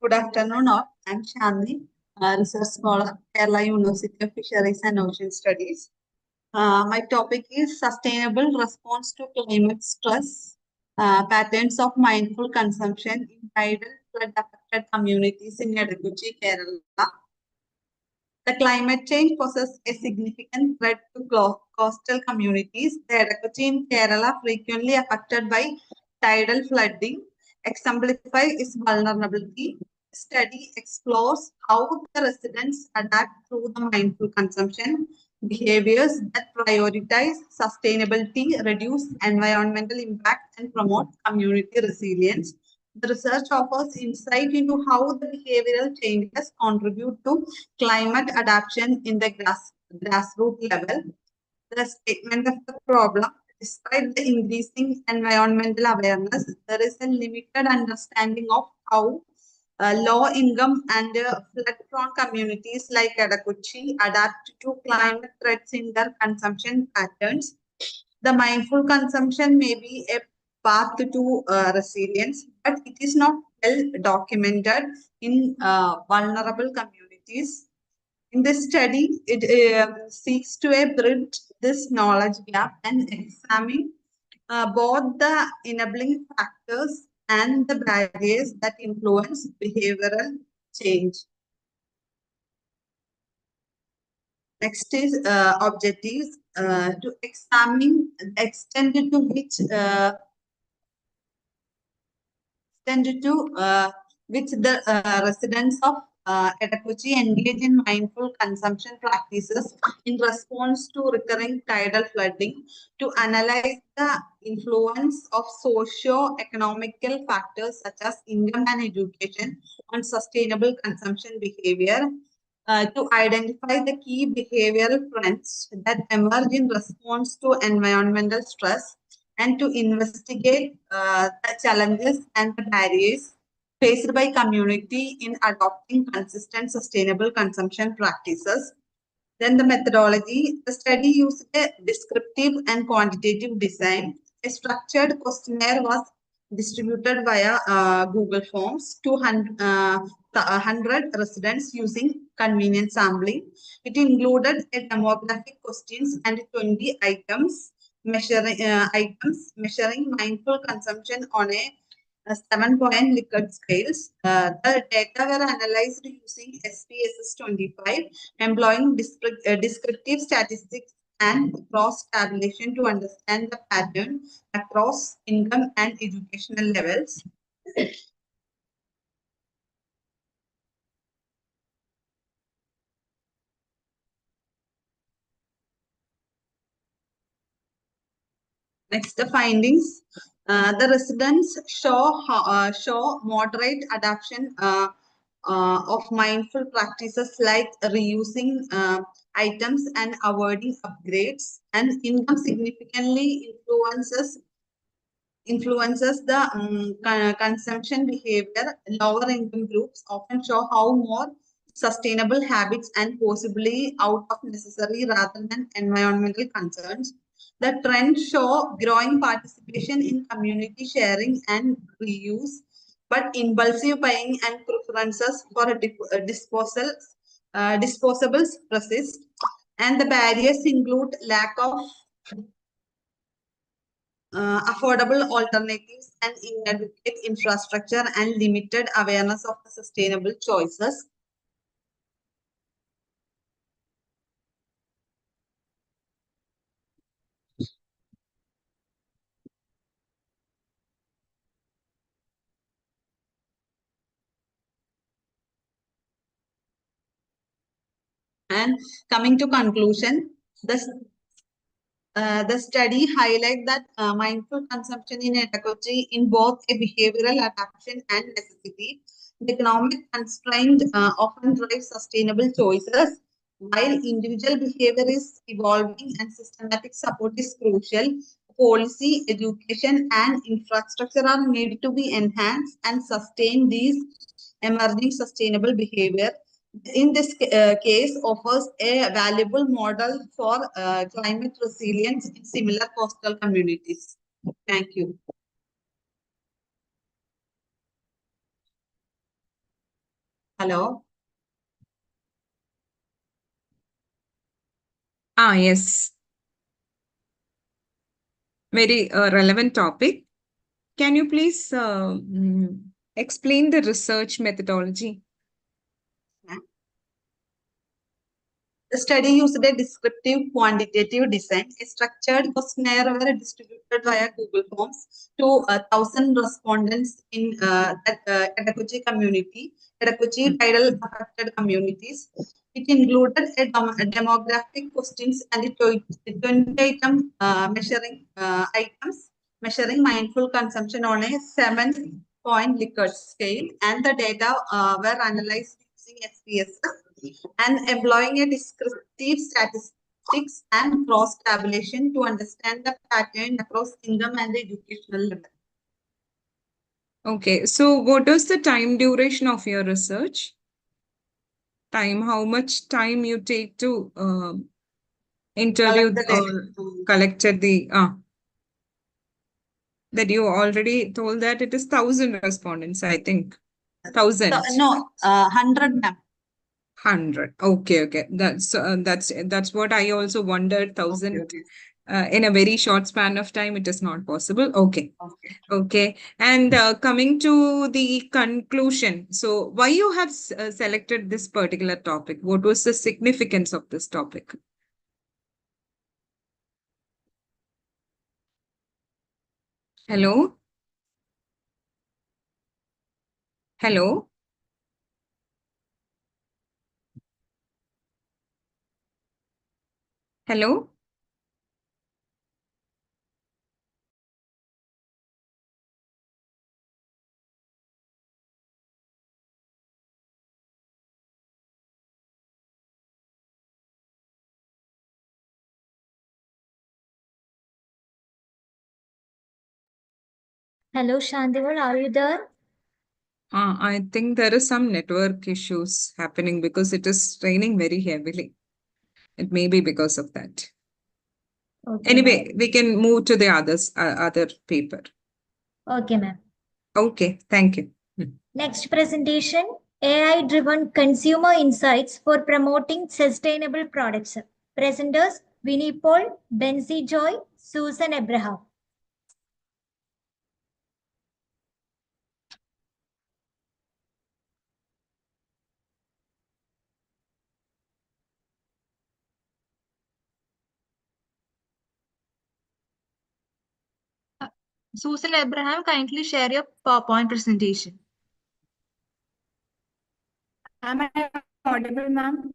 Good afternoon, all. I'm Shanti, research scholar, Kerala University of Fisheries and Ocean Studies. My topic is sustainable response to climate stress, patterns of mindful consumption in tidal flood affected communities in Edakuchi, Kerala. The climate change poses a significant threat to coastal communities. The Edakuchi in Kerala, frequently affected by tidal flooding, exemplify its vulnerability. The study explores how the residents adapt through the mindful consumption behaviors that prioritize sustainability, reduce environmental impact, and promote community resilience. The research offers insight into how the behavioral changes contribute to climate adaptation in the grassroots level. The statement of the problem: despite the increasing environmental awareness, there is a limited understanding of how low-income and flood-prone communities like Edakuchi adapt to climate threats in their consumption patterns. The mindful consumption may be a path to resilience, but it is not well documented in vulnerable communities. In this study, it seeks to bridge this knowledge gap and examine both the enabling factors and the barriers that influence behavioral change. Next is objectives to examine the extent to which the residents of Edakuchi engage in mindful consumption practices in response to recurring tidal flooding, to analyze the influence of socio-economical factors such as income and education on sustainable consumption behavior, to identify the key behavioral trends that emerge in response to environmental stress, and to investigate the challenges and the barriers faced by community in adopting consistent sustainable consumption practices. Then the methodology: the study used a descriptive and quantitative design. A structured questionnaire was distributed via Google Forms to 100 residents using convenient sampling. It included a demographic questions and 20 items measuring mindful consumption on a 7-point Likert scales. The data were analyzed using SPSS 25, employing descriptive statistics and cross-tabulation to understand the pattern across income and educational levels. Next, the findings. The residents show moderate adoption of mindful practices like reusing items and avoiding upgrades, and income significantly influences the consumption behavior. Lower income groups often show how more sustainable habits and possibly out of necessary rather than environmental concerns. The trends show growing participation in community sharing and reuse, but impulsive buying and preferences for disposables persist. And the barriers include lack of affordable alternatives and inadequate infrastructure and limited awareness of the sustainable choices. And coming to conclusion, the study highlights that mindful consumption in pedagogy in both a behavioral adaptation and necessity. The economic constraint often drives sustainable choices, while individual behavior is evolving and systematic support is crucial. Policy, education, and infrastructure are needed to be enhanced and sustain these emerging sustainable behavior. In this case, offers a valuable model for climate resilience in similar coastal communities. Thank you. Hello. Yes. Very relevant topic. Can you please explain the research methodology? The study used a descriptive quantitative design. A structured questionnaire were distributed via Google Forms to 1,000 respondents in that Edakuchi community, Edakuchi tidal affected communities. It included a demographic questions and a 20-item items measuring mindful consumption on a 7-point Likert scale, and the data were analyzed using SPSS and employing a descriptive statistics and cross-tabulation to understand the pattern across income and educational level. Okay, so what is the time duration of your research? How much time you take to interview or collected that you already told that it is 1,000 respondents, I think. 1,000. No, 100, ma'am. 100. Okay. That's what I also wondered. 1,000 in a very short span of time, it is not possible. Okay. And coming to the conclusion, so why you have selected this particular topic? What was the significance of this topic? Hello? Hello? Hello? Hello, Shandival, are you there? I think there is some network issues happening because it is raining very heavily. It may be because of that. Okay, Anyway, we can move to the other paper. Okay, ma'am. Okay, thank you. Next presentation, AI-driven consumer insights for promoting sustainable products. Presenters, Winnie Paul, Benzie Joy, Susan Abraham. Susan Abraham, kindly share your PowerPoint presentation. Am I audible, ma'am?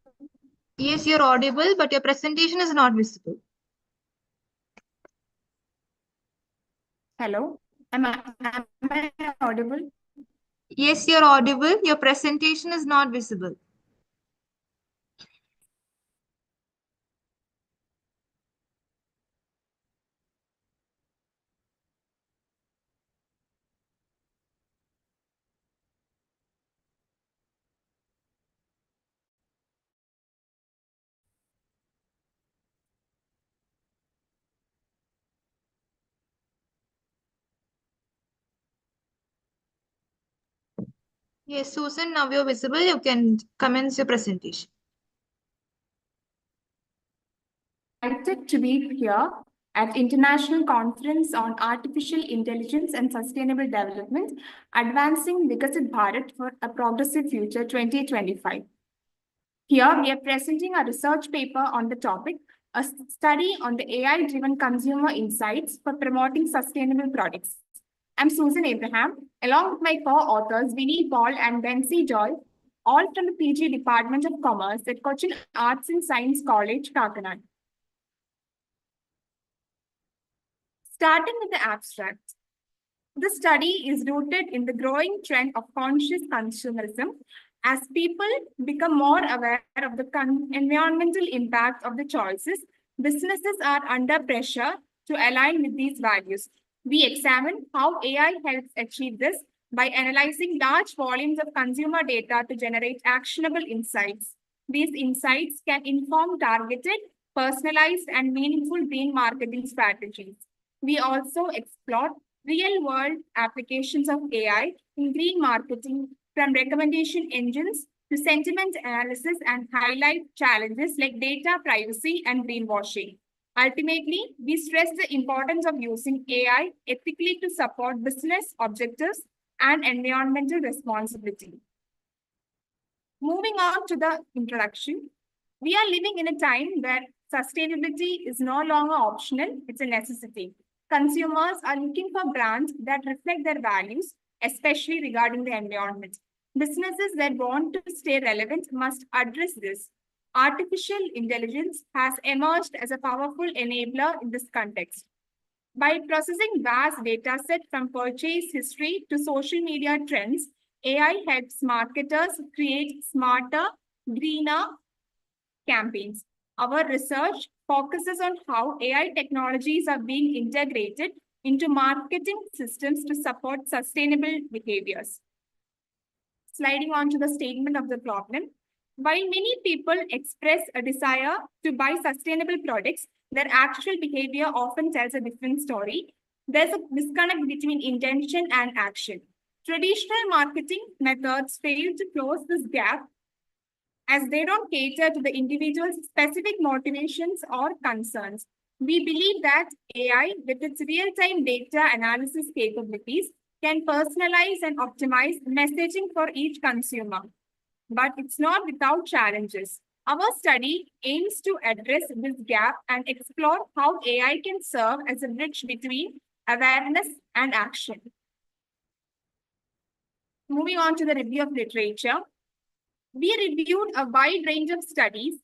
Yes, you're audible, but your presentation is not visible. Hello? Am I audible? Yes, you're audible. Your presentation is not visible. Yes, Susan, now you're visible. You can commence your presentation. Delighted to be here at International Conference on Artificial Intelligence and Sustainable Development, Advancing Vikasit Bharat for a Progressive Future 2025. Here we are presenting a research paper on the topic, a study on the AI-driven consumer insights for promoting sustainable products. I'm Susan Abraham, along with my co-authors Vinny Paul and Bensi Joy, all from the PG Department of Commerce at Cochin Arts and Science College, Kakinad. Starting with the abstract. The study is rooted in the growing trend of conscious consumerism. As people become more aware of the environmental impact of the choices, businesses are under pressure to align with these values. We examine how AI helps achieve this by analyzing large volumes of consumer data to generate actionable insights. These insights can inform targeted, personalized, and meaningful green marketing strategies. We also explore real-world applications of AI in green marketing, from recommendation engines to sentiment analysis, and highlight challenges like data privacy and greenwashing. Ultimately, we stress the importance of using AI ethically to support business objectives and environmental responsibility. Moving on to the introduction, we are living in a time where sustainability is no longer optional, it's a necessity. Consumers are looking for brands that reflect their values, especially regarding the environment. Businesses that want to stay relevant must address this. Artificial intelligence has emerged as a powerful enabler in this context. By processing vast data set from purchase history to social media trends, AI helps marketers create smarter, greener campaigns. Our research focuses on how AI technologies are being integrated into marketing systems to support sustainable behaviors. Sliding on to the statement of the problem. While many people express a desire to buy sustainable products, their actual behavior often tells a different story. There's a disconnect between intention and action. Traditional marketing methods fail to close this gap as they don't cater to the individual's specific motivations or concerns. We believe that AI, with its real-time data analysis capabilities, can personalize and optimize messaging for each consumer. But it's not without challenges. Our study aims to address this gap and explore how AI can serve as a bridge between awareness and action. Moving on to the review of literature. We reviewed a wide range of studies.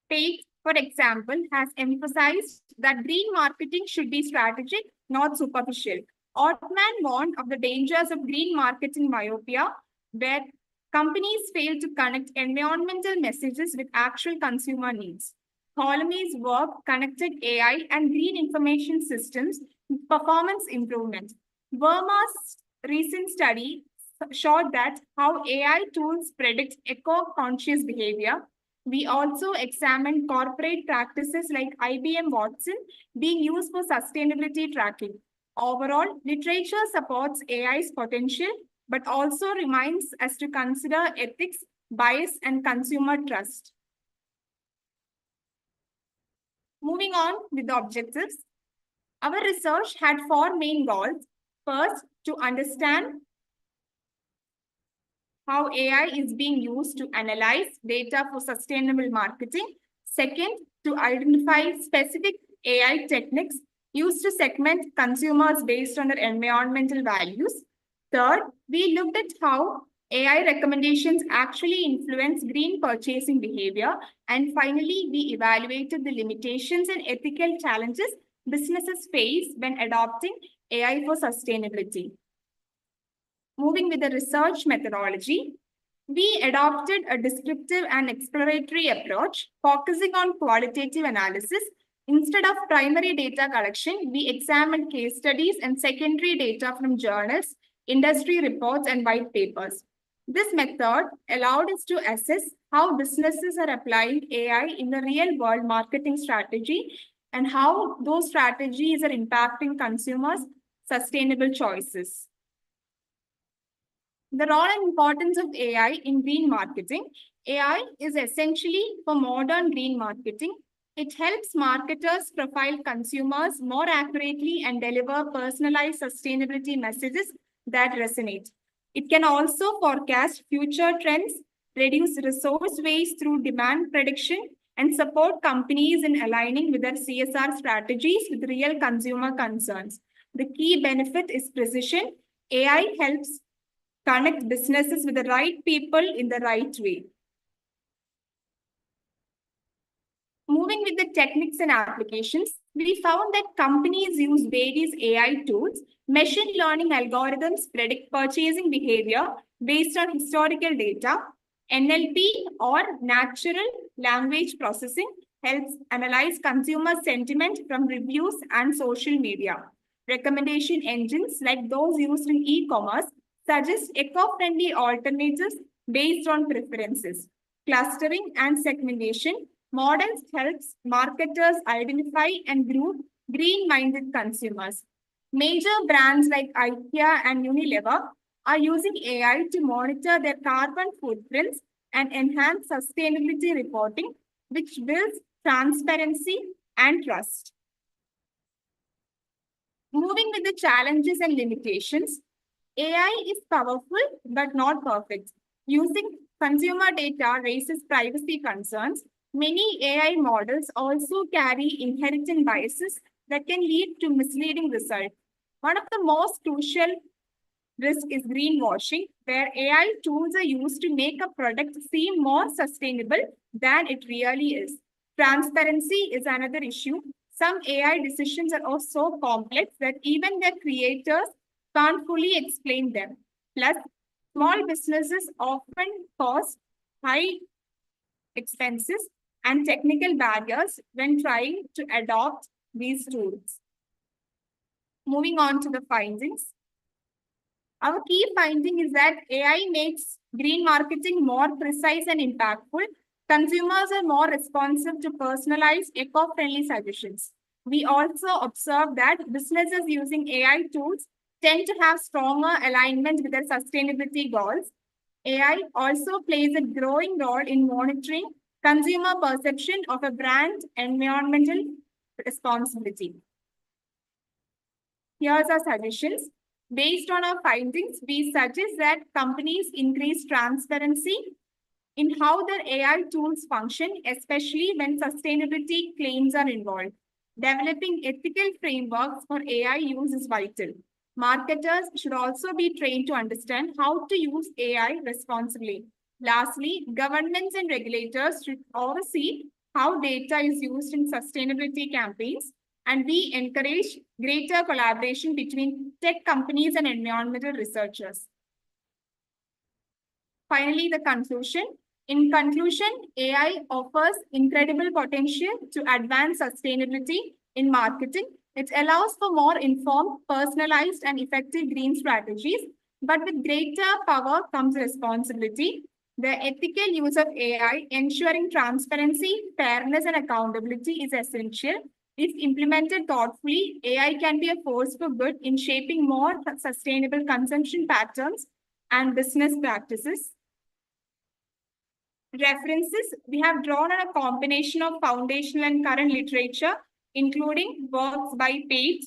Take, for example, has emphasized that green marketing should be strategic, not superficial. Ortman warned of the dangers of green marketing myopia, where companies fail to connect environmental messages with actual consumer needs. Ptolemy's work connected AI and green information systems with performance improvement. Verma's recent study showed that how AI tools predict eco-conscious behavior. We also examined corporate practices like IBM Watson being used for sustainability tracking. Overall, literature supports AI's potential, but also reminds us to consider ethics, bias, and consumer trust. Moving on with the objectives. Our research had 4 main goals. First, to understand how AI is being used to analyze data for sustainable marketing. Second, to identify specific AI techniques used to segment consumers based on their environmental values. Third, we looked at how AI recommendations actually influence green purchasing behavior. And finally, we evaluated the limitations and ethical challenges businesses face when adopting AI for sustainability. Moving with the research methodology, we adopted a descriptive and exploratory approach, focusing on qualitative analysis. Instead of primary data collection, we examined case studies and secondary data from journals, industry reports, and white papers. This method allowed us to assess how businesses are applying AI in the real-world marketing strategy and how those strategies are impacting consumers' sustainable choices. The role and importance of AI in green marketing. AI is essentially for modern green marketing. It helps marketers profile consumers more accurately and deliver personalized sustainability messages that resonate. It can also forecast future trends, reduce resource waste through demand prediction, and support companies in aligning with their CSR strategies with real consumer concerns. The key benefit is precision. AI helps connect businesses with the right people in the right way. Moving with the techniques and applications, we found that companies use various AI tools. Machine learning algorithms predict purchasing behavior based on historical data. NLP or natural language processing helps analyze consumer sentiment from reviews and social media. Recommendation engines like those used in e-commerce suggest eco-friendly alternatives based on preferences. Clustering and segmentation models helps marketers identify and group green-minded consumers. Major brands like IKEA and Unilever are using AI to monitor their carbon footprints and enhance sustainability reporting, which builds transparency and trust. Moving with the challenges and limitations, AI is powerful but not perfect. Using consumer data raises privacy concerns. Many AI models also carry inherent biases that can lead to misleading results. One of the most crucial risks is greenwashing, where AI tools are used to make a product seem more sustainable than it really is. Transparency is another issue. Some AI decisions are so complex that even their creators can't fully explain them. Plus, small businesses often cause high expenses and technical barriers when trying to adopt these tools. Moving on to the findings. Our key finding is that AI makes green marketing more precise and impactful. Consumers are more responsive to personalized, eco-friendly suggestions. We also observe that businesses using AI tools tend to have stronger alignment with their sustainability goals. AI also plays a growing role in monitoring consumer perception of a brand's environmental responsibility. Here's our suggestions. Based on our findings, we suggest that companies increase transparency in how their AI tools function, especially when sustainability claims are involved. Developing ethical frameworks for AI use is vital. Marketers should also be trained to understand how to use AI responsibly. Lastly, governments and regulators should oversee how data is used in sustainability campaigns, and we encourage greater collaboration between tech companies and environmental researchers. Finally, the conclusion. In conclusion, AI offers incredible potential to advance sustainability in marketing. It allows for more informed, personalized, and effective green strategies. But with greater power comes responsibility. The ethical use of AI, ensuring transparency, fairness, and accountability is essential. If implemented thoughtfully, AI can be a force for good in shaping more sustainable consumption patterns and business practices. References, we have drawn on a combination of foundational and current literature, including works by Pate,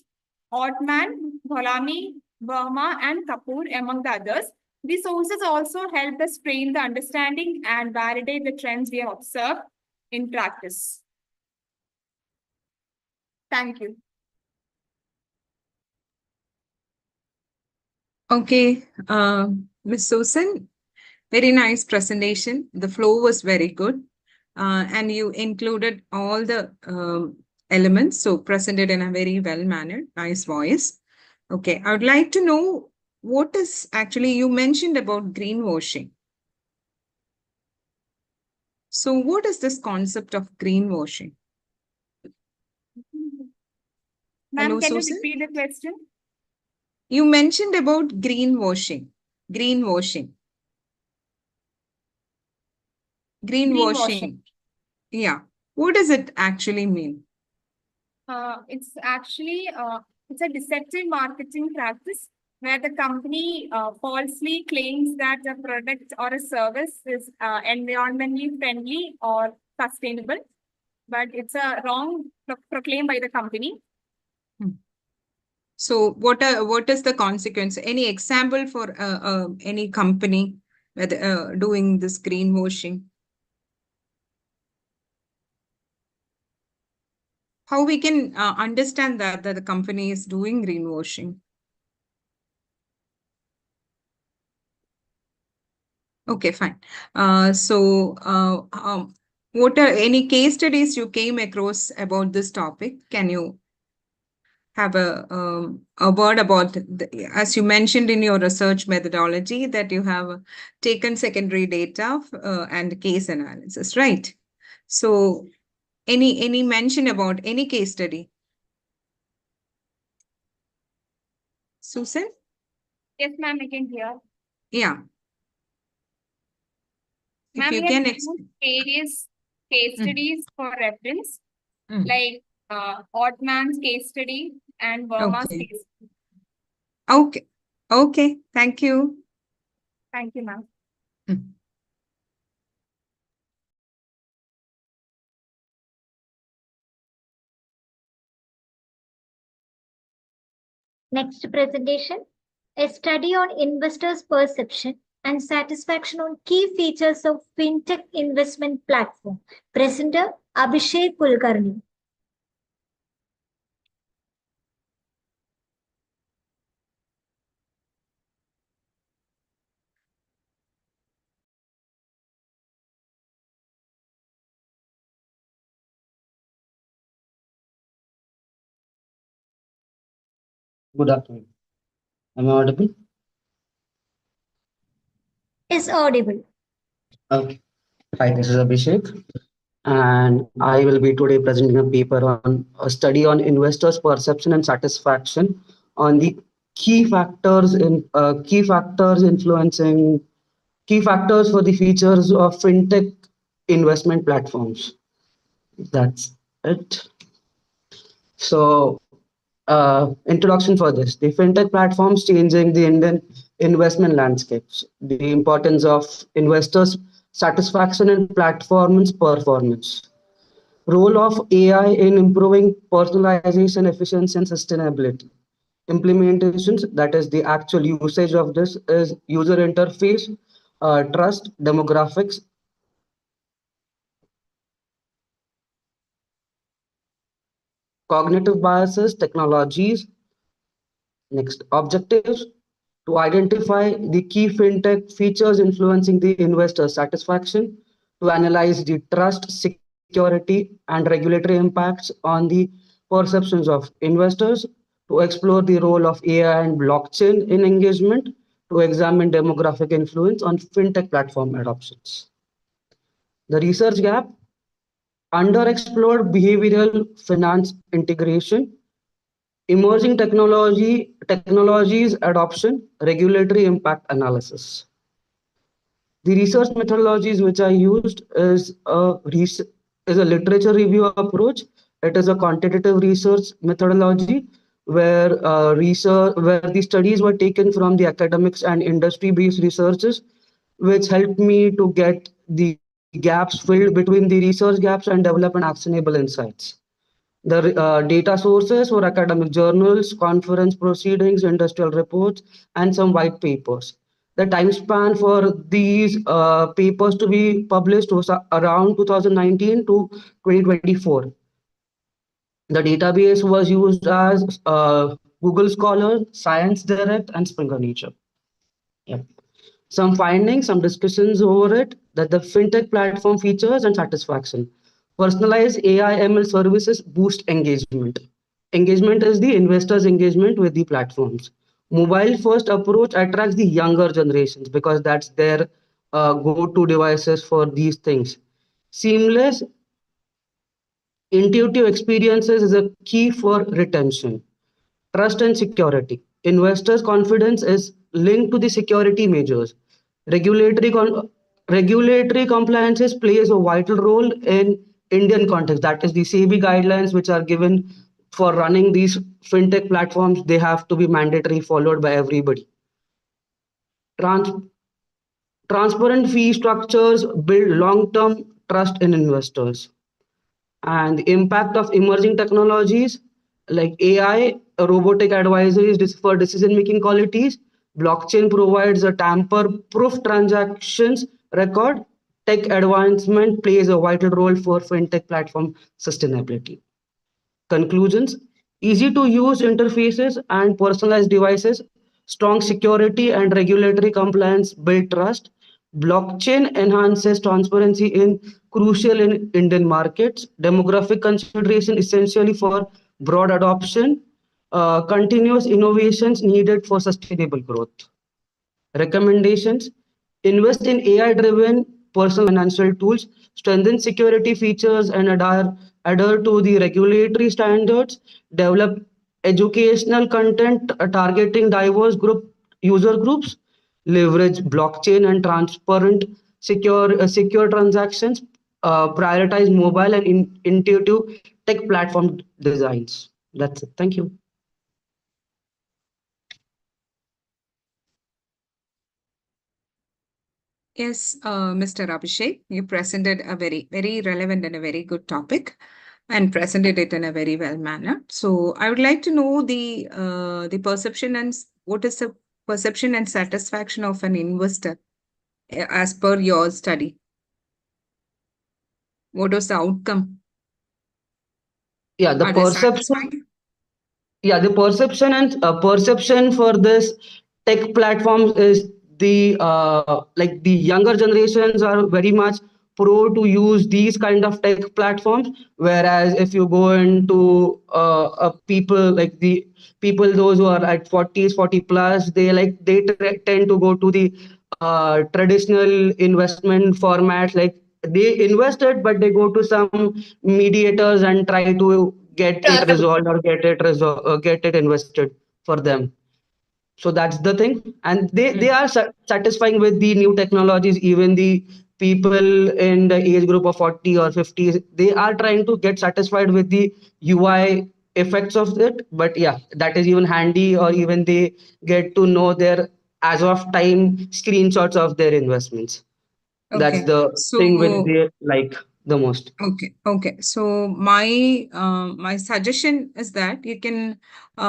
Ottman, Gholami, Verma, and Kapoor, among the others. These sources also help us frame the understanding and validate the trends we have observed in practice. Thank you. Okay, Ms. Susan, very nice presentation. The flow was very good. And you included all the elements, so presented in a very well mannered, nice voice. Okay, I would like to know what is actually, you mentioned about greenwashing. So what is this concept of greenwashing? Ma'am, Hello, can you Susan? repeat the question? You mentioned about greenwashing. Greenwashing. Greenwashing. Yeah. What does it actually mean? It's actually it's a deceptive marketing practice where the company falsely claims that a product or a service is environmentally friendly or sustainable, but it's a wrong proclaim by the company. So what is the consequence? Any example for any company doing this greenwashing? How we can understand that the company is doing greenwashing? Okay, fine. What are any case studies you came across about this topic? Can you have a word about, as you mentioned in your research methodology, that you have taken secondary data and case analysis, right? So any mention about any case study? Susan? Yes, ma'am, I can hear. Yeah. Ma'am, you we can have used various case studies for reference, like Ottman's case study and Verma's Okay. case study. Okay. Okay. Thank you. Thank you, ma'am. Next presentation, a study on investors' perception and satisfaction on key features of fintech investment platform. Presenter Abhishek Kulkarni. Good afternoon. Am I audible? Is audible. Okay. Hi, this is Abhishek, and I will be today presenting a paper on a study on investors' perception and satisfaction on the key factors influencing key factors for the features of fintech investment platforms. That's it. So, introduction for this: the fintech platforms changing the Indian investment landscapes, the importance of investors' satisfaction and platform's performance, role of AI in improving personalization, efficiency, and sustainability. Implementations, that is the actual usage of this, is user interface, trust, demographics, cognitive biases, technologies. Next, objectives: to identify the key fintech features influencing the investor satisfaction, to analyze the trust, security, and regulatory impacts on the perceptions of investors, to explore the role of AI and blockchain in engagement, to examine demographic influence on fintech platform adoptions. The research gap: underexplored behavioral finance integration, emerging technologies adoption, regulatory impact analysis. The research methodologies which I used is a literature review approach. It is a quantitative research methodology where the studies were taken from the academics and industry-based researches, which helped me to get the gaps filled between the research gaps and develop an actionable insights. The data sources were academic journals, conference proceedings, industrial reports, and some white papers. The time span for these papers to be published was around 2019 to 2024. The database was used as Google Scholar, Science Direct, and Springer Nature. Yep. Some findings, some discussions over it, that the fintech platform features and satisfaction. Personalized AI ML services boost engagement. Engagement is the investor's engagement with the platforms. Mobile first approach attracts the younger generations because that's their go-to devices for these things. Seamless, intuitive experiences is a key for retention. Trust and security. Investors' confidence is linked to the security measures. Regulatory regulatory compliances plays a vital role in Indian context. That is the SEBI guidelines which are given for running these fintech platforms. They have to be mandatory, followed by everybody. Trans Transparent fee structures build long-term trust in investors. And the impact of emerging technologies like AI, robotic advisories for decision-making qualities, blockchain provides a tamper-proof transactions record. Tech advancement plays a vital role for fintech platform sustainability. Conclusions: easy to use interfaces and personalized devices, strong security and regulatory compliance build trust. Blockchain enhances transparency in crucial in Indian markets. Demographic consideration essentially for broad adoption. Continuous innovations needed for sustainable growth. Recommendations: invest in AI driven personal financial tools, strengthen security features, and adhere to the regulatory standards, develop educational content targeting diverse user groups, leverage blockchain and transparent secure transactions, prioritize mobile and intuitive tech platform designs. That's it. Thank you. Yes, Mr. Abhishek, you presented a very, very relevant and a very good topic and presented it in a very well manner. So I would like to know the perception and what is the perception and satisfaction of an investor as per your study? What was the outcome? Yeah, the Are they perception. satisfied? Yeah, the perception for this tech platforms is the like the younger generations are very much pro to use these kind of tech platforms, whereas if you go into people like the people those who are at 40s 40 plus, they tend to go to the traditional investment formats. Like they invested but they go to some mediators and try to get it resolved or get it invested for them. So that's the thing, and they are satisfying with the new technologies. Even the people in the age group of 40 or 50, they are trying to get satisfied with the UI effects of it. But yeah, that is even handy, or even they get to know their as of time screenshots of their investments. That's Okay, the thing which so they like the most. okay. So my suggestion is that you can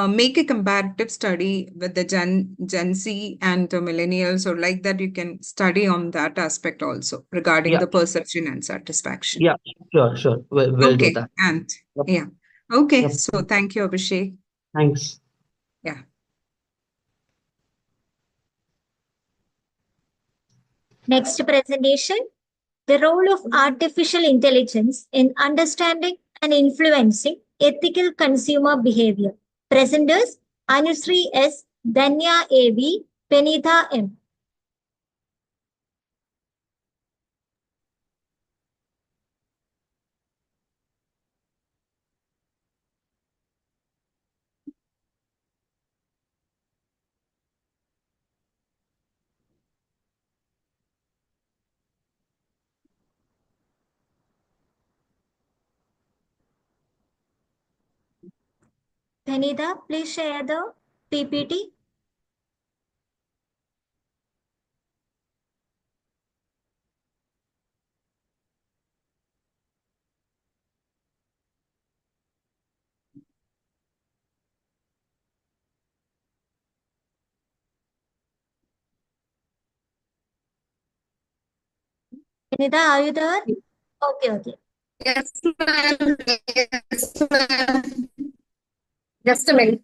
make a comparative study with the Gen Z and the millennials, or like that. You can study on that aspect also regarding Yeah, the perception and satisfaction. yeah, sure. We'll do Okay, that. and Yep. yeah. Okay, Yep. so thank you, Abhishek. Thanks. Yeah. Next presentation, the role of artificial intelligence in understanding and influencing ethical consumer behavior. Presenters, Anushree S., Danya A.B., Penitha M. Penitha, please share the PPT. Penitha, are you there? Okay. Yes, ma'am. Yes, ma'am. Just a minute.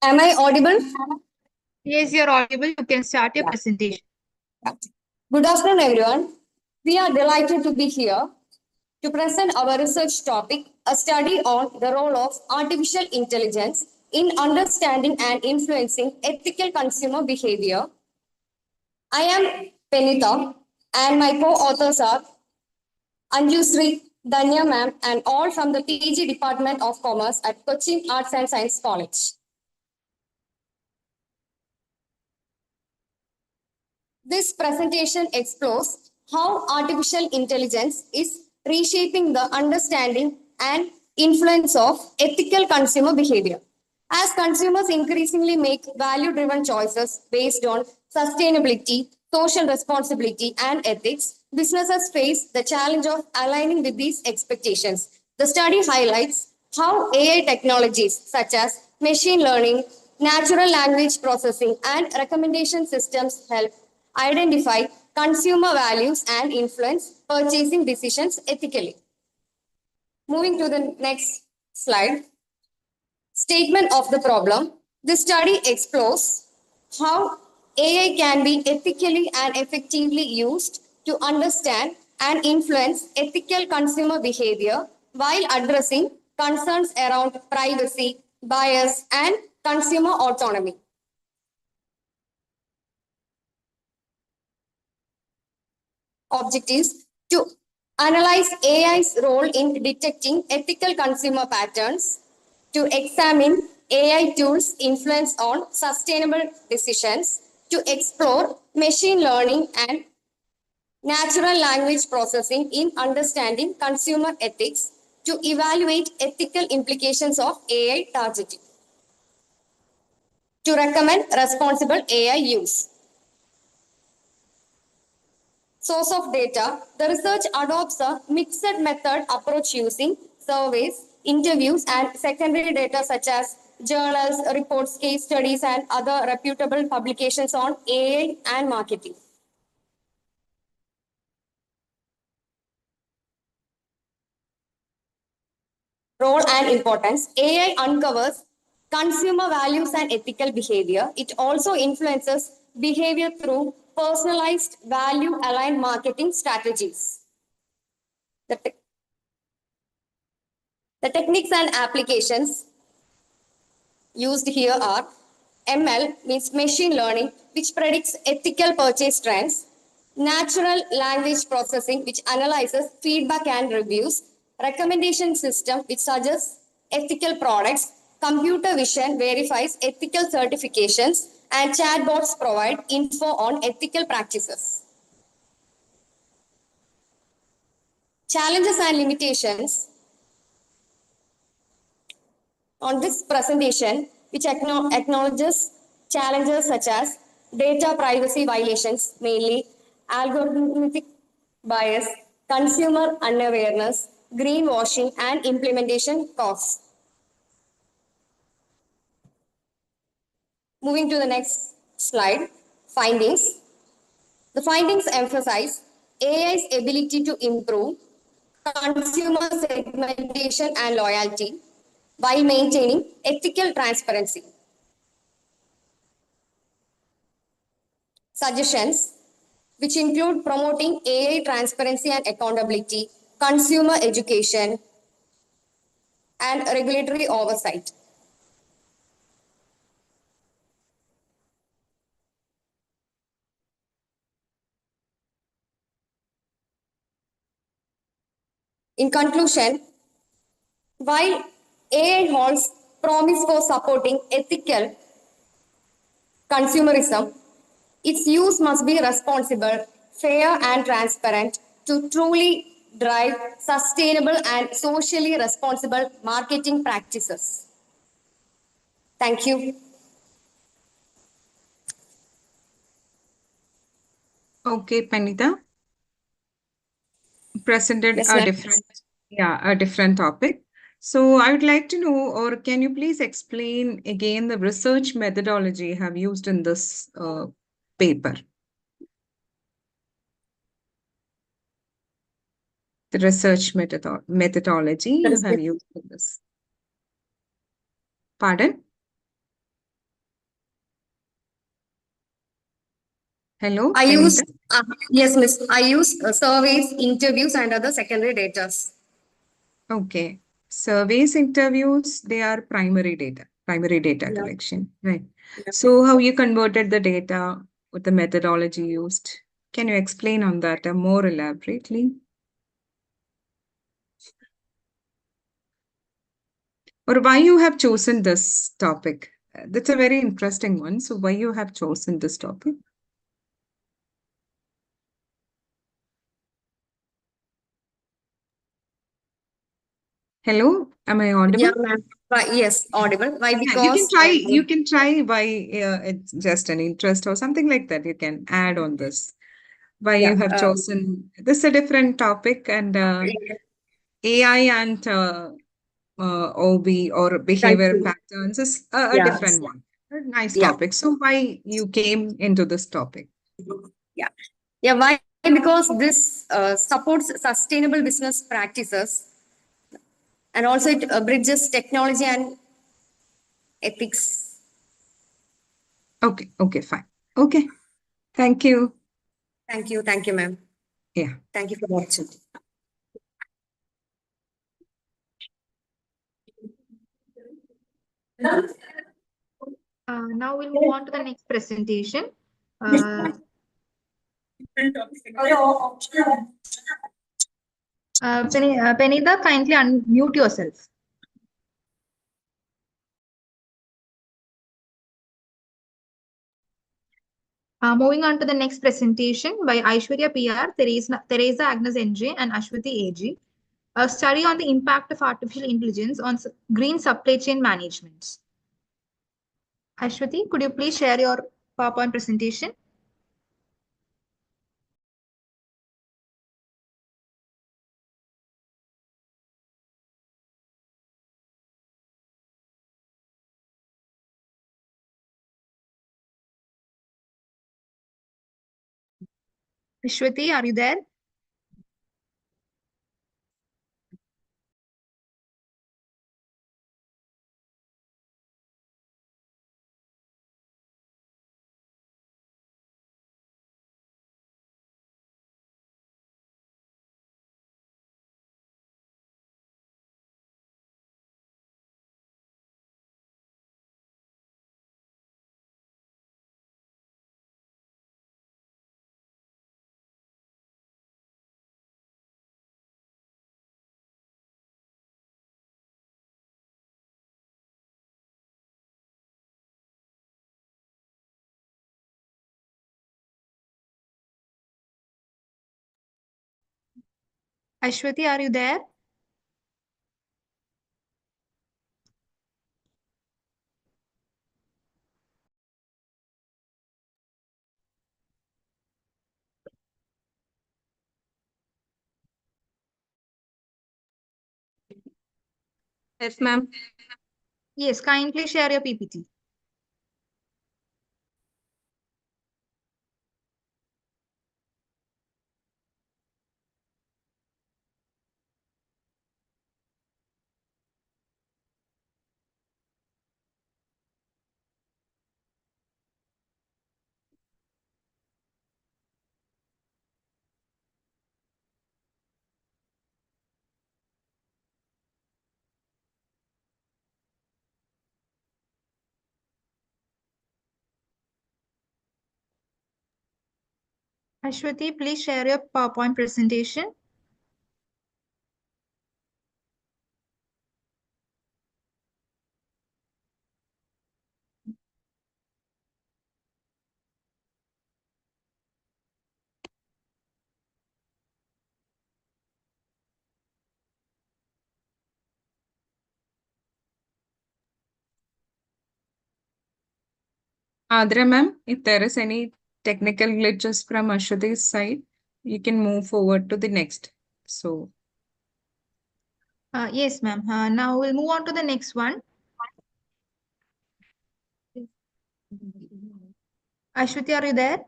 Am I audible? Yes, you're audible. You can start your presentation. Good afternoon, everyone. We are delighted to be here to present our research topic, a study on the role of artificial intelligence in understanding and influencing ethical consumer behavior. I am Penita, and my co-authors are Anjusri, Danya ma'am, and all from the PG Department of Commerce at Cochin Arts and Science College. This presentation explores how artificial intelligence is reshaping the understanding and influence of ethical consumer behavior. As consumers increasingly make value-driven choices based on sustainability, social responsibility, and ethics, businesses face the challenge of aligning with these expectations. The study highlights how AI technologies such as machine learning, natural language processing, and recommendation systems help identify consumer values and influence purchasing decisions ethically. Moving to the next slide. Statement of the problem. This study explores how AI can be ethically and effectively used to understand and influence ethical consumer behavior while addressing concerns around privacy, bias, and consumer autonomy. Objectives to analyze AI's role in detecting ethical consumer patterns, to examine AI tools' influence on sustainable decisions, to explore machine learning and natural language processing in understanding consumer ethics, to evaluate ethical implications of AI targeting, to recommend responsible AI use. Source of data. The research adopts a mixed method approach using surveys, interviews, and secondary data such as journals, reports, case studies, and other reputable publications on AI and marketing. Role and importance. AI uncovers consumer values and ethical behavior. It also influences behavior through personalized value-aligned marketing strategies. The techniques and applications used here are ML, means machine learning, which predicts ethical purchase trends, natural language processing, which analyzes feedback and reviews, recommendation system, which suggests ethical products, computer vision verifies ethical certifications, and chatbots provide info on ethical practices. Challenges and limitations. On this presentation, which acknowledges challenges such as data privacy violations, mainly algorithmic bias, consumer unawareness, greenwashing, and implementation costs. Moving to the next slide, findings. The findings emphasize AI's ability to improve consumer segmentation and loyalty while maintaining ethical transparency. Suggestions, which include promoting AI transparency and accountability, consumer education, and regulatory oversight. In conclusion, while AI holds promise for supporting ethical consumerism, its use must be responsible, fair, and transparent to truly drive sustainable and socially responsible marketing practices. Thank you. Okay, Panita. Presented Yes, a ma'am. different topic. So I would like to know, or can you please explain again the research methodology you have used in this paper? The research methodology you have used in this. Pardon? Hello? I Panita? use, yes, miss. I use surveys, interviews, and other secondary data. Okay. Surveys, interviews, they are primary data Yeah. collection, right? Yeah. So how you converted the data with the methodology used? Can you explain on that more elaborately? Or why you have chosen this topic? That's a very interesting one. So why you have chosen this topic? Hello, am I audible? Yeah, ma'am. Yes, audible. Why? Yeah, Because you can try why it's just an interest or something like that. You can add on this. Why yeah, you have chosen this is a different topic and AI and OB or behavior patterns is a yeah, different one. A nice yeah, topic. So why you came into this topic? yeah, yeah. Why? Because this supports sustainable business practices, and also it bridges technology and ethics. Okay, fine. Okay, thank you. Thank you, ma'am. Yeah. Thank you for watching. Now we'll move on to the next presentation. Penida, kindly unmute yourself. Moving on to the next presentation by Aishwarya PR, Teresa Agnes NJ, and Ashwati AG. A study on the impact of artificial intelligence on green supply chain management. Ashwati, could you please share your PowerPoint presentation? Ashwati, are you there? Ashwati, are you there? Yes, ma'am. Yes, kindly share your PPT. Ashwati, please share your PowerPoint presentation. Adra ma'am, if there is any technical glitches from Ashwati's side, you can move forward to the next. So, Yes, ma'am. Now we'll move on to the next one. Ashwati, are you there?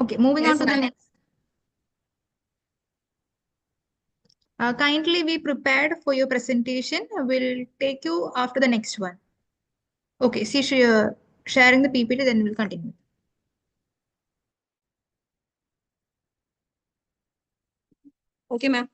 Okay, moving on Yes, to the ma'am. next. Kindly be prepared for your presentation. We'll take you after the next one. Okay, see, sharing the PPT, then we'll continue. Okay, ma'am.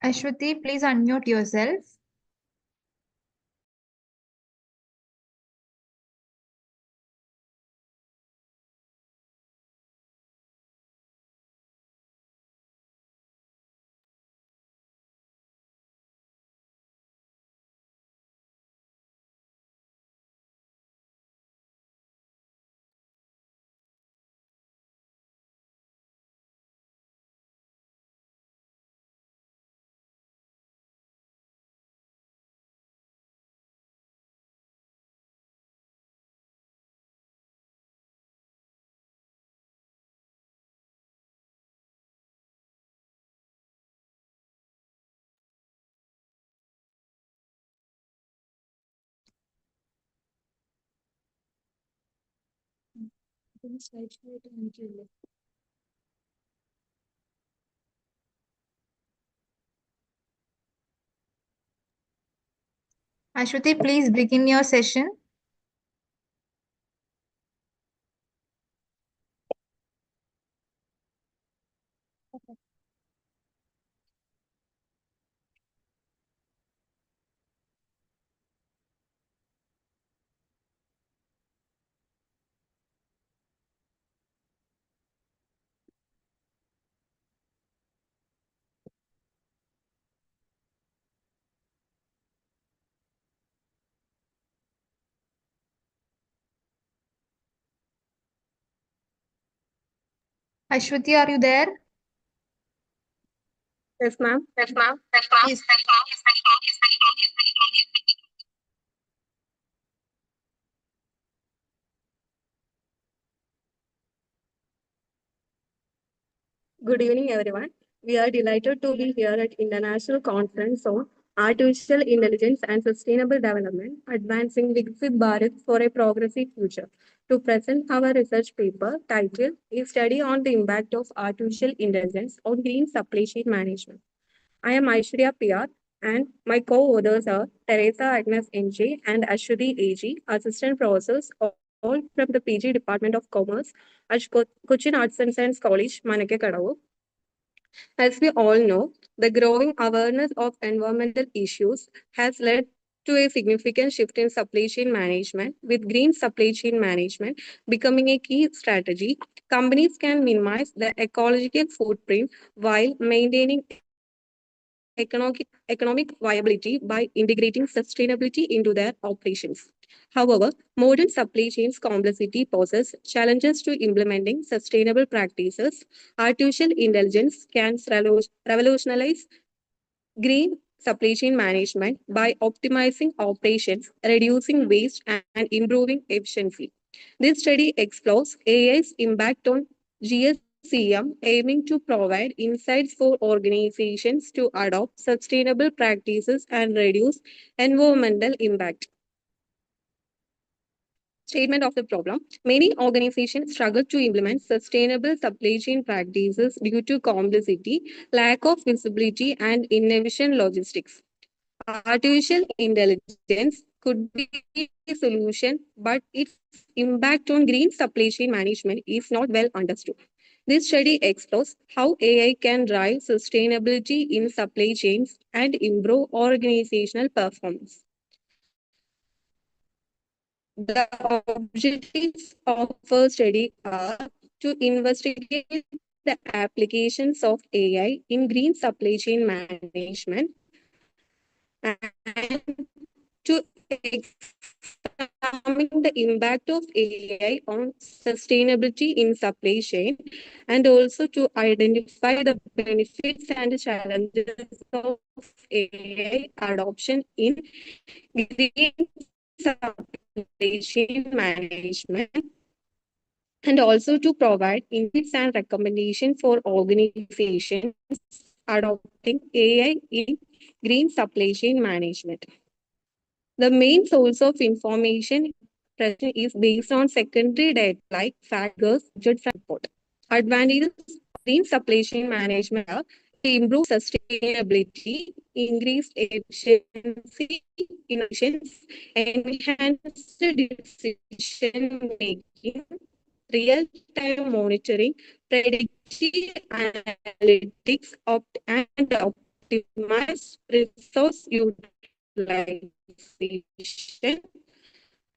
Ashwati, please unmute yourself. Ashwati, please begin your session. Ashwati, are you there? Yes, ma'am. Yes, ma'am. Yes. Good evening, everyone. We are delighted to be here at International Conference on Artificial Intelligence and Sustainable Development, Advancing Viksit Bharat for a Progressive Future, to present our research paper titled A Study on the Impact of Artificial Intelligence on Green Supply Chain Management. I am Aishwarya PR, and my co-authors are Teresa Agnes NJ and Ashwati AG, Assistant Professors, all from the PG Department of Commerce at Cochin Arts and Science College, Manakekadavu. As we all know, the growing awareness of environmental issues has led to a significant shift in supply chain management, with green supply chain management becoming a key strategy. Companies can minimize their ecological footprint while maintaining economic viability by integrating sustainability into their operations. However, modern supply chains complexity poses challenges to implementing sustainable practices. Artificial intelligence can revolutionize green supply chain management by optimizing operations, reducing waste, and improving efficiency. This study explores AI's impact on GS CM aiming to provide insights for organizations to adopt sustainable practices and reduce environmental impact. Statement of the problem. Many organizations struggle to implement sustainable supply chain practices due to complexity, lack of visibility, and inefficient logistics. Artificial intelligence could be a solution, but its impact on green supply chain management is not well understood. This study explores how AI can drive sustainability in supply chains and improve organizational performance. The objectives of the study are to investigate the applications of AI in green supply chain management and to examine the impact of AI on sustainability in supply chain and also to identify the benefits and challenges of AI adoption in green supply chain management and also to provide insights and recommendations for organizations adopting AI in green supply chain management. The main source of information present is based on secondary data like factors budget from report. Advantages of green supply chain management are to improve sustainability, increase efficiency, innovations, enhance decision making, real-time monitoring, predictive analytics, and optimize resource utilization,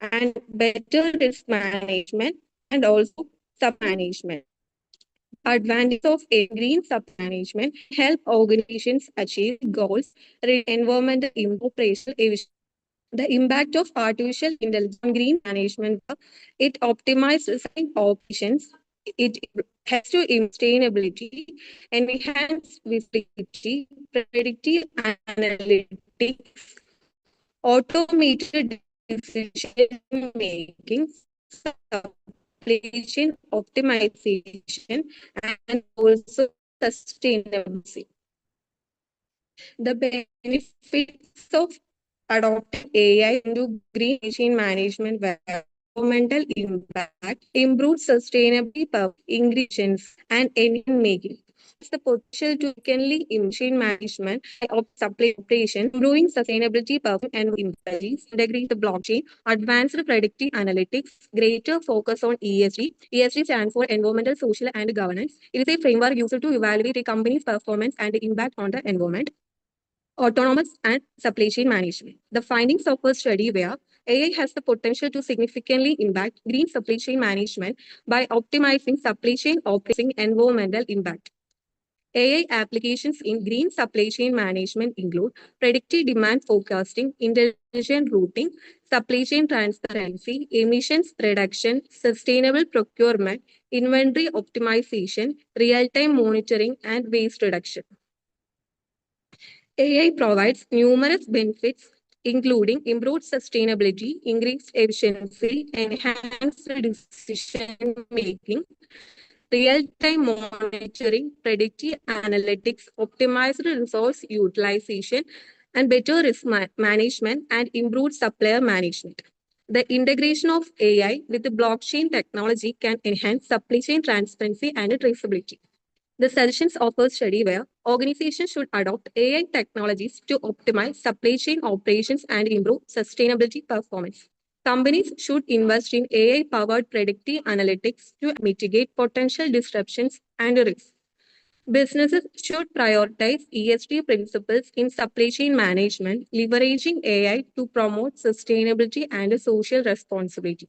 and better risk management, and also sub-management. Advantage of a green sub-management help organizations achieve goals, environmental operational efficiency. The impact of artificial intelligence on green management, it optimizes operations, it helps to improve sustainability, enhance visibility, predictive analytics, automated decision making, supply chain optimization, and also sustainability. The benefits of adopting AI into green machine management were environmental impact, improved sustainability, ingredients, and engine making. It's the potential to significantly machine management of supply operation, improving sustainability, performance, and strategies, integrate the blockchain, advanced predictive analytics, greater focus on ESG. ESG stands for environmental, social, and governance. It is a framework used to evaluate a company's performance and impact on the environment. Autonomous and supply chain management. The findings of a study where AI has the potential to significantly impact green supply chain management by optimizing supply chain operating environmental impact. AI applications in green supply chain management include predictive demand forecasting, intelligent routing, supply chain transparency, emissions reduction, sustainable procurement, inventory optimization, real-time monitoring, and waste reduction. AI provides numerous benefits, including improved sustainability, increased efficiency, enhanced decision making, real-time monitoring, predictive analytics, optimized resource utilization, and better risk management and improved supplier management. The integration of AI with the blockchain technology can enhance supply chain transparency and traceability. The suggestions of a study where organizations should adopt AI technologies to optimize supply chain operations and improve sustainability performance. Companies should invest in AI-powered predictive analytics to mitigate potential disruptions and risks. Businesses should prioritize ESG principles in supply chain management, leveraging AI to promote sustainability and social responsibility.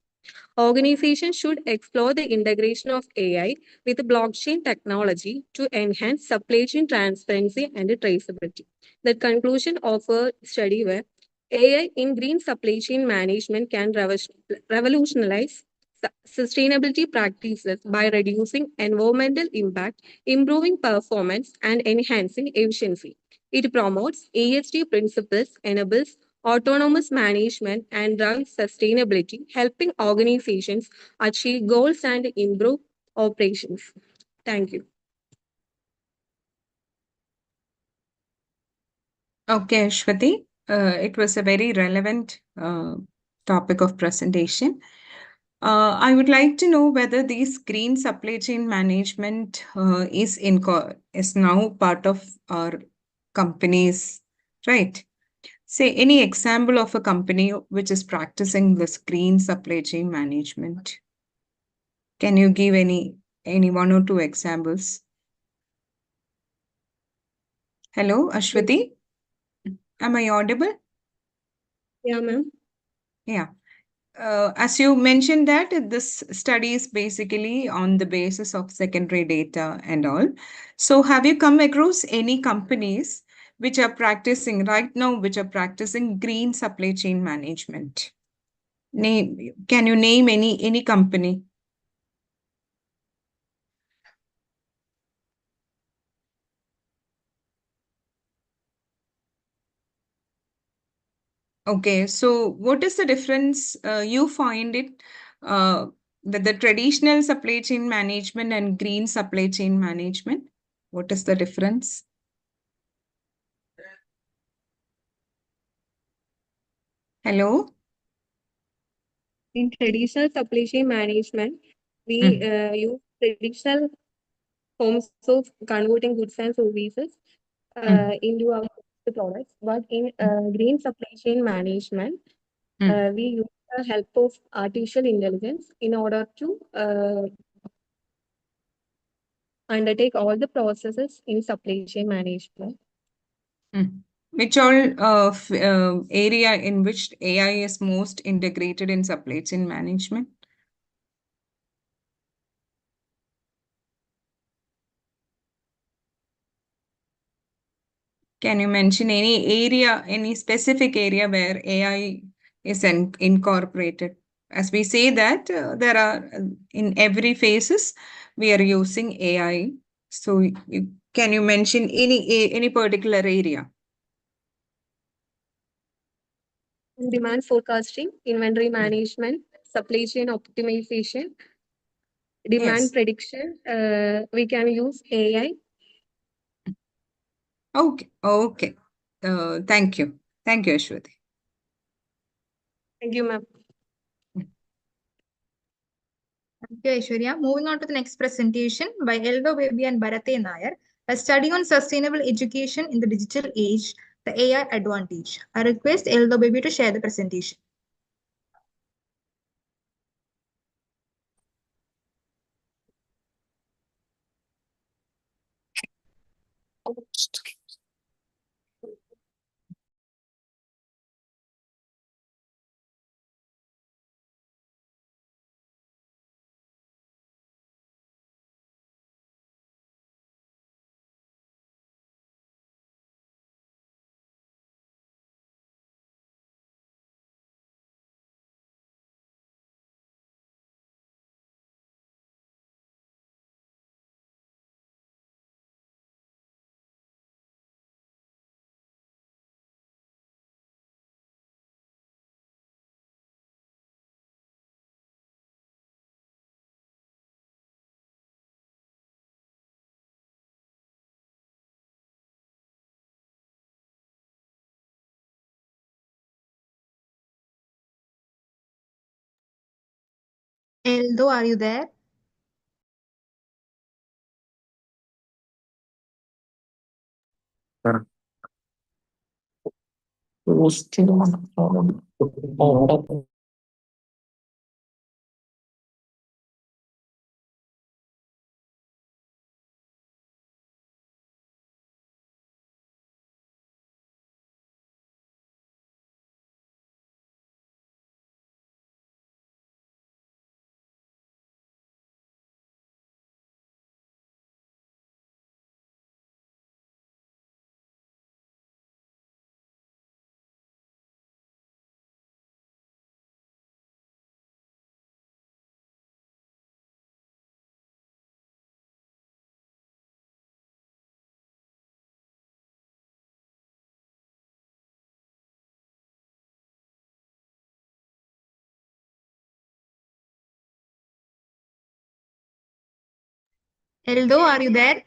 Organizations should explore the integration of AI with blockchain technology to enhance supply chain transparency and traceability. The conclusion of a study where AI in green supply chain management can revolutionize sustainability practices by reducing environmental impact, improving performance, and enhancing efficiency. It promotes ESG principles, enables autonomous management, and drives sustainability, helping organizations achieve goals and improve operations. Thank you. Okay, Ashwati. It was a very relevant topic of presentation. I would like to know whether this green supply chain management is now part of our companies, right? Say any example of a company which is practicing this green supply chain management. Can you give any one or two examples? Hello, Ashwati. Am I audible? Yeah, ma'am. Yeah. As you mentioned that this study is basically on the basis of secondary data and all. So have you come across any companies which are practicing right now, which are practicing green supply chain management? Can you name any company? Okay, so what is the difference you find it with the traditional supply chain management and green supply chain management? What is the difference? Hello? In traditional supply chain management, we use traditional forms of converting goods and services into our products. But in green supply chain management, we use the help of artificial intelligence in order to undertake all the processes in supply chain management. Which all area in which AI is most integrated in supply chain management? Can you mention any area, any specific area where AI is incorporated? As we say that there are in every phases we are using AI. So can you mention any particular area? Demand forecasting, inventory management, supply chain optimization, demand prediction. We can use AI. Okay, okay. Thank you. Thank you, Ashwati. Thank you, ma'am. Thank you, Aishwarya. Moving on to the next presentation by ICAISD-VB and Bharat Nair, a study on sustainable education in the digital age, the AI advantage. I request ICAISD-VB to share the presentation. Eldo, are you there? Eldo, are you there?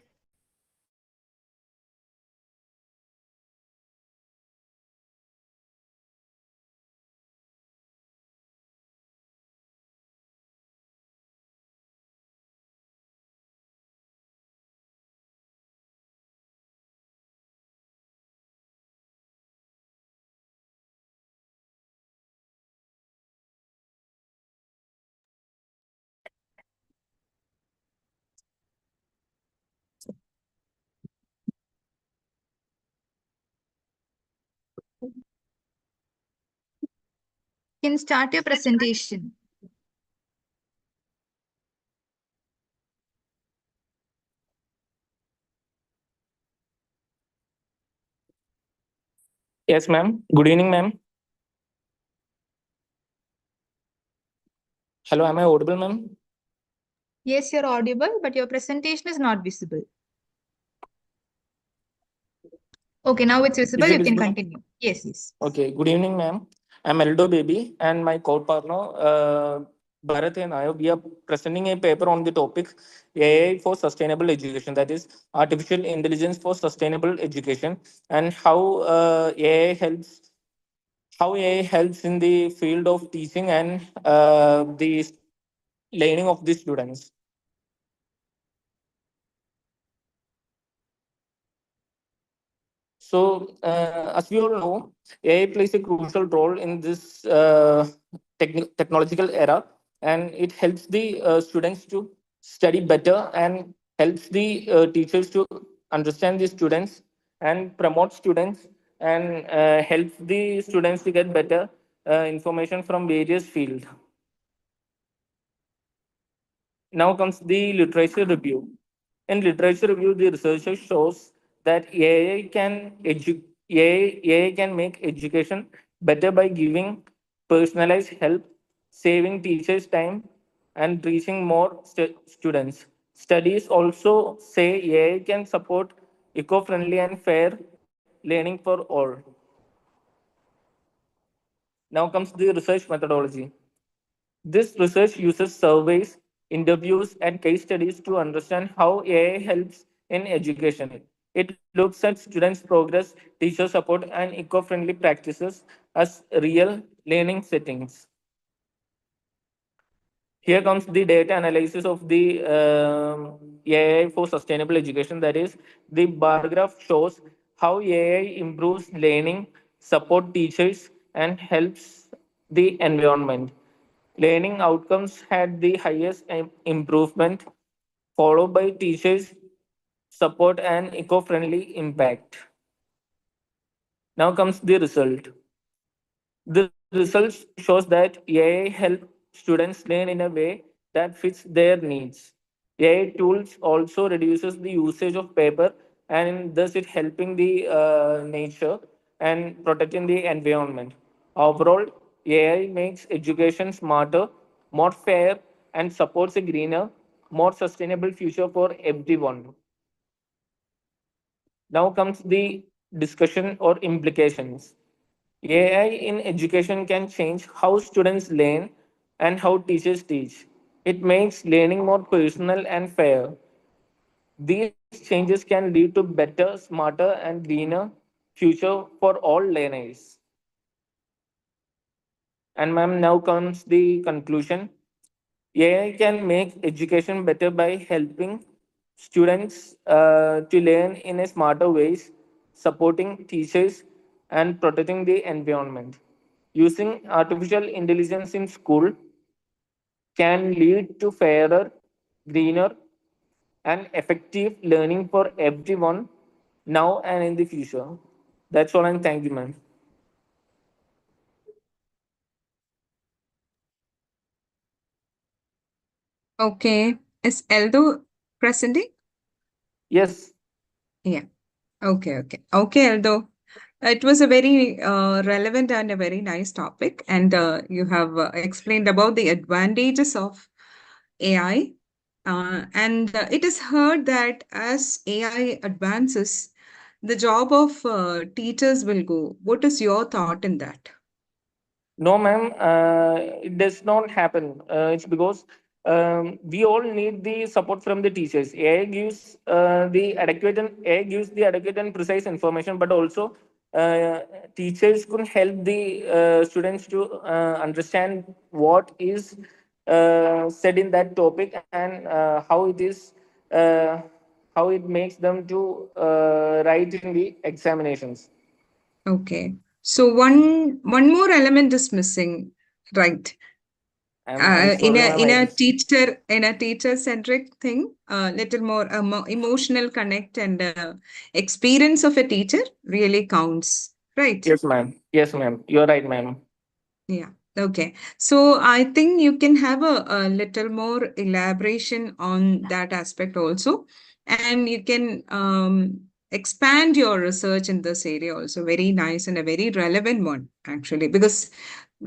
You can start your presentation. Yes, ma'am. Good evening, ma'am. Hello, am I audible, ma'am? Yes, you're audible, but your presentation is not visible. Okay, now it's visible. Is it You can visible? continue. Yes, yes. Okay. Good evening, ma'am. I'm Eldo Baby and my co-partner, Bharat and I, we are presenting a paper on the topic AI for sustainable education, that is artificial intelligence for sustainable education, and how AI helps in the field of teaching and the learning of the students. So, as we all know, AI plays a crucial role in this technological era, and it helps the students to study better and helps the teachers to understand the students and promote students and helps the students to get better information from various fields. Now comes the literature review. In literature review, the researcher shows that AI can make education better by giving personalized help, saving teachers' time, and reaching more students. Studies also say AI can support eco-friendly and fair learning for all. Now comes the research methodology. This research uses surveys, interviews, and case studies to understand how AI helps in education. It looks at students' progress, teacher support, and eco friendly practices as real learning settings. Here comes the data analysis of the AI for sustainable education. That is, the bar graph shows how AI improves learning, support teachers, and helps the environment. Learning outcomes had the highest improvement, followed by teachers' support and eco-friendly impact. Now comes the result. The results shows that AI help students learn in a way that fits their needs. AI tools also reduces the usage of paper and thus it helping the nature and protecting the environment. Overall, AI makes education smarter, more fair, and supports a greener, more sustainable future for everyone. Now comes the discussion or implications. AI in education can change how students learn and how teachers teach. It makes learning more personal and fair. These changes can lead to better, smarter, and greener future for all learners. And ma'am, now comes the conclusion. AI can make education better by helping students to learn in a smarter ways, supporting teachers, and protecting the environment. Using artificial intelligence in school can lead to fairer, greener, and effective learning for everyone now and in the future. That's all, and thank you, ma'am. Okay. Is Eldo presenting? Yes. Yeah. Okay, okay. Okay, Eldo. It was a very relevant and a very nice topic, and you have explained about the advantages of AI. And it is heard that as AI advances, the job of teachers will go. What is your thought in that? No, ma'am, it does not happen. It's because we all need the support from the teachers. AI gives the adequate and precise information, but also teachers could help the students to understand what is said in that topic and uh, how it makes them to write in the examinations. Okay. So one more element is missing, right? I'm In sorry, a ma'am. teacher centric thing, little more emotional connect and experience of a teacher really counts, right? Yes, ma'am. Yes, ma'am. You're right, ma'am. Yeah. Okay. So I think you can have a little more elaboration on that aspect also, and you can expand your research in this area also. Very nice and a very relevant one actually, because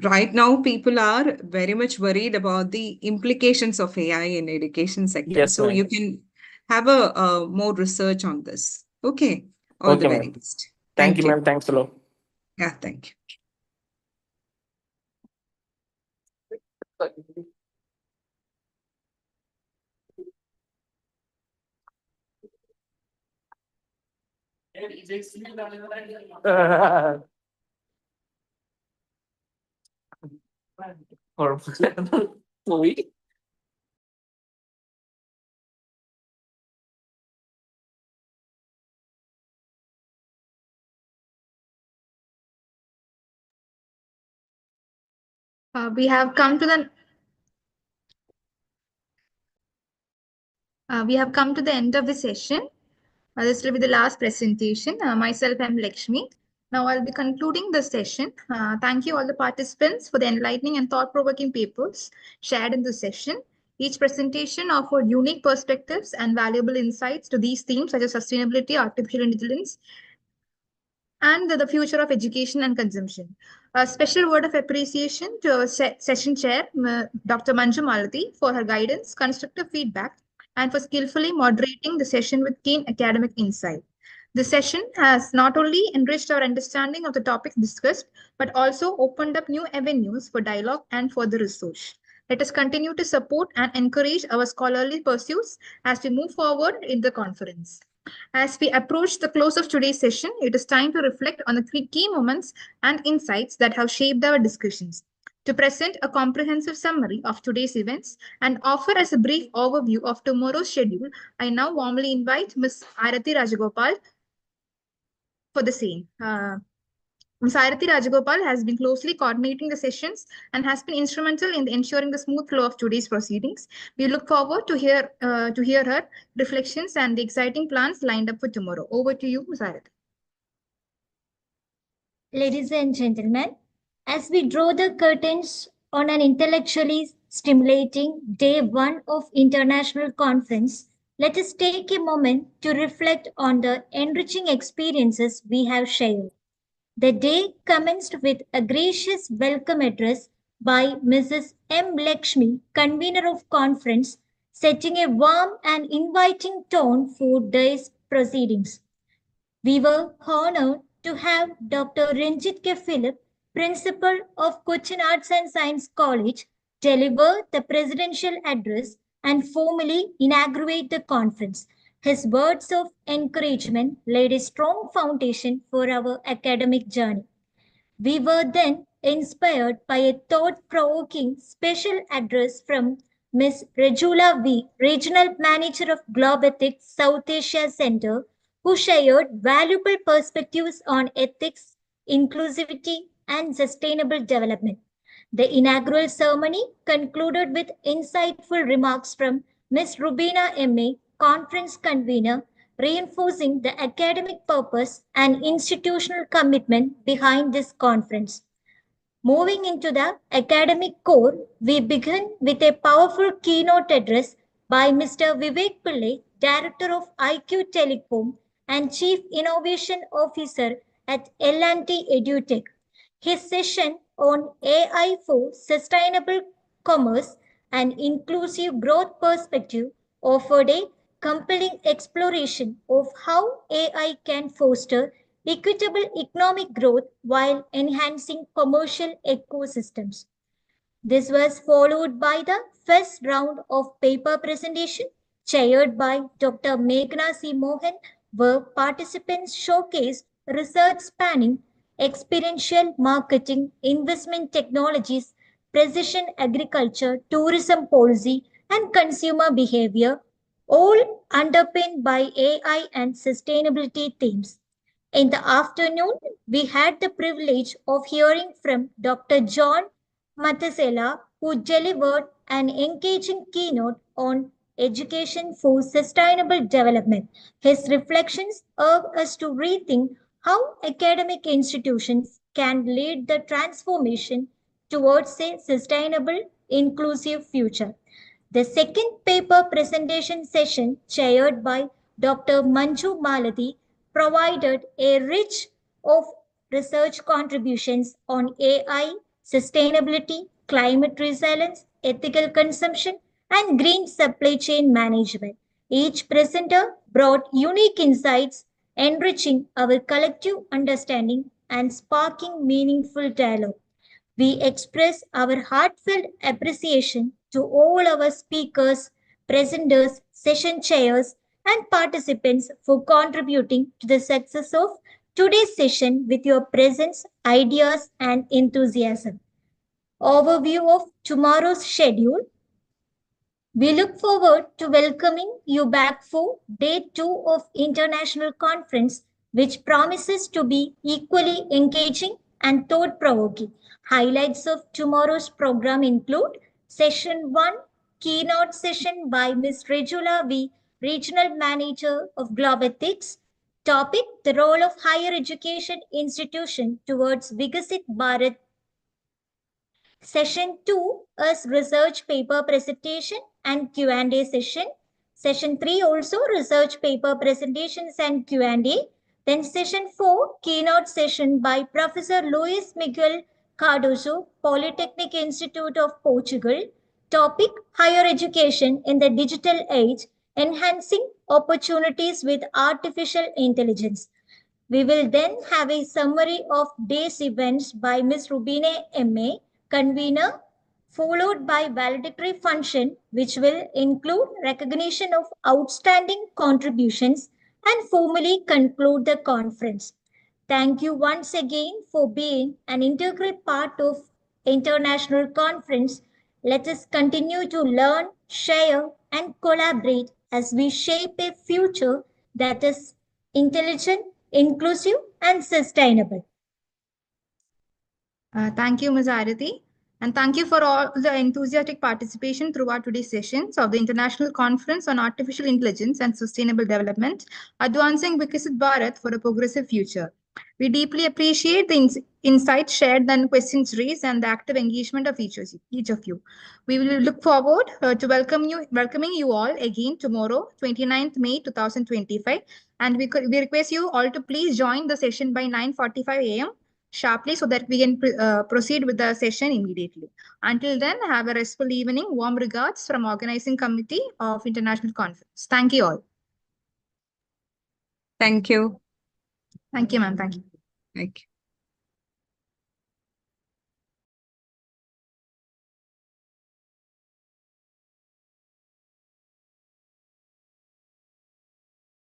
right now people are very much worried about the implications of AI in education sector. Yes, So ma'am. you can have a more research on this. Okay. All the Okay, very ma'am. best. Thank you, Thank you. ma'am. Thanks a lot. Yeah. Thank you. Movie. We have come to the end of the session. This will be the last presentation. Myself, I'm Lakshmi. Now I'll be concluding the session. Thank you all the participants for the enlightening and thought-provoking papers shared in this session. Each presentation offered unique perspectives and valuable insights to these themes such as sustainability, artificial intelligence, and the future of education and consumption. A special word of appreciation to our session chair, Dr. Manju Malati, for her guidance, constructive feedback, and for skillfully moderating the session with keen academic insight. The session has not only enriched our understanding of the topics discussed, but also opened up new avenues for dialogue and further research. Let us continue to support and encourage our scholarly pursuits as we move forward in the conference. As we approach the close of today's session, it is time to reflect on the key moments and insights that have shaped our discussions. To present a comprehensive summary of today's events and offer us a brief overview of tomorrow's schedule, I now warmly invite Ms. Arati Rajagopal for the same. Ms. Arati Rajagopal has been closely coordinating the sessions and has been instrumental in ensuring the smooth flow of today's proceedings. We look forward to hear her reflections and the exciting plans lined up for tomorrow. Over to you, Ms. Arati. Ladies and gentlemen, as we draw the curtains on an intellectually stimulating day one of international conference, let us take a moment to reflect on the enriching experiences we have shared. The day commenced with a gracious welcome address by Mrs. M. Lakshmi, convener of conference, setting a warm and inviting tone for day's proceedings. We were honored to have Dr. Ranjit K. Philip, principal of Cochin Arts and Science College, deliver the presidential address and formally inaugurate the conference. His words of encouragement laid a strong foundation for our academic journey. We were then inspired by a thought-provoking special address from Ms. Rajula V., Regional Manager of Globe Ethics South Asia Center, who shared valuable perspectives on ethics, inclusivity, and sustainable development. The inaugural ceremony concluded with insightful remarks from Ms. Rubina M.A., conference convener, reinforcing the academic purpose and institutional commitment behind this conference. Moving into the academic core, we begin with a powerful keynote address by Mr. Vivek Pillai, Director of IQ Telecom and Chief Innovation Officer at L&T EduTech. His session on AI for Sustainable Commerce and Inclusive Growth Perspective offered a compelling exploration of how AI can foster equitable economic growth while enhancing commercial ecosystems. This was followed by the first round of paper presentation chaired by Dr. Meghna C. Mohan, where participants showcased research spanning experiential marketing, investment technologies, precision agriculture, tourism policy, and consumer behavior, all underpinned by AI and sustainability themes. In the afternoon, we had the privilege of hearing from Dr. John Matasela, who delivered an engaging keynote on education for sustainable development. His reflections urge us to rethink how academic institutions can lead the transformation towards a sustainable, inclusive future. The second paper presentation session, chaired by Dr. Manju Malati, provided a rich of research contributions on AI, sustainability, climate resilience, ethical consumption, and green supply chain management. Each presenter brought unique insights, enriching our collective understanding and sparking meaningful dialogue. We express our heartfelt appreciation to all our speakers, presenters, session chairs, and participants for contributing to the success of today's session with your presence, ideas, and enthusiasm. Overview of tomorrow's schedule. We look forward to welcoming you back for day 2 of International Conference, which promises to be equally engaging and thought-provoking. Highlights of tomorrow's program include Session 1, keynote session by Ms. Regula V., Regional Manager of Globethics. Topic, the role of higher education institution towards Vikasit Bharat. Session 2 is research paper presentation and Q&A session. Session 3 also research paper presentations and Q&A. Then session 4, keynote session by Professor Luis Miguel Cardoso, Polytechnic Institute of Portugal. Topic, higher education in the digital age, enhancing opportunities with artificial intelligence. We will then have a summary of day's events by Ms. Rubine M.A., convener, followed by valedictory function, which will include recognition of outstanding contributions and formally conclude the conference. Thank you once again for being an integral part of International Conference. Let us continue to learn, share, and collaborate as we shape a future that is intelligent, inclusive, and sustainable. Thank you, Ms. Arati. And thank you for all the enthusiastic participation throughout today's sessions of the International Conference on Artificial Intelligence and Sustainable Development, Advancing Vikasit Bharat for a Progressive Future. We deeply appreciate the insights shared and questions raised and the active engagement of each of you. We will look forward to welcoming you all again tomorrow, 29th May 2025. And we request you all to please join the session by 9:45 a.m. sharply so that we can proceed with the session immediately. Until then, have a restful evening. Warm regards from Organizing Committee of International Conference. Thank you all. Thank you. Thank you, ma'am. Thank you. Thank you.